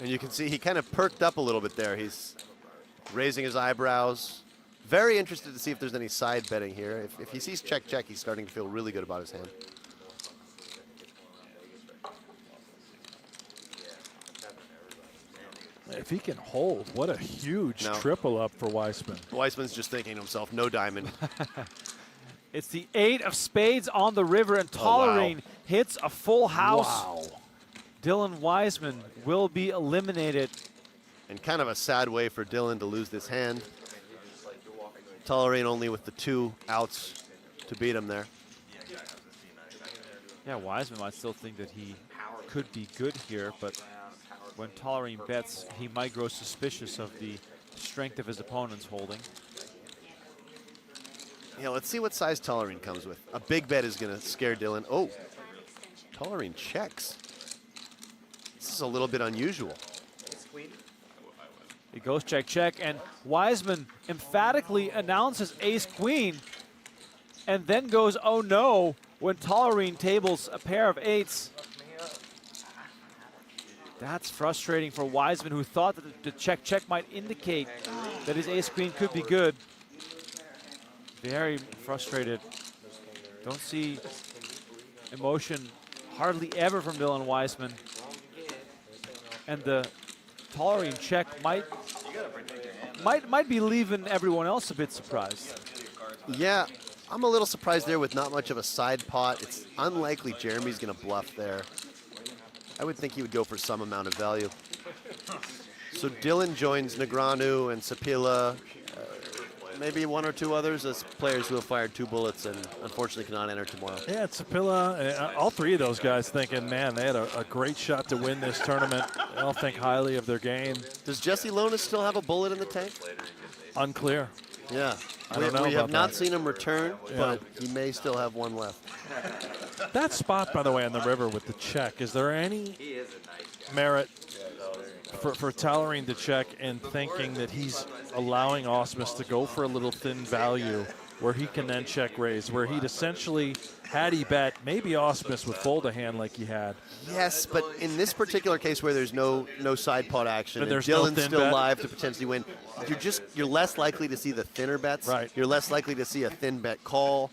And you can see he kind of perked up a little bit there. He's raising his eyebrows. Very interested to see if there's any side betting here. If he sees check, check, he's starting to feel really good about his hand. If he can hold, what a huge triple up for Wiseman. Wiseman's just thinking to himself, no diamond. It's the 8 of spades on the river, and Tollerene hits a full house. Wow. Dylan Wiseman will be eliminated. And kind of a sad way for Dylan to lose this hand. Tollerene only with the 2 outs to beat him there. Yeah, Wiseman might still think that he could be good here, but when Tollerene bets, he might grow suspicious of the strength of his opponent's holding. Yeah, let's see what size Tollerene comes with. A big bet is going to scare Dylan. Oh, Tollerene checks. This is a little bit unusual. It goes check, check, and Wiseman emphatically announces ace-queen and then goes, oh no, when Tollerene tables a pair of 8s. That's frustrating for Wiseman, who thought that the check, check might indicate that his ace-queen could be good. Very frustrated. Don't see emotion hardly ever from Dylan Wiseman. And the Tollerene check might be leaving everyone else a bit surprised. Yeah, I'm a little surprised there with not much of a side pot. It's unlikely Jeremy's going to bluff there. I would think he would go for some amount of value. So Dylan joins Negreanu and Sapila maybe one or two others as players who have fired 2 bullets and unfortunately cannot enter tomorrow. Yeah, Cepilla, all 3 of those guys thinking, man, they had a great shot to win this tournament. They all think highly of their game. Does Jesse Lonis still have a bullet in the tank? Unclear. Yeah. I don't know we have about not that. seen him return, Yeah. but he may still have one left. That spot, by the way, on the river with the check, is there any merit for Tollerene to check and thinking that he's allowing Ausmus to go for a little thin value where he can then check raise, where he'd essentially, had he bet, maybe Ausmus would fold a hand like he had. Yes, but in this particular case where there's no side pot action And and there's no Dylan's thin still bet. live to potentially win, you're less likely to see the thinner bets. Right. You're less likely to see a thin bet call.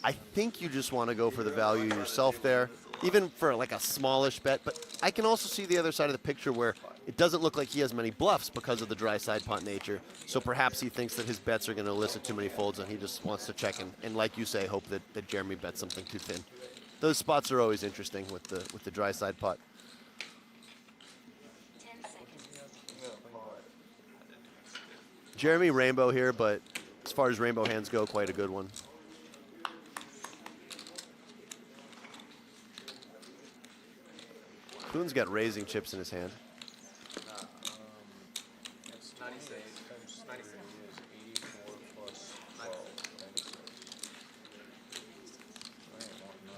I think you just want to go for the value yourself there, even for like a smallish bet. But I can also see the other side of the picture where it doesn't look like he has many bluffs because of the dry side pot nature. So perhaps he thinks that his bets are going to elicit too many folds and he just wants to check and like you say, hope that Jeremy bets something too thin. Those spots are always interesting with the dry side pot. Jeremy rainbow here, but as far as rainbow hands go, quite a good one. Kuhn's got raising chips in his hand. It's 96. 96. 84 plus 12.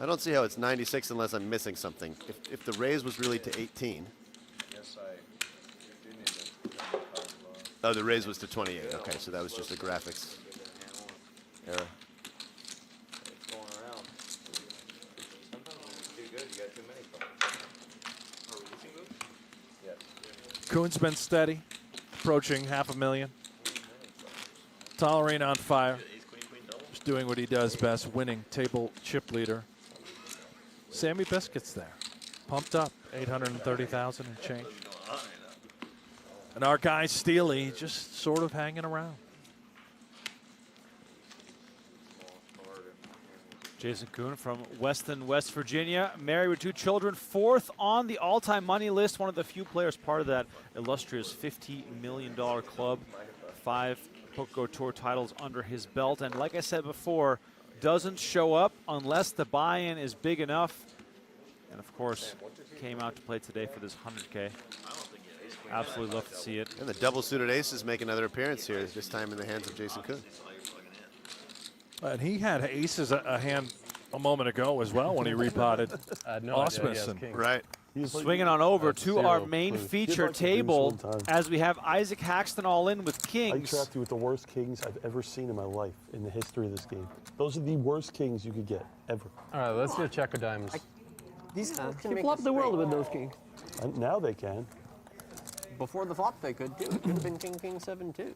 I don't see how it's 96 unless I'm missing something. If the raise was really to 18. Yes, I do need to. Oh, the raise was to 28. Okay, so that was just a graphics error. It's going around. Sometimes when it's too good, you got too many cards. Are we losing moves? Yes. Kuhn's been steady, approaching $500,000. Tollerene on fire, just doing what he does best, winning table chip leader. Sammy Biscuit's there, pumped up, 830,000 and change. And our guy Steely just sort of hanging around. Jason Kuhn from Weston, West Virginia, married with 2 children, 4th on the all-time money list, one of the few players part of that illustrious $50 million club, 5 PokerGO Tour titles under his belt, and like I said before, doesn't show up unless the buy-in is big enough, and of course, came out to play today for this 100K. Absolutely love to see it. And the double suited aces make another appearance here, this time in the hands of Jason Kuhn. And he had aces a hand a moment ago as well when he repotted Ausmus. Right. Swinging on over to our main feature table as we have Isaac Haxton all in with I kings. trapped you with the worst kings I've ever seen in my life in the history of this game. Those are the worst kings you could get, ever. All right, let's do a check of diamonds. These guys can You make flop a the world straight. with those kings. And now they can. Before the flop, they could too. It could have been king, king, 7-2.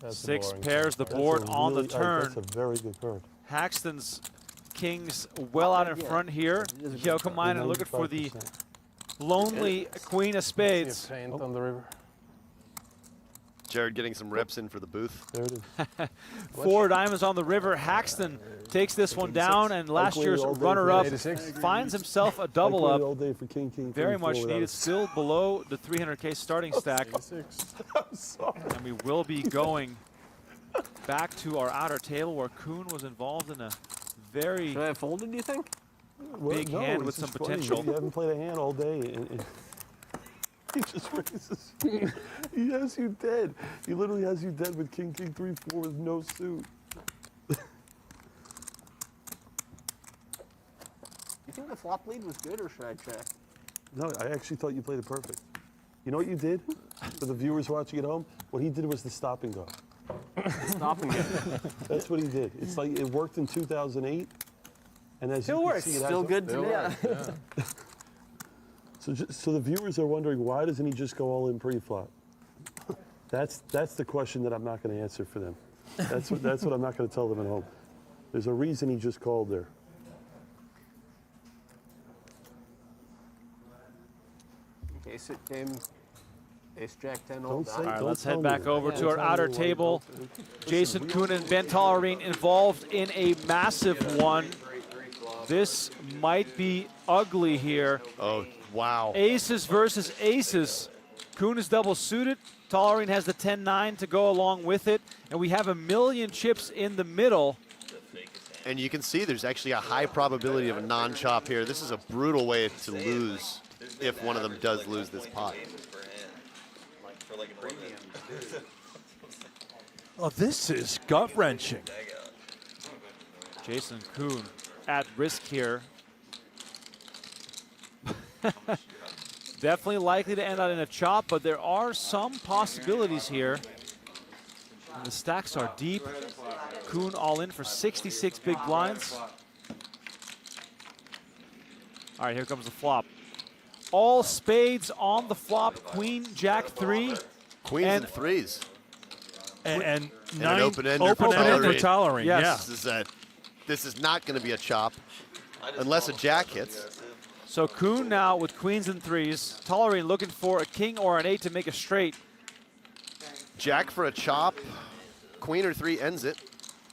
That's 6 boring. pairs the That's board a on the really- turn. That's a very good card. Haxton's kings well out in front here. Yoko Miner looking for the lonely queen of spades. Paint on the river. Jared getting some reps in for the booth. There it is. 4 diamonds on the river. Haxton takes this one down, and last year's runner-up finds himself a double up. All day for king, king, Very king, much four needed, without still below the 300K starting stack. I'm sorry. And we will be going back to our outer table where Kuhn was involved in a very Should I have folded, do you think? big hand with it's some just funny. potential. You haven't played a hand all day. And he just raises. He has you dead. He literally has you dead with king, king, 3, 4 with no suit. You think the flop lead was good, or should I check? No, I actually thought you played it perfect. You know what you did? For the viewers watching at home, what he did was the stop and go. Stop and go. That's what he did. It's like it worked in 2008, and as Still you can works. see, it Still has good today. Yeah. So the viewers are wondering, why doesn't he just go all in pre-flop? That's the question that I'm not going to answer for them. That's what I'm not going to tell them at home. There's a reason he just called there. Okay, so game ace jack 10 all Don't say- All right, don't let's tell head me back that. over Don't to our tell me outer why table. don't- Jason Kuhn and Ben Tollerene involved in a massive one. This might be ugly here. Oh, wow. Aces versus aces. Kuhn is double suited. Tollerene has the 10-9 to go along with it. And we have 1,000,000 chips in the middle. And you can see there's actually a high probability of a non-chop here. This is a brutal way to lose if one of them does lose this pot. Oh, this is gut-wrenching. Jason Kuhn at risk here. Definitely likely to end out in a chop, but there are some possibilities here. And the stacks are deep. Kuhn all in for 66 big blinds. All right, here comes the flop. All spades on the flop. Queen, jack, 3. Queens and threes. And an open-ender for Tollerene. Yes. This is not going to be a chop unless a jack hits. So Kuhn now with queens and threes. Tollerene looking for a king or an 8 to make a straight. Jack for a chop. Queen or 3 ends it.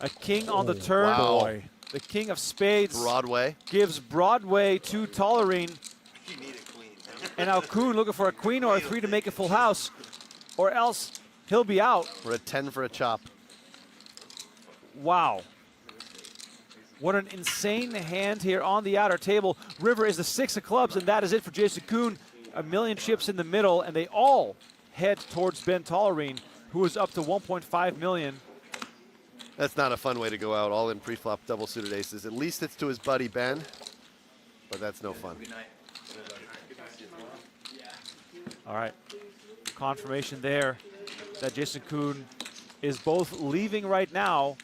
A king on the turn. Wow. Boy. The king of spades. Broadway. Gives Broadway to Tollerene. And now Kuhn looking for a queen or a 3 to make a full house, or else he'll be out. Or a 10 for a chop. Wow. What an insane hand here on the outer table. River is the 6 of clubs, and that is it for Jason Kuhn. 1,000,000 chips in the middle, and they all head towards Ben Tollerene, who is up to 1.5 million. That's not a fun way to go out, all in pre-flop double suited aces. At least it's to his buddy Ben, but that's no fun. All right, confirmation there that Jason Kuhn is both leaving right now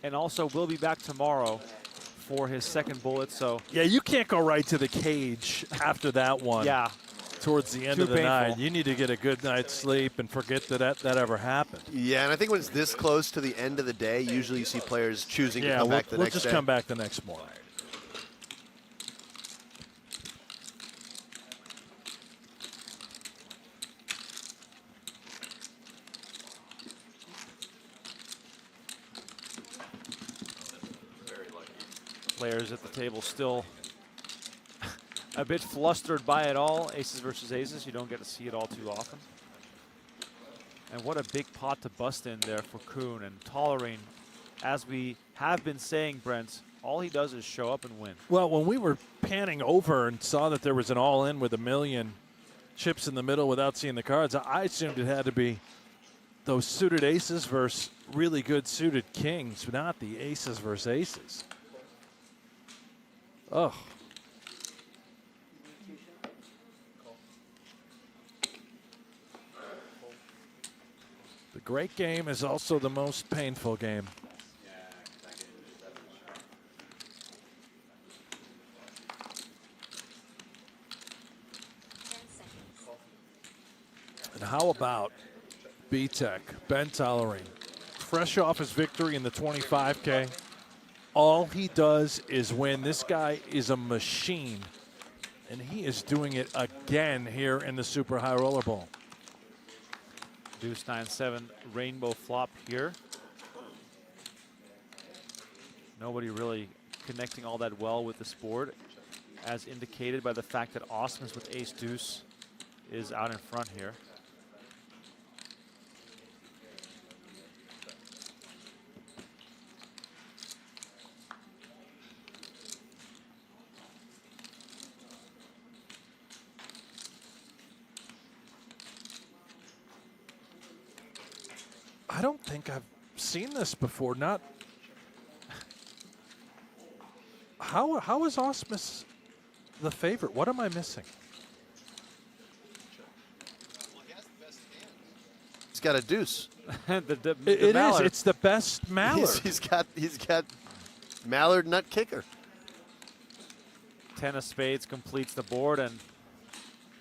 and also will be back tomorrow for his second bullet. So yeah, you can't go right to the cage after that one. Yeah. Towards the end Too of the painful. night. You need to get a good night's sleep and forget that ever happened. Yeah, and I think when it's this close to the end of the day, usually you see players choosing to come back the we'll next just day. come back the next morning. players at the table still a bit flustered by it all. Aces versus aces, you don't get to see it all too often. And what a big pot to bust in there for Kuhn. And Tollerene, as we have been saying, Brent, all he does is show up and win. Well, when we were panning over and saw that there was an all-in with 1,000,000 chips in the middle without seeing the cards, I assumed it had to be those suited aces versus really good suited kings, but not the aces versus aces. Ugh. The great game is also the most painful game. And how about B-Tech, Ben Tollerene, fresh off his victory in the 25K. All he does is win. This guy is a machine, and he is doing it again here in the Super High Roller Bowl. Deuce 9-7 rainbow flop here. Nobody really connecting all that well with this board, as indicated by the fact that Osmus with ace deuce is out in front here. I don't think I've seen this before. Not how is Osmus the favorite? What am I missing? He's got a deuce. the It is. Mallard. It's the best Mallard. He's got Mallard nut kicker. 10 of spades completes the board, and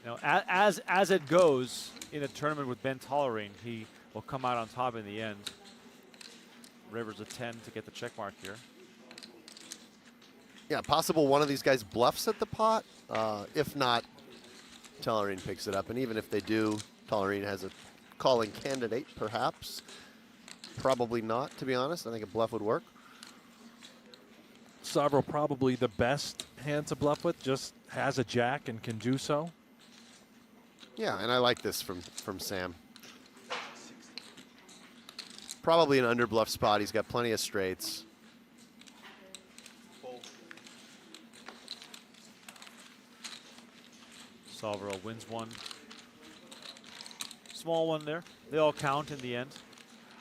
you know, as it goes in a tournament with Ben Tollerene, he will come out on top in the end. Rivers a 10 to get the check mark here. Yeah, possible one of these guys bluffs at the pot. If not, Tollerene picks it up. And even if they do, Tollerene has a calling candidate, perhaps. Probably not, to be honest. I think a bluff would work. Savro probably the best hand to bluff with, just has a jack and can do so. Yeah, and I like this from Sam. Probably an underbluff spot. He's got plenty of straights. Solvero wins one. Small one there. They all count in the end.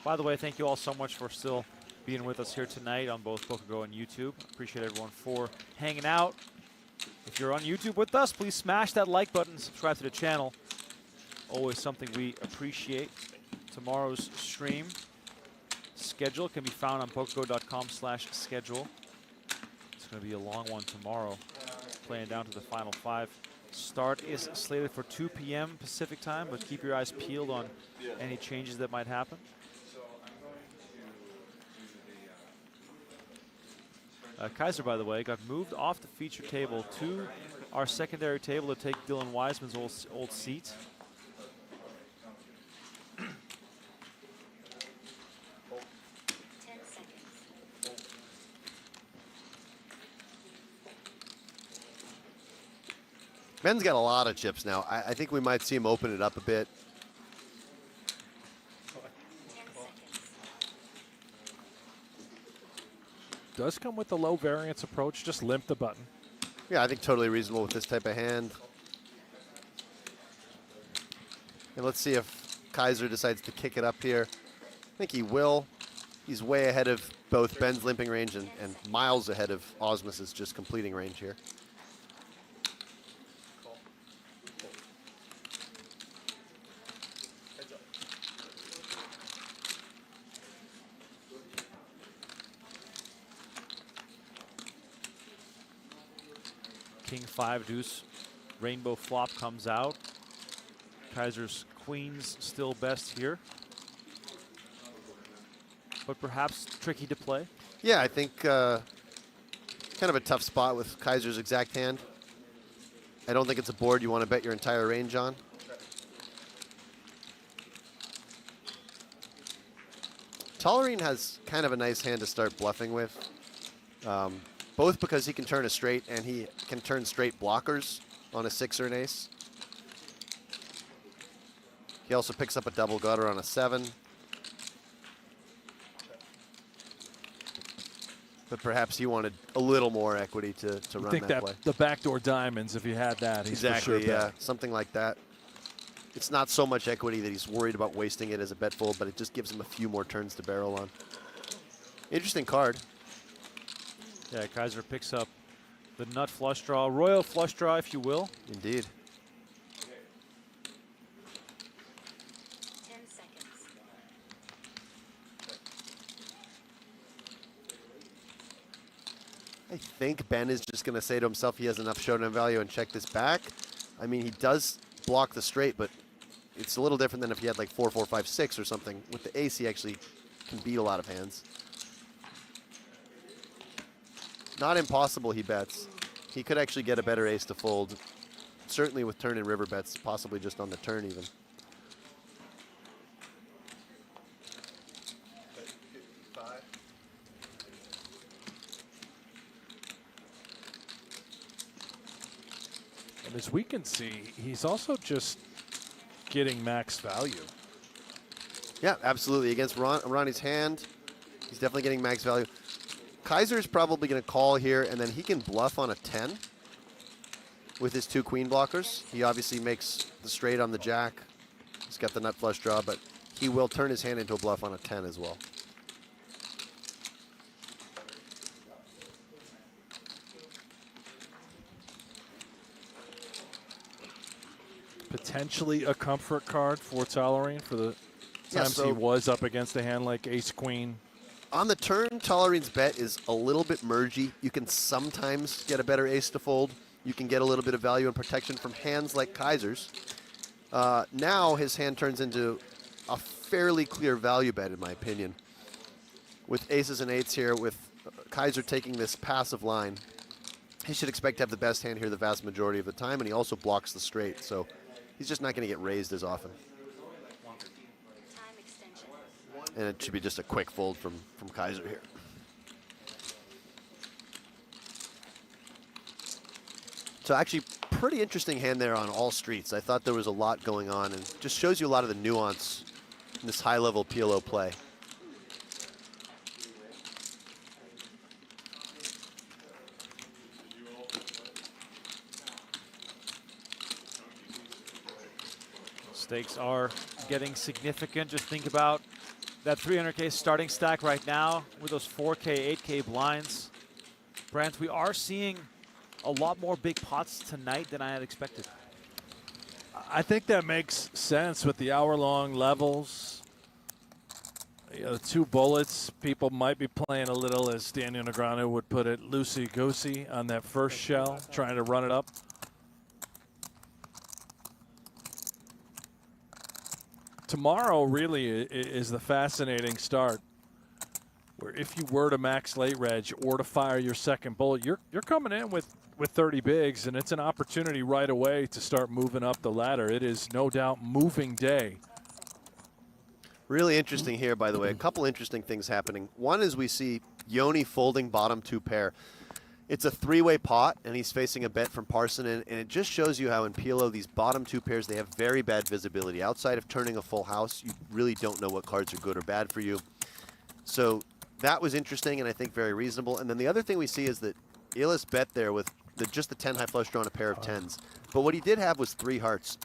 By the way, thank you all so much for still being with us here tonight on both PokerGO and YouTube. Appreciate everyone for hanging out. If you're on YouTube with us, please smash that like button, subscribe to the channel. Always something we appreciate. Tomorrow's stream schedule can be found on PokerGO.com/schedule. It's going to be a long one tomorrow, playing down to the final 5. Start is slated for 2 p.m. Pacific time, but keep your eyes peeled on any changes that might happen. Kaiser, by the way, got moved off the feature table to our secondary table to take Dylan Wiseman's old seat. Ben's got a lot of chips now. I think we might see him open it up a bit. Does come with the low variance approach, just limp the button. Yeah, I think totally reasonable with this type of hand. And let's see if Kaiser decides to kick it up here. I think he will. He's way ahead of both Ben's limping range and miles ahead of Osmus's just completing range here. King 5 deuce rainbow flop comes out. Kaiser's queens still best here, but perhaps tricky to play. Yeah, I think kind of a tough spot with Kaiser's exact hand. I don't think it's a board you want to bet your entire range on. Tollerene has kind of a nice hand to start bluffing with. Both because he can turn a straight and he can turn straight blockers on a 6 or an ace. He also picks up a double gutter on a 7. But perhaps he wanted a little more equity to run think that play. the backdoor diamonds, if he had that, he's Exactly, for sure yeah, bet. something like that. It's not so much equity that he's worried about wasting it as a bet fold, but it just gives him a few more turns to barrel on. Interesting card. Yeah, Kaiser picks up the nut flush draw, royal flush draw, if you will. Indeed. 10 seconds. I think Ben is just going to say to himself he has enough showdown value and check this back. I mean, he does block the straight, but it's a little different than if he had like 4, 4, 5, 6 or something. With the ace, he actually can beat a lot of hands. Not impossible, he bets. He could actually get a better ace to fold. Certainly with turn and river bets, possibly just on the turn even. And as we can see, he's also just getting max value. Yeah, absolutely. Against Ronnie's hand, he's definitely getting max value. Kaiser's probably going to call here, and then he can bluff on a 10 with his 2 queen blockers. He obviously makes the straight on the jack. He's got the nut flush draw, but he will turn his hand into a bluff on a 10 as well. Potentially a comfort card for Tollerene for the Yeah, times he was up against a hand like ace queen. On the turn, Tollerene's bet is a little bit mergy. You can sometimes get a better ace to fold. You can get a little bit of value and protection from hands like Kaiser's. Now his hand turns into a fairly clear value bet, in my opinion. With aces and 8s here, with Kaiser taking this passive line, he should expect to have the best hand here the vast majority of the time, and he also blocks the straight, so he's just not going to get raised as often. And it should be just a quick fold from Kaiser here. So actually pretty interesting hand there on all streets. I thought there was a lot going on, and just shows you a lot of the nuance in this high-level PLO play. Stakes are getting significant. Just think about that 300K starting stack right now with those 4K, 8K blinds. Brant, we are seeing a lot more big pots tonight than I had expected. I think that makes sense with the hour-long levels. You know, the 2 bullets, people might be playing a little, as Daniel Negreanu would put it, loosey-goosey on that first shell, trying to run it up. Tomorrow really is the fascinating start, where if you were to max late reg or to fire your second bullet, you're coming in with 30 bigs, and it's an opportunity right away to start moving up the ladder. It is no doubt moving day. Really interesting here, by the way. A couple interesting things happening. One is we see Yoni folding bottom 2 pair. It's a 3-way pot, and he's facing a bet from Parson, and it just shows you how in PLO, these bottom 2 pairs, they have very bad visibility. Outside of turning a full house, you really don't know what cards are good or bad for you. So that was interesting, and I think very reasonable. And then the other thing we see is that Elis bet there with just the 10 high flush draw and a pair of 10s. But what he did have was 3 hearts.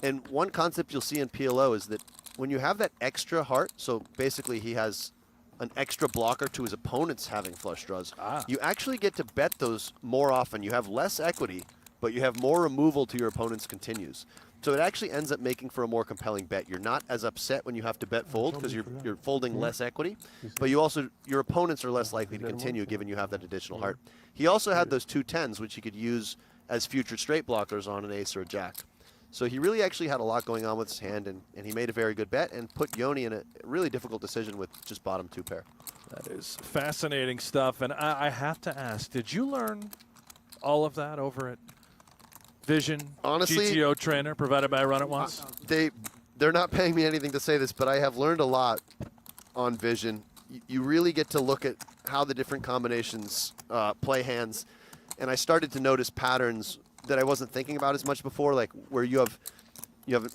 And one concept you'll see in PLO is that when you have that extra heart, so basically he has an extra blocker to his opponents having flush draws, you actually get to bet those more often. You have less equity, but you have more removal to your opponent's continues. So it actually ends up making for a more compelling bet. You're not as upset when you have to bet fold because you're folding less equity, but you also, your opponents are less likely to continue given you have that additional heart. He also had those 2 10s, which he could use as future straight blockers on an ace or a jack. So he really actually had a lot going on with his hand, and he made a very good bet and put Yoni in a really difficult decision with just bottom 2 pair. That is fascinating stuff. And I have to ask, did you learn all of that over at Vision, honestly, GTO trainer provided by Run It Once? They're not paying me anything to say this, but I have learned a lot on Vision. You really get to look at how the different combinations play hands, and I started to notice patterns that I wasn't thinking about as much before, like where you have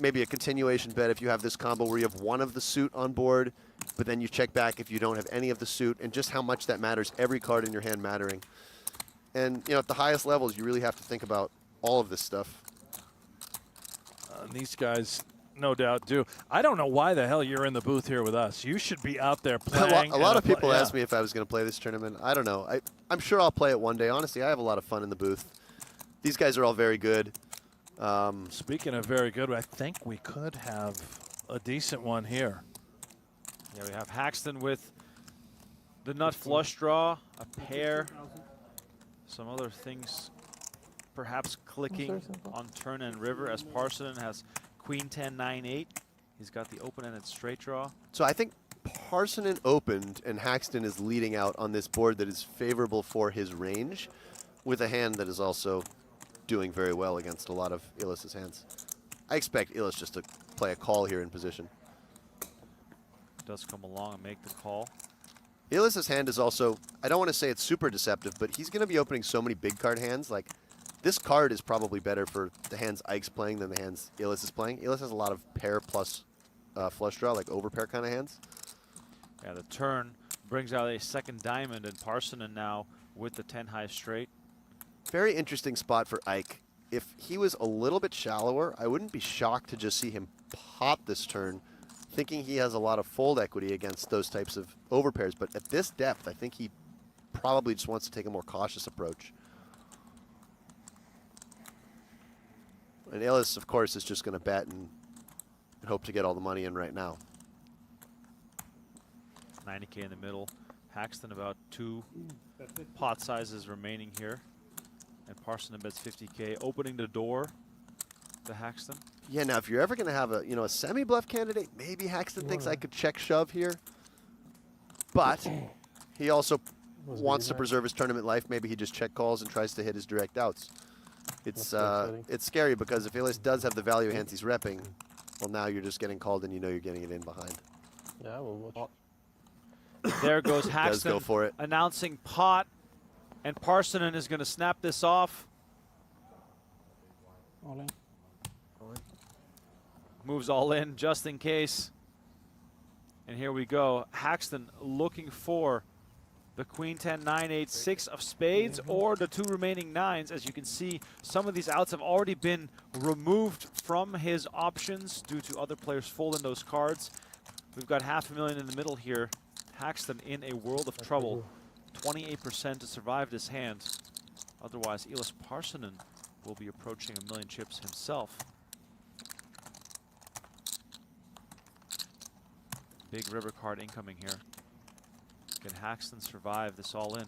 maybe a continuation bet if you have this combo where you have one of the suit on board, but then you check back if you don't have any of the suit, and just how much that matters, every card in your hand mattering. And at the highest levels, you really have to think about all of this stuff. These guys, no doubt, do. I don't know why the hell you're in the booth here with us. You should be out there playing. A lot of people asked me if I was going to play this tournament. I don't know. I'm sure I'll play it one day. Honestly, I have a lot of fun in the booth. These guys are all very good. Speaking of very good, I think we could have a decent one here. Yeah, we have Haxton with the nut flush draw, a pair, some other things perhaps clicking on turn and river, as Parson has queen 10, 9, 8. He's got the open-ended straight draw. So I think Parsonen opened and Haxton is leading out on this board that is favorable for his range, with a hand that is also doing very well against a lot of Illis's hands. I expect Illis just to play a call here in position. Does come along and make the call. Illis's hand is also, I don't want to say it's super deceptive, but he's going to be opening so many big card hands. Like, this card is probably better for the hands Ike's playing than the hands Illis is playing. Illis has a lot of pair plus flush draw, like overpair kind of hands. Yeah, the turn brings out a second diamond, and Parsonen now with the 10 high straight. Very interesting spot for Ike. If he was a little bit shallower, I wouldn't be shocked to just see him pop this turn, thinking he has a lot of fold equity against those types of overpairs. But at this depth, I think he probably just wants to take a more cautious approach. And Illis, of course, is just going to bet and hope to get all the money in right now. 90K in the middle. Haxton about 2 pot sizes remaining here. And Parsonen bets 50K, opening the door to Haxton. Yeah, now if you're ever going to have a semi-bluff candidate, maybe Haxton thinks I could check shove here. But he also wants to preserve his tournament life. Maybe he just check calls and tries to hit his direct outs. It's scary because if Illis does have the value hands he's repping, well, now you're just getting called and you know you're getting it in behind. Yeah, we'll watch. There goes Haxton Does go for it. announcing pot, and Parsonen is going to snap this off. All in. Moves all in just in case. And here we go. Haxton looking for the queen 10, 9, 8, 6 of spades or the 2 remaining nines. As you can see, some of these outs have already been removed from his options due to other players folding those cards. We've got $500,000 in the middle here. Haxton in a world of trouble. 28% to survive this hand. Otherwise, Elis Parsonen will be approaching 1,000,000 chips himself. Big river card incoming here. Can Haxton survive this all in?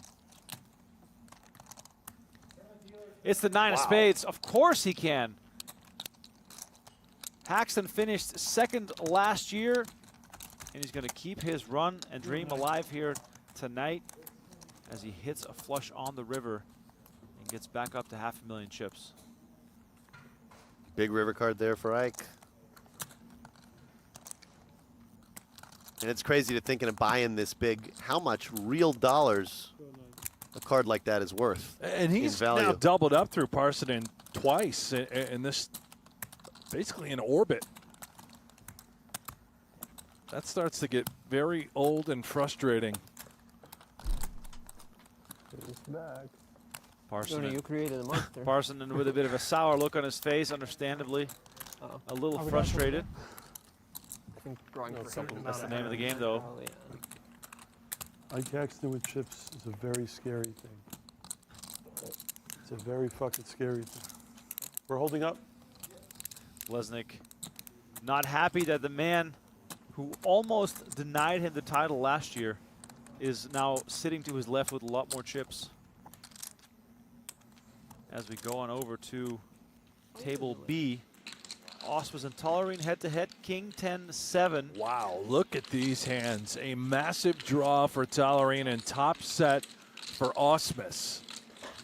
It's the 9 of spades. Of course he can. Haxton finished second last year, and he's going to keep his run and dream alive here tonight as he hits a flush on the river and gets back up to $500,000 chips. Big river card there for Ike. And it's crazy to think of buying this big, how much real dollars a card like that is worth. And he's now doubled up through Parsonen twice in this, basically in orbit. That starts to get very old and frustrating. He's back. Parsonen. You created a monster. Parsonen with a bit of a sour look on his face, understandably. A little frustrated. That's the name of the game, though. Ike Haxton with chips is a very scary thing. It's a very fucking scary thing. We're holding up. Bleznick not happy that the man who almost denied him the title last year is now sitting to his left with a lot more chips. As we go on over to table B. Osmus and Tollerene head-to-head, king 10-7. Wow, look at these hands. A massive draw for Tollerene and top set for Osmus.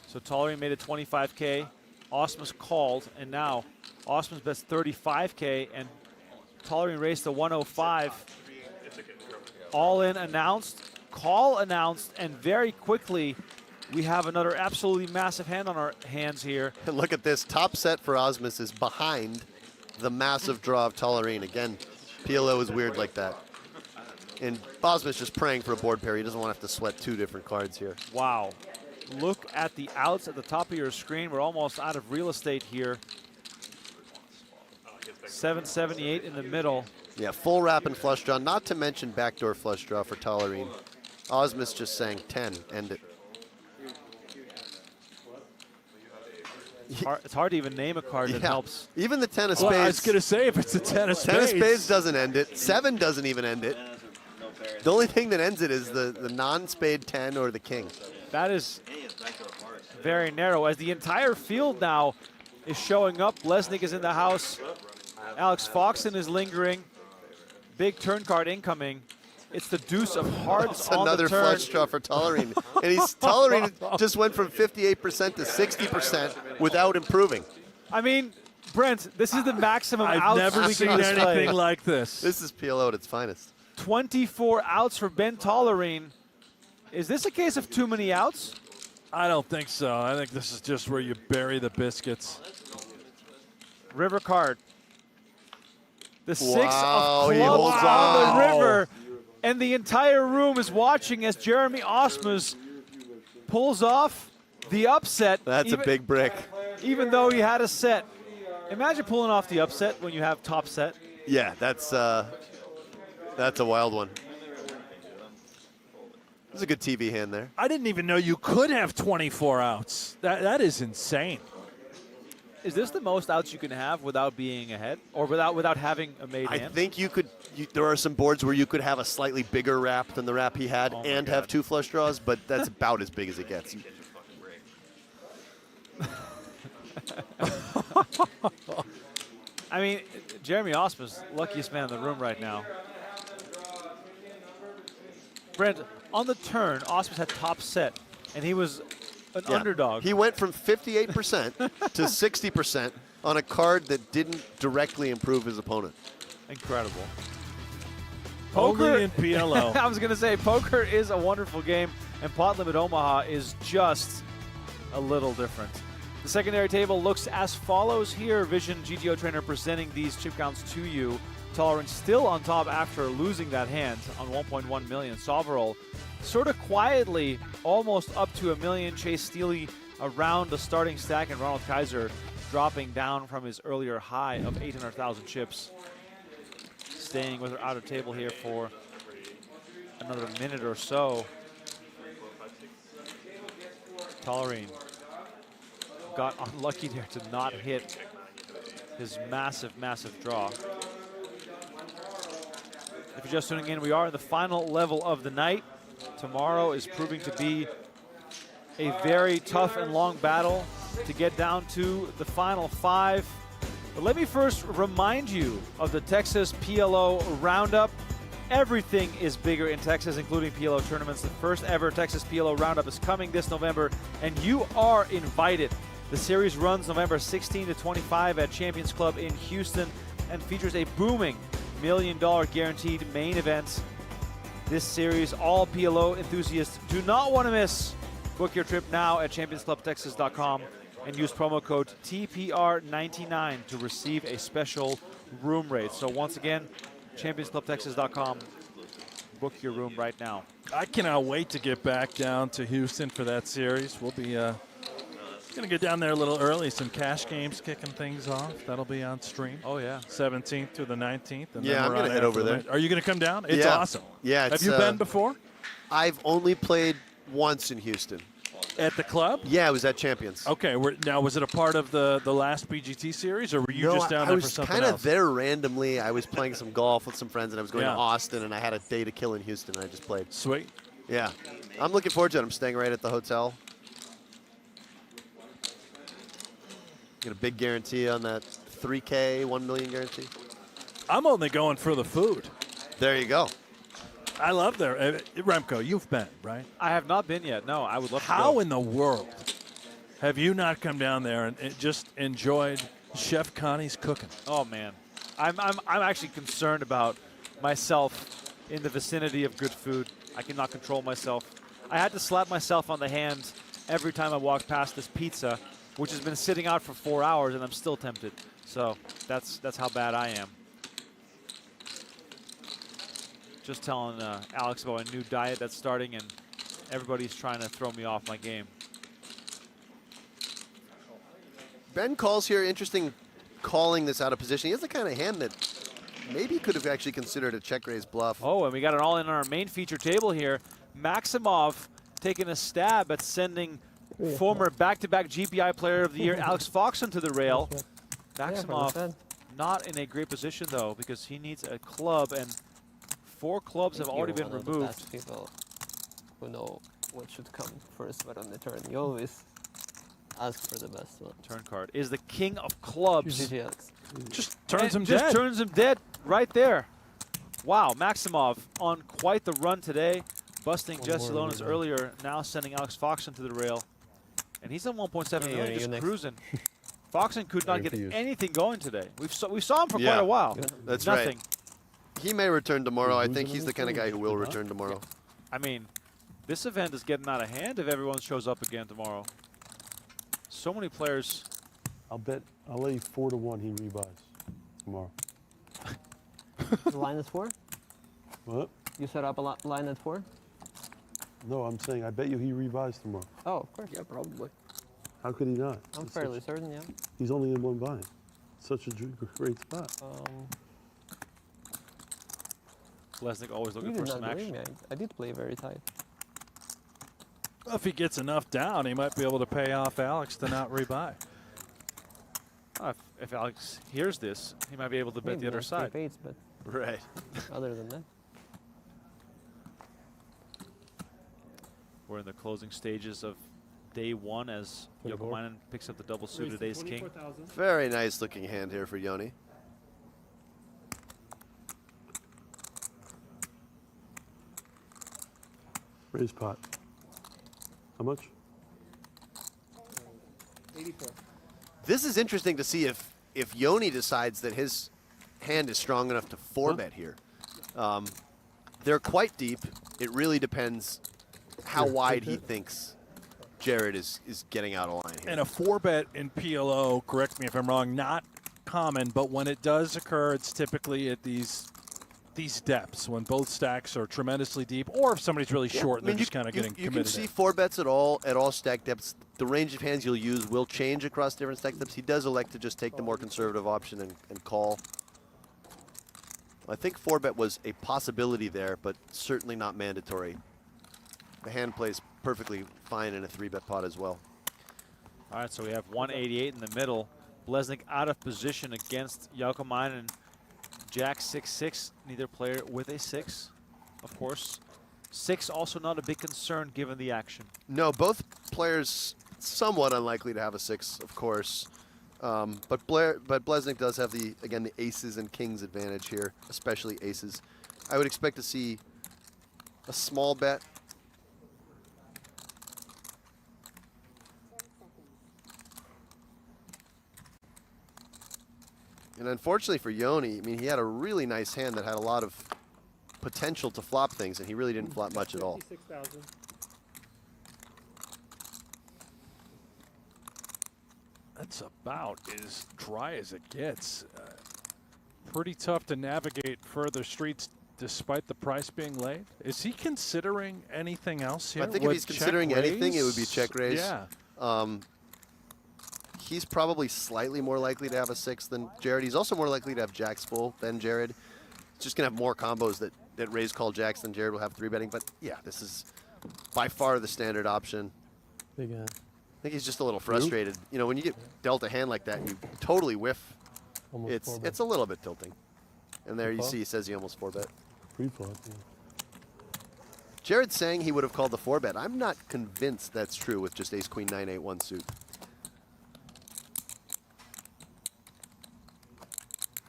So Tollerene made it 25K. Osmus called, and now Osmus bets 35K, and Tollerene raised to 105. All in announced, call announced, and very quickly we have another absolutely massive hand on our hands here. And look at this, top set for Osmus is behind the massive draw of Tollerene. Again, PLO is weird like that. And Osmus just praying for a board pair. He doesn't want to have to sweat 2 different cards here. Wow. Look at the outs at the top of your screen. We're almost out of real estate here. 778 in the middle. Yeah, full wrap and flush draw, not to mention backdoor flush draw for Tollerene. Osmus just saying 10, end it. It's hard to even name a card that helps. Even the 10 of spades. Well, I was going to say, if it's the 10 of spades. 10 of spades doesn't end it. 7 doesn't even end it. The only thing that ends it is the non-spade 10 or the king. That is very narrow, as the entire field now is showing up. Bleznick is in the house. Alex Foxen is lingering. Big turn card incoming. It's the deuce of hearts on another the turn. flush draw for Tollerene. And Tollerene just went from 58% to 60% without improving. I mean, Brent, this is the maximum I've outs never we seen can display. anything like this. This is PLO at its finest. 24 outs for Ben Tollerene. Is this a case of too many outs? I don't think so. I think this is just where you bury the biscuits. River card. The 6 Wow, of he clubs holds on on. the river. And the entire room is watching as Jeremy Osmus pulls off the upset. That's a big brick. Even though he had a set. Imagine pulling off the upset when you have top set. Yeah, that's a wild one. There's a good TV hand there. I didn't even know you could have 24 outs. That is insane. Is this the most outs you can have without being ahead, or without having a made I hand? think you could. There are some boards where you could have a slightly bigger wrap than the wrap he had and have 2 flush draws, but that's about as big as it gets. I mean, Jeremy Osmus, luckiest man in the room right now. Brent, on the turn, Osmus had top set, and he was an underdog. He went from 58% to 60% on a card that didn't directly improve his opponent. Incredible. Only in PLO. I was going to say, poker is a wonderful game, and Pot Limit Omaha is just a little different. The secondary table looks as follows here. Vision GTO trainer presenting these chip counts to you. Tollerene still on top after losing that hand on 1.1 million. Sovereign sort of quietly almost up to 1 million. Chase Steely around the starting stack, and Ronald Kaiser dropping down from his earlier high of 800,000 chips. Staying with her outer table here for another minute or so. Tollerene got unlucky there to not hit his massive, massive draw. If you're just tuning in, we are in the final level of the night. Tomorrow is proving to be a very tough and long battle to get down to the final 5. But let me first remind you of the Texas PLO Roundup. Everything is bigger in Texas, including PLO tournaments. The first ever Texas PLO Roundup is coming this November, and you are invited. The series runs November 16 to 25 at Champions Club in Houston and features a booming $1 million guaranteed main event. This series, all PLO enthusiasts do not want to miss. Book your trip now at championsclubtexas.com and use promo code TPR99 to receive a special room rate. So once again, championsclubtexas.com. Book your room right now. I cannot wait to get back down to Houston for that series. We'll be going to get down there a little early. Some cash games kicking things off. That'll be on stream. Oh, yeah. 17th through the 19th. And Yeah, I'm going to head over there. Are you going to come down? It's awesome. Yeah. Have you been before? I've only played once in Houston. At the club? Yeah, it was at Champions. Okay. Now, was it a part of the last BGT series, or were you just down there for something I was kind else? of there randomly. I was playing some golf with some friends, and I was going to Austin, and I had a day to kill in Houston, and I just played. Sweet. Yeah. I'm looking forward to it. I'm staying right at the hotel. Get a big guarantee on that 3K, 1 million guarantee. I'm only going for the food. There you go. I love there. Remco, you've been, right? I have not been yet. No, I would love to go. How in the world have you not come down there and just enjoyed Chef Connie's cooking? Oh, man. I'm actually concerned about myself in the vicinity of good food. I cannot control myself. I had to slap myself on the hand every time I walked past this pizza, which has been sitting out for 4 hours, and I'm still tempted. So that's how bad I am. Just telling Alex about a new diet that's starting, and everybody's trying to throw me off my game. Ben calls here. Interesting calling this out of position. He has the kind of hand that maybe could have actually considered a check raise bluff. Oh, and we got it all in on our main feature table here. Maximov taking a stab at sending former back-to-back GPI Player of the Year Alex Foxen to the rail. Maximov not in a great position, though, because he needs a club, and 4 clubs have already been removed. The best people who know what should come first, but on the turn, you always ask for the best one. Turn card is the king of clubs. Just turns him just dead. Turns him dead right there. Wow, Maximov on quite the run today, busting Jesse Lonas earlier, now sending Alex Foxen to the rail. And he's on 1.7 million, just cruising. Foxen could not get anything going today. We saw him for quite a while. That's Nothing. right. He may return tomorrow. I think he's the kind of guy who will return tomorrow. I mean, this event is getting out of hand if everyone shows up again tomorrow. So many players. I'll lay 4-1 he rebuys tomorrow. The line is 4? What? You set up a line at 4? No, I'm saying I bet you he rebuys tomorrow. Oh, of course. Yeah, probably. How could he not? I'm fairly certain, yeah. He's only in one bind. Such a great spot. Bleznick always looking You for did some not believe action. me. I did play very tight. Well, if he gets enough down, he might be able to pay off Alex to not rebuy. If Alex hears this, he might be able to bet Maybe the other not side. straight eights, but Right. other than that. We're in the closing stages of day 1 as Jokamainen picks up the double suited ace king. Very nice looking hand here for Yoni. Raise pot. How much? 84. This is interesting to see if Yoni decides that his hand is strong enough to 4-bet here. They're quite deep. It really depends how wide he thinks Jared is getting out of line here. And a 4-bet in PLO, correct me if I'm wrong, not common, but when it does occur, it's typically at these depths when both stacks are tremendously deep, or if somebody's really short and they're just kind of getting You committed. can see in. 4-bets at all stack depths. The range of hands you'll use will change across different stack depths. He does elect to just take the more conservative option and call. I think 4-bet was a possibility there, but certainly not mandatory. The hand plays perfectly fine in a 3-bet pot as well. All right, so we have 188 in the middle. Bleznick out of position against Jaukomainen. Jack 6-6, neither player with a 6, of course. 6 also not a big concern given the action. No, both players somewhat unlikely to have a 6, of course. But Bleznick does have the aces and kings advantage here, especially aces. I would expect to see a small bet. And unfortunately for Yoni, I mean, he had a really nice hand that had a lot of potential to flop things, and he really didn't flop much at all. 56,000. That's about as dry as it gets. Pretty tough to navigate further streets despite the price being laid. Is he considering anything else here? I think if he's considering anything, it would be check raise. Yeah. He's probably slightly more likely to have a 6 than Jared. He's also more likely to have jacks full than Jared. He's just going to have more combos that raise call jacks than Jared will have 3-betting. But yeah, this is by far the standard option. Big hand. I think he's just a little frustrated. You know, when you get dealt a hand like that and you totally whiff, it's a little bit tilting. And there you see he says he almost 4-bet. Pre-flop, yeah. Jared's saying he would have called the 4-bet. I'm not convinced that's true with just ace-queen 9-8-1 suit.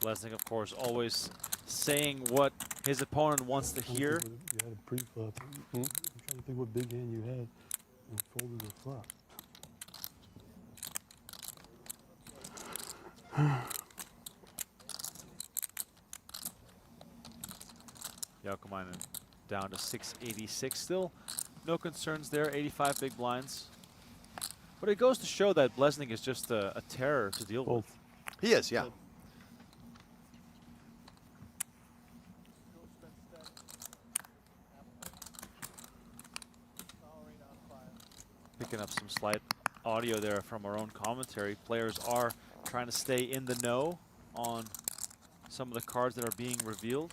Bleznick, of course, always saying what his opponent wants to hear. You had a pre-flop. I'm trying to think what big hand you had and folded the flop. Jaukomainen down to 686 still. No concerns there, 85 big blinds. But it goes to show that Bleznick is just a terror to deal with. He is, yeah. Picking up some slight audio there from our own commentary. Players are trying to stay in the know on some of the cards that are being revealed.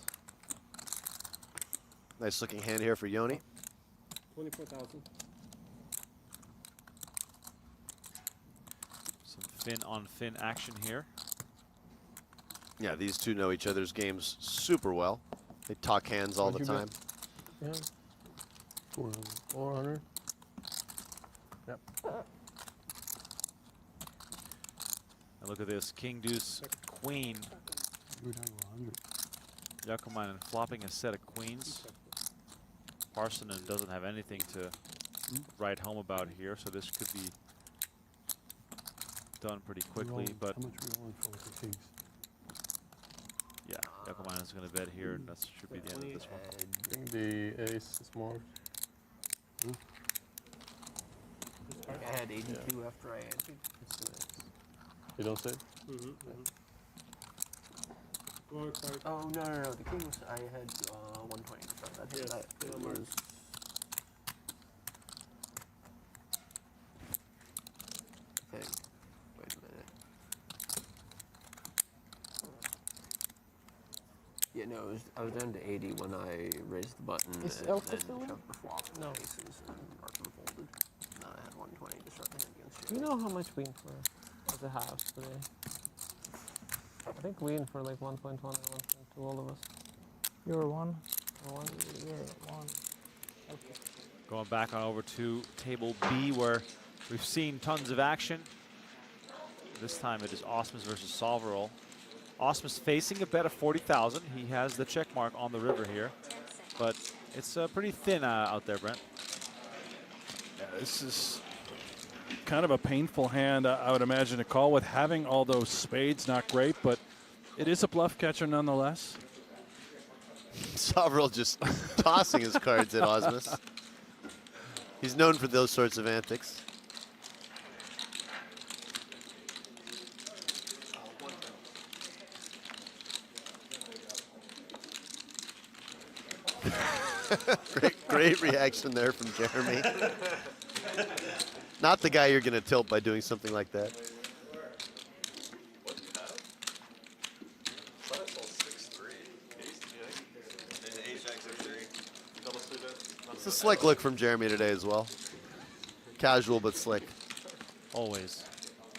Nice looking hand here for Yoni. 24,000. Some fin on fin action here. Yeah, these two know each other's games super well. They talk hands all the time. Yeah. 400. 400. Yep. And look at this, king, deuce, queen. Jaukomainen flopping a set of queens. Parsonen doesn't have anything to write home about here, so this could be done pretty quickly. But how much are we rolling for with the kings? yeah, Jaukomainen's going to bet here, and that should be the end of this one. I think the ace is more. I had 82 after I answered. You don't say? Oh, no. The king was, I had 120. So that was. I think. Wait a minute. Yeah, no, I was down to 80 when I raised the button and then shoved the flop with the aces and marked and folded. And I had 120 to start the hand against you. Do you know how much we for as a half today? I think we in for like 1.1 or 1.2, all of us. You were one? Or one? You were one. Okay. Going back on over to table B, where we've seen tons of action. This time it is Osmus versus Solverol. Osmus facing a bet of 40,000. He has the check mark on the river here, but it's pretty thin out there, Brent. Yeah, this is kind of a painful hand, I would imagine, to call with having all those spades. Not great, but it is a bluff catcher nonetheless. Solverol just tossing his cards at Osmus. He's known for those sorts of antics. Great reaction there from Jeremy. Not the guy you're going to tilt by doing something like that. It's a slick look from Jeremy today as well. Casual but slick. Always.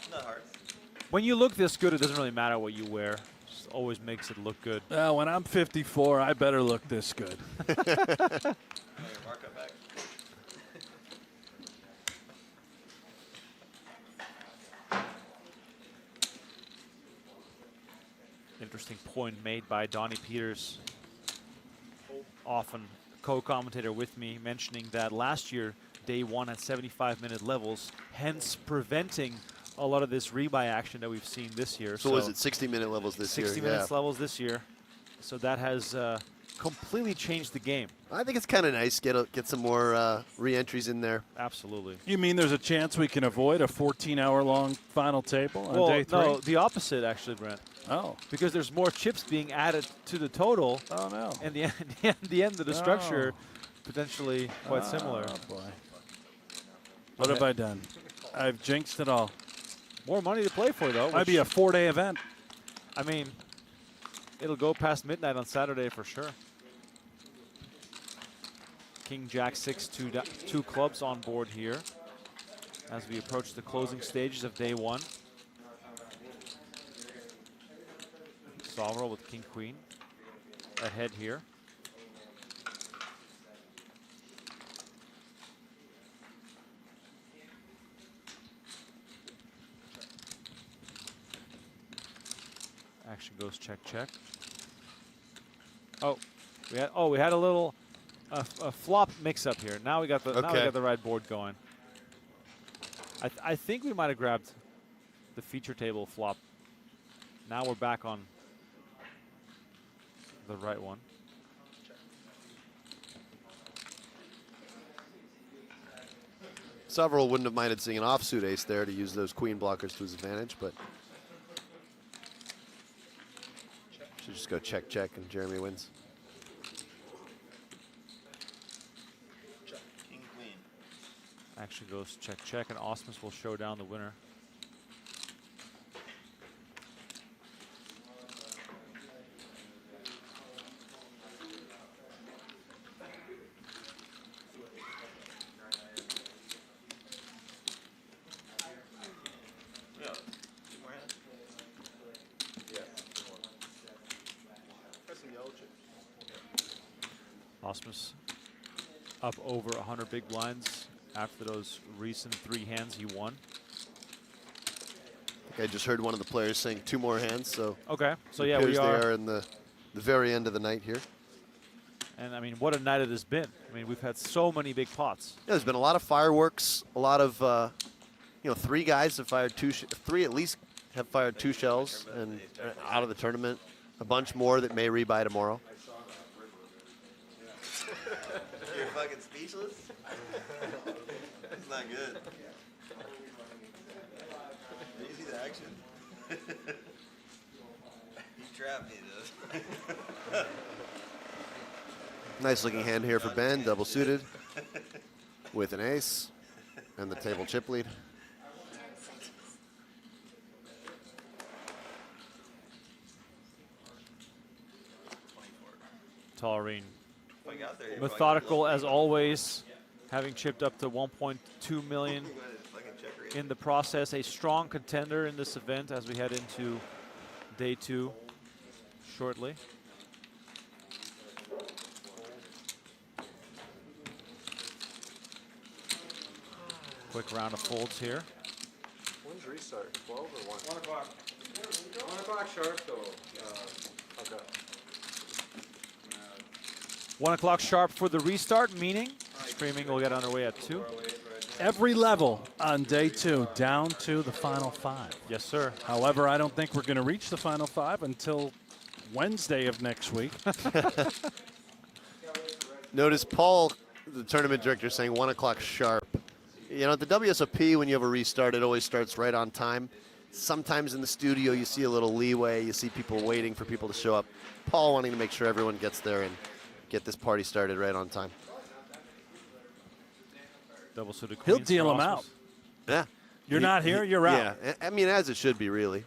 Not hard. When you look this good, it doesn't really matter what you wear. Just always makes it look good. When I'm 54, I better look this good. Interesting point made by Donnie Peters, often co-commentator with me, mentioning that last year, day one at 75-minute levels, hence preventing a lot of this rebuy action that we've seen this year. So was it 60-minute levels this year? 60 minutes levels this year. So that has completely changed the game. I think it's kind of nice get some more re-entries in there. Absolutely. You mean there's a chance we can avoid a 14-hour-long final table on Well, day 3? no, the opposite actually, Brent. Oh. Because there's more chips being added to the total. Oh, no. And the end of the structure potentially quite similar. Oh, boy. What have I done? I've jinxed it all. More money to play for, though. Might be a 4-day event. I mean, it'll go past midnight on Saturday for sure. King, Jack, 6, two clubs on board here as we approach the closing stages of day one. Solver with King, Queen ahead here. Action goes check, check. Oh, we had a little a flop mix-up here. Now we got the right board going. I think we might have grabbed the feature table flop. Now we're back on the right one. Several wouldn't have minded seeing an offsuit ace there to use those queen blockers to his advantage, but should just go check, check, and Jeremy wins. King, queen. Action goes check, check, and Osmus will show down the winner. Osmus up over 100 big blinds after those recent 3 hands he won. I think I just heard one of the players saying 2 more hands, so okay. So it yeah, we appears are they are in the very end of the night here. And I mean, what a night it has been. I mean, we've had so many big pots. Yeah, there's been a lot of fireworks, a lot of 3 guys have fired 3 at least have fired 2 shells and out of the tournament. A bunch more that may rebuy tomorrow. You're fucking speechless? That's not good. Did you see the action? He trapped me, dude. Nice looking hand here for Ben, double suited with an ace and the table chip lead. Tollerene, there, methodical as always, having chipped up to 1.2 million in the process. A strong contender in this event as we head into day 2 shortly. Quick round of folds here. When's restart? 12 or 1? 1 o'clock. 1 o'clock sharp, though. Okay. 1 o'clock sharp for the restart, meaning streaming will get underway at 2. Every level on day 2 down to the final 5. Yes, sir. However, I don't think we're going to reach the final 5 until Wednesday of next week. Notice Paul, the tournament director, saying 1 o'clock sharp. You know, at the WSOP, when you have a restart, it always starts right on time. Sometimes in the studio, you see a little leeway. You see people waiting for people to show up. Paul wanting to make sure everyone gets there in get this party started right on time. Double suited He'll queens deal for him Osmos. out. Yeah. You're not here, you're out. Yeah, I mean, as it should be, really.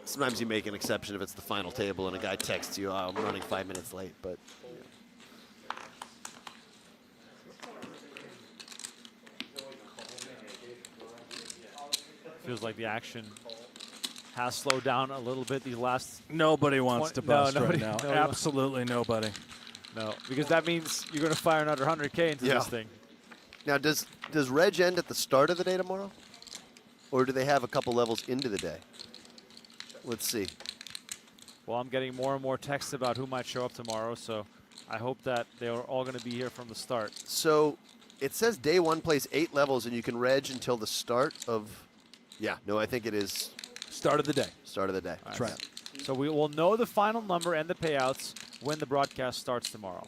Sometimes you make an exception if it's the final table and a guy texts you, oh, I'm running 5 minutes late, but. Feels like the action has slowed down a little bit these last. Nobody wants to bust right now. No, Absolutely nobody. No, because that means you're going to fire another 100K into this thing. Now, does Reg end at the start of the day tomorrow? Or do they have a couple levels into the day? Let's see. Well, I'm getting more and more texts about who might show up tomorrow, so I hope that they're all going to be here from the start. So it says day 1 plays 8 levels, and you can reg until the start of. Yeah, no, I think it is. Start of the day. Start of the day. That's right. So we will know the final number and the payouts when the broadcast starts tomorrow.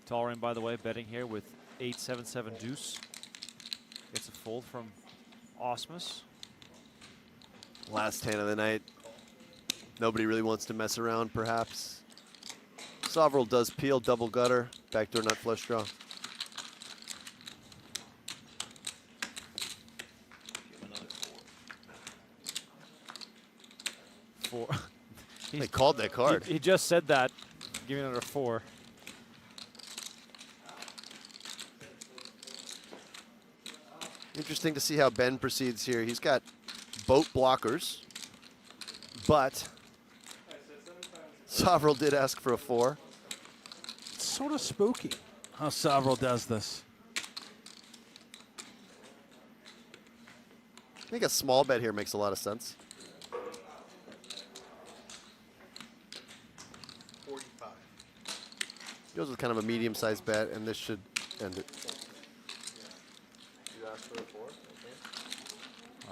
Tollerene, by the way, betting here with 8-7-7 deuce. Gets a fold from Osmos. Last hand of the night. Nobody really wants to mess around, perhaps. Sovereign does peel, double gutter, backdoor nut flush draw. Four. They called that card. He just said that. Give me another 4. Interesting to see how Ben proceeds here. He's got boat blockers, but Sovereign did ask for a 4. It's sort of spooky how Sovereign does this. I think a small bet here makes a lot of sense. 45. Goes with kind of a medium-sized bet, and this should end it. You asked for a 4? Okay.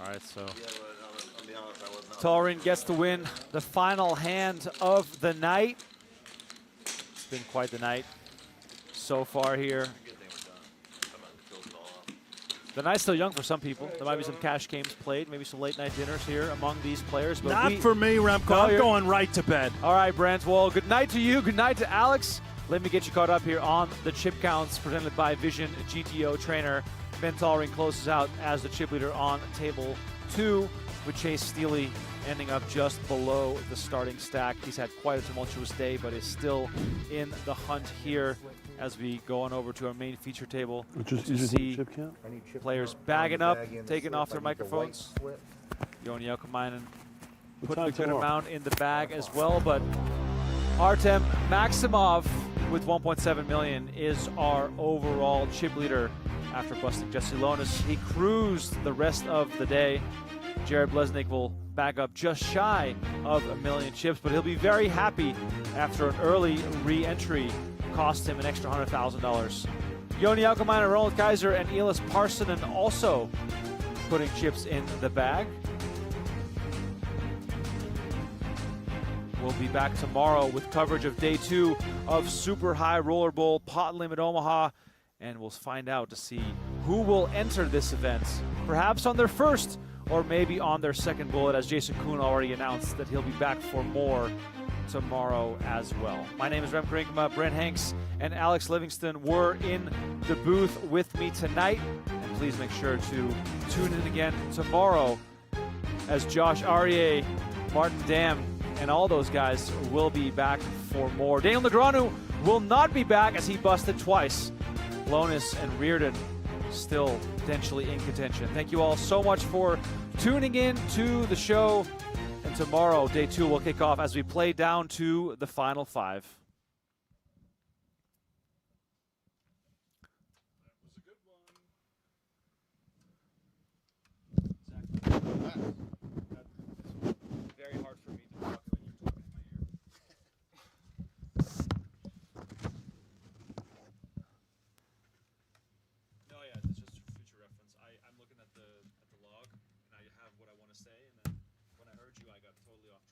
All right, so Yeah, but I'll be honest, I was not. Tollerene gets to win the final hand of the night. It's been quite the night so far here. The night's still young for some people. There might be some cash games played, maybe some late night dinners here among these players. But Not for me, Remco. No, I'm going right to bed. All right, Brent. Well, good night to you. Good night to Alex. Let me get you caught up here on the chip counts presented by Vision GTO Trainer. Ben Tollerene closes out as the chip leader on table 2, with Chase Steely ending up just below the starting stack. He's had quite a tumultuous day, but is still in the hunt here as we go on over to our main feature table to see players bagging up, taking off their microphones. Joni Jokemainen putting a good amount in the bag as well, but Artem Maximov with 1.7 million is our overall chip leader after busting Jesse Lonis. He cruised the rest of the day. Jared Bleznick will back up just shy of 1 million chips, but he'll be very happy after an early re-entry cost him an extra $100,000. Joni Jokemainen, Roland Kaiser, and Elis Parsonen also putting chips in the bag. We'll be back tomorrow with coverage of day 2 of Super High Roller Bowl Pot Limit Omaha, and we'll find out to see who will enter this event, perhaps on their first or maybe on their second bullet, as Jason Kuhn already announced that he'll be back for more tomorrow as well. My name is Remco Rinkema. Brent Hanks and Alex Livingston were in the booth with me tonight, and please make sure to tune in again tomorrow as Josh Aryeh, Martin Dam, and all those guys will be back for more. Daniel Negreanu will not be back as he busted twice. Lonis and Reardon still potentially in contention. Thank you all so much for tuning in to the show. And tomorrow, day 2 will kick off as we play down to the final 5. Very hard for me to talk when you talk in my ear. No, yeah, it's just for future reference. I'm looking at the log, and I have what I want to say, and then when I heard you, I got totally off